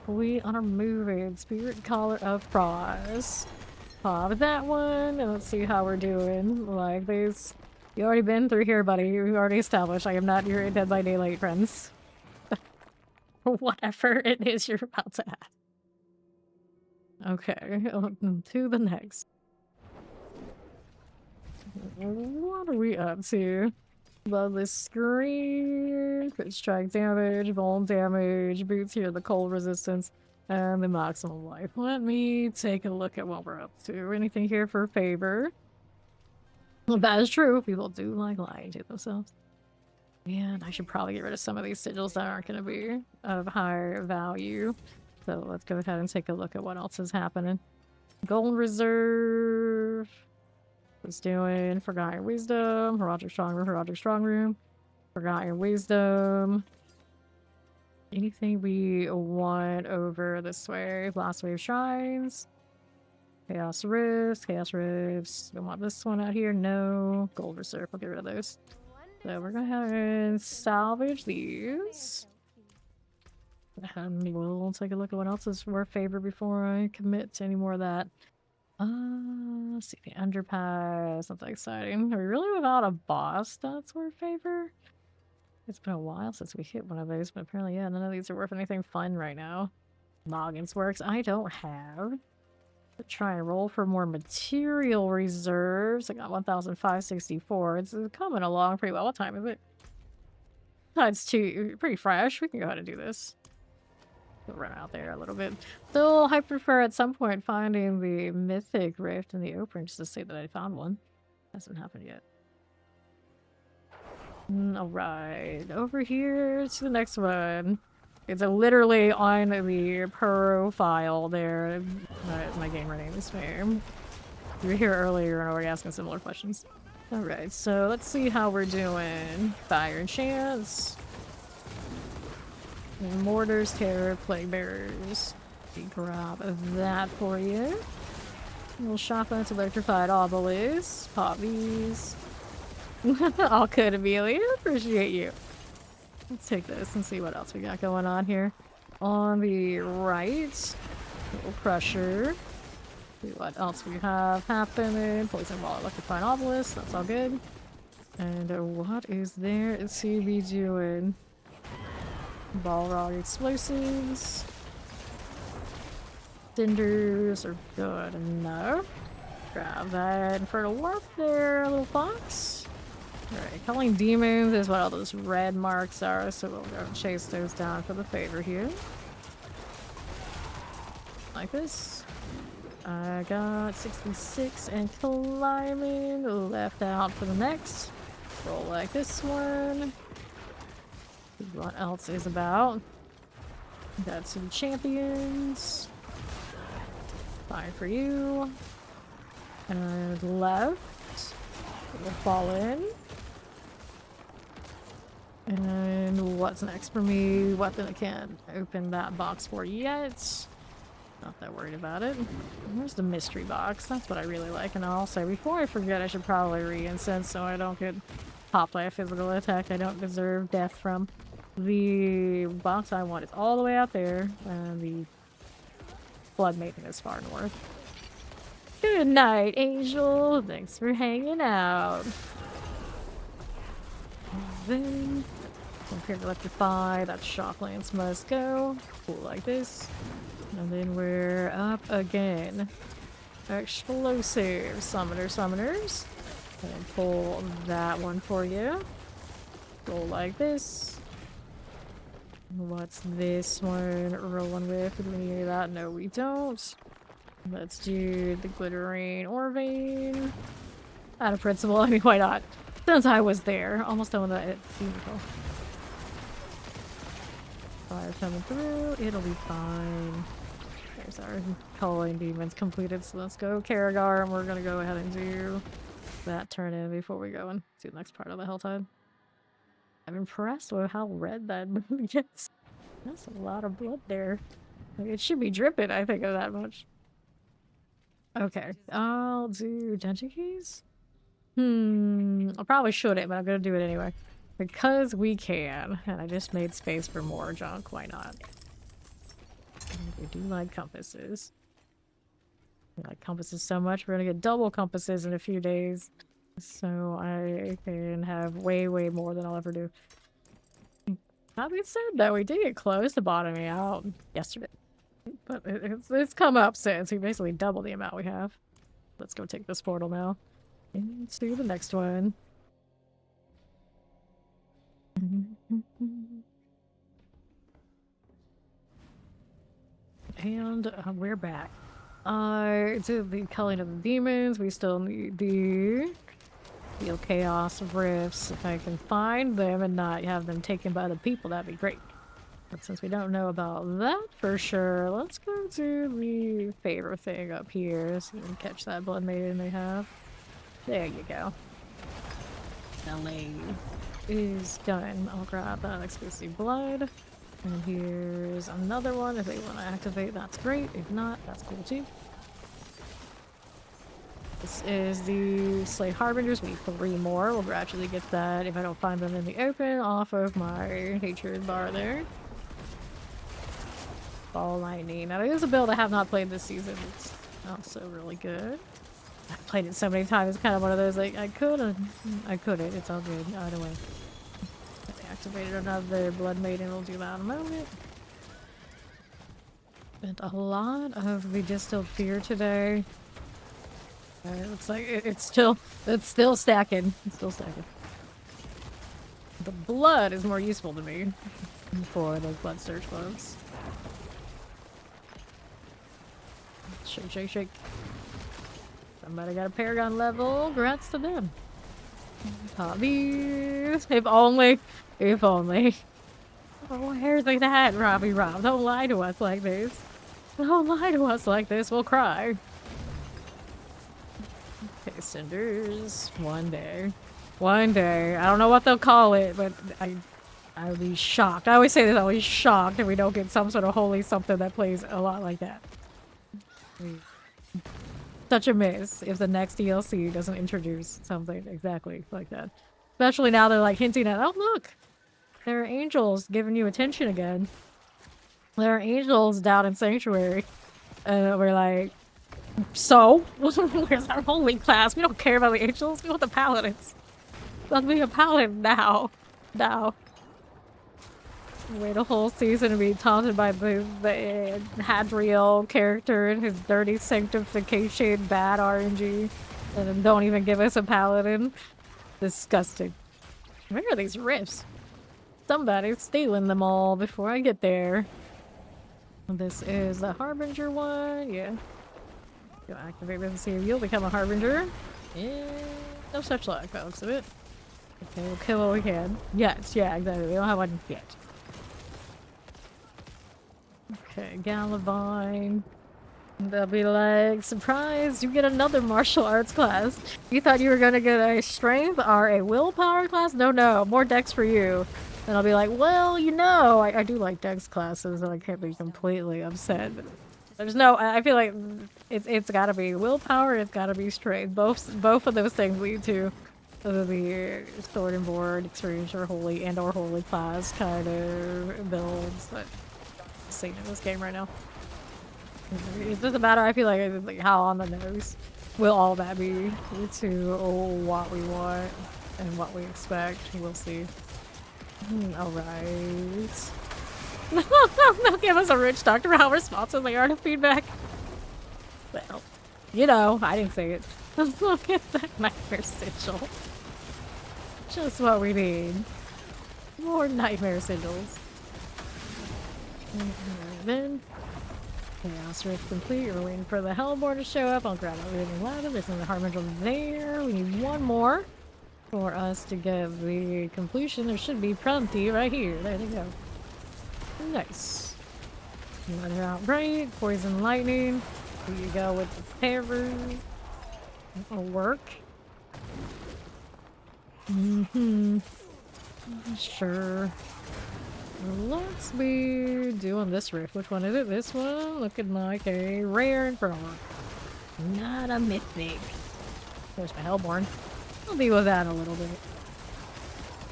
We are moving. Spirit Collar of Frost. Pop that one, and let's see how we're doing. Like these. You already been through here, buddy. We've already established I am not your Dead by Daylight friends. Whatever it is you're about to add. Okay, to the next. What are we up to? Love this screen. Crit strike damage, bone damage, boots here, the cold resistance, and the maximum life. Let me take a look at what we're up to. Anything here for favor? Well, that is true. People do like lying to themselves. And I should probably get rid of some of these sigils that aren't going to be of higher value. So let's go ahead and take a look at what else is happening. Gold Reserve. What's doing? Forgotten Wisdom. Heraldic Strong Room. Heraldic Strong Room. Forgotten Wisdom. Anything we want over this way? Blast Wave Shrines. Chaos Rifts. Chaos Rifts. We want this one out here. No. Gold Reserve. I'll get rid of those. So we're gonna have and salvage these. And we'll take a look at what else is worth favor before I commit to any more of that. Let's see, the underpass, that's exciting. Are we really without a boss that's worth favor? It's been a while since we hit one of those, but apparently, yeah, none of these are worth anything fun right now. Noggins works, I don't have. Try and roll for more material reserves. I got 1,564. It's coming along pretty well. What time is it? It's pretty fresh. We can go ahead and do this. We'll run out there a little bit. Still, I prefer at some point finding the mythic rift in the open just to say that I found one. Hasn't happened yet. Alright, over here to the next one. It's literally on the profile there. My gamer name is Fame. You were here earlier and already asking similar questions. Alright, so let's see how we're doing. Fire and Chance. Mortars, Terror, Plague Bearers. Grab that for you. Little shotguns, electrified obelisks. Pop these. All good, Amelia. Appreciate you. Let's take this and see what else we got going on here. On the right, little Crusher. See what else we have happening. Poison Ball, Electrifying Obelisk. That's all good. And what is there to be doing? Balrog Explosives. Cinders are good enough. Grab that Infernal Warp there, little fox. Alright, Culling Demons is what all those red marks are, so we'll go chase those down for the favor here. Like this. I got 66 and climbing left out for the next. Roll like this one. See what else is about. Got some champions. Fine for you. And left. We'll fall in. And what's next for me? Weapon I can't open that box for yet. Not that worried about it. Where's the mystery box? That's what I really like. And also, before I forget, I should probably re-incense so I don't get popped by a physical attack I don't deserve death from. The box I want is all the way out there, and the Blood Maiden is far north. Good night, Angel. Thanks for hanging out. And then, compare to Electrify, that Shock Lance must go. Cool, like this. And then we're up again. Explosive Summoners. And pull that one for you. Roll like this. What's this one rolling with? Do we need that? No, we don't. Let's do the Glittering Orvane. Out of principle, I mean, why not? Since I was there. Almost done with that vehicle. Fire coming through. It'll be fine. There's our Culling Demons completed, so let's go Karagar, and we're gonna go ahead and do that turn in before we go and do the next part of the Helltide. I'm impressed with how red that gets. That's a lot of blood there. Like, it should be dripping, I think, of that much. Okay, I'll do Dungeon Keys? I probably shouldn't, but I'm gonna do it anyway. Because we can, and I just made space for more junk, why not? We do like compasses. We like compasses so much, we're gonna get double compasses in a few days. So I can have way, way more than I'll ever do. That being said, though, we did get close to bottoming out yesterday. But it's come up since. We basically double the amount we have. Let's go take this portal now. Into the next one. And we're back. To the Culling of the Demons, we still need the Steel Chaos Rifts. If I can find them and not have them taken by the people, that'd be great. But since we don't know about that for sure, let's go to the favor thing up here so you can catch that Blood Maiden they have. There you go. LA is done. I'll grab that exclusive blood. And here's another one. If they want to activate, that's great. If not, that's cool too. This is the Slay Harbingers. We need 3 more. We'll gradually get that, if I don't find them in the open, off of my hatred bar there. Ball Lightning. Now, it is a build I have not played this season. It's also really good. I've played it so many times. It's kind of one of those, like, I couldn't. It's all good. Either way. If they activated another Blood Maiden, we'll do that in a moment. Spent a lot of the distilled fear today. It looks like it's still stacking. It's still stacking. The blood is more useful to me for those blood search bugs. Shake, shake, shake. Somebody got a Paragon level. Congrats to them. Pop these. If only. If only. Oh, where's like that, Robbie Rob? Don't lie to us like this. Don't lie to us like this. We'll cry. Okay, cinders. One day. One day. I don't know what they'll call it, but I would be shocked. I always say this, I'll be shocked if we don't get some sort of holy something that plays a lot like that. Such a miss if the next DLC doesn't introduce something exactly like that. Especially now they're like hinting at, oh look, there are angels giving you attention again. There are angels down in Sanctuary. And we're like, so? Where's our holy class? We don't care about the angels, we want the paladins. Let's be a paladin now. Now. Wait a whole season to be taunted by the Hadriel character and his dirty sanctification bad RNG. And then don't even give us a paladin. Disgusting. Where are these rifts? Somebody's stealing them all before I get there. This is the Harbinger one. Yeah. Go activate this and see if you'll become a Harbinger. Yeah. No such luck, folks, of it. Okay, we'll kill what we can. Yes, yeah, exactly. We don't have one yet. Okay, Galavine. They'll be like, surprise, you get another martial arts class. You thought you were gonna get a strength or a willpower class? No, no, more dex for you. And I'll be like, well, you know, I do like dex classes, and I can't be completely upset. There's no, I feel like it's gotta be willpower, it's gotta be strength. Both of those things lead to the sword and board experience or holy and or holy class kind of builds that I'm seeing in this game right now. It doesn't matter, I feel like how on the nose will all that be to what we want and what we expect. We'll see. Alright. They'll give us a rich talk about how responsive they are to feedback. Well, you know, I didn't say it. Look at that nightmare sigil. Just what we need. More nightmare sigils. Then Chaos Rift complete. We're waiting for the Hellborn to show up. I'll grab a living ladder. There's another Harbinger there. We need one more for us to get the completion. There should be plenty right here. There they go. Nice. Another outright. Poison lightning. Here you go with the terror. That'll work. Sure. Let's be doing this rift. Which one is it? This one? Looking like a rare Infernal. Not a mythic. There's my Hellborn. I'll deal with that in a little bit.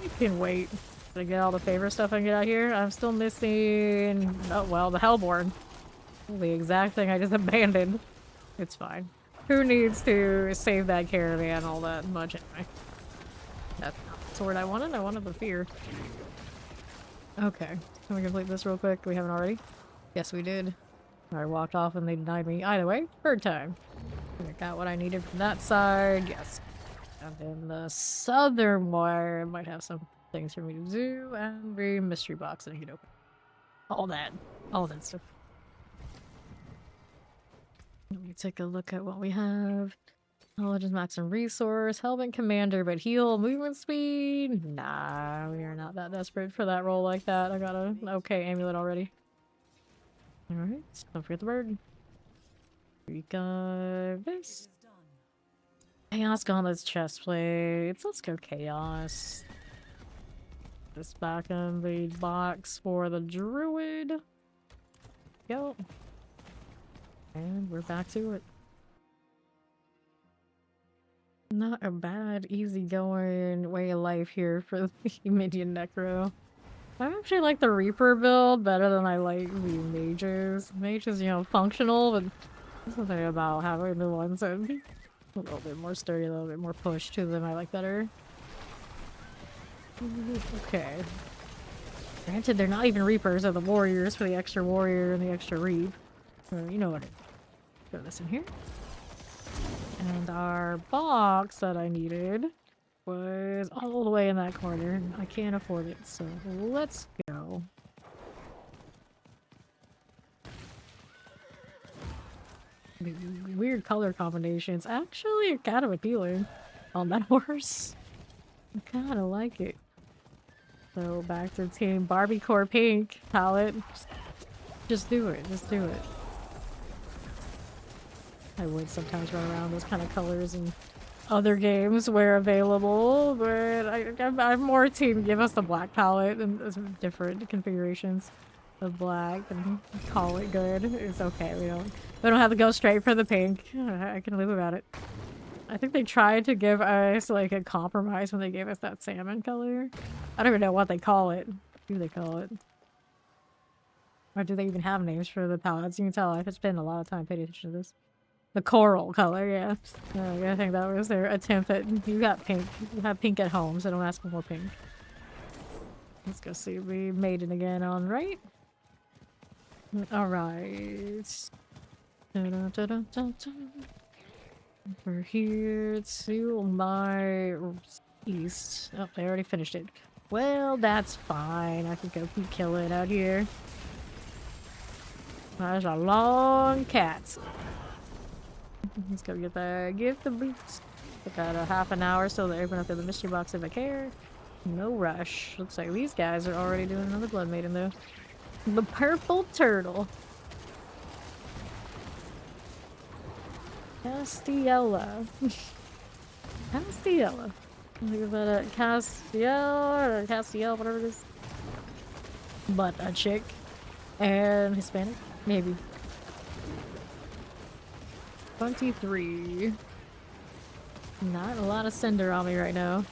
You can wait to get all the favorite stuff I can get out here. I'm still missing... oh, well, the Hellborn. The exact thing I just abandoned. It's fine. Who needs to save that caravan all that much anyway? That's not the sword I wanted. I wanted the fear. Okay. Can we complete this real quick? We haven't already? Yes, we did. I walked off and they denied me. Either way, third time. I got what I needed from that side. Yes. And then the southern wire might have some things for me to do. And the mystery box that I can open. All that. All that stuff. Let me take a look at what we have. Intelligence max and resource. Hellbent commander, but heal movement speed? Nah, we are not that desperate for that role like that. I got a okay amulet already. Alright, don't forget the bird. We got this. Chaos Gauntlet's chest plates. Let's go Chaos. This back in the box for the druid. Go. And we're back to it. Not a bad, easygoing way of life here for the Minion Necro. I actually like the Reaper build better than I like the mages. Mages, you know, functional, but there's something about having the ones that are a little bit more sturdy, a little bit more push to them I like better. Okay. Granted, they're not even Reapers, they're the warriors for the extra warrior and the extra Reap. So you know what it is. Throw this in here. And our box that I needed was all the way in that corner. I can't afford it, so let's go. The weird color combinations actually are kind of appealing on that horse. I kind of like it. So back to Team Barbie Core Pink palette. Just do it. Just do it. I would sometimes run around those kind of colors in other games where available, but I'm more team give us the black palette and different configurations of black and call it good. It's okay. We don't have to go straight for the pink. I can live without it. I think they tried to give us like a compromise when they gave us that salmon color. I don't even know what they call it. What do they call it? Or do they even have names for the palettes? You can tell I've spent a lot of time paying attention to this. The coral color, yeah. I think that was their attempt at... You got pink. You have pink at home, so don't ask for more pink. Let's go see if we made it again on right. Alright. We're here to my east. Oh, they already finished it. Well, that's fine. I can go kill it out here. There's a long cat. Let's go get the boots. We got a half an hour still to open up the mystery box if I care. No rush. Looks like these guys are already doing another blood maiden though. The purple turtle. Castiella. Castiella. I think about it. Castiel or Castiel, whatever it is. But a chick. And Hispanic? Maybe. 23. Not a lot of cinder on me right now.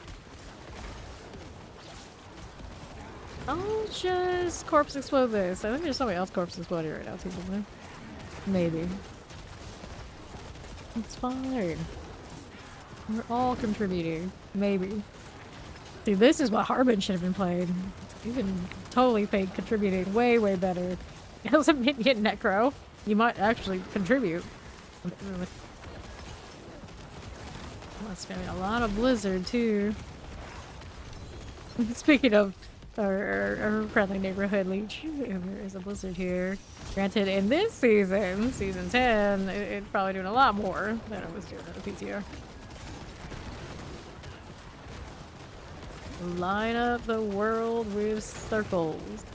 I'll just corpse explode this. I think there's somebody else corpse exploding right now too, isn't there? Maybe. It's fine. We're all contributing. Maybe. See, this is what Harbin should have been played. You can totally fake contributing way, way better. As a minion Necro, you might actually contribute. I'm spending a lot of Blizzard too. Speaking of our friendly neighborhood leech, there is a Blizzard here. Granted, in this season, season 10, it's probably doing a lot more than it was doing in the PTR. Line up the world with circles.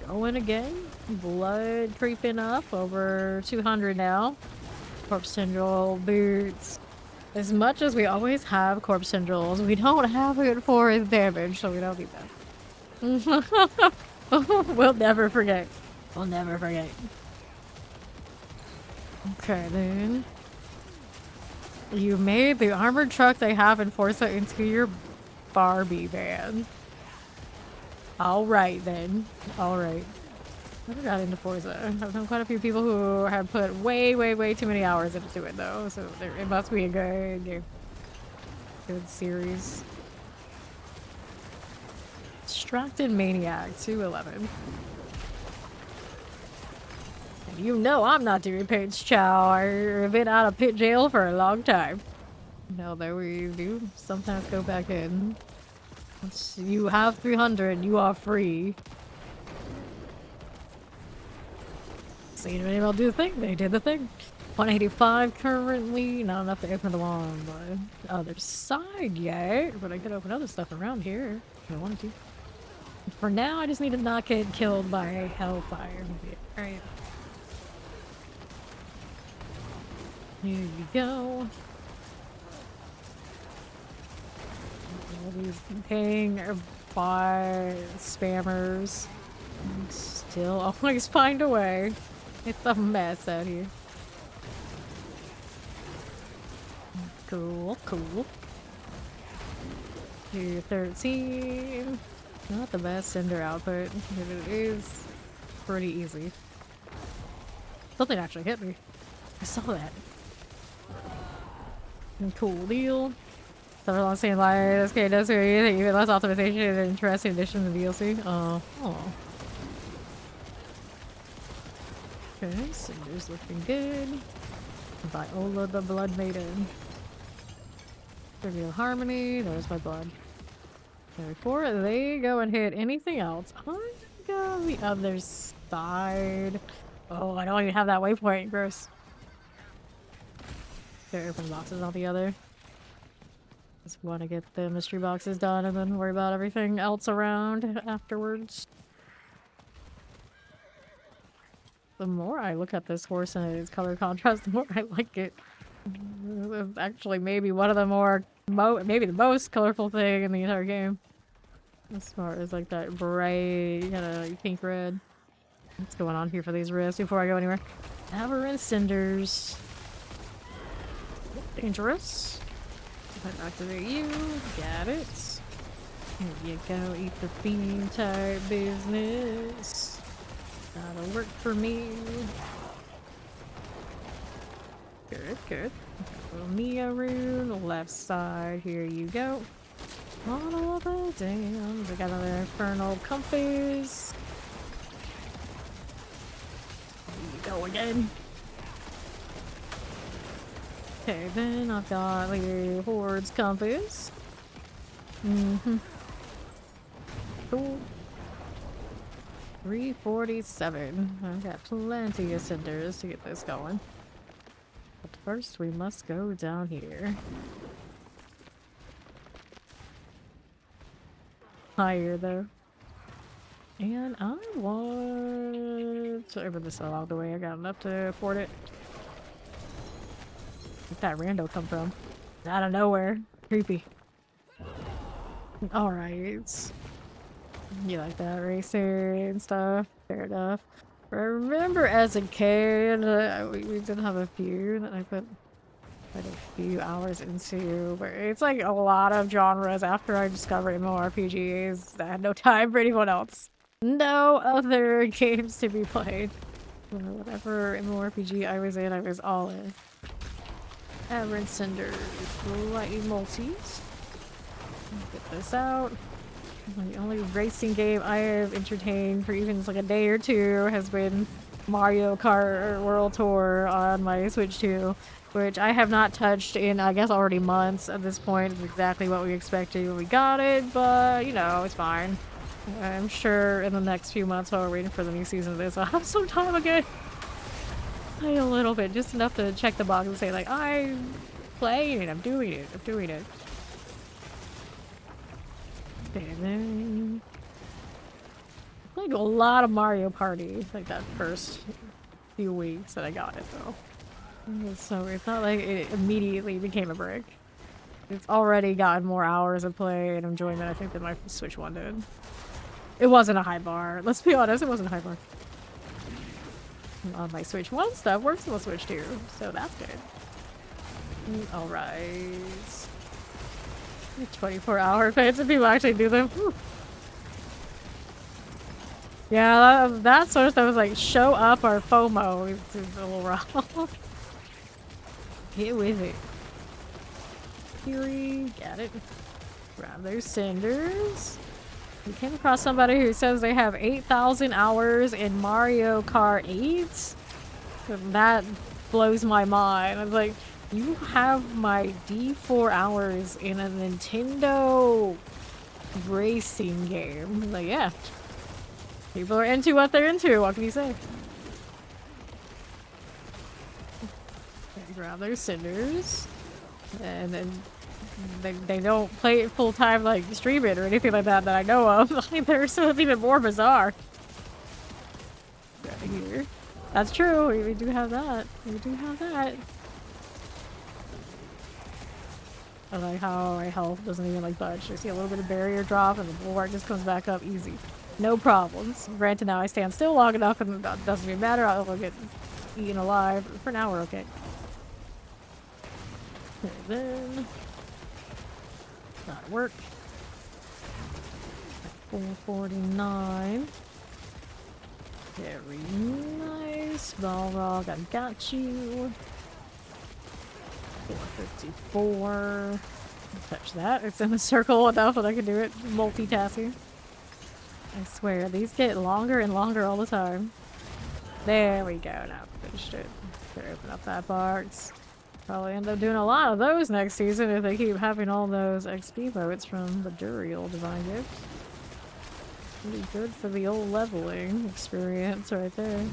Going again. Blood creeping up. Over 200 now. Corpse tendril boots. As much as we always have corpse tendrils, we don't have it for his damage, so we don't need that. We'll never forget. We'll never forget. Okay, then. You made the armored truck they have in Forza into your Barbie van. Alright then. Alright. I never got into Forza. I've known quite a few people who have put way, way, way too many hours into it though, so it must be a good game. Good series. Distracted Maniac 211. And you know I'm not doing Paige Chow. I've been out of pit jail for a long time. No, though we do sometimes go back in. Once you have 300, you are free. Seen anyone do the thing? They did the thing. 185 currently. Not enough to open the one on the other side yet. But I could open other stuff around here if I wanted to. For now, I just need to not get killed by hellfire. Alright. Here you go. All these paying by spammers still always find a way. It's a mess out here. Cool, cool. Here, 13. Not the best cinder output, but it is pretty easy. Something actually hit me. I saw that. Cool deal. So along the same line, this game does anything even less optimization and an interesting addition to the DLC. Oh. Okay, Cinder's looking good. Viola the Blood Maiden. Trivial Harmony, there's my blood. Okay, before they go and hit anything else, I'm gonna go the other side. Oh, I don't even have that waypoint, gross. Okay, open boxes altogether. Just want to get the mystery boxes done and then worry about everything else around afterwards. The more I look at this horse and its color contrast, the more I like it. It's actually maybe one of the more, maybe the most colorful thing in the entire game. As far as like that bright, kind of pink red. What's going on here for these rifts before I go anywhere? Avarice Cinders. Dangerous. I'll activate you. Got it. Here you go. Eat the bean type business. That'll work for me. Good, good. Little Mia rune. Left side. Here you go. All the damn. We got another infernal compass. Here you go again. Okay, then I've got the Horde's compass. Cool. 347. I've got plenty of cinders to get this going. But first we must go down here. Higher though. And I want to open this all out of the way. I got enough to afford it. Where'd that rando come from? Out of nowhere. Creepy. Alright. You like that racer and stuff? Fair enough. I remember as a kid, we did have a few that I put quite a few hours into, but it's like a lot of genres after I discovered MMORPGs. I had no time for anyone else. No other games to be played. So whatever MMORPG I was in, I was all in. Avarice Cinders, light multis. Get this out. The only racing game I have entertained for even like a day or two has been Mario Kart World Tour on my Switch 2, which I have not touched in, I guess, already months at this point. It's exactly what we expected when we got it, but, you know, it's fine. I'm sure in the next few months while we're waiting for the new season of this, I'll have some time again. Play a little bit, just enough to check the box and say, like, I'm playing it, I'm doing it, I'm doing it. And then I played a lot of Mario Party, like that first few weeks that I got it though. So it's not like it immediately became a brick. It's already gotten more hours of play and enjoyment, I think, than my Switch 1 did. It wasn't a high bar. Let's be honest, it wasn't a high bar. On my Switch 1 stuff works on the Switch 2, so that's good. Alright. 24-hour fans if people actually do them. Whew. Yeah, that sort of stuff was like show up or FOMO. It's a little rough. Get with it. Fury, got it. Grab those cinders. We came across somebody who says they have 8,000 hours in Mario Kart 8. That blows my mind. I was like, you have my D4 hours in a Nintendo racing game. I'm like, yeah. People are into what they're into. What can you say? Grab their cinders. And then they don't play it full time, like stream it or anything like that I know of. They're so even more bizarre. Right here. That's true. We do have that. We do have that. I like how my health doesn't even like budge. I see a little bit of barrier drop and the bulwark just comes back up easy. No problems. Granted, now I stand still long enough and that doesn't even matter. I'll get eaten alive. But for now, we're okay. And then... That'll work. 449. Very nice. Balrog, I got you. 454. Touch that. It's in the circle enough that I can do it multitasking. I swear, these get longer and longer all the time. There we go. Now finished it. Better open up that box. Probably end up doing a lot of those next season if they keep having all those XP votes from the Duriel Divine Gifts. Pretty good for the old leveling experience right there.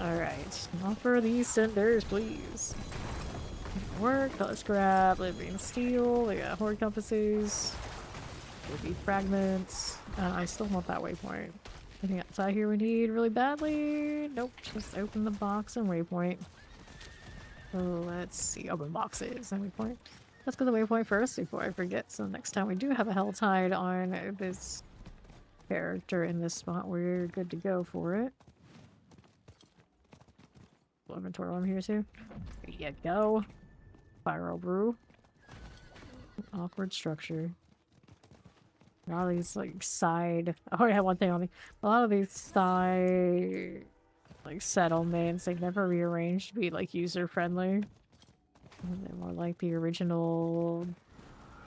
Alright, offer these cinders, please. Work, let's grab living steel, we got horde compasses, ruby fragments. I still want that waypoint. Anything outside here we need really badly? Nope, just open the box and waypoint. So let's see, open boxes and waypoint. Let's go to the waypoint first before I forget, so next time we do have a hell tide on this character in this spot, we're good to go for it. Inventory on here too. There you go. Spiral brew. Awkward structure. A lot of these like side. Oh yeah, one thing on me. A lot of these side like settlements, they've never rearranged to be like user friendly. They're more like the original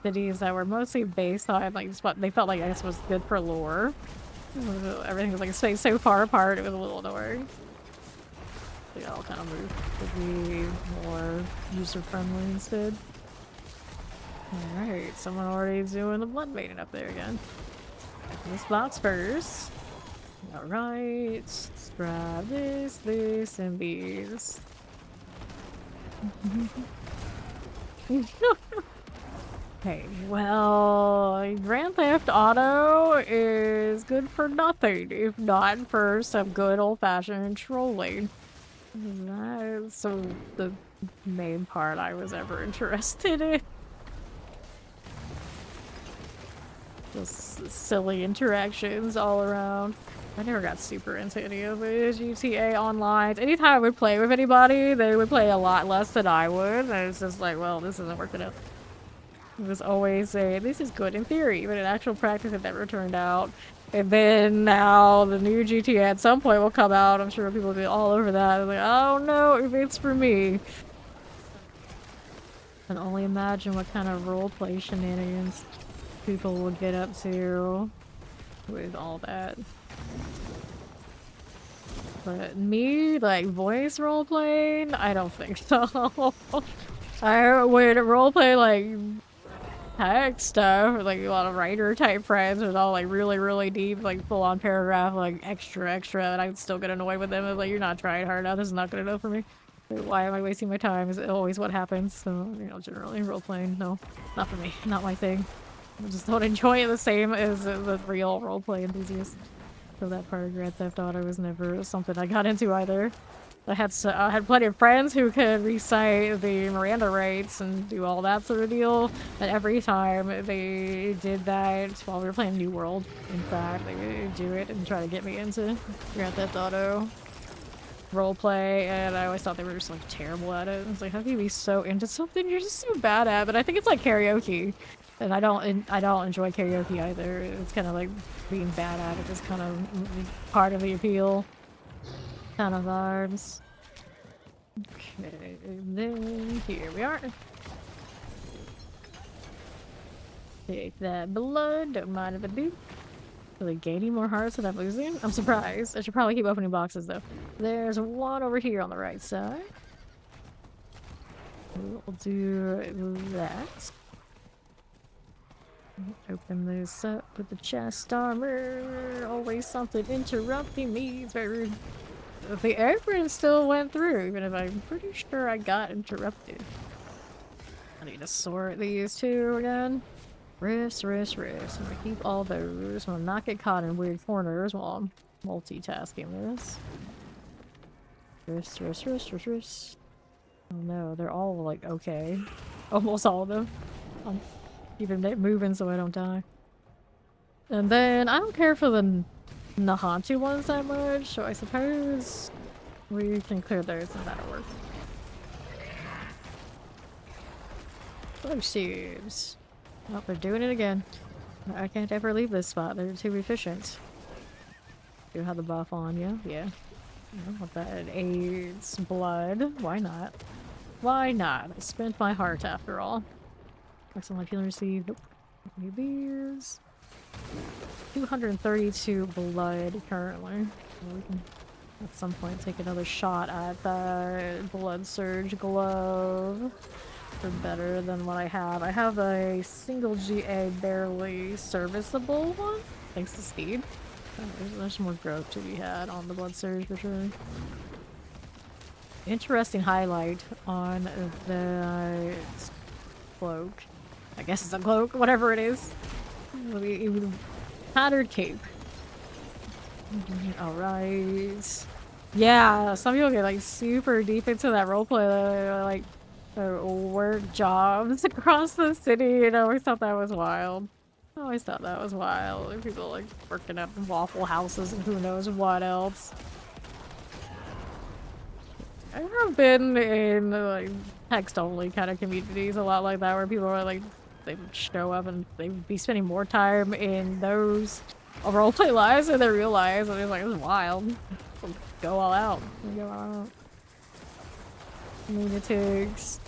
cities that were mostly based on like what they felt like I guess was good for lore. Everything was like spaced so far apart, it was a little annoying. They all kind of move to be more user-friendly instead. Alright, someone already doing the blood maiden up there again. Open this box first. Alright, let's grab this, and these. Okay, well, Grand Theft Auto is good for nothing if not for some good old-fashioned trolling. That's the main part I was ever interested in. Just silly interactions all around. I never got super into any of the GTA Online. Anytime I would play with anybody, they would play a lot less than I would. And it's just like, well, this isn't working out. It was always a, this is good in theory, but in actual practice it never turned out. And then now the new GTA at some point will come out. I'm sure people will be all over that. I'm like, oh no, if it's for me. I can only imagine what kind of roleplay shenanigans people would get up to with all that. But me, like, voice roleplaying? I don't think so. I would roleplay, like, text stuff, or, like, a lot of writer-type friends with all, like, really deep, like, full-on paragraph, like, extra, and I'd still get annoyed with them. I was like, you're not trying hard enough, this is not good enough for me. Why am I wasting my time? Is always what happens. So, you know, generally, roleplaying, no. Not for me. Not my thing. I just don't enjoy it the same as the real roleplay enthusiast. So that part of Grand Theft Auto was never something I got into either. I had plenty of friends who could recite the Miranda rights and do all that sort of deal, and every time they did that while we were playing New World, in fact, they would do it and try to get me into Grand Theft Auto roleplay, and I always thought they were just like terrible at it. It's like, how can you be so into something you're just so bad at? But I think it's like karaoke. And I don't enjoy karaoke either. It's kind of like being bad at it is kind of part of the appeal. Kind of vibes. Okay, and then here we are. Take that blood, don't mind if I do. Really gaining more hearts than I'm losing? I'm surprised. I should probably keep opening boxes though. There's one over here on the right side. We'll do that. Open this up with the chest armor. Always something interrupting me. It's very rude. The apron still went through, even if I'm pretty sure I got interrupted. I need to sort these two again. Rifts. I'm gonna keep all those. I'm gonna not get caught in weird corners while I'm multitasking this. Rifts. Oh no, they're all like okay. Almost all of them. Keeping it moving so I don't die. And then I don't care for the Nahantu ones that much, so I suppose we can clear those and that'll work. Explosives. Oh, they're doing it again. I can't ever leave this spot, they're too efficient. Do you have the buff on you? Yeah. I don't want that. It aids blood. Why not? Why not? I spent my heart after all. Excellent healing received. Nope. Need these. 232 blood currently. Well, we can at some point take another shot at the Blood Surge glove for better than what I have. I have a single GA barely serviceable one, thanks to speed. There's more growth to be had on the Blood Surge for sure. Interesting highlight on the cloak. I guess it's a cloak, whatever it is. Patterned cape. Alright. Yeah, some people get like super deep into that roleplay, like work jobs across the city, and I always thought that was wild. I always thought that was wild. Like, people like working at Waffle Houses and who knows what else. I have been in like text-only kind of communities a lot like that, where people are like, they would show up and they'd be spending more time in those roleplay lives than their real lives, and it's like, it was wild. Go all out. Go all out. Lunatics.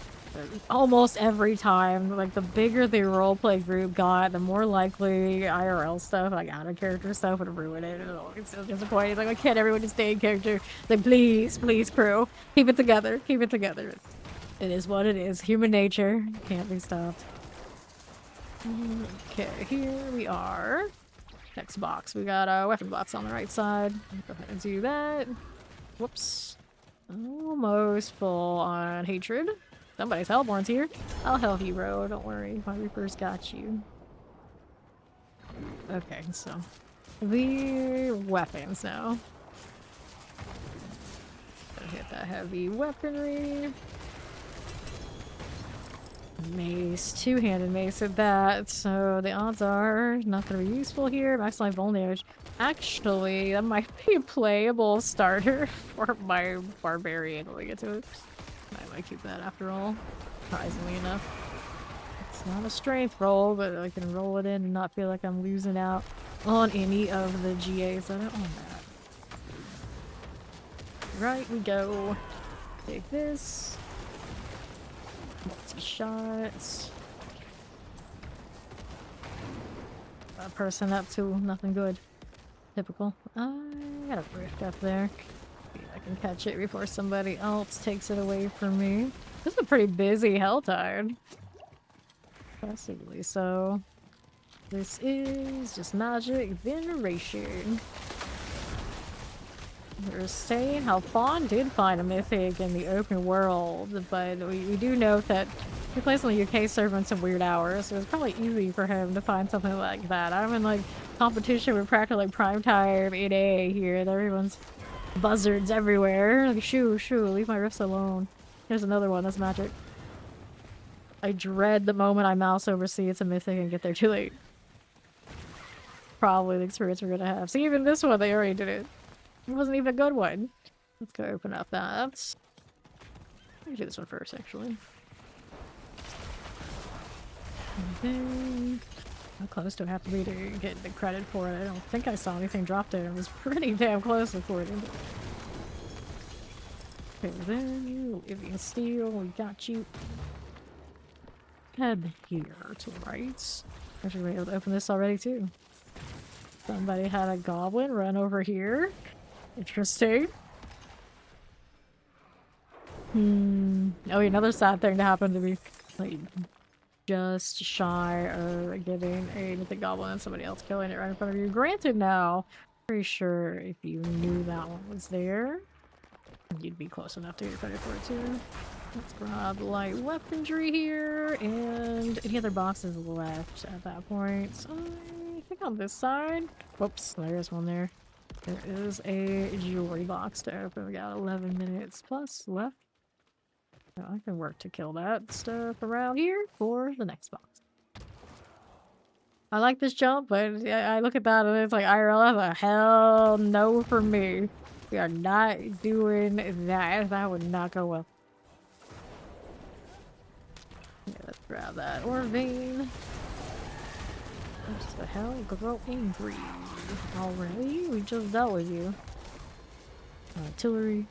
Almost every time, like the bigger the roleplay group got, the more likely IRL stuff, like out of character stuff, would ruin it. It's so disappointing. Like, why can't everyone just stay in character? Like, please, please, crew, keep it together. Keep it together. It is what it is. Human nature can't be stopped. Okay, here we are. Next box. We got a weapon box on the right side. Go ahead and do that. Whoops. Almost full on hatred. Somebody's Hellborn's here. I'll help you, bro. Don't worry. My Reaper's got you. Okay, so the weapons now. Gotta hit that heavy weaponry. Mace, two-handed mace at that, so the odds are not going to be useful here. Max life vulnerage. Actually, that might be a playable starter for my barbarian when we get to it. I might keep that after all, surprisingly enough. It's not a strength roll, but I can roll it in and not feel like I'm losing out on any of the GAs that are on that. Right we go. Take this. Multi-shots. That person up to nothing good. Typical. I got a rift up there. Maybe I can catch it before somebody else takes it away from me. This is a pretty busy Helltide. Possibly so. This is just magic veneration. We're saying how Fawn did find a mythic in the open world, but we do note that he plays on the UK server in some weird hours, so it's probably easy for him to find something like that. I'm in like competition with practically prime time 8A here, and everyone's buzzards everywhere. Like, shoo, leave my rifts alone. There's another one, that's magic. I dread the moment I mouse over see it's a mythic and get there too late. Probably the experience we're gonna have. See, even this one, they already did it. It wasn't even a good one. Let's go open up that. Let me do this one first, actually. How close do I have to be to get the credit for it? I don't think I saw anything drop there. It was pretty damn close according to... Okay, then you, Living Steel, we got you. Head here to the right. Actually, we were able to open this already, too. Somebody had a goblin run over here. Interesting. Oh, another sad thing to happen to me. Like, just shy of getting a mythic goblin and somebody else killing it right in front of you. Granted now, pretty sure if you knew that one was there, you'd be close enough to get credit for it too. Let's grab light weaponry here, and any other boxes left at that point. So I think on this side, whoops, there's one there. There is a jewelry box to open. We got 11 minutes plus left. So I can work to kill that stuff around here for the next box. I like this jump, but I look at that and it's like IRL, that's a hell no for me. We are not doing that. That would not go well. Yeah, let's grab that ore vein. What the hell? Grow angry. Already? We just dealt with you. Artillery.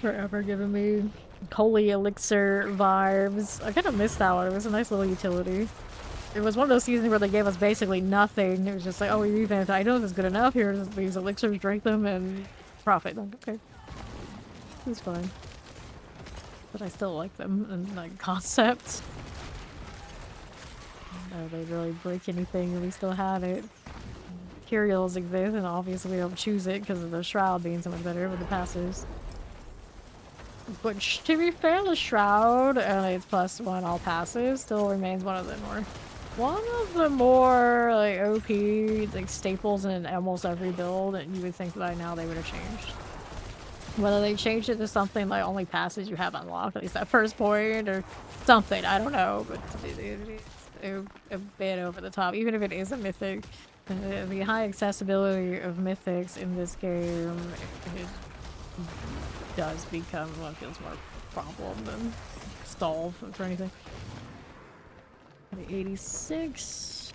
Forever giving me holy elixir vibes. I kind of missed that one. It was a nice little utility. it was one of those seasons where they gave us basically nothing. It was just like, oh, we even items is good enough. Here's these elixirs, drink them, and profit. Like, okay. It's fine. But I still like them and like concepts. They really break anything, we still have it. Curials exist, and obviously we don't choose it because of the Shroud being so much better with the passes. But to be fair, the Shroud and its +1 all passes still remains one of the more like OP like staples in almost every build, and you would think by now they would have changed. Whether they changed it to something like only passes you have unlocked, at least at first point, or something, I don't know, but it's a bit over the top. Even if it is a mythic, the high accessibility of mythics in this game, it does become what feels more problem than solve for anything. 86.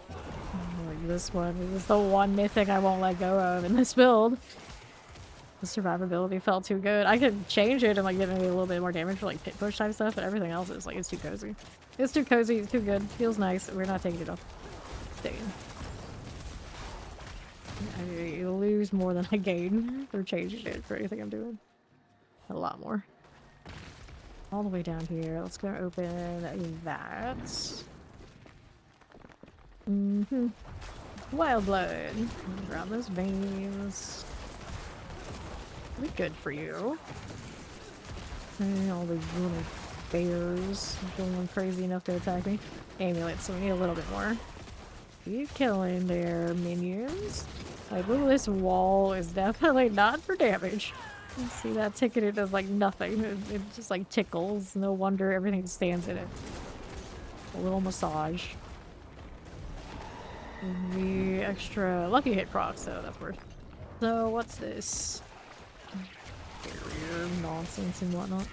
Like this one. This is the one mythic I won't let go of in this build. The survivability felt too good. I could change it and like give me a little bit more damage for like pit push type stuff, but everything else is like it's too cozy. It's too cozy, it's too good, feels nice. We're not taking it off. Staying. I lose more than I gain for changing it for anything I'm doing. A lot more. All the way down here. Let's go open that. Wild blood. Grab those veins. Be good for you. And all these little bears going crazy enough to attack me. Amulets, so we need a little bit more. Keep killing their minions. Like, look, this wall is definitely not for damage. You see that ticketed does like nothing. It just like tickles. No wonder everything stands in it. A little massage. The extra lucky hit proc, so that's worth. So what's this? Barrier nonsense and whatnot.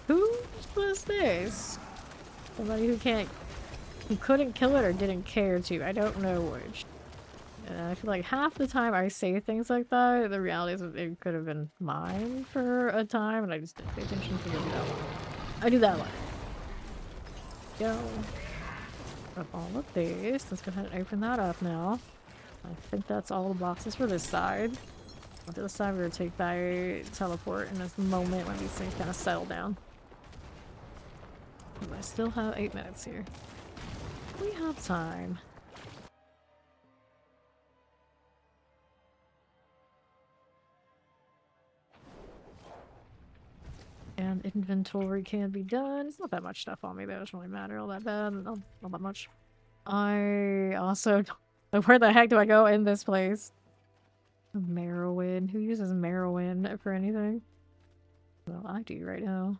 Who was this? Somebody who couldn't kill it or didn't care to. I don't know which. And I feel like half the time I say things like that, the reality is that it could have been mine for a time, and I just didn't pay attention to do that one. I do that one. Go. Of all of these. Let's go ahead and open that up now. I think that's all the boxes for this side. On the other side, we're going to take that teleport in this moment when these things kind of settle down. I still have 8 minutes here. We have time. And inventory can be done. It's not that much stuff on me, though. It doesn't really matter all that bad. Not that much. I also... Like, where the heck do I go in this place? Merowin. Who uses Merowin for anything? Well, I do right now.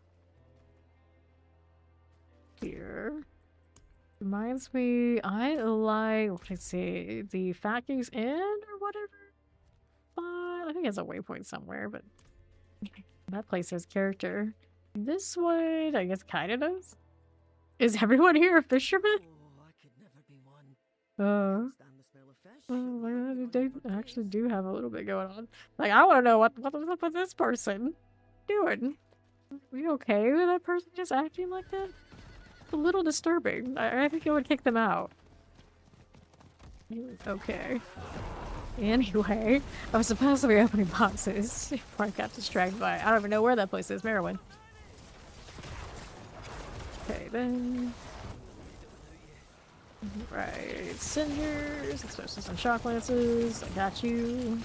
Here. Reminds me, I like, what did I say? The Factory's End or whatever? I think it's a waypoint somewhere, but that place has character. This one, I guess, kind of does. Is everyone here a fisherman? Oh, I could never be one. Oh. Stand the smell of fish. Oh, they actually do have a little bit going on. Like, I want to know what's up with this person doing. Are we okay with that person just acting like that? It's a little disturbing. I think it would kick them out. Okay. Anyway, I was supposed to be opening boxes before I got distracted by it. I don't even know where that place is. Merowin. Okay, then. Right, cinders, especially some shock lances. I got you.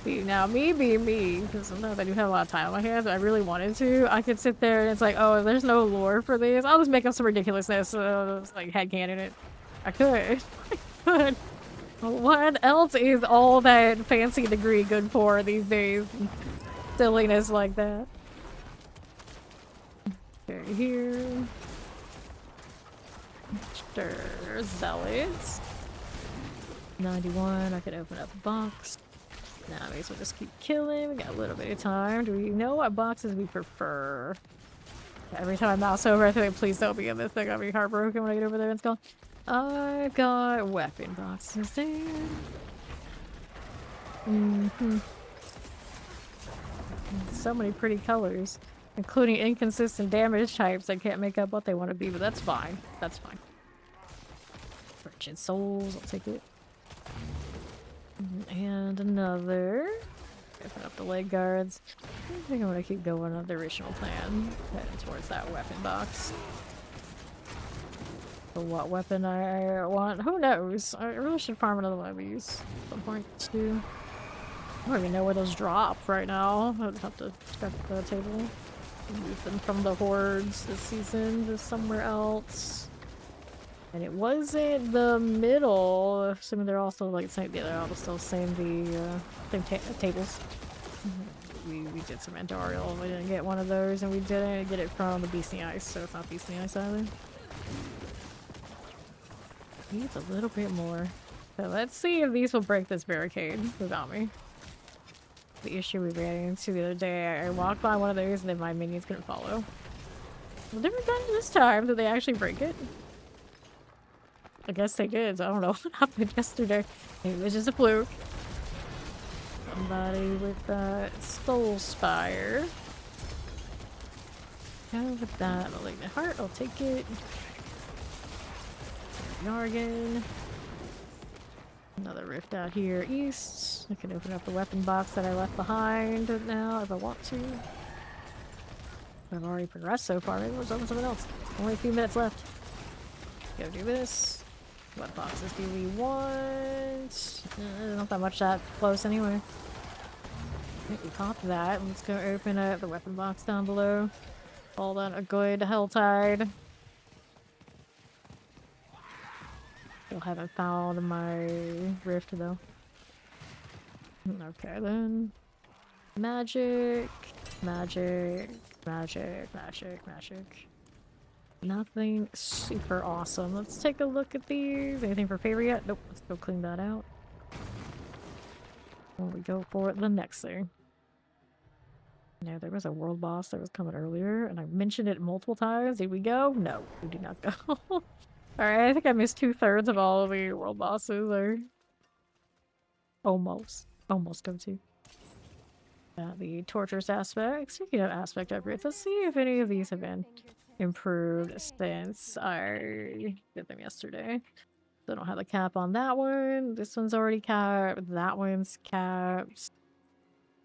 See, now me being me, because sometimes I do have a lot of time on my hands, I really wanted to. I could sit there and it's like, oh, there's no lore for these. I'll just make up some ridiculousness, like headcanon it. I could. I could. What else is all that fancy degree good for these days? Silliness like that. Okay, here. Sure, zealots. 91, I could open up a box. Now I may as well just keep killing. We got a little bit of time. Do we know what boxes we prefer? Every time I mouse over, I think, please don't be in this thing. I'll be heartbroken when I get over there and it's gone. I've got weapon boxes there. So many pretty colors. including inconsistent damage types that can't make up what they want to be, but that's fine. That's fine. Wretched souls, I'll take it. And another. Open up the leg guards. I think I'm gonna keep going on the original plan, heading towards that weapon box. For what weapon I want, who knows? I really should farm another one of these at some point too. I don't even know where those drop right now. I'd have to check the table. Move them from the hordes this season to somewhere else. And it wasn't the middle, assuming they're also like same. Yeah, they're all still same same tables. We did some Andariel. We didn't get one of those, and we didn't get it from the Beast in the Ice, so it's not Beast in the Ice either. Needs a little bit more. So let's see if these will break this barricade without me. The issue we ran into the other day, I walked by one of those, and then my minions couldn't follow. Well, different time this time. Did they actually break it? I guess they did. I don't know what happened yesterday. Maybe it was just a fluke. Somebody with that Soul Spire. Go with that Malignant Heart. I'll take it. Nargan. Another rift out here east. I can open up the weapon box that I left behind now if I want to. I've already progressed so far. Maybe we'll open something else. Only a few minutes left. Go do this. What boxes do we want? Not that much that close anyway. I think we caught that. Let's go open up the weapon box down below. Hold on a good Helltide. Still haven't found my rift though. Okay then. Magic. Magic. Magic. Magic. Magic. Nothing super awesome. Let's take a look at these. Anything for favor yet? Nope. Let's go clean that out. When we go for the next thing. No, there was a world boss that was coming earlier, and I mentioned it multiple times. Did we go? No, we did not go. Alright, I think I missed 2/3 of all of the world bosses there. Almost. Almost go to. The torturous aspect. Speaking of aspect upgrades, let's see if any of these have been improved since I did them yesterday. So I don't have the cap on that one. This one's already capped. That one's capped.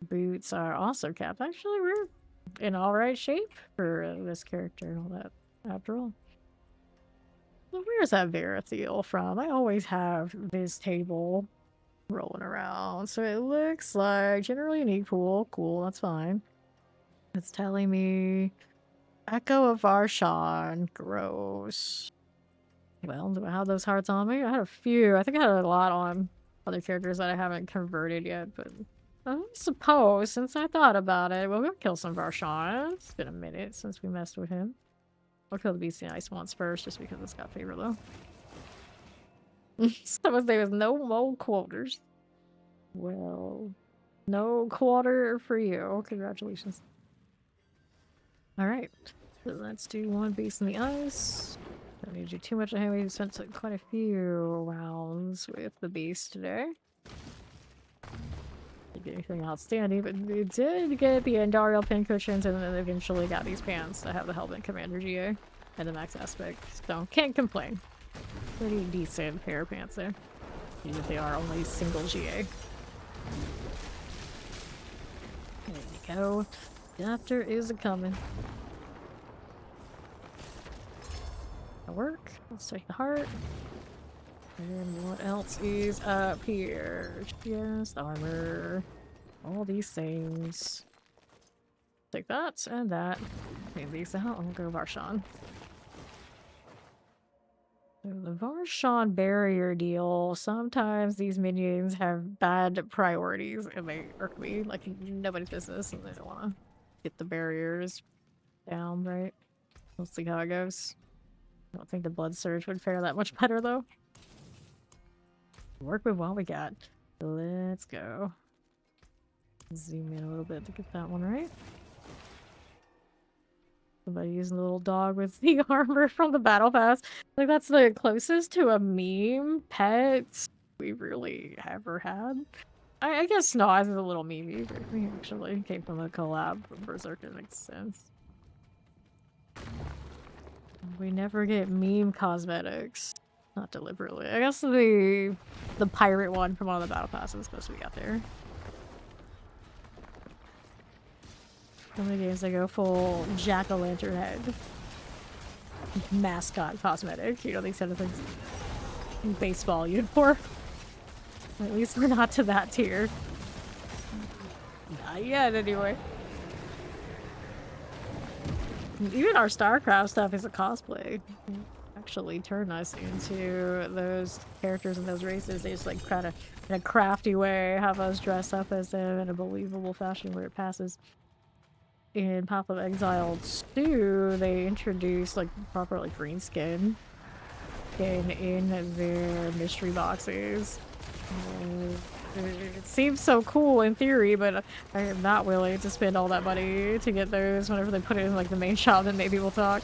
Boots are also capped. Actually, we're in alright shape for this character and all that, after all. So where's that Verithiel from? I always have this table rolling around. So it looks like generally unique pool. Cool, that's fine. It's telling me Echo of Varshan. Gross. Well, do I have those hearts on me? I had a few. I think I had a lot on other characters that I haven't converted yet, but I suppose, since I thought about it, we'll go kill some Varshan. It's been a minute since we messed with him. I'll kill the Beast in the Ice once first, just because it's got favor, though. Someone say there's no more quarters. Well, no quarter for you. Congratulations. Alright, so let's do one Beast in the Ice. Don't need to do too much of him. We spent quite a few rounds with the Beast today. Didn't get anything outstanding, but we did get the Andariel pincushions, and then eventually got these pants that have the Hellbent Commander GA and the max aspect. So, can't complain. Pretty decent pair of pants there. Even if they are only single GA. There you go. Doctor is a-coming. Work. Let's take the heart. And what else is up here? Just armor. All these things. Take that and that. Clean these out. I'll go Varshan. So the Varshan barrier deal. Sometimes these minions have bad priorities and they irk me like nobody's business, and they don't want to get the barriers down right. We'll see how it goes. I don't think the Blood Surge would fare that much better, though. Work with what we got. Let's go. Zoom in a little bit to get that one right. Somebody using the little dog with the armor from the battle pass. Like, that's the closest to a meme pet we really ever had. I guess Snoz is a little memey, but we actually came from a collab from Berserker. Makes sense. We never get meme cosmetics. Not deliberately. I guess the pirate one from one of the battle passes is supposed to be out there. Some of the games they go full jack-o'-lantern head. Mascot cosmetic, you know, these kind of things. Baseball uniform. At least we're not to that tier. Not yet, anyway. Even our StarCraft stuff is a cosplay. Actually turn us into those characters in those races. They just like kind of in a crafty way have us dress up as them in a believable fashion where it passes. In Path of Exile 2, they introduced like proper like green skin in their mystery boxes. It seems so cool in theory, but I am not willing to spend all that money to get those whenever they put it in like the main shop, then maybe we'll talk.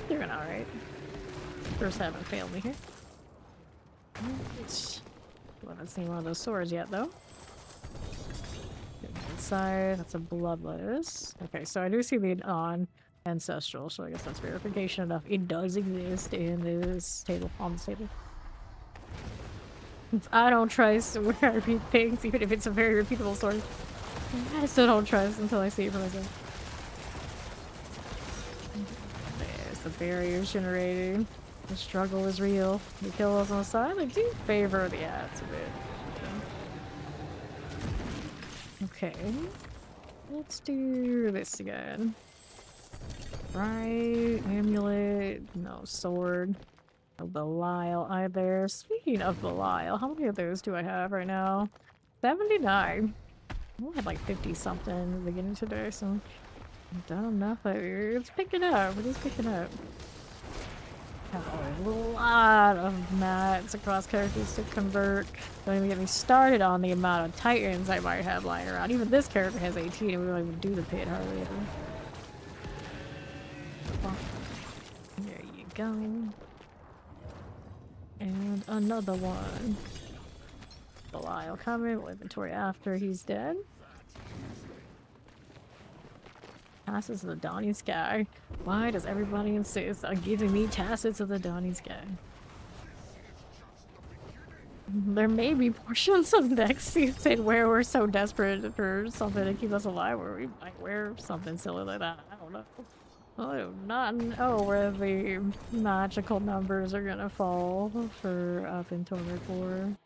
Doing alright. First haven't failed me here. Haven't seen one of those swords yet though. Inside, that's a bloodless. Okay, so I do see the ancestral, so I guess that's verification enough. It does exist in this table, on this table. I don't trust where I read things, even if it's a very repeatable source. I still don't trust until I see it for myself. There's the barriers generating. The struggle is real. The kills on the side, they do favor the ads a bit. Okay. Let's do this again. Right, amulet, no sword. No Belial either. Speaking of Belial, how many of those do I have right now? 79. I had like 50 something in the beginning today, so I've done enough. It's picking up. It is picking up. I have a lot of mats across characters to convert. Don't even get me started on the amount of titans I might have lying around. Even this character has 18 and we don't even do the pit hardly ever. There you go. And another one. Belial coming. We'll inventory after he's dead. Tassets of the Dawning Sky. Why does everybody insist on giving me Tassets of the Dawning Sky? There may be portions of next season where we're so desperate for something to keep us alive where we might wear something silly like that. I don't know. I do not know where the magical numbers are gonna fall for up in Torment 4.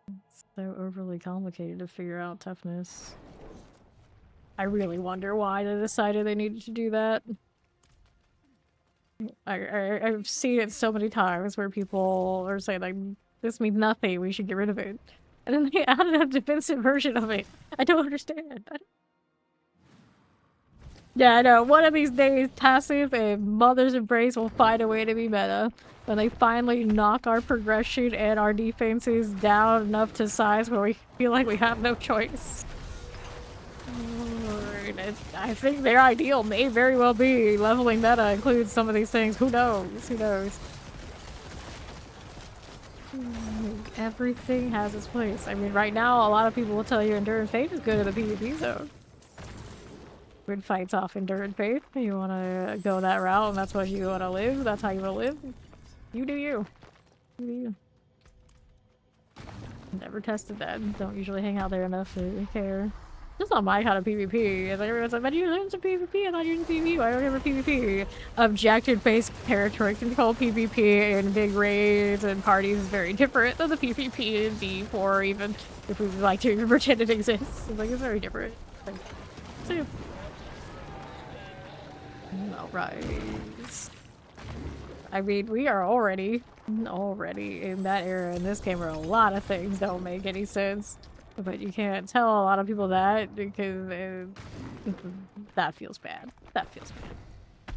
It's so overly complicated to figure out toughness. I really wonder why they decided they needed to do that. I've seen it so many times where people are saying like, this means nothing, we should get rid of it. And then they added a defensive version of it. I don't understand. Yeah, I know. One of these days, Passive and Mother's Embrace will find a way to be meta. When they finally knock our progression and our defenses down enough to size where we feel like we have no choice. I think their ideal may very well be leveling meta includes some of these things. Who knows? Who knows? Everything has its place. I mean, right now, a lot of people will tell you Enduring Faith is good in the PvP zone. Good fights off Enduring Faith. You want to go that route, and that's what you want to live. That's how you want to live. You do you. You do you. Never tested that. Don't usually hang out there enough to care. Just not my kind of PvP. It's like everyone's like, but you're into PvP. I thought you were into PvP. Why don't you ever PvP? Objective-based territory control PvP and big raids and parties is very different than the PvP in D4, even if we would like to even pretend it exists. It's like, it's very different. Like, so, alright. I mean, we are already in that era in this game where a lot of things don't make any sense. But you can't tell a lot of people that because that feels bad. That feels bad.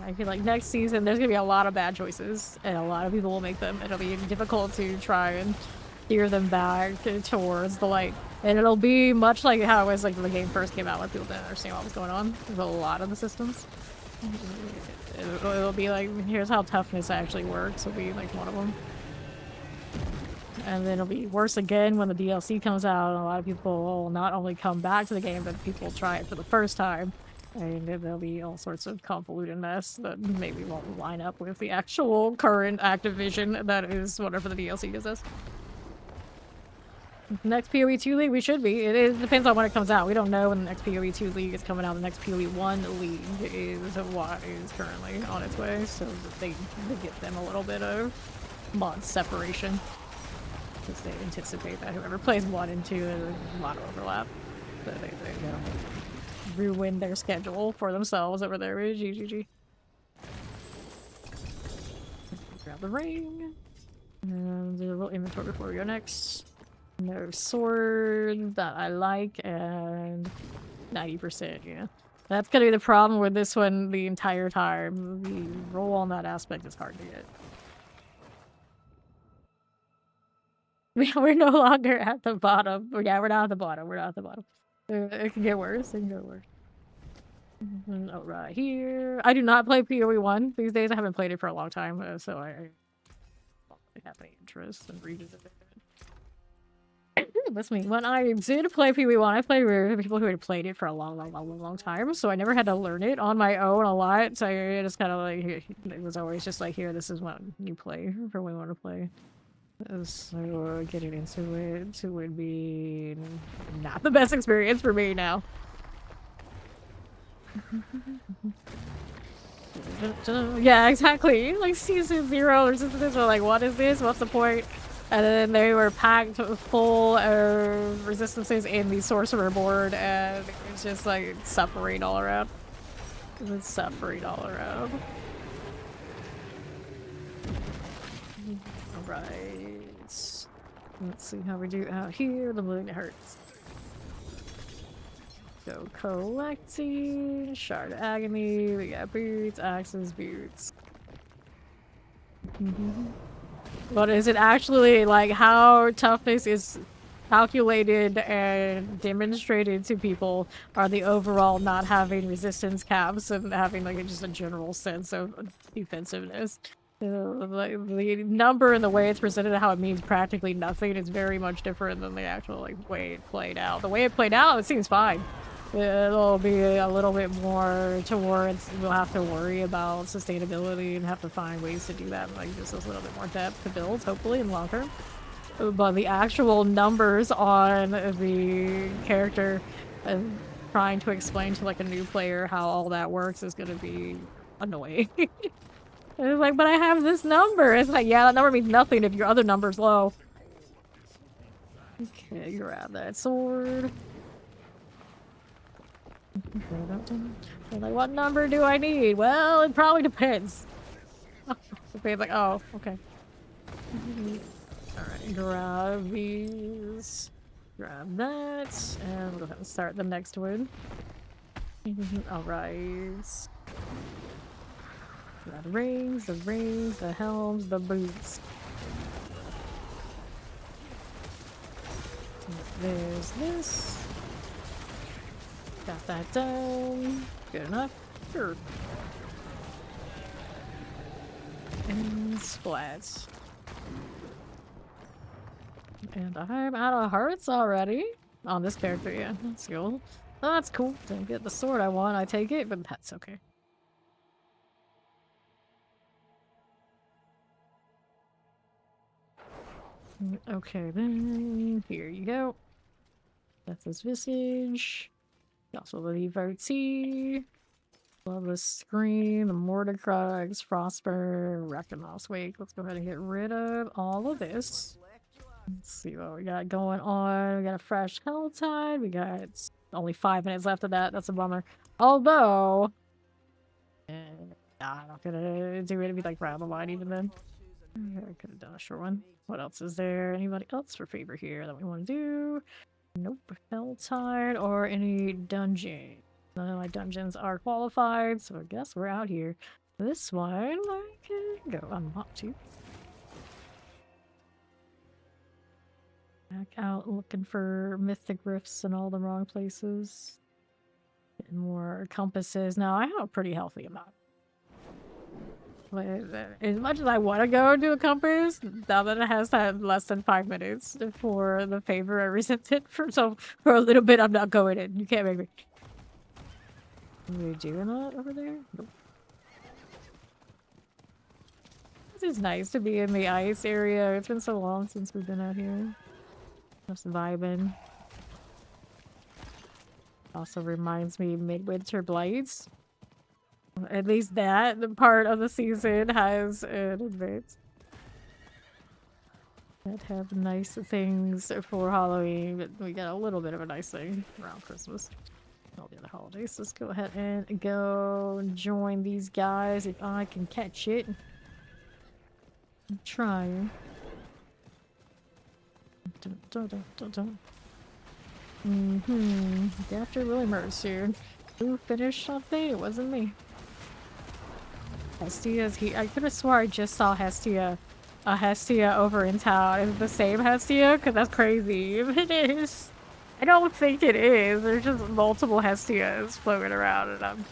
I feel like next season there's gonna be a lot of bad choices and a lot of people will make them. It'll be difficult to try and steer them back towards the light. And it'll be much like how it was like when the game first came out where people didn't understand what was going on with a lot of the systems. It'll be like, here's how toughness actually works. It'll be like one of them. And then it'll be worse again when the DLC comes out, and a lot of people will not only come back to the game, but people will try it for the first time. And then there'll be all sorts of convoluted mess that maybe won't line up with the actual current Activision that is whatever the DLC gives us. Next PoE 2 League, we should be. It depends on when it comes out. We don't know when the next PoE 2 League is coming out. The next PoE 1 League is what is currently on its way, so they give them a little bit of mod separation. Because they anticipate that whoever plays 1 and 2, there's a lot of overlap. So they don't ruin their schedule for themselves over there. GGG. Grab the ring. And do a little inventory before we go next. No sword that I like, and 90%, yeah. That's gonna be the problem with this one the entire time. The roll on that aspect is hard to get. We're no longer at the bottom. Yeah, we're not at the bottom. We're not at the bottom. It can get worse. It can get worse. Oh, right here. I do not play PoE 1 these days. I haven't played it for a long time, so I don't really have any interest in revisiting it. That's me. When I did play PoE 1, I played with people who had played it for a long time, so I never had to learn it on my own a lot. So I just kind of like, it was always just like, here, this is what you play for when you want to play. So getting into it would be not the best experience for me now. Yeah, exactly. Like season 0 or something. So like, what is this? What's the point? And then they were packed full of resistances in the sorcerer board, and it's just like suffering all around. It's suffering all around. Alright. Let's see how we do out here. The moon hurts. Go collecting. Shard of Agony. We got boots, axes, boots. But is it actually, like, how toughness is calculated and demonstrated to people are the overall not having resistance caps and having, like, just a general sense of defensiveness. Like, the number and the way it's presented and how it means practically nothing is very much different than the actual, like, way it played out. The way it played out, it seems fine. It'll be a little bit more towards we'll have to worry about sustainability and have to find ways to do that, like just a little bit more depth to build, hopefully in the long term. But the actual numbers on the character and trying to explain to like a new player how all that works is gonna be annoying. It's like, but I have this number. It's like, yeah, that number means nothing if your other number's low. Okay, grab that sword. Like, what number do I need? Well, it probably depends. Depends, like, oh, okay. Alright, grab these. Grab that. And we'll go ahead and start the next one. Alright. Grab the rings, the helms, the boots. There's this. Got that done. Good enough. Sure. And splats. And I'm out of hearts already. On this character, yeah. That's cool. Oh, that's cool. Didn't get the sword I want, I take it, but that's okay. Okay, then here you go. That's his visage. Also the devotee. Love the screen, the Mordecai's, Frostburn, Reckonoff's Wake. Let's go ahead and get rid of all of this. Let's see what we got going on. We got a fresh Helltide. We got only 5 minutes left of that. That's a bummer. Although, I'm not gonna do it. It'd be like round the line even then. I could have done a short one. What else is there? Anybody else for favor here that we want to do? Nope. Helltide or any dungeon. None of my dungeons are qualified, so I guess we're out here. This one I can go unlock to. Back out looking for mythic rifts in all the wrong places. Getting more compasses. Now I have a pretty healthy amount. But as much as I want to go to the compass, now that it has had less than 5 minutes for the favor I resented for a little bit, I'm not going in. You can't make me. Are we doing that over there? Nope. This is nice to be in the ice area. It's been so long since we've been out here. Just vibing. Also reminds me Midwinter Blights. At least that part of the season has an advance. That have nice things for Halloween, but we got a little bit of a nice thing around Christmas. All the other holidays. Let's go ahead and go join these guys if I can catch it. I'm trying. After Willie Mercer. Who finished something? It wasn't me. Hestia's here. I could have swore I just saw Hestia. A Hestia over in town. Is it the same Hestia? Because that's crazy. If it is. I don't think it is. There's just multiple Hestias floating around and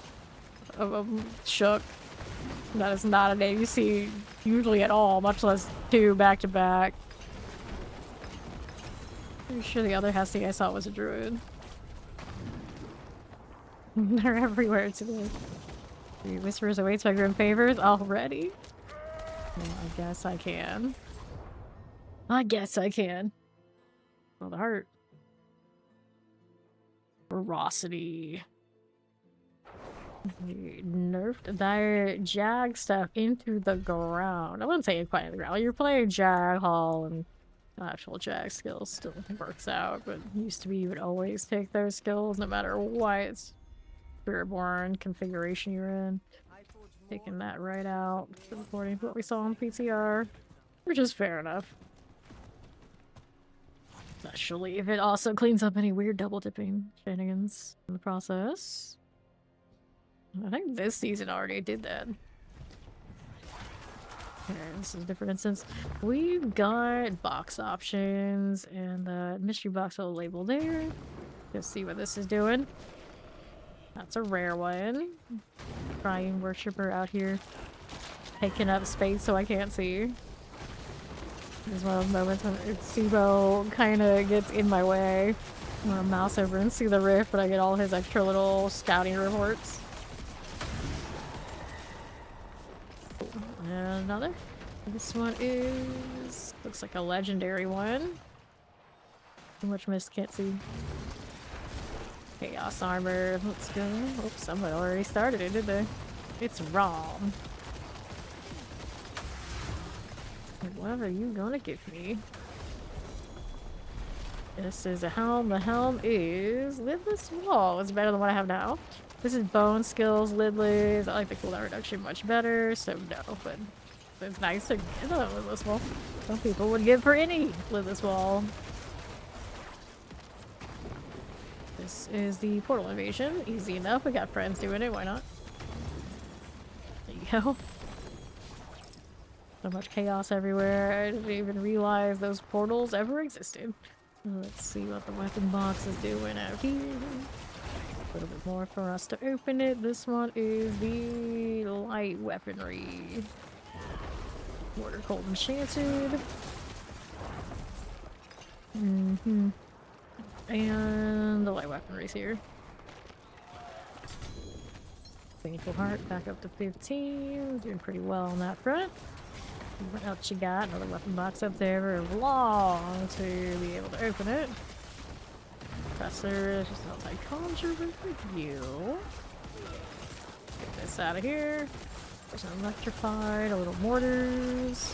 I'm shook. That is not a name you see usually at all, much less two back to back. Pretty sure the other Hestia I saw was a druid. They're everywhere today. Three whispers awaits my grim favors already. Well, I guess I can. I guess I can. Well, the heart. Ferocity. They nerfed their Jag stuff into the ground. I wouldn't say it quite in the ground. You're playing Jag Hall and actual Jag skills still works out, but it used to be you would always take those skills no matter what Spiritborn configuration you're in. Taking that right out according to what we saw on PTR, which is fair enough. Especially if it also cleans up any weird double dipping shenanigans in the process. I think this season already did that. Okay, this is a different instance. We've got box options and the mystery box will label there. Let's see what this is doing. That's a rare one. Crying worshiper out here taking up space so I can't see. This is one of those moments when Sibo kind of gets in my way. I'm gonna mouse over and see the rift, but I get all his extra little scouting reports. And another. This one is... looks like a legendary one. Too much mist, can't see. Chaos armor. Let's go. Oops, someone already started it, did they? It's wrong. What are you gonna give me? This is a helm. The helm is Lidless Wall. It's better than what I have now. This is bone skills, lidless. I like the cooldown reduction much better, so no, but it's nice to get a lidless wall. Some people would give for any lidless wall. This is the portal invasion. Easy enough. We got friends doing it. Why not? There you go. So much chaos everywhere. I didn't even realize those portals ever existed. Let's see what the weapon box is doing out here. A little bit more for us to open it. This one is the light weaponry. Water cold enchanted. And the light weaponry's here. Painful heart back up to 15. Doing pretty well on that front. What else you got? Another weapon box up there. Very long to be able to open it. Professor, just outside conjure with you. Get this out of here. There's an electrified, a little mortars.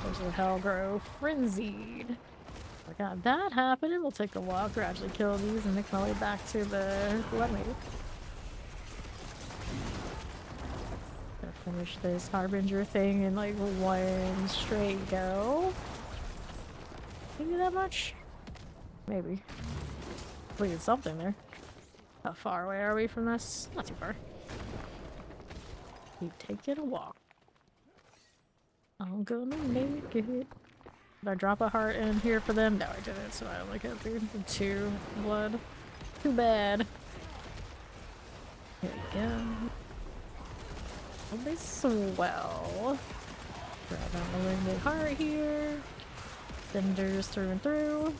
There's a Hellgrove frenzied. I got that happening. We'll take a walk, gradually kill these, and make my way back to the Bloodmaker. Gonna finish this Harbinger thing in like one straight go. Maybe that much? Maybe. We did something there. How far away are we from this? Not too far. Keep taking a walk. I'm gonna make it. Did I drop a heart in here for them? No, I didn't, so I only got through 2 blood. Too bad. Here we go. Will be swell. Grab out the limited heart here. Cinders through and through.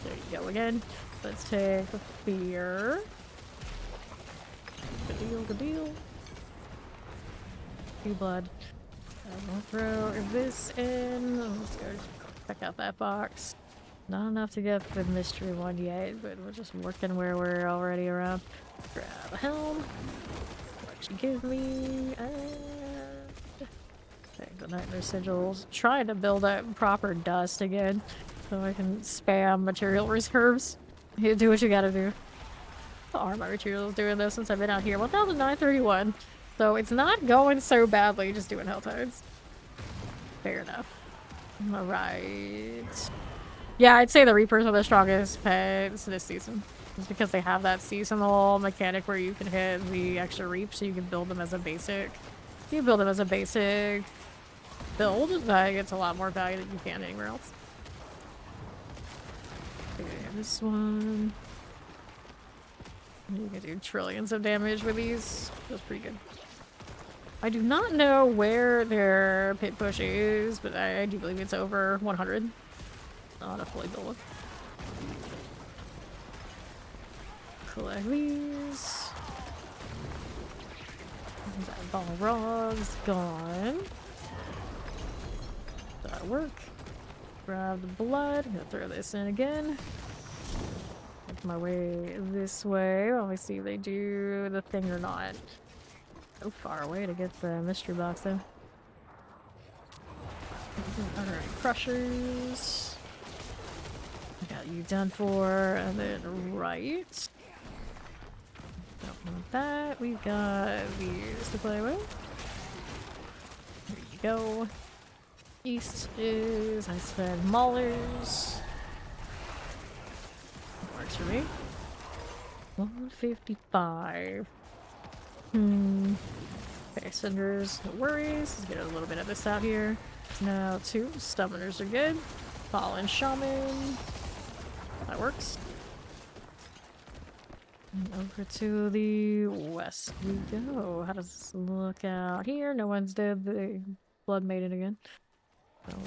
There you go again. Let's take the fear. Good deal, good deal. Few blood. I'll throw this in. Let's go check out that box. Not enough to get the mystery one yet, but we're just working where we're already around. Grab a helm. What you give me? Take the nightmare sigils. Trying to build up proper dust again, so I can spam material reserves. You do what you gotta do. How are my materials doing this since I've been out here? 1,931. So it's not going so badly just doing hell tides. Fair enough. Alright. Yeah, I'd say the Reapers are the strongest pets this season. Just because they have that seasonal mechanic where you can hit the extra Reap, so you can build them as a basic. If you build them as a basic build, that gets a lot more value than you can anywhere else. Okay, this one. You can do trillions of damage with these. That's pretty good. I do not know where their pit push is, but I do believe it's over 100. Not a fully built one. Collect these. That Balrog's gone. That'll work. Grab the blood. I'm gonna throw this in again. Make my way this way. Let me see if they do the thing or not. So far away to get the mystery box though. Alright, crushers. Got you done for, and then right. Don't want that. We've got these to play with. There you go. East is, I said, Maulers. Works for me. 155. Okay, Cinders, no worries. Let's get a little bit of this out here. Now 2 Stubborners are good. Fallen Shaman. That works. And over to the west we go. How does this look out here? No one's dead. The Blood Maiden again. So,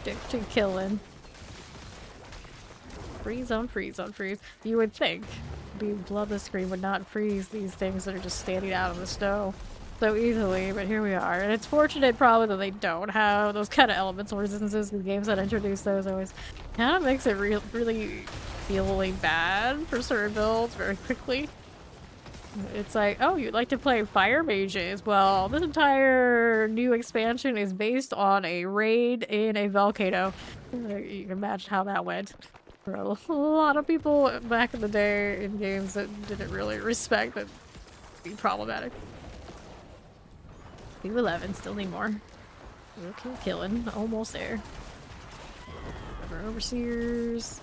stick to killing. Freeze on freeze on freeze. You would think the Bloodless Scream would not freeze these things that are just standing out in the snow so easily, but here we are. And it's fortunate probably that they don't have those kind of elemental resistances. The games that introduce those always kind of makes it really feeling bad for certain builds very quickly. It's like, oh, you'd like to play fire mages? Well, this entire new expansion is based on a raid in a volcano. You can imagine how that went. For a lot of people back in the day in games that didn't really respect that be problematic. 211, still need more. Okay, killing, almost there. Our overseers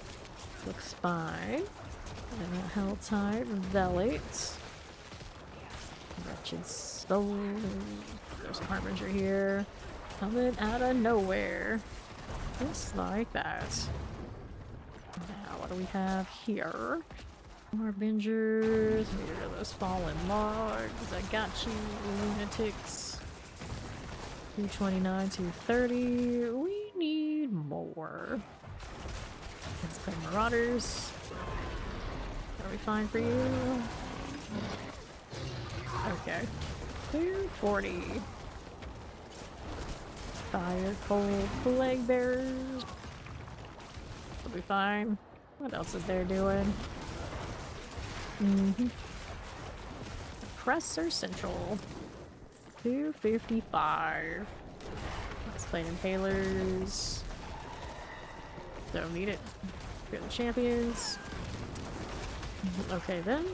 looks fine. And a Helltide Velate. Wretched Soul. There's a Harbinger here. Coming out of nowhere. Just like that. Now, what do we have here? Harbingers. Here are those fallen logs. I got you, lunatics. 229, 230. We need more. Let's play Marauders. Are we fine for you? Okay. 240. Fire, cold, plague bearers. We'll be fine. What else is there doing? Oppressor Central. 255. Let's play Impalers. Don't need it. We're the champions. Okay then.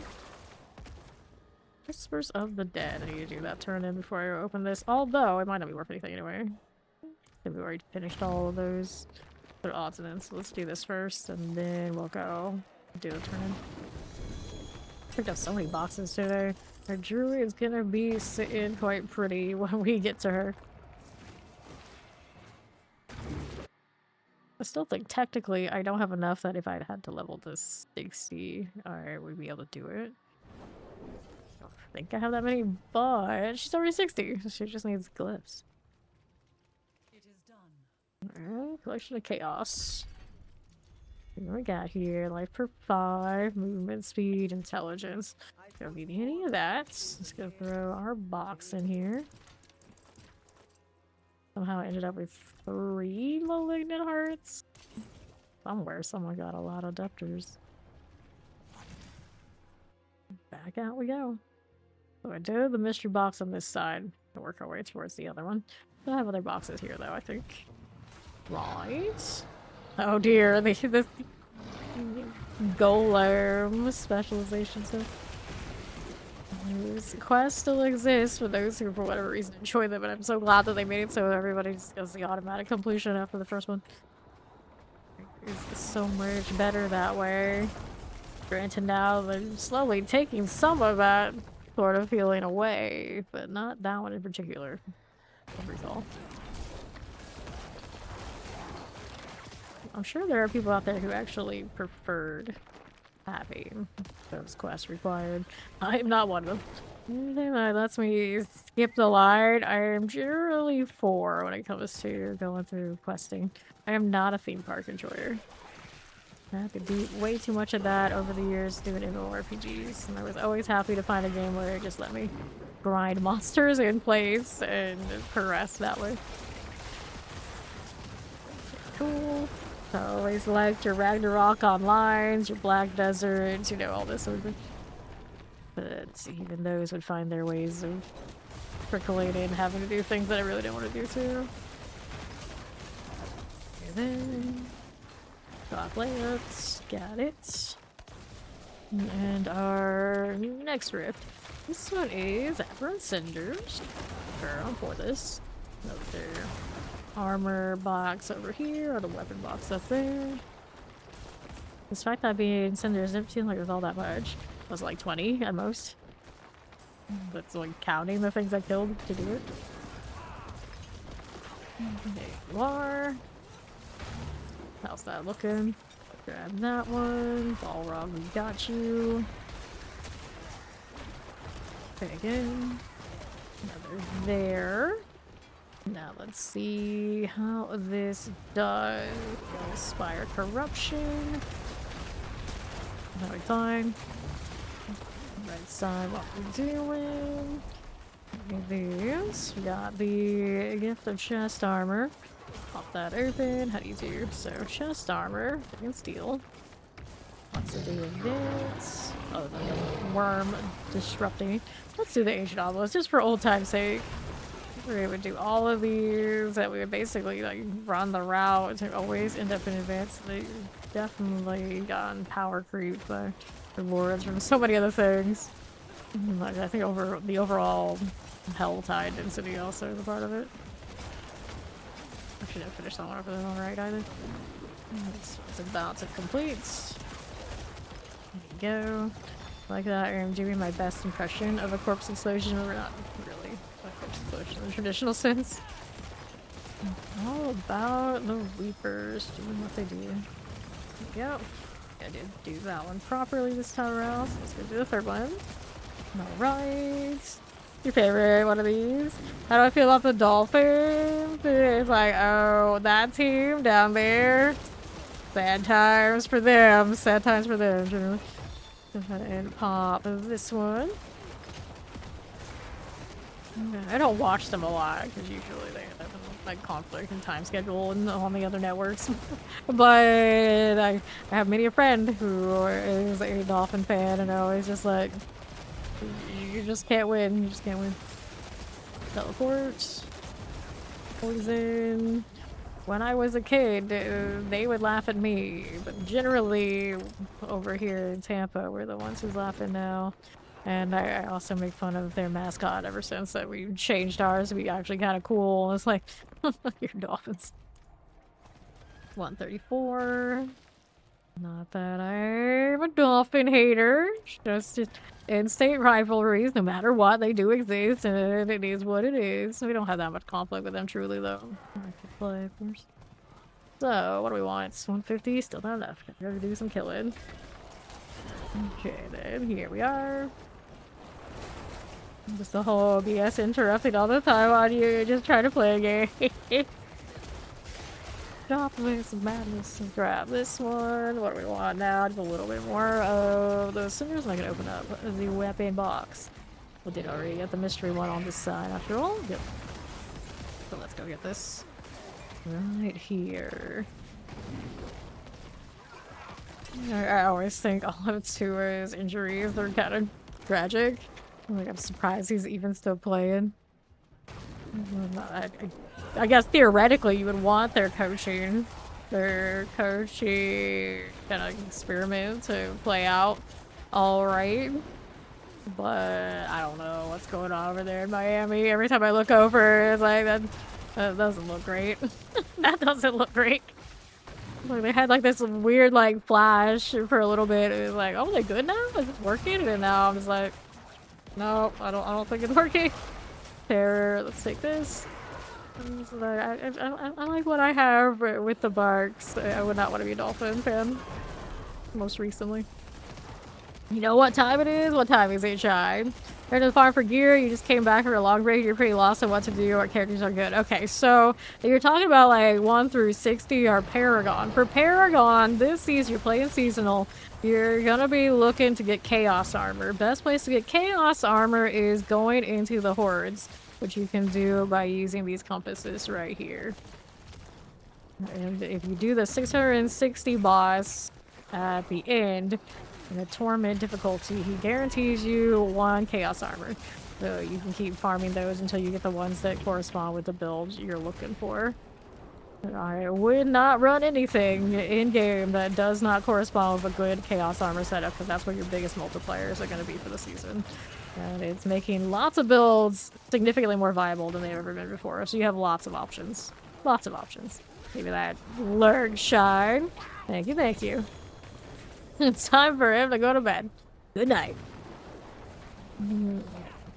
Whispers of the Dead. I need to do that turn in before I open this. Although it might not be worth anything anyway. We've already finished all of those. They're odds and ends. So let's do this first and then we'll go do the turn in. Picked up so many boxes today. Our druid is gonna be sitting quite pretty when we get to her. I still think technically I don't have enough that if I had to level to 60, alright, we'd be able to do it. don't think I have that many, but she's already 60. So she just needs glyphs. It is done. Alright, collection of chaos. What we got here? Life per 5, movement, speed, intelligence. Don't need any of that. Let's go throw our box in here. Somehow I ended up with 3 malignant hearts. Somewhere someone got a lot of adapters. Back out we go. So I did the mystery box on this side to work our way towards the other one. I have other boxes here though, I think. Right. Oh dear, this golem specialization stuff. These quests still exist for those who for whatever reason enjoy them, and I'm so glad that they made it so everybody just does the automatic completion after the first one. It's so much better that way. Granted now they're slowly taking some of that sort of feeling away, but not that one in particular. Overall. I'm sure there are people out there who actually preferred having those quests required. I am not one of them. Anything that lets me skip the line, I am generally for when it comes to going through questing. I am not a theme park enjoyer. I had to do way too much of that over the years doing MMORPGs, and I was always happy to find a game where it just let me grind monsters in place and progress that way. Cool. So I always liked your Ragnarok Onlines, your Black Deserts, you know, all this sort of thing. But even those would find their ways of trickling in, having to do things that I really didn't want to do too. And then Chocolate, got it. And our next rift. This one is Aberrant Cinders. Girl, for this. Another armor box over here, or the weapon box up there. Despite that being cinders, it didn't seem like it was all that much. It was like 20 at most. That's like counting the things I killed to do it. There you are. How's that looking? Grab that one. Balrog, we got you. Okay, again. Another there. Now let's see how this does. Inspire corruption. That'll be fine. Right side, what we're doing. These. We got the gift of chest armor. Pop that open. How do you do? So chest armor. I can steal. What's to do with this? Oh, the worm disrupting. Let's do the ancient obelisk just for old time's sake. We would do all of these, that we would basically like run the route to always end up in advance. They definitely gotten power creep by rewards from so many other things. Like, I think over the overall hell tide density also is a part of it. I shouldn't finish that one over there alright either. It's about to complete. There you go. Like that, I'm doing my best impression of a corpse explosion, but we're not really a corpse explosion in the traditional sense. All about the Reapers doing what they do. There we go. I did do that one properly this time around, so let's go do the third one. Alright. Your favorite one of these? How do I feel about the dolphins? It's like, oh, that team down there. Sad times for them. Sad times for them, generally. And pop this one. I don't watch them a lot because usually they have like conflict and time schedule and on the other networks. But I have many a friend who is a dolphin fan, and I always just like, you just can't win. You just can't win. Teleport. Poison. When I was a kid, they would laugh at me, but generally over here in Tampa, we're the ones who's laughing now. And I also make fun of their mascot ever since that we changed ours to be actually kind of cool. It's like, you're dolphins. 134. Not that I'm a dolphin hater, just in-state rivalries, no matter what, they do exist, and it is what it is. We don't have that much conflict with them, truly, though. I could play, of course. So, what do we want? It's 150, still not enough. Gotta do some killing. Okay, then, here we are. Just the whole BS interrupting all the time on you, just trying to play a game. Drop this madness and grab this one. What do we want now? Just a little bit more of the cinders. I can open up the weapon box. We did already get the mystery one on this side after all. Yep. So let's go get this right here. I always think all of Tua's injuries are kind of tragic. Like, I'm surprised he's even still playing. I guess theoretically you would want their coaching kind of experiment to play out all right. But I don't know what's going on over there in Miami. Every time I look over, it's like, that doesn't look great. That doesn't look great. Like, they had like this weird like flash for a little bit. It was like, oh, they good now? Is it working? And now I'm just like, no, I don't think it's working. There, let's take this. I like what I have with the Barks. I would not want to be a Dolphin fan. Most recently. You know what time it is? What time is it, Shine? You're to the farm for gear, you just came back for a long break, you're pretty lost on what to do, what characters are good. Okay, so you're talking about like 1 through 60 are Paragon. For Paragon, this season, you're playing seasonal, you're gonna be looking to get Chaos Armor. Best place to get Chaos Armor is going into the Hordes, which you can do by using these compasses right here. And if you do the 660 boss at the end, in the Torment difficulty, he guarantees you 1 Chaos Armor. So you can keep farming those until you get the ones that correspond with the build you're looking for. I would not run anything in-game that does not correspond with a good Chaos Armor setup, because that's where your biggest multipliers are going to be for the season. And it's making lots of builds significantly more viable than they've ever been before. So you have lots of options. Lots of options. Maybe that Lurk Shine. Thank you, thank you. It's time for him to go to bed. Good night.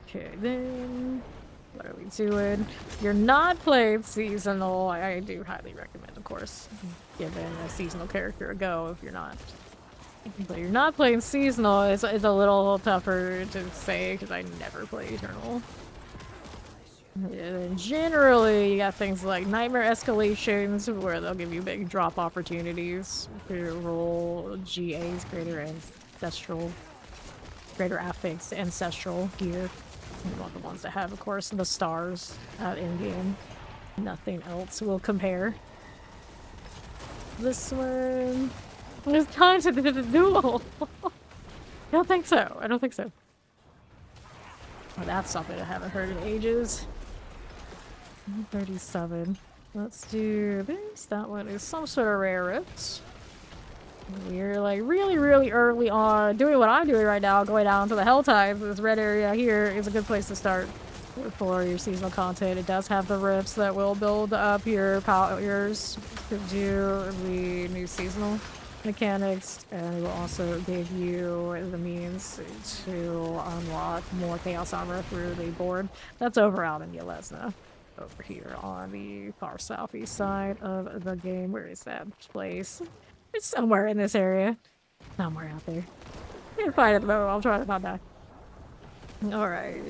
Okay, then what are we doing? You're not playing seasonal. I do highly recommend, of course, giving a seasonal character a go if you're not. But you're not playing seasonal. It's a little tougher to say because I never play Eternal. And generally, you got things like Nightmare Escalations, where they'll give you big drop opportunities to roll GAs, Greater Affix, Ancestral gear. You want the ones that have, of course, the stars in-game. Nothing else will compare. This one... It's time to do the duel! I don't think so. I don't think so. Oh, that's something I haven't heard in ages. 37. Let's do this. That one is some sort of rare rift. We're like really early on doing what I'm doing right now, going down to the Hell Tides. This red area here is a good place to start for your seasonal content. It does have the rifts that will build up your powers to do the new seasonal mechanics, and it will also give you the means to unlock more Chaos Armor through the board. That's over out in Yelesna. Over here on the far southeast side of the game. Where is that place? It's somewhere in this area. Somewhere out there. I can't find it at the moment. I'll try to find that. Alright.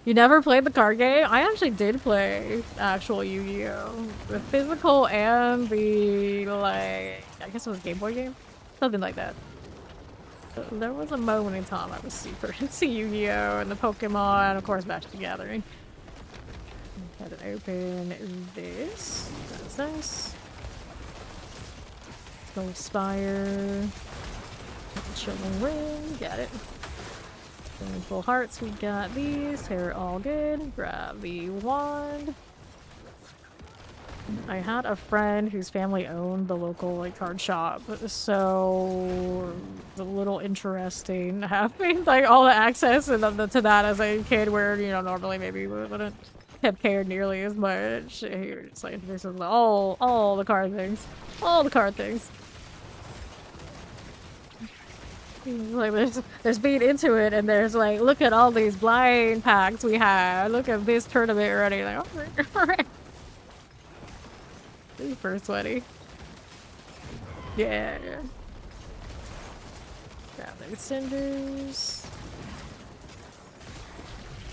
You never played the card game? I actually did play actual Yu-Gi-Oh! The physical and the, like, I guess it was a Game Boy game? Something like that. So there was a moment in time I was super into Yu-Gi-Oh! And the Pokemon, and of course Magic the Gathering. Had to open this. That's nice. Gold Spire. Chillin ring. Got it. Full hearts. We got these. They're all good. Grab the wand. I had a friend whose family owned the local like card shop, so it's a little interesting having like all the access and to that as a kid, where you know normally maybe we wouldn't have cared nearly as much. Here, just like this is all the card things, all the card things. Like there's being into it, and there's like, look at all these blind packs we have. Look at this tournament already. Like, all right. Super sweaty. Yeah. Grab those cinders.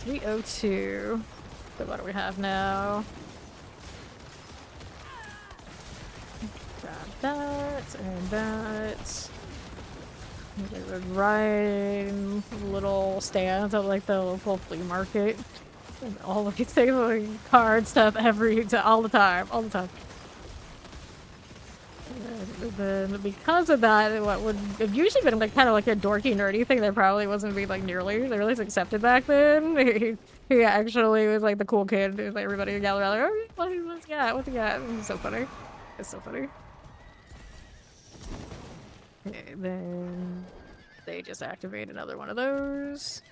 302. So what do we have now? Grab that and that. They would ride little stands at like the local flea market. And all of these things, like card stuff all the time. And then because of that, what would have usually been like kind of like a dorky nerdy thing that probably wasn't being like nearly accepted back then. He actually was like the cool kid. Like, everybody gathered around like, oh, what's he got? What's he got? It's so funny. It's so funny. Okay, then they just activate another one of those.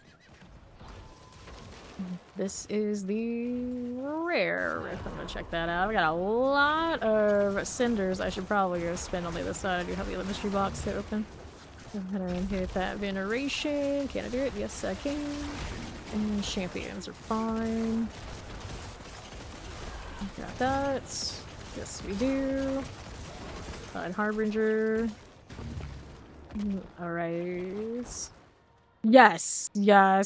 This is the rare rift. I'm gonna check that out. I got a lot of cinders I should probably go spend on the other side. I do have the other mystery box to open. Go ahead and hit that veneration. Can I do it? Yes, I can. And champions are fine. Got that. Yes, we do. Side Harbinger. Alright. Yes,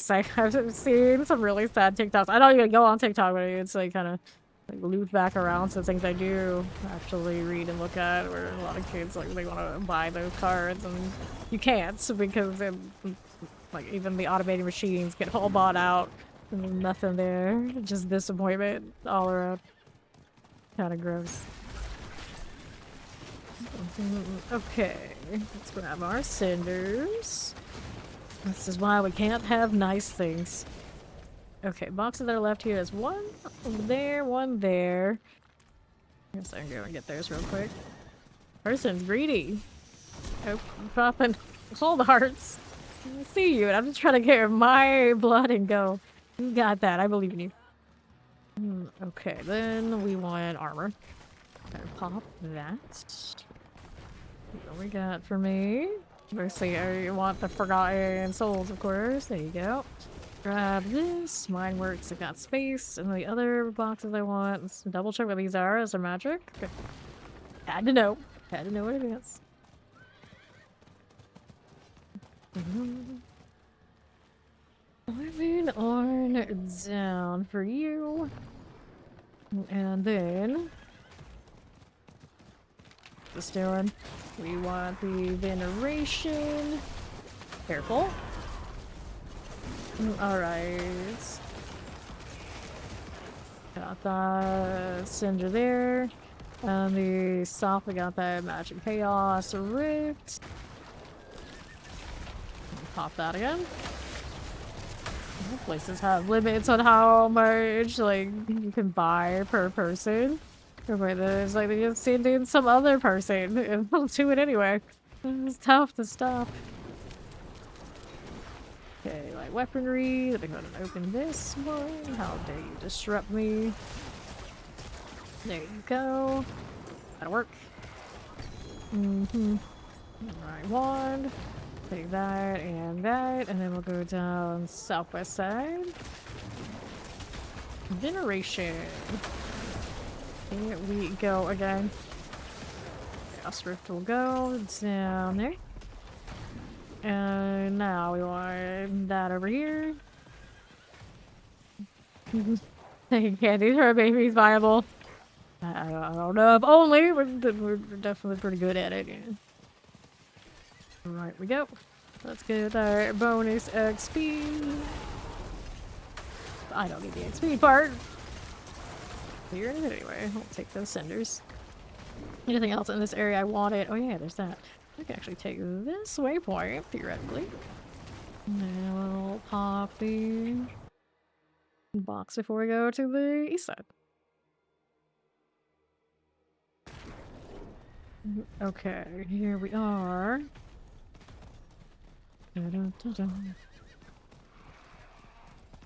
I have seen some really sad TikToks. I don't even go on TikTok, but it's like kind of like loop back around to things I do actually read and look at, where a lot of kids like they want to buy those cards and you can't because like even the automated machines get all bought out and there's nothing there. Just disappointment all around. Kind of gross. Okay, let's grab our cinders. This is why we can't have nice things. Okay, boxes that are left here is one there, one there. I guess I can go and get theirs real quick. Person's greedy. Oh, I'm popping all the hearts. I see you, and I'm just trying to get my blood and go. You got that. I believe in you. Okay, then we want armor. Gotta pop that. What we got for me? Mostly I want the Forgotten Souls, of course. There you go. Grab this. Mine works. I got space. And the other boxes I want. Let's double check what these are. Is there magic? Okay. Had to know. Had to know what it is. Moving on down for you. And then this doing. We want the veneration. Careful. Alright. Got that cinder there. And the soft, we got that magic chaos rift. Pop that again. Places have limits on how much like you can buy per person. Or there's like they just send in some other person and they'll do it anyway. It's tough to stop. Okay, like weaponry. Let me go ahead and open this one. How dare you disrupt me? There you go. That'll work. Alright, wand. Take that, and then we'll go down southwest side. Veneration. Here we go again. Chaos Rift will go down there. And now we want that over here. Taking candies for a baby's viable. I don't know if only, we're definitely pretty good at it. Yeah. Right we go. Let's get our bonus XP. I don't need the XP part. Here anyway. I'll take those cinders. Anything else in this area I wanted? Oh yeah, there's that. I can actually take this waypoint, theoretically. And then we'll pop the box before we go to the east side. Okay, here we are.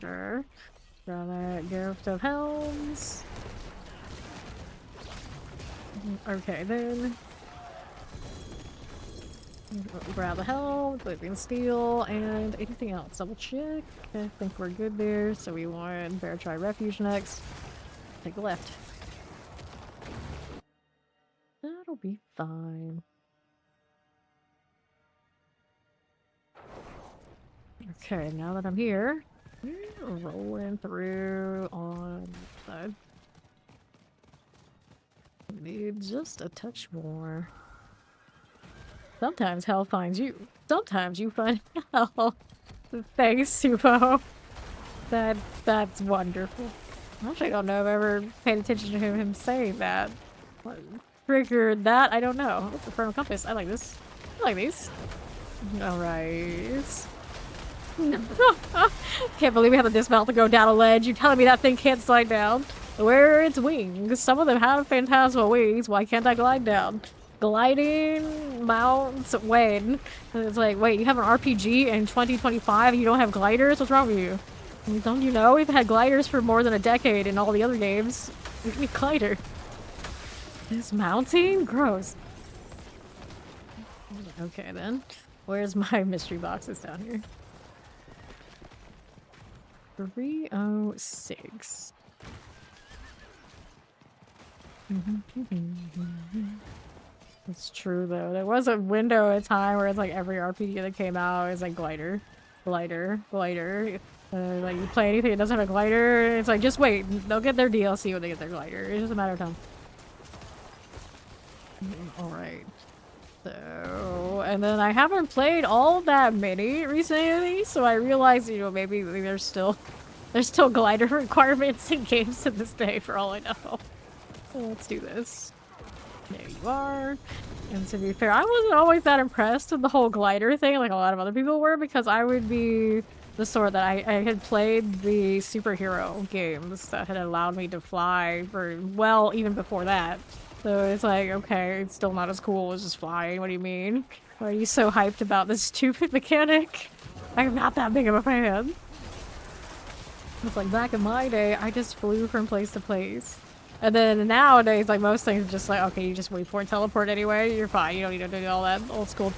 Sure. Draw that gift of helms. Okay, then. Grab the helm, Living Steel, and anything else. Double check. I think we're good there. So we want Bear Try Refuge next. Take a left. That'll be fine. Okay, now that I'm here, where rolling through on the side. Need just a touch more. Sometimes hell finds you. Sometimes you find hell. Thanks, Supo. That's wonderful. I actually don't know if I've ever paid attention to him saying that. What triggered that? I don't know. What's the firm compass? I like this. I like these. Alright. Can't believe we have to dismount to go down a ledge. You're telling me that thing can't slide down? Where are its wings? Some of them have phantasmal wings. Why can't I glide down? Gliding mounts when? It's like, wait, you have an RPG in 2025 and you don't have gliders? What's wrong with you? Don't you know? We've had gliders for more than a decade in all the other games. We need a glider. Dismounting? Gross. Okay then. Where's my mystery boxes down here? 306. It's true though. There was a window at a time where it's like every RPG that came out is like glider, glider, glider. Like you play anything that doesn't have a glider, it's like just wait. They'll get their DLC when they get their glider. It's just a matter of time. All right. So, and then I haven't played all that many recently, so I realized, you know, maybe there's still glider requirements in games to this day, for all I know. So let's do this. There you are. And to be fair, I wasn't always that impressed with the whole glider thing, like a lot of other people were, because I would be the sort that I had played the superhero games that had allowed me to fly for, well, even before that. So it's like, okay, it's still not as cool as just flying. What do you mean? Why are you so hyped about this stupid mechanic? I'm not that big of a fan. It's like back in my day, I just flew from place to place. And then nowadays, like most things are just like, okay, you just wait for a teleport anyway, you're fine. You don't need to do all that old school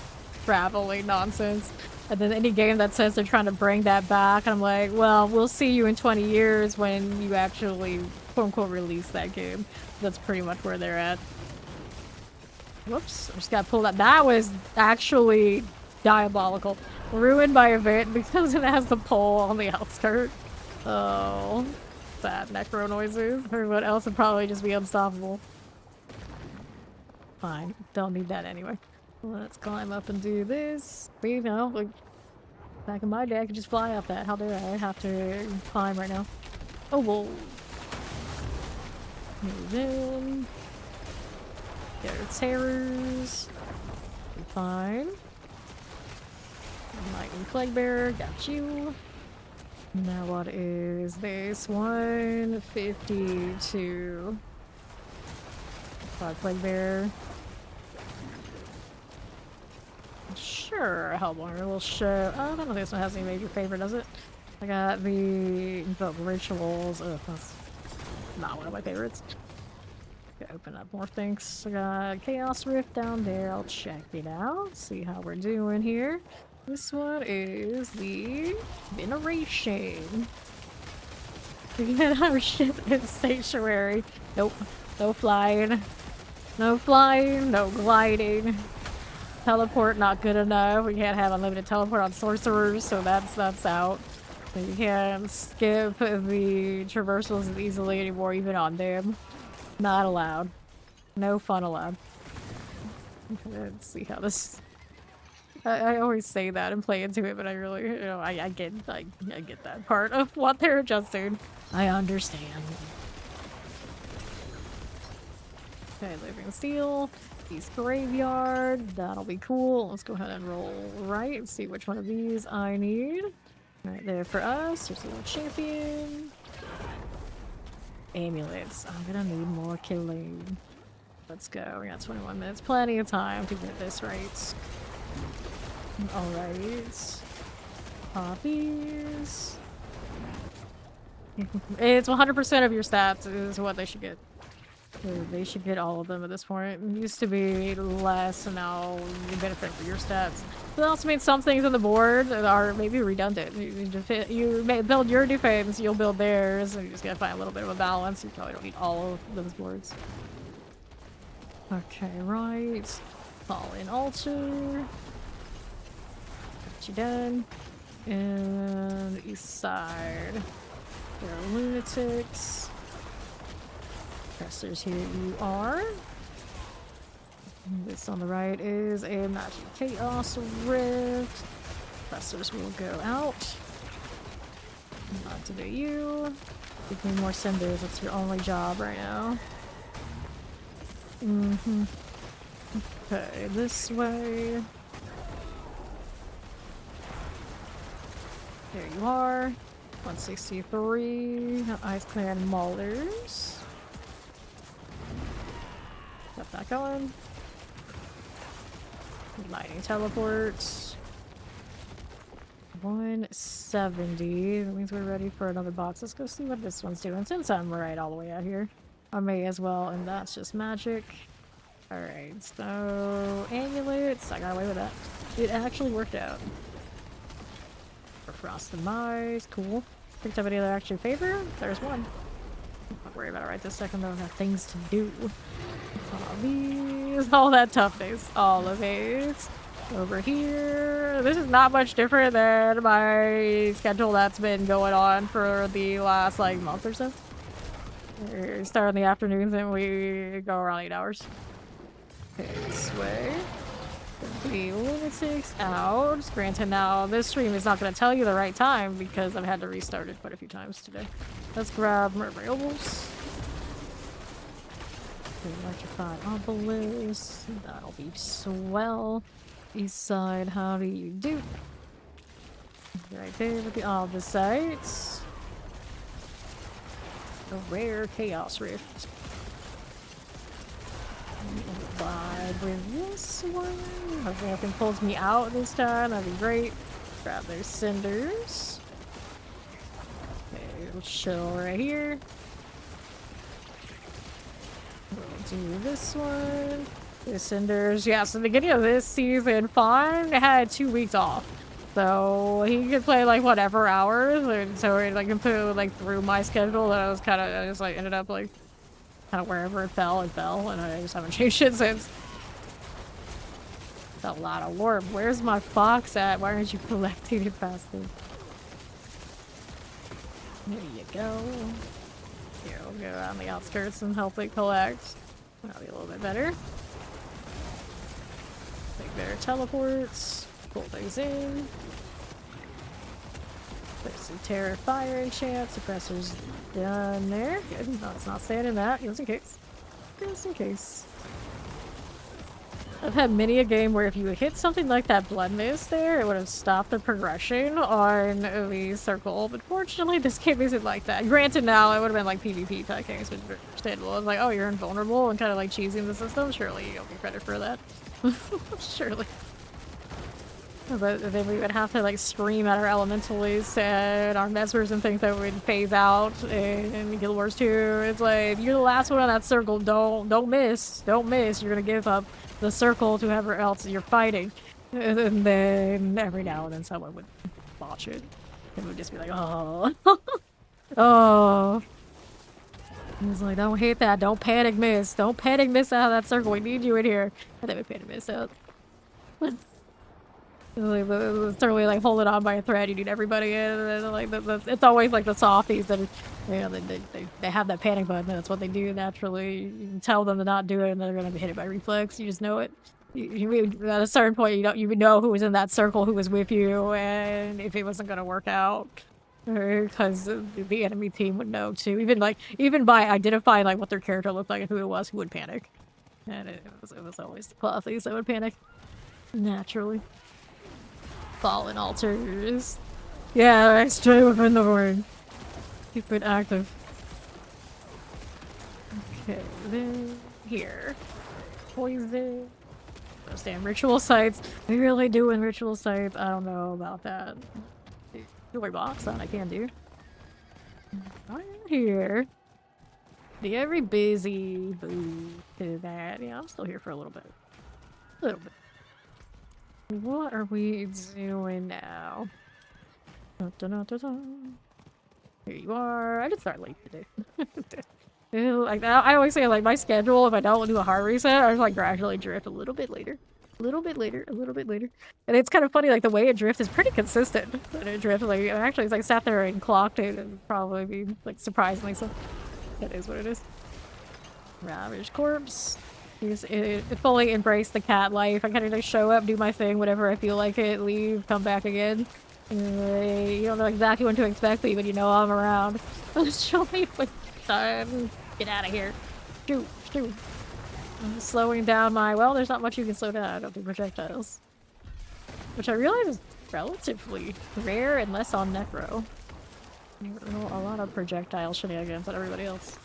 traveling nonsense. And then any game that says they're trying to bring that back, and I'm like, well, we'll see you in 20 years when you actually, quote unquote, release that game. That's pretty much where they're at. Whoops, I just got pulled out. That was actually diabolical. Ruined my event because it has the pole on the outskirt. Oh, sad necro noises. Everyone else would probably just be unstoppable. Fine, don't need that anyway. Let's climb up and do this. But, you know, like, back in my day, I could just fly up that. How dare I have to climb right now? Oh, whoa. Move in. Get our terrors. Be fine. Lightning Plague Bearer, got you. Now what is this? 152. Plague Bearer. Sure, Hellborn will show. Oh, I don't know if this one has any major favorite, does it? I got the rituals. Ugh, that's not one of my favorites. Okay, open up more things. I got Chaos Rift down there. I'll check it out. See how we're doing here. This one is the Veneration. We get our ship in Sanctuary. Nope. No flying. No flying. No gliding. Teleport not good enough. We can't have unlimited teleport on sorcerers, so that's out. So you can't skip the traversals as easily anymore, even on them. Not allowed. No fun allowed. Let's see how this. I always say that and play into it, but I really, you know, I get that part of what they're adjusting. I understand. Okay, Living Steel. East Graveyard. That'll be cool. Let's go ahead and roll right and see which one of these I need. Right there for us. There's a little champion. Amulets. I'm gonna need more killing. Let's go. We got 21 minutes. Plenty of time to get this right. Alright. Poppies. It's 100% of your stats is what they should get. They should get all of them at this point. It used to be less, and now you benefit for your stats. But that also means some things on the board are maybe redundant. You may build your defense, you'll build theirs, and you just gotta find a little bit of a balance. You probably don't need all of those boards. Okay, right. Fall in altar. Got you done. And east side. There are lunatics. Pressers, here you are. This on the right is a magic chaos rift. Pressers will go out. Activate you. Give me more cinders. That's your only job right now. Okay, this way. There you are. 163. Ice Clan Maulers. Got that going. Lightning teleports. 170. That means we're ready for another box. Let's go see what this one's doing. Since I'm right all the way out here, I may as well, and that's just magic. Alright, so amulets. I got away with that. It actually worked out. For Frost Demise, cool. Picked up any other action favor? There's one. Don't worry about it right this second though, I have things to do. All these, all that toughness, all of these. Over here, this is not much different than my schedule that's been going on for the last like month or so. We start in the afternoons and we go around 8 hours. Okay, this way. The lunatics out. Granted, now this stream is not going to tell you the right time because I've had to restart it quite a few times today. Let's grab Mermails. Electrified obelisk. That'll be swell. East side, how do you do? Right there with the opposites. A rare chaos rift. Vibe with this one. Hopefully nothing pulls me out this time. That'd be great. Grab those cinders. Okay, we'll chill right here. We'll do this one. The cinders. Yeah, so the beginning of this season, Fawn had 2 weeks off. So he could play like whatever hours. And so it like completely like through my schedule that I was kind of, I just like ended up like kind of wherever it fell, and I just haven't changed it since. That's a lot of warp. Where's my fox at? Why aren't you collecting it faster? There you go. Here, we'll go on the outskirts and help it collect. That'll be a little bit better. Take their teleports. Pull things in. Put some Terror Fire enchant. Suppressor's done there. Good. No, it's not saying in that. Just in case. Just in case. I've had many a game where if you hit something like that Blood Mist there, it would have stopped the progression on the circle. But fortunately, this game isn't like that. Granted, now it would have been like PvP type games, but understandable. It's like, oh, you're invulnerable and kind of like cheesing the system. Surely you don't get credit for that. Surely. But then we would have to like scream at our elementals and our messers and things that would phase out in Guild Wars 2. It's like, you're the last one on that circle, don't miss. Don't miss. You're gonna give up the circle to whoever else you're fighting. And then every now and then someone would botch it. It would just be like, oh. Oh. He's like, don't hate that. Don't panic miss. Don't panic miss out of that circle. We need you in here. And then we panic miss out. Literally like holding on by a thread. You need everybody in. And like it's always like the softies that, you know, they have that panic button. That's what they do naturally. You can tell them to not do it, and they're gonna be hit by reflex. You just know it. At a certain point, you would know who was in that circle, who was with you, and if it wasn't gonna work out, because the enemy team would know too. Even by identifying like what their character looked like and who it was, who would panic. And it was always the clothies that would panic naturally. Fallen altars. Yeah, stay within the word. Keep it active. Okay, then here. Poison. Those damn ritual sites. We really doing ritual sites? I don't know about that. Jewelry box, that I can do. I'm here. Very busy. Boo to that. Yeah, I'm still here for a little bit. A little bit. What are we doing now? Dun, dun, dun, dun, dun. Here you are. I did start late today. Like I always say, like my schedule, if I don't do a hard reset, I just like gradually drift a little bit later. A little bit later, a little bit later. And it's kind of funny, like, the way it drifts is pretty consistent. When it drifts, like, actually, it's like sat there and clocked it and probably be, like, surprisingly so. That is what it is. Ravaged corpse. It fully embraced the cat life. I kind of just show up, do my thing, whatever I feel like it, leave, come back again. You don't know exactly what to expect, but you know I'm around. Show me what time. Get out of here. Shoot, shoot. I'm slowing down my... Well, there's not much you can slow down of the projectiles. Which I realize is relatively rare unless on Necro. A lot of projectile shenanigans on everybody else.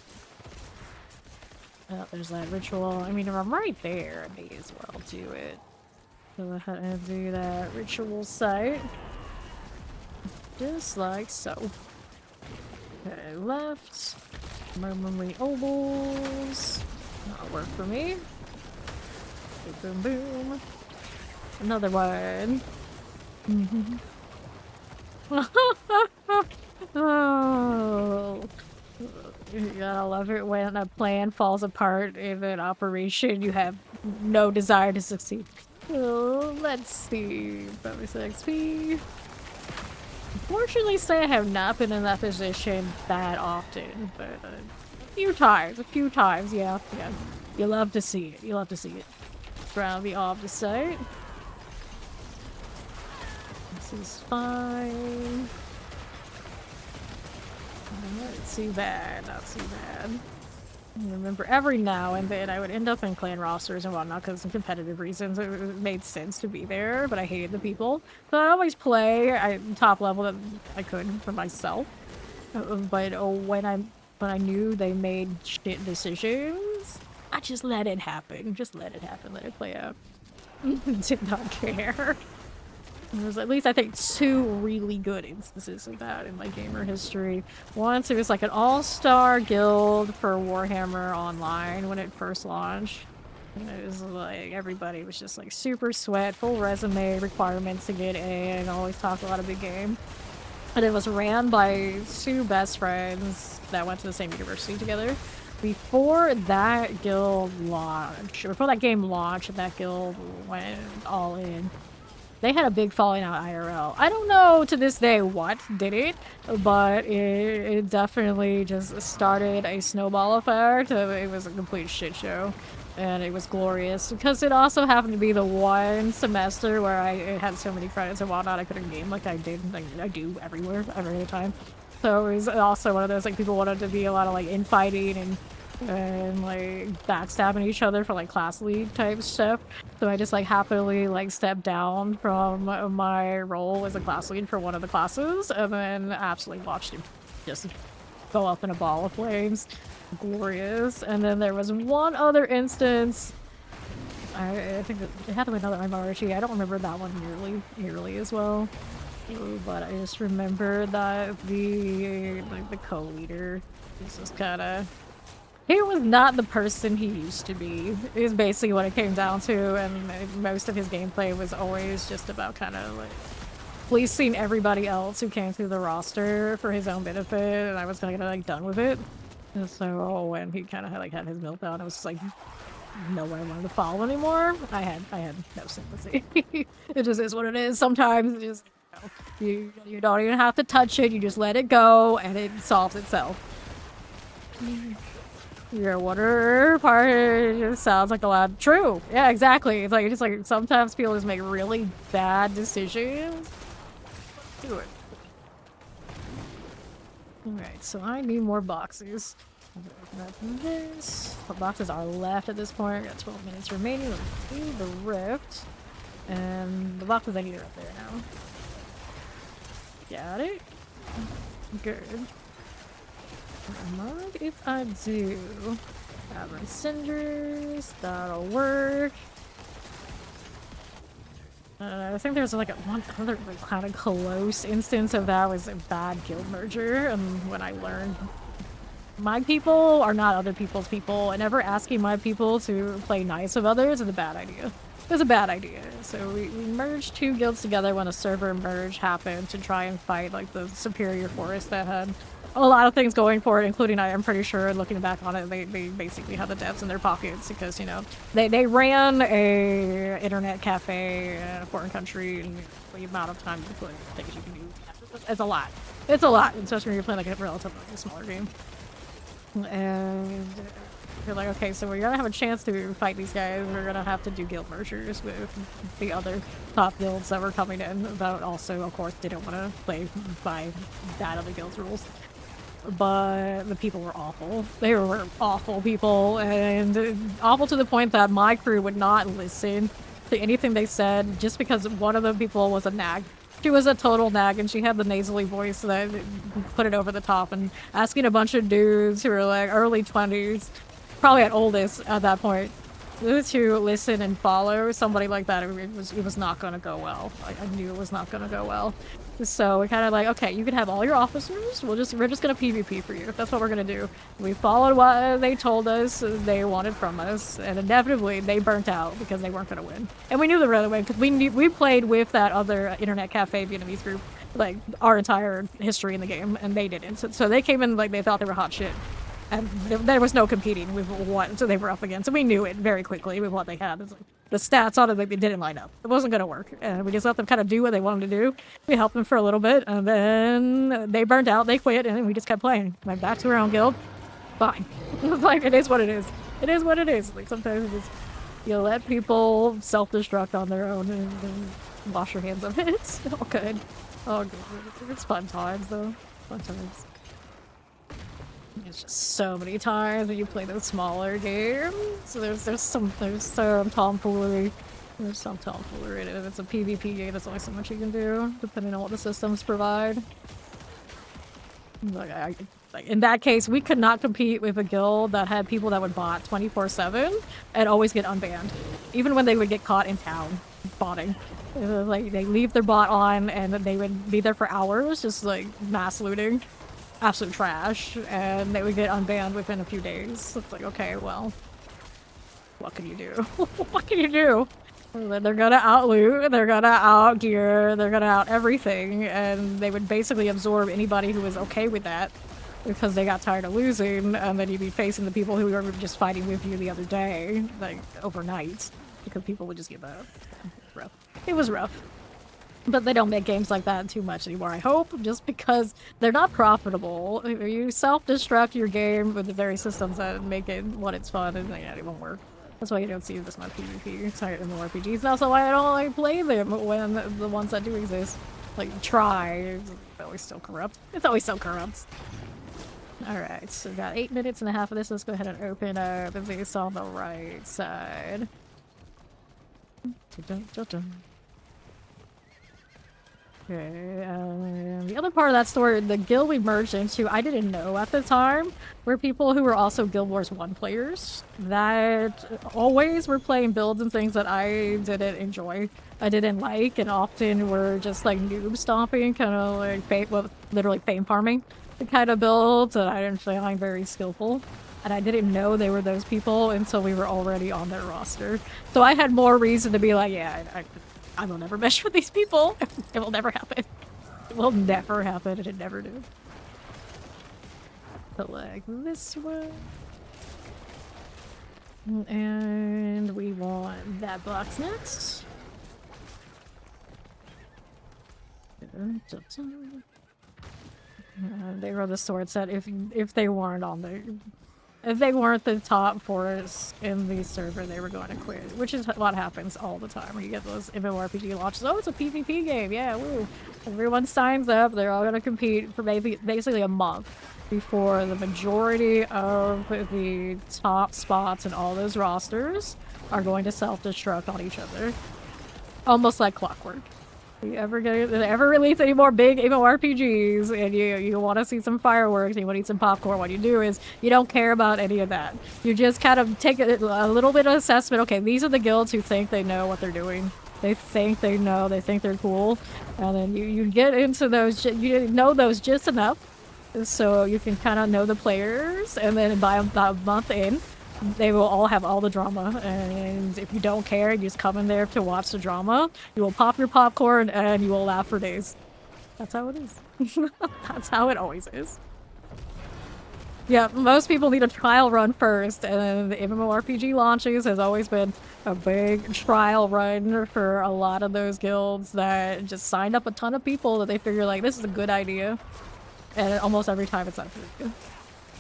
Oh, there's that ritual. I mean, if I'm right there, I may as well do it. Go ahead and do that ritual site. Just like so. Okay, left. Memory ovals. That'll work for me. Boom, boom, boom. Another one. Oh. You gotta love it when a plan falls apart in an operation you have no desire to succeed. Oh, let's see. Bonus XP. Unfortunately, say I have not been in that position that often, but a few times, yeah. You love to see it. You love to see it. Ground the opposite. This is fine. Not too bad, not too bad. I remember every now and then I would end up in clan rosters and whatnot because of competitive reasons. It made sense to be there, but I hated the people. So I always play top level that I could for myself. But when I knew they made shit decisions, I just let it happen. Just let it happen. Let it play out. Did not care. There's at least, I think, 2 really good instances of that in my gamer history. Once it was like an all-star guild for Warhammer Online when it first launched. And it was like, everybody was just like super sweat, full resume requirements to get in, always talk a lot of big game. And it was ran by 2 best friends that went to the same university together. Before that guild launched, before that game launched and that guild went all in, they had a big falling out IRL. I don't know to this day what did it, but it definitely just started a snowball effect. It was a complete shit show, and it was glorious because it also happened to be the one semester where I had so many credits and whatnot I couldn't game like I did, like I do everywhere, every other time. So it was also one of those like people wanted to be a lot of like infighting and like backstabbing each other for like class league type stuff. So I just like happily like stepped down from my role as a class lead for one of the classes and then absolutely watched him just go up in a ball of flames. Glorious. And then there was one other instance. I think it had to be another MRG. I don't remember that one nearly as well. But I just remember that the co-leader was just kinda... He was not the person he used to be, is basically what it came down to, and most of his gameplay was always just about kind of like fleecing everybody else who came through the roster for his own benefit, and I was kind of like done with it. And so when he kind of had his meltdown, I was just like, no one I wanted to follow anymore. I had no sympathy. It just is what it is. Sometimes it just, you don't even have to touch it, you just let it go, and it solves itself. Your water part just sounds like a lot. True. Yeah, exactly. It's like just like sometimes people just make really bad decisions. Do it. Alright, so I need more boxes. This. What boxes are left at this point? We got 12 minutes remaining. Let's do the rift. And the boxes I need are up there now. Got it. Good. Mind if I do Cavern Cinders? That'll work. I think there's like one other like, kind of close instance of that was a bad guild merger, and when I learned my people are not other people's people, and ever asking my people to play nice with others is a bad idea. It was a bad idea. So we merged 2 guilds together when a server merge happened to try and fight like the superior forest that had a lot of things going for it, including I'm pretty sure, looking back on it, they basically had the devs in their pockets because, you know, they ran a internet cafe in a foreign country, and the amount of time you put things you can do, it's a lot. It's a lot, especially when you're playing like a relatively smaller game. And you're like, okay, so we're gonna have a chance to fight these guys. We're gonna have to do guild mergers with the other top guilds that were coming in, that also, of course, didn't want to play by that other guild's rules. But the people were awful. They were awful people, and awful to the point that my crew would not listen to anything they said just because one of the people was a nag. She was a total nag, and she had the nasally voice that put it over the top, and asking a bunch of dudes who were like early 20s, probably at oldest at that point, to listen and follow somebody like that. It was not going to go well. I knew it was not going to go well. So we kind of like, okay, you can have all your officers. We're just gonna PvP for you. That's what we're gonna do. We followed what they told us they wanted from us, and inevitably they burnt out because they weren't gonna win. And we knew they were gonna win because we played with that other internet cafe Vietnamese group like our entire history in the game, and they didn't. So they came in like they thought they were hot shit. And there was no competing with what they were up against. So we knew it very quickly with what they had. The stats on it, like, they didn't line up. It wasn't going to work. And we just let them kind of do what they wanted to do. We helped them for a little bit, and then they burned out, they quit, and then we just kept playing. Like, back to our own guild. Fine. Like, it is what it is. It is what it is. Like, sometimes it's, you let people self-destruct on their own and wash your hands of it. It's all good. All good. It's fun times, though. Fun times. It's just so many times when you play those smaller games. So there's some tomfoolery. There's some tomfoolery in it. If it's a PvP game, there's only so much you can do, depending on what the systems provide. Like, in that case, we could not compete with a guild that had people that would bot 24/7 and always get unbanned, even when they would get caught in town botting. Like, they leave their bot on and they would be there for hours, just like mass looting. Absolute trash, and they would get unbanned within a few days. It's like, okay, well, what can you do? What can you do? They're gonna out-loot, they're gonna out-gear, they're gonna out-everything, and they would basically absorb anybody who was okay with that because they got tired of losing, and then you'd be facing the people who were just fighting with you the other day, like, overnight, because people would just give up. It was rough. It was rough. But they don't make games like that too much anymore, I hope, just because they're not profitable. You self-destruct your game with the very systems that make it what it's fun, and it won't work. That's why you don't see this much PvP. Sorry, MMORPGs. And also why I don't like play them when the ones that do exist, like, try. It's always so corrupt. It's always so corrupt. Alright, so we've got 8 minutes and a half of this. Let's go ahead and open up this on the right side. Okay, the other part of that story, the guild we merged into, I didn't know at the time, were people who were also Guild Wars 1 players that always were playing builds and things that I didn't enjoy, I didn't like, and often were just like noob stomping, kind of like literally fame farming the kind of builds that I didn't find very skillful. And I didn't know they were those people until we were already on their roster. So I had more reason to be like, yeah, I will never mesh with these people. It will never happen. It will never happen, and it never did. But like this one. And we want that box next. They wrote the sword set if they weren't on the... If they weren't the top forest in the server, they were going to quit, which is what happens all the time when you get those MMORPG launches. Oh, it's a PvP game, yeah, woo. Everyone signs up, they're all going to compete for basically a month before the majority of the top spots in all those rosters are going to self-destruct on each other. Almost like clockwork. If you ever release any more big MMORPGs and you want to see some fireworks and you want to eat some popcorn, what you do is you don't care about any of that. You just kind of take a little bit of assessment. Okay, these are the guilds who think they know what they're doing. They think they know, they think they're cool. And then you get into those, you know those just enough so you can kind of know the players. And then by about a month in, They will all have all the drama, and if you don't care, you just come in there to watch the drama. You will pop your popcorn and you will laugh for days. That's how it is. That's how it always is. Yeah, most people need a trial run first, and the MMORPG launches has always been a big trial run for a lot of those guilds that just signed up a ton of people that they figure like, this is a good idea. And almost every time it's not good.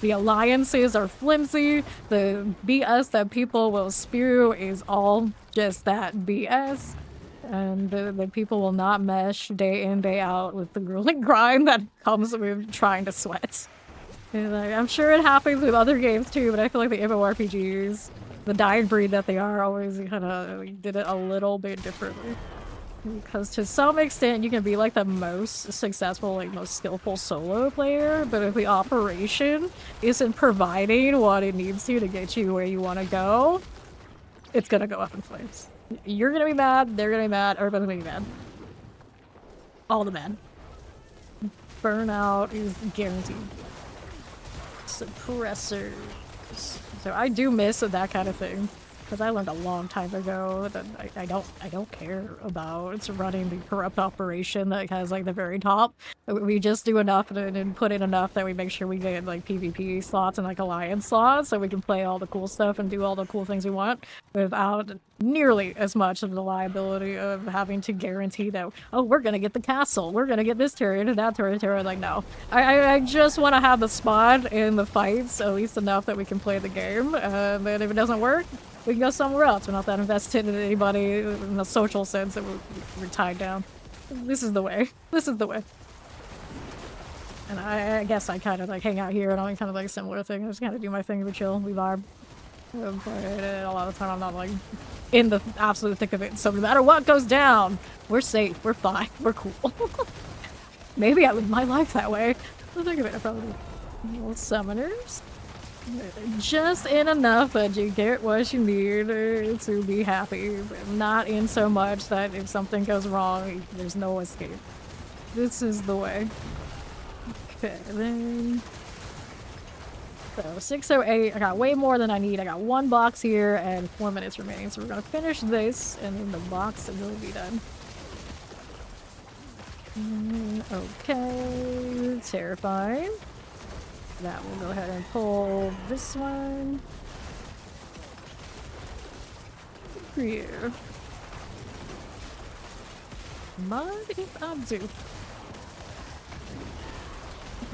The alliances are flimsy. The BS that people will spew is all just that BS. And the people will not mesh day in, day out with the grueling grind that comes with trying to sweat. And, I'm sure it happens with other games too, but I feel like the MMORPGs, the dying breed that they are, always kind of did it a little bit differently. Because to some extent, you can be like the most successful, like most skillful solo player, but if the operation isn't providing what it needs to get you where you want to go, it's gonna go up in flames. You're gonna be mad, they're gonna be mad, everybody's gonna be mad. All the mad. Burnout is guaranteed. Suppressors. So I do miss that kind of thing. Because I learned a long time ago that I don't care about running the corrupt operation that has like the very top. We just do enough and put in enough that we make sure we get like PvP slots and like alliance slots so we can play all the cool stuff and do all the cool things we want without nearly as much of the liability of having to guarantee that, oh, we're gonna get the castle, we're gonna get this turret and that turret. Like, no. I just want to have the spot in the fights, at least enough that we can play the game. And if it doesn't work, we can go somewhere else. We're not that invested in anybody in a social sense that we're tied down. This is the way. This is the way. And I guess I kind of like hang out here and I kind of like a similar thing. I just kind of do my thing, we chill, we vibe. But a lot of the time I'm not like in the absolute thick of it. So no matter what goes down, we're safe, we're fine, we're cool. Maybe I live my life that way. I think of it, I probably do. Summoners. Just in enough that you get what you need to be happy, but not in so much that if something goes wrong, there's no escape. This is the way. Okay, then... So, 608, I got way more than I need. I got one box here and 4 minutes remaining, so we're gonna finish this, and then the box will be done. Okay, terrifying. That will go ahead and pull this one. Here. Mind if I do?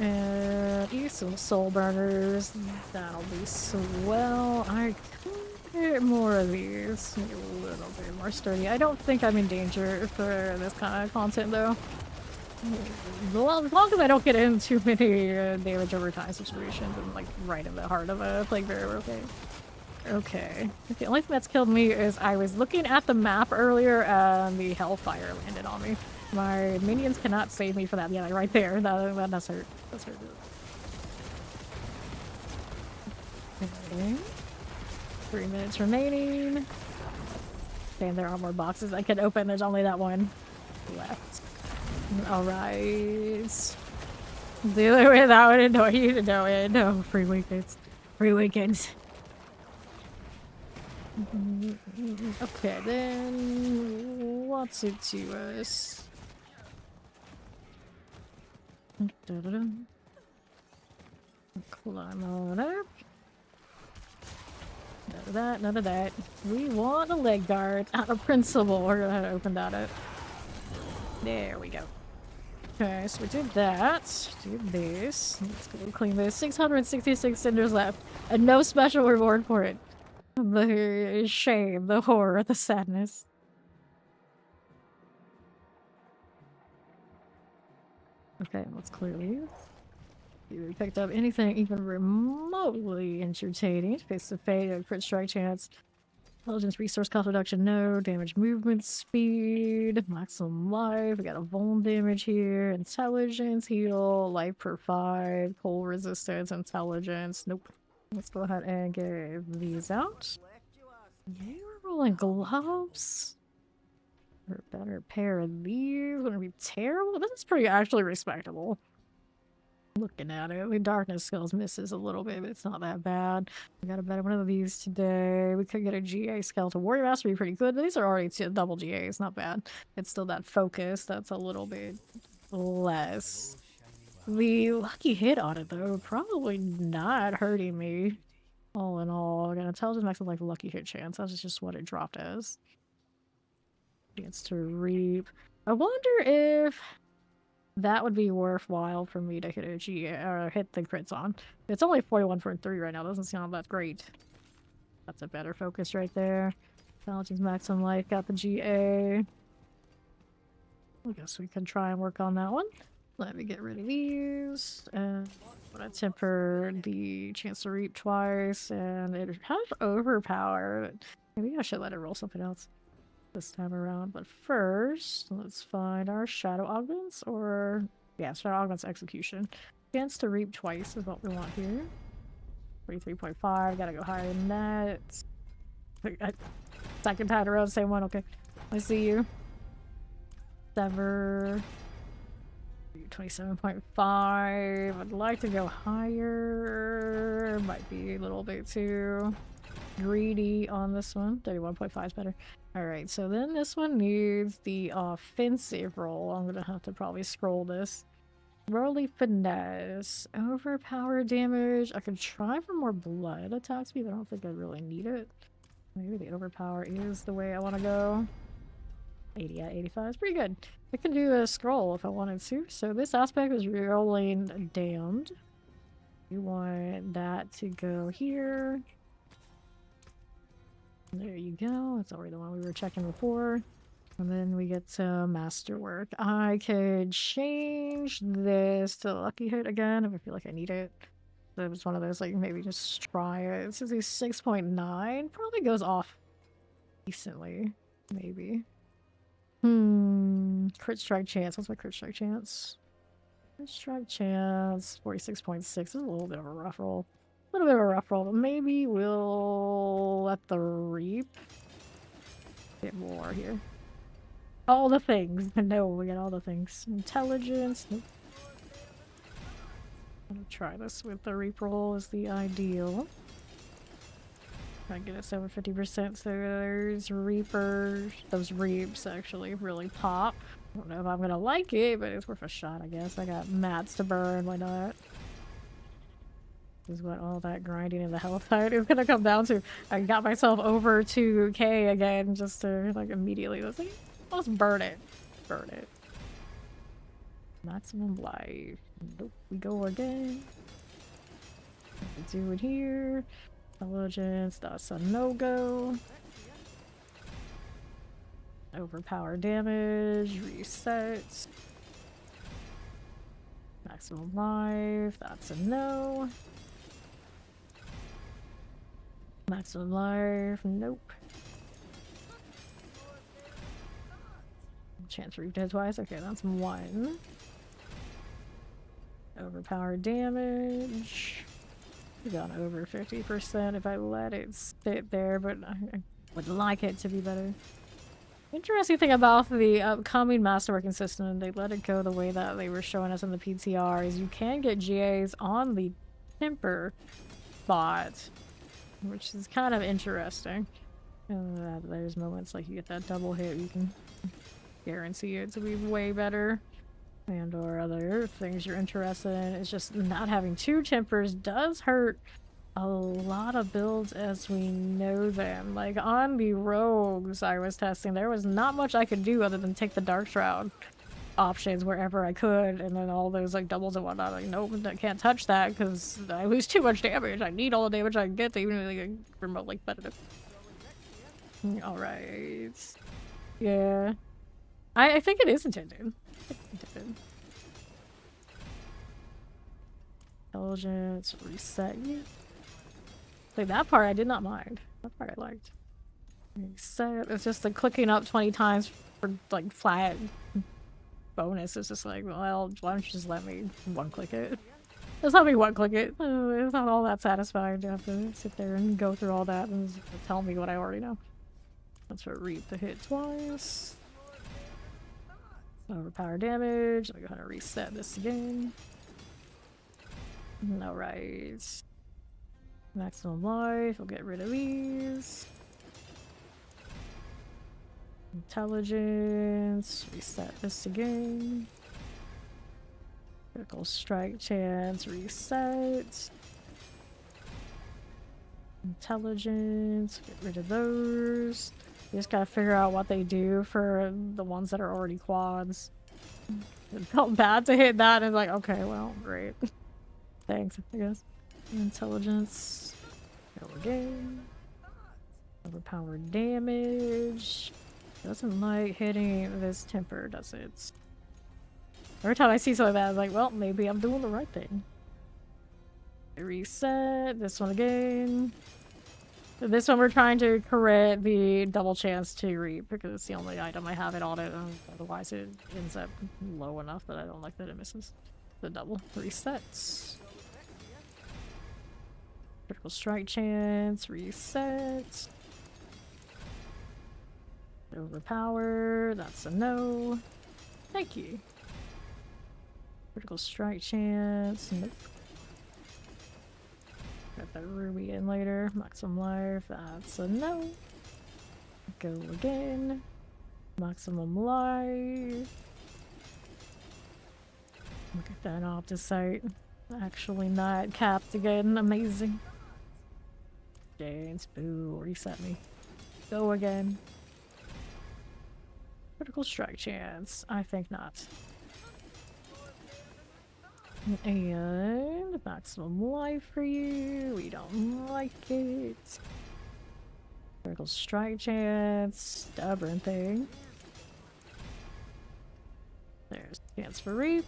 And use some soul burners. That'll be swell. I could get more of these. Maybe a little bit more sturdy. I don't think I'm in danger for this kind of content though. Well, as long as I don't get into too many damage over time situations and like right in the heart of it, like very okay. Okay. The only thing that's killed me is I was looking at the map earlier and the hellfire landed on me. My minions cannot save me for that. Yeah, like right there. That's hurt. That's hurt. Okay. 3 minutes remaining. Damn, there are more boxes I can open. There's only that one left. Alright. The other way that would annoy you to know it. No, free weekends. Free weekends. Okay, then what's it to us? Climb on up. None of that, none of that. We want a leg guard. Out of principle, we're gonna have to open that up. There we go. Okay, so we did that. Did this. Let's go clean this. 666 cinders left. And no special reward for it. The shame, the horror, the sadness. Okay, let's clear these. You picked up anything even remotely entertaining. Face to fate, crit strike chance. Intelligence, resource cost reduction, no. Damage movement speed, maximum life. We got a vuln damage here. Intelligence, heal, life per 5, cold resistance, intelligence. Nope. Let's go ahead and give these out. You're rolling gloves. For a better pair of these. Gonna be terrible. This is pretty actually respectable. Looking at it, the darkness skills misses a little bit, but it's not that bad. We got a better one of these today. We could get a GA skeletal warrior master, be pretty good, but these are already double GAs, not bad. It's still that focus that's a little bit less. The lucky hit on it though, probably not hurting me. All in all, again, intelligence max with like lucky hit chance. That's just what it dropped as. Chance to reap. I wonder if that would be worthwhile for me to hit a G or hit the crits on. It's only 41.3 right now. Doesn't sound that great. That's a better focus right there. Intelligence maximum life got the GA. I guess we can try and work on that one. Let me get rid of these. And I'm gonna temper the chance to reap twice. And it has overpower. Maybe I should let it roll something else this time around. But first, let's find our shadow augments, or yeah, shadow augments execution. Chance to reap twice is what we want here. 43.5. Gotta go higher than that. Second time in a row, same one. Okay, I see you. Sever. 27.5. I'd like to go higher. Might be a little bit too greedy on this one. 31.5 is better. Alright, so then this one needs the offensive roll. I'm gonna have to probably scroll this. Rolly finesse. Overpower damage. I could try for more blood attack speed, but I don't think I really need it. Maybe the overpower is the way I want to go. 80 at 85 is pretty good. I can do a scroll if I wanted to. So this aspect is rolling damned. You want that to go here. There you go. That's already the one we were checking before. And then we get to masterwork. I could change this to lucky hit again if I feel like I need it. So it was one of those, like, maybe just try it. This is a 6.9. Probably goes off decently. Maybe. Crit strike chance. What's my crit strike chance? Crit strike chance. 46.6. This is a little bit of a rough roll. A little bit of a rough roll, but maybe we'll let the reap get more here. All the things. No, we got all the things. Intelligence. Nope. I'm gonna try this with the reap roll is the ideal. Try and get us over 50%, so there's reapers. Those reaps actually really pop. I don't know if I'm gonna like it, but it's worth a shot, I guess. I got mats to burn, why not? This is what all that grinding in the health fight is gonna come down to. I got myself over 2k again just to like immediately let's burn it. Burn it. Maximum life. Nope, we go again. Do it here. Intelligence, that's a no-go. Overpower damage, resets. Maximum life, that's a no. Maximum life, nope. Chance to reap dead twice, okay, that's one. Overpower damage. We've gone over 50% if I let it sit there, but I would like it to be better. Interesting thing about the upcoming masterworking system, they let it go the way that they were showing us in the PTR, is you can get GAs on the temper spot, which is kind of interesting. There's moments like you get that double hit, you can guarantee it to be way better. And or other things you're interested in. It's just not having two tempers does hurt a lot of builds as we know them. Like on the rogues I was testing, there was not much I could do other than take the Dark Shroud options wherever I could, and then all those like doubles and whatnot. Like, nope, I can't touch that because I lose too much damage. I need all the damage I can get to even like remotely competitive. Alright. Yeah. I think it is intended. Intelligence, reset you. Like that part I did not mind. That part I liked. Reset. It's just the clicking up 20 times for like flat bonus. It's just like, well, why don't you just let me one click it? Just let me one click it. It's not all that satisfying to have to sit there and go through all that and tell me what I already know. That's what reap the hit twice. Overpower damage. I'm gonna reset this again. Alright. Maximum life, we'll get rid of these. Intelligence, reset this again. Critical strike chance, reset. Intelligence, get rid of those. You just gotta figure out what they do for the ones that are already quads. It felt bad to hit that and like, okay, well, great. Thanks, I guess. Intelligence. Go again. Overpowered damage. Doesn't like hitting this temper, does it? Every time I see something like that, I'm like, well, maybe I'm doing the right thing. Reset. This one again. This one we're trying to correct the double chance to reap because it's the only item I have it on it. Otherwise it ends up low enough that I don't like that it misses. The double resets. Critical strike chance, reset. Overpower, that's a no. Thank you. Critical strike chance, nope. Got that ruby in later. Maximum life, that's a no. Go again. Maximum life. Look at that opticite. Actually not capped again. Amazing. James, boo, reset me. Go again. Critical strike chance. I think not. And maximum life for you. We don't like it. Critical strike chance. Stubborn thing. There's chance for reap.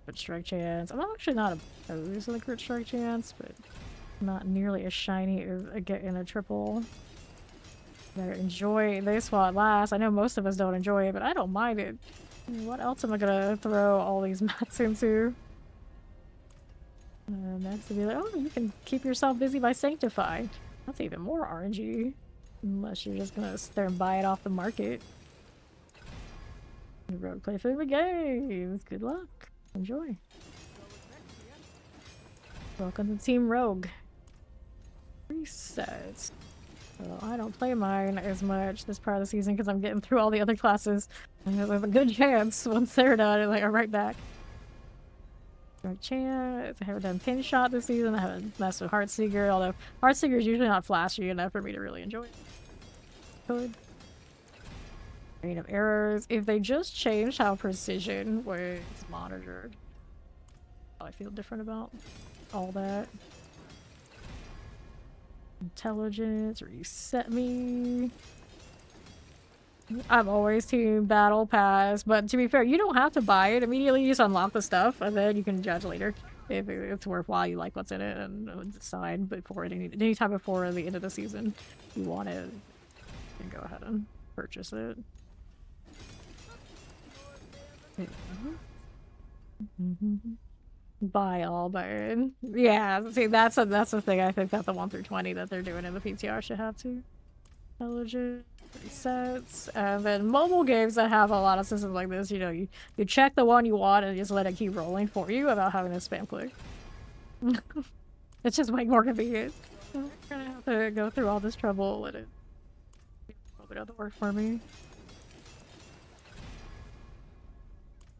Crit strike chance. I'm actually not opposed to the crit strike chance, but not nearly as shiny as getting a triple. I enjoy this while it lasts. I know most of us don't enjoy it, but I don't mind it. What else am I gonna throw all these mats into? Next to be like, oh, you can keep yourself busy by Sanctify. That's even more RNG. Unless you're just gonna sit there and buy it off the market. Rogue play for the games. Good luck. Enjoy. Welcome to Team Rogue. Resets. Well, I don't play mine as much this part of the season because I'm getting through all the other classes. And there's a good chance once they're done, like, I'm right back. Strike chance. I haven't done pin shot this season. I haven't messed with Heartseeker, although Heartseeker is usually not flashy enough for me to really enjoy it. Good. Rate of errors. If they just changed how precision was monitored, I feel different about all that. Intelligence, reset me. I'm always team battle pass, but to be fair, you don't have to buy it immediately. You just unlock the stuff, and then you can judge later if it's worthwhile. You like what's in it, and decide before anytime before the end of the season you want it, you can go ahead and purchase it. Buy all, but yeah, see that's the thing. I think that the 1 through 20 that they're doing in the PTR should have to. Intelligence, resets, and then mobile games that have a lot of systems like this, you know, you check the one you want and just let it keep rolling for you without having to spam click. It's just way more convenient. I'm gonna have to go through all this trouble and it doesn't work for me.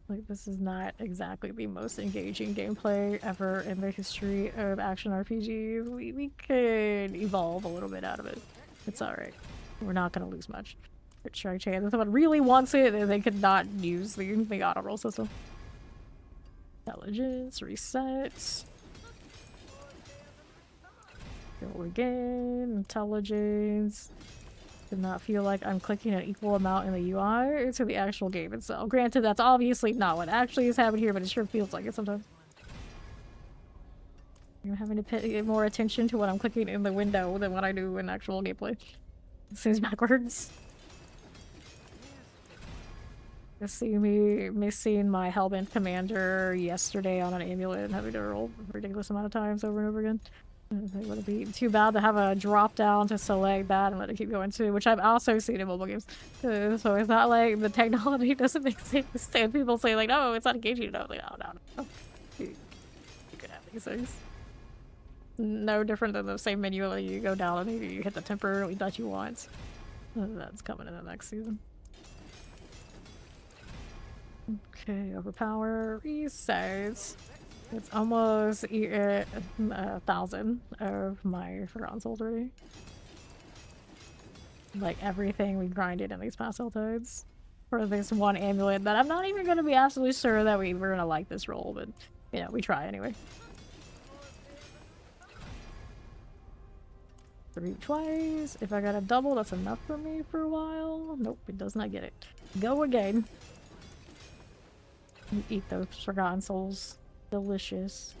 Like, this is not exactly the most engaging gameplay ever in the history of action RPGs. We could evolve a little bit out of it. It's alright. We're not gonna lose much. Strike chance. If someone really wants it, they could not use the auto roll system. Intelligence, reset. Go again. Intelligence. Did not feel like I'm clicking an equal amount in the UI to the actual game itself. Granted, that's obviously not what actually is happening here, but it sure feels like it sometimes. I'm having to pay more attention to what I'm clicking in the window than what I do in actual gameplay. It seems backwards. You see me missing my Hellbent commander yesterday on an amulet and having to roll a ridiculous amount of times over and over again. It would be too bad to have a drop down to select that and let it keep going too, which I've also seen in mobile games. So it's not like the technology doesn't exist. And people say like, no, it's not engaging. No, like, no. You can have these things. No different than the same menu. Like you go down and you hit the temporarily that you want. That's coming in the next season. Okay, overpower, resets. It's almost 1,000 of my Forgotten Souls already. Like everything we grinded in these past tides for this one amulet that I'm not even going to be absolutely sure that we're going to like this roll, but yeah, we try anyway. 3 twice. If I got a double, that's enough for me for a while. Nope, it does not get it. Go again. You eat those Forgotten Souls. Delicious.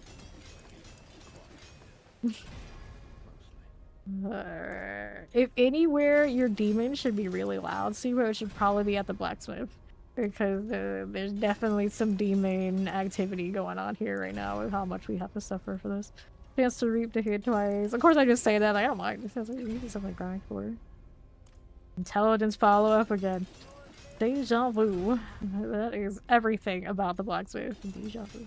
If anywhere, your demon should be really loud. Zero should probably be at the blacksmith. Because there's definitely some demon activity going on here right now with how much we have to suffer for this. Chance to reap the hit twice. Of course I just say that, I don't mind. This has something grind for. Intelligence follow-up again. Deja vu. That is everything about the blacksmith. Deja vu.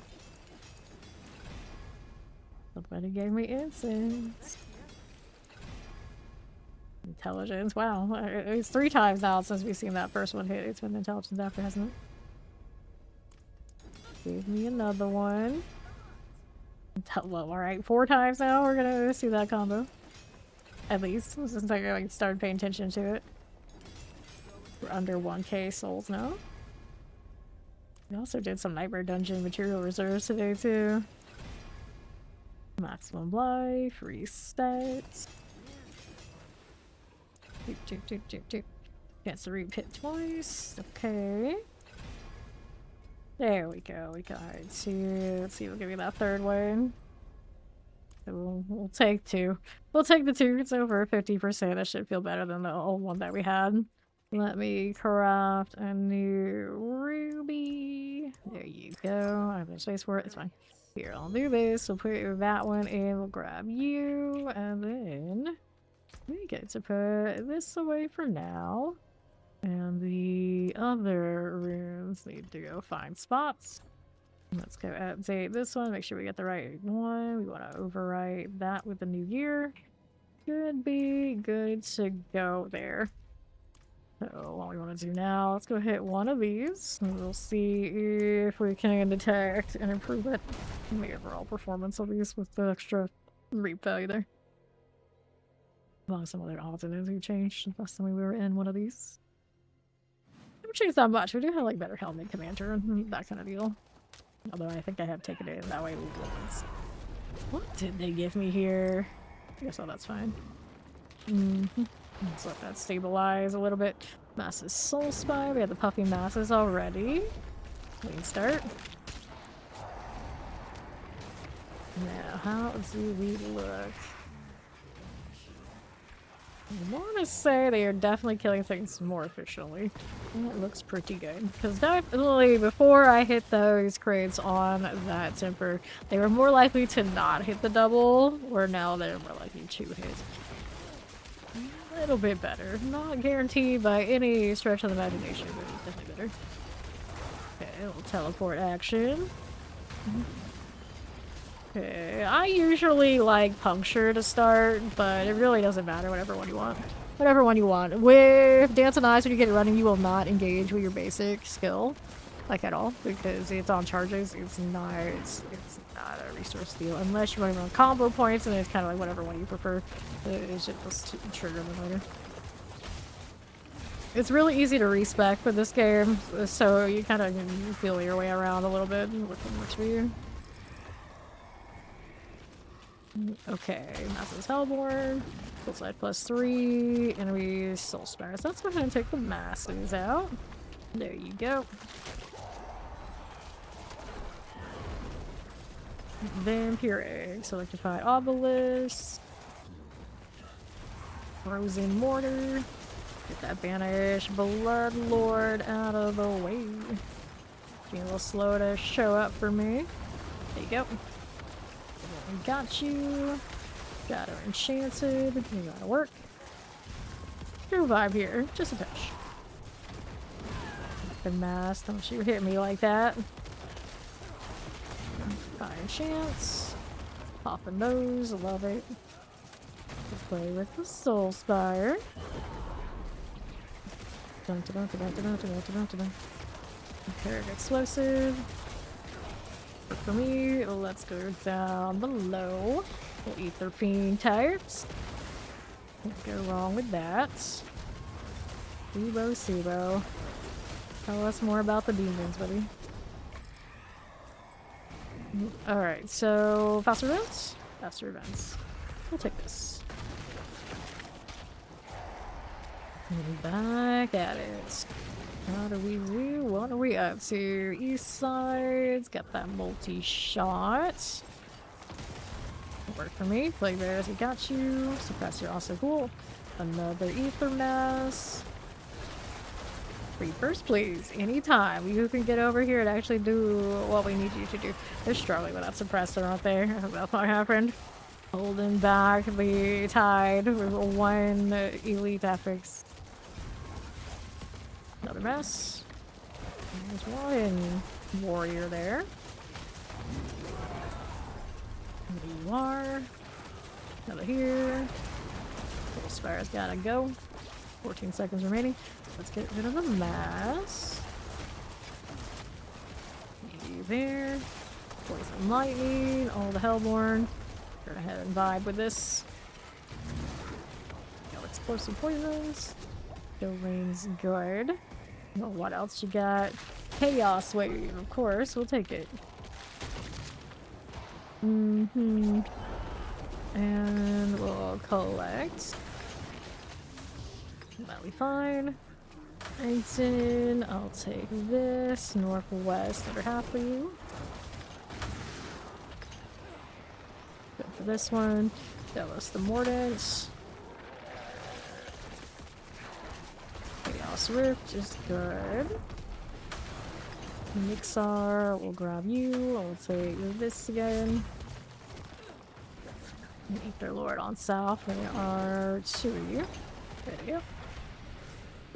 Somebody gave me incense. Intelligence. Wow. It's 3 times now since we've seen that first one hit. It's been intelligence after, hasn't it? Give me another one. Well, alright. 4 times now we're gonna see that combo. At least. Since I like, started paying attention to it. We're under 1k souls now. We also did some Nightmare Dungeon material reserves today too. Maximum life, resets. Chance to reap hit twice. Okay. There we go. We got 2. Let's see, we'll give you that 3rd one. So we'll take 2. We'll take the 2. It's over 50%. That should feel better than the old one that we had. Let me craft a new ruby. There you go. I have no space for it. It's fine. Here, I'll do this. We'll put that one in. We'll grab you. And then we get to put this away for now. And the other rooms need to go find spots. Let's go update this one. Make sure we get the right one. We want to overwrite that with the new year. Should be good to go there. So what we want to do now, let's go hit one of these and we'll see if we can detect and improve it in the overall performance of these with the extra reap value there. Among some other alternatives we changed last time we were in one of these. Haven't changed that much. We do have like better helmet commander and that kind of deal. Although I think I have taken it in that way once. What did they give me here? I guess that's fine. Let's let that stabilize a little bit. Masses Soul Spy. We have the Puffy Masses already. Clean start. Now, how do we look? I want to say they are definitely killing things more efficiently. And it looks pretty good. Because definitely before I hit those crates on that temper, they were more likely to not hit the double, where now they're more likely to hit. A little bit better. Not guaranteed by any stretch of the imagination, but it's definitely better. Okay, a little teleport action. Okay, I usually like puncture to start, but it really doesn't matter, whatever one you want. Whatever one you want. With Dance and Eyes, when you get it running, you will not engage with your basic skill, like at all, because it's on charges. It's not a resource steal, unless you want to run combo points, and it's kind of like whatever one you prefer. It's just trigger them later. It's really easy to respec with this game, so you kind of feel your way around a little bit, what works for you. Okay, Master's Hellborn, full side +3, enemy Soul Spires. So let's go ahead and take the Masses out. There you go. Vampire Egg, Selectified Obelisk, Frozen Mortar, get that Banished Bloodlord out of the way. Being a little slow to show up for me. There you go. Got you. Got her enchanted. We gotta work. True vibe here. Just a touch. The mask. Don't you hit me like that. Fine chance. Popping those. Love it. Play with the Soul Spire. Dun, dun, dun, dun, dun, dun, dun, dun, dun, dun. Imperative explosive. For me, let's go down below. We'll Ether Fiend types. Can't go wrong with that. Sibo. Tell us more about the demons, buddy. Alright, so faster events? Faster events. We'll take this. And back at it. How do we do? What are we up to? East side's got that multi-shot. Work for me. Play bears, we got you. Suppressor also cool. Another ether mass. Free first, please. Anytime. You can get over here and actually do what we need you to do. They're struggling with that suppressor, aren't they? That's what happened. Holding back the tide with one elite affix. Another mess. There's one warrior there. There you are. Another here. Soul Spire's gotta go. 14 seconds remaining. Let's get rid of the mass. You there. Poison lightning. All the hellborn. Go ahead and vibe with this. Go explosive poisons. Rain's good. Well, what else you got? Chaos wave, of course. We'll take it. And we'll collect. That'll be fine. Einstein, I'll take this. Northwest, under half for you. Good for this one. Delos the Mordant. Chaos Rift is good. Mixar, we'll grab you. I'll take this again. Ether Lord on south. There are two of you. There we go.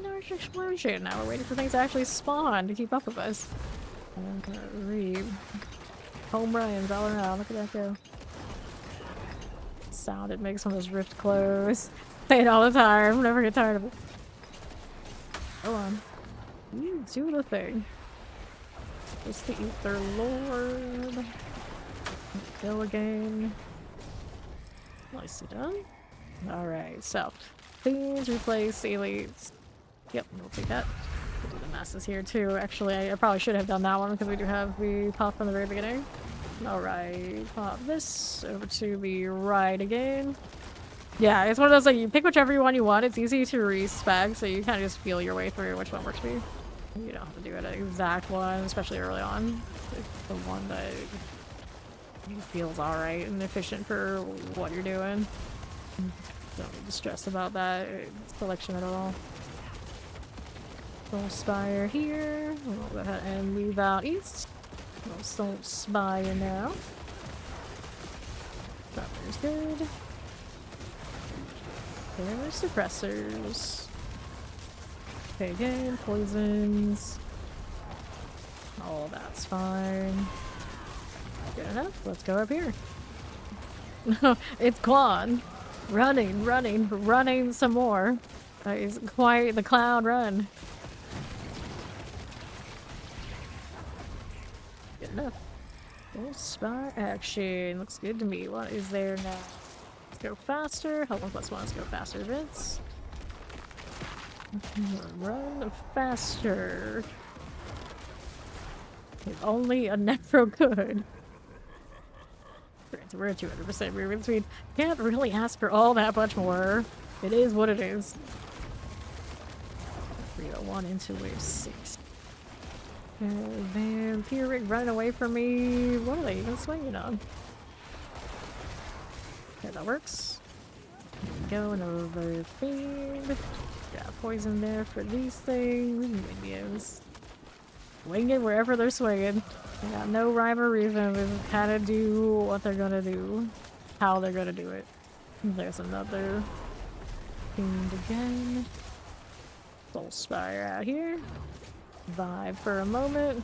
There's explosion. Now we're waiting for things to actually spawn to keep up with us. I'm gonna read. Home runs all around. Look at that go. Sound it makes when those rift close. Say it all the time. Never get tired of it. Go on. You do the thing. It's the Ether Lord. Go again. Nicely done. Alright, so. Things replace elites. Yep, we'll take that. We'll do the masses here too. Actually, I probably should have done that one because we do have the pop from the very beginning. Alright, pop this over to the right again. Yeah, it's one of those like you pick whichever one you want. It's easy to respec, so you kind of just feel your way through which one works for you. You don't have to do it an exact one, especially early on. It's the one that feels alright and efficient for what you're doing. Don't need to stress about that selection at all. Soul Spire here. We'll go ahead and move out east. We'll Soul Spire now. That was good. There's suppressors. Okay, again, poisons. Oh, that's fine. Good enough. Let's go up here. It's Quan. Running some more. It's quite the clown run. Good enough. Full spire action. Looks good to me. What is there now? Let's go faster. Hold on, +1. Let's go faster events. Run faster. If only a Necro could. We're at 200% movement speed. Can't really ask for all that much more. It is what it is. 301 into wave 6. Vampiric running away from me. What are they even swinging on? Okay, that works. Going over Fiend. Got poison there for these things. Minions. Wing it wherever they're swinging. They got no rhyme or reason. They kind of do what they're gonna do. How they're gonna do it. There's another themed again. Soul Spire out here. Vibe for a moment.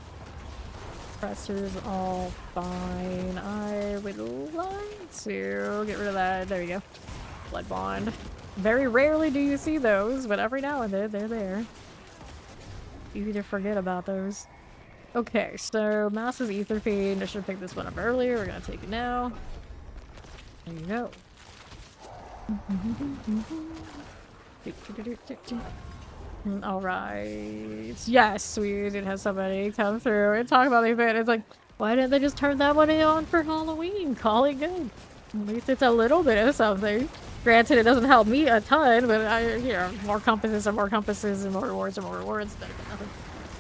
Pressure's all fine. I would like to get rid of that. There you go. Blood Bond. Very rarely do you see those, but every now and then they're there. Easy to forget about those. Okay, so Mass's Ether Fiend. I should have picked this one up earlier. We're gonna take it now. There you go. Alright. Yes, we did have somebody come through and talk about the event. It's like, why didn't they just turn that one on for Halloween? Call it good. At least it's a little bit of something. Granted, it doesn't help me a ton, but you know, more compasses and more compasses and more rewards and more rewards. Better than nothing.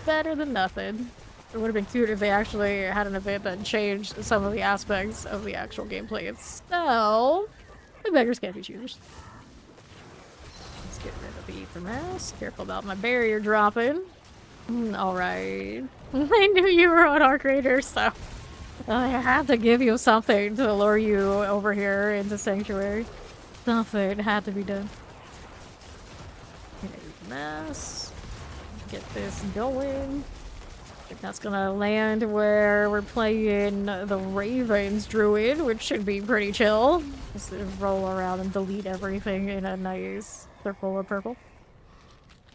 Better than nothing. It would have been cute if they actually had an event that changed some of the aspects of the actual gameplay itself. The beggars can't be choosers. Let's get rid of the Ether Mask. Careful about my barrier dropping. Alright. I knew you were on Arc Raider, so I had to give you something to lure you over here into Sanctuary. Something had to be done. Ether Mask. Get this going. I think that's gonna land where we're playing the Ravens Druid, which should be pretty chill. Just roll around and delete everything in a nice circle of purple.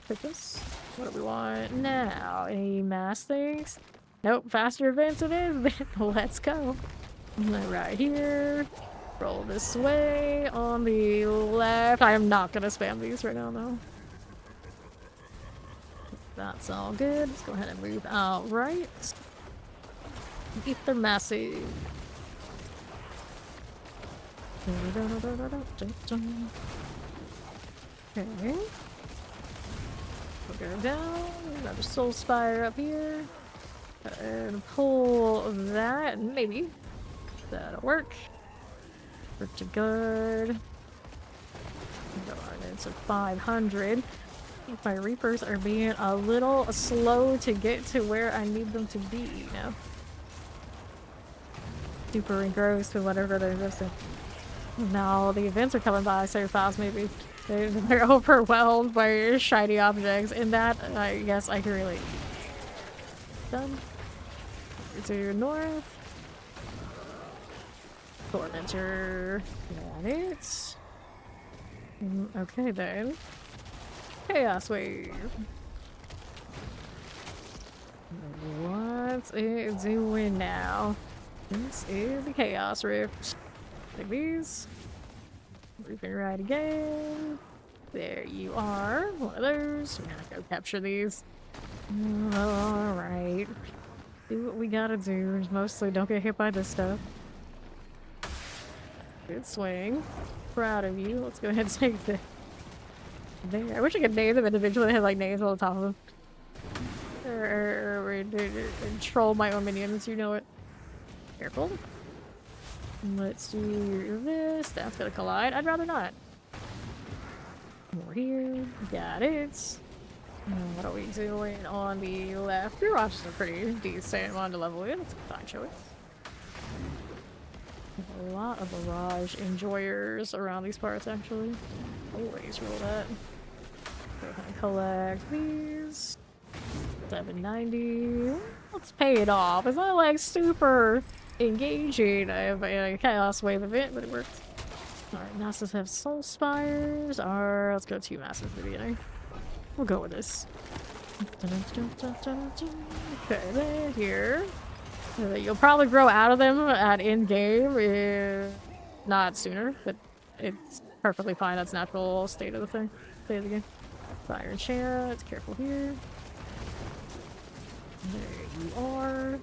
Pick this. What do we want now? Any mass things? Nope, faster events it is. Let's go. Right here. Roll this way. On the left. I am not gonna spam these right now, though. That's all good. Let's go ahead and move out right. Ether Massive. Okay. We'll go down. Another Soul Spire up here. And pull that. Maybe. That'll work. Pretty good. Go on into 500. My Reapers are being a little slow to get to where I need them to be, you know? Super engrossed with whatever they're missing. Now the events are coming by so fast, maybe. They're overwhelmed by shiny objects, and that, I guess, I can relate. Done. To north. Tormentor. Got it. Okay then. Chaos Wave. What's it doing now? This is the Chaos Rift. Take these. Moving right again. There you are. One of those. We're gonna go capture these. Alright. Do what we gotta do. Mostly don't get hit by this stuff. Good swing. Proud of you. Let's go ahead and take this. There. I wish I could name them individually. They have like names on the top of them. Or troll my own minions, you know it. Careful. Let's do this. That's gonna collide. I'd rather not. More here. Got it. What are we doing on the left? Your options are pretty decent. Wanted to level in. Let's fine choice. A lot of barrage enjoyers around these parts, actually. Always roll that. Go ahead and collect these. 790. Let's pay it off. It's not like super engaging. I have a Chaos Wave event, but it works. Alright, Masses have Soul Spires. Or let's go 2 Masses at the beginning. We'll go with this. Okay, they're here. You'll probably grow out of them at in-game, not sooner, but it's perfectly fine. That's natural state of the thing. State of the game. Fire Chariot, careful here. There you are.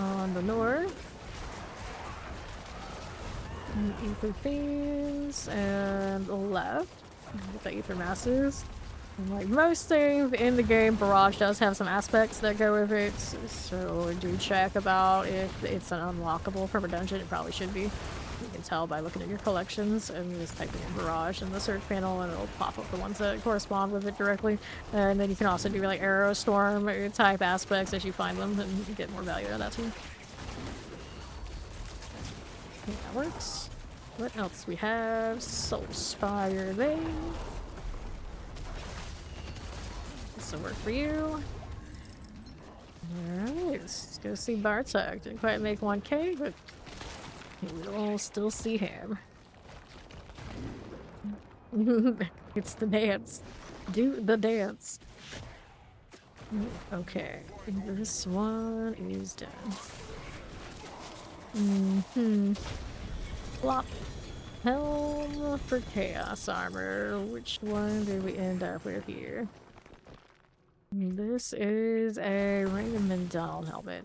On the north. Ether Fiends, and the left. With the Ether Masses. And like most things in the game, Barrage does have some aspects that go with it, so do check about if it's an unlockable from a dungeon. It probably should be. You can tell by looking at your collections and just typing in Barrage in the search panel, and it'll pop up the ones that correspond with it directly. And then you can also do like Arrow Storm type aspects as you find them, and you get more value out of that too. I think that works. What else we have? Soul Spire there. This will work for you. Alright, let's go see Bartok. Didn't quite make 1K, but we'll still see him. It's the dance. Do the dance. Okay, this one is done. Plop. Helm for Chaos Armor. Which one did we end up with here? This is a Raymond Doll helmet.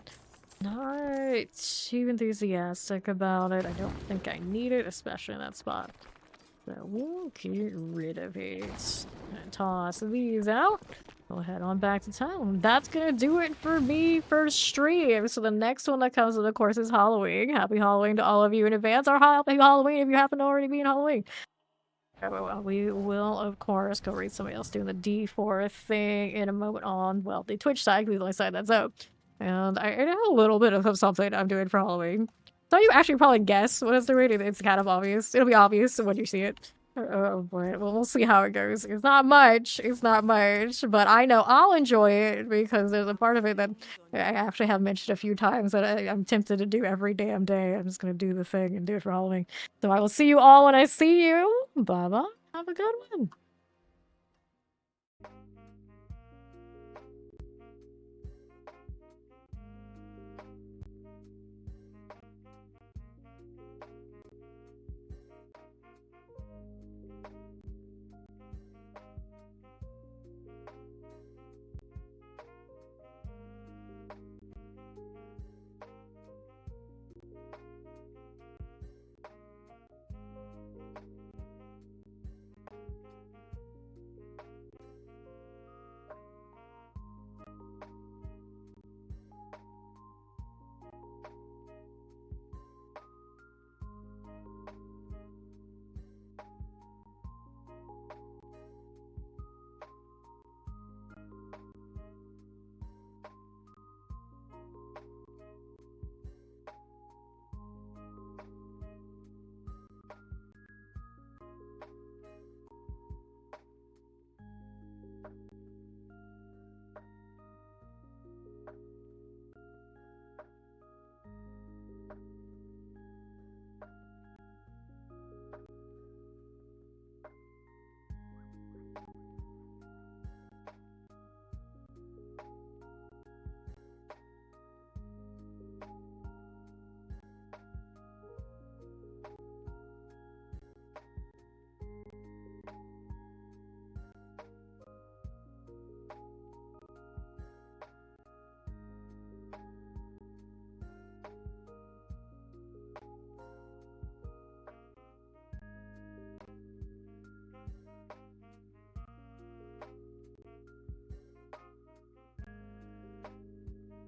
Not too enthusiastic about it. I don't think I need it, especially in that spot. So we'll get rid of it. And toss these out. We'll head on back to town. That's gonna do it for me for stream. So the next one that comes, of course, is Halloween. Happy Halloween to all of you in advance, or happy Halloween if you happen to already be in Halloween. We will, of course, go read somebody else doing the D4 thing in a moment on, well, the Twitch side, because the only side that's out. And I know a little bit of something I'm doing for Halloween. So you actually probably guess what it's doing. It's kind of obvious. It'll be obvious when you see it. Oh boy, well, we'll see how it goes. It's not much, but I know I'll enjoy it because there's a part of it that I actually have mentioned a few times that I'm tempted to do every damn day. I'm just gonna do the thing and do it for Halloween. So I will see you all when I see you. Bye-bye. Have a good one.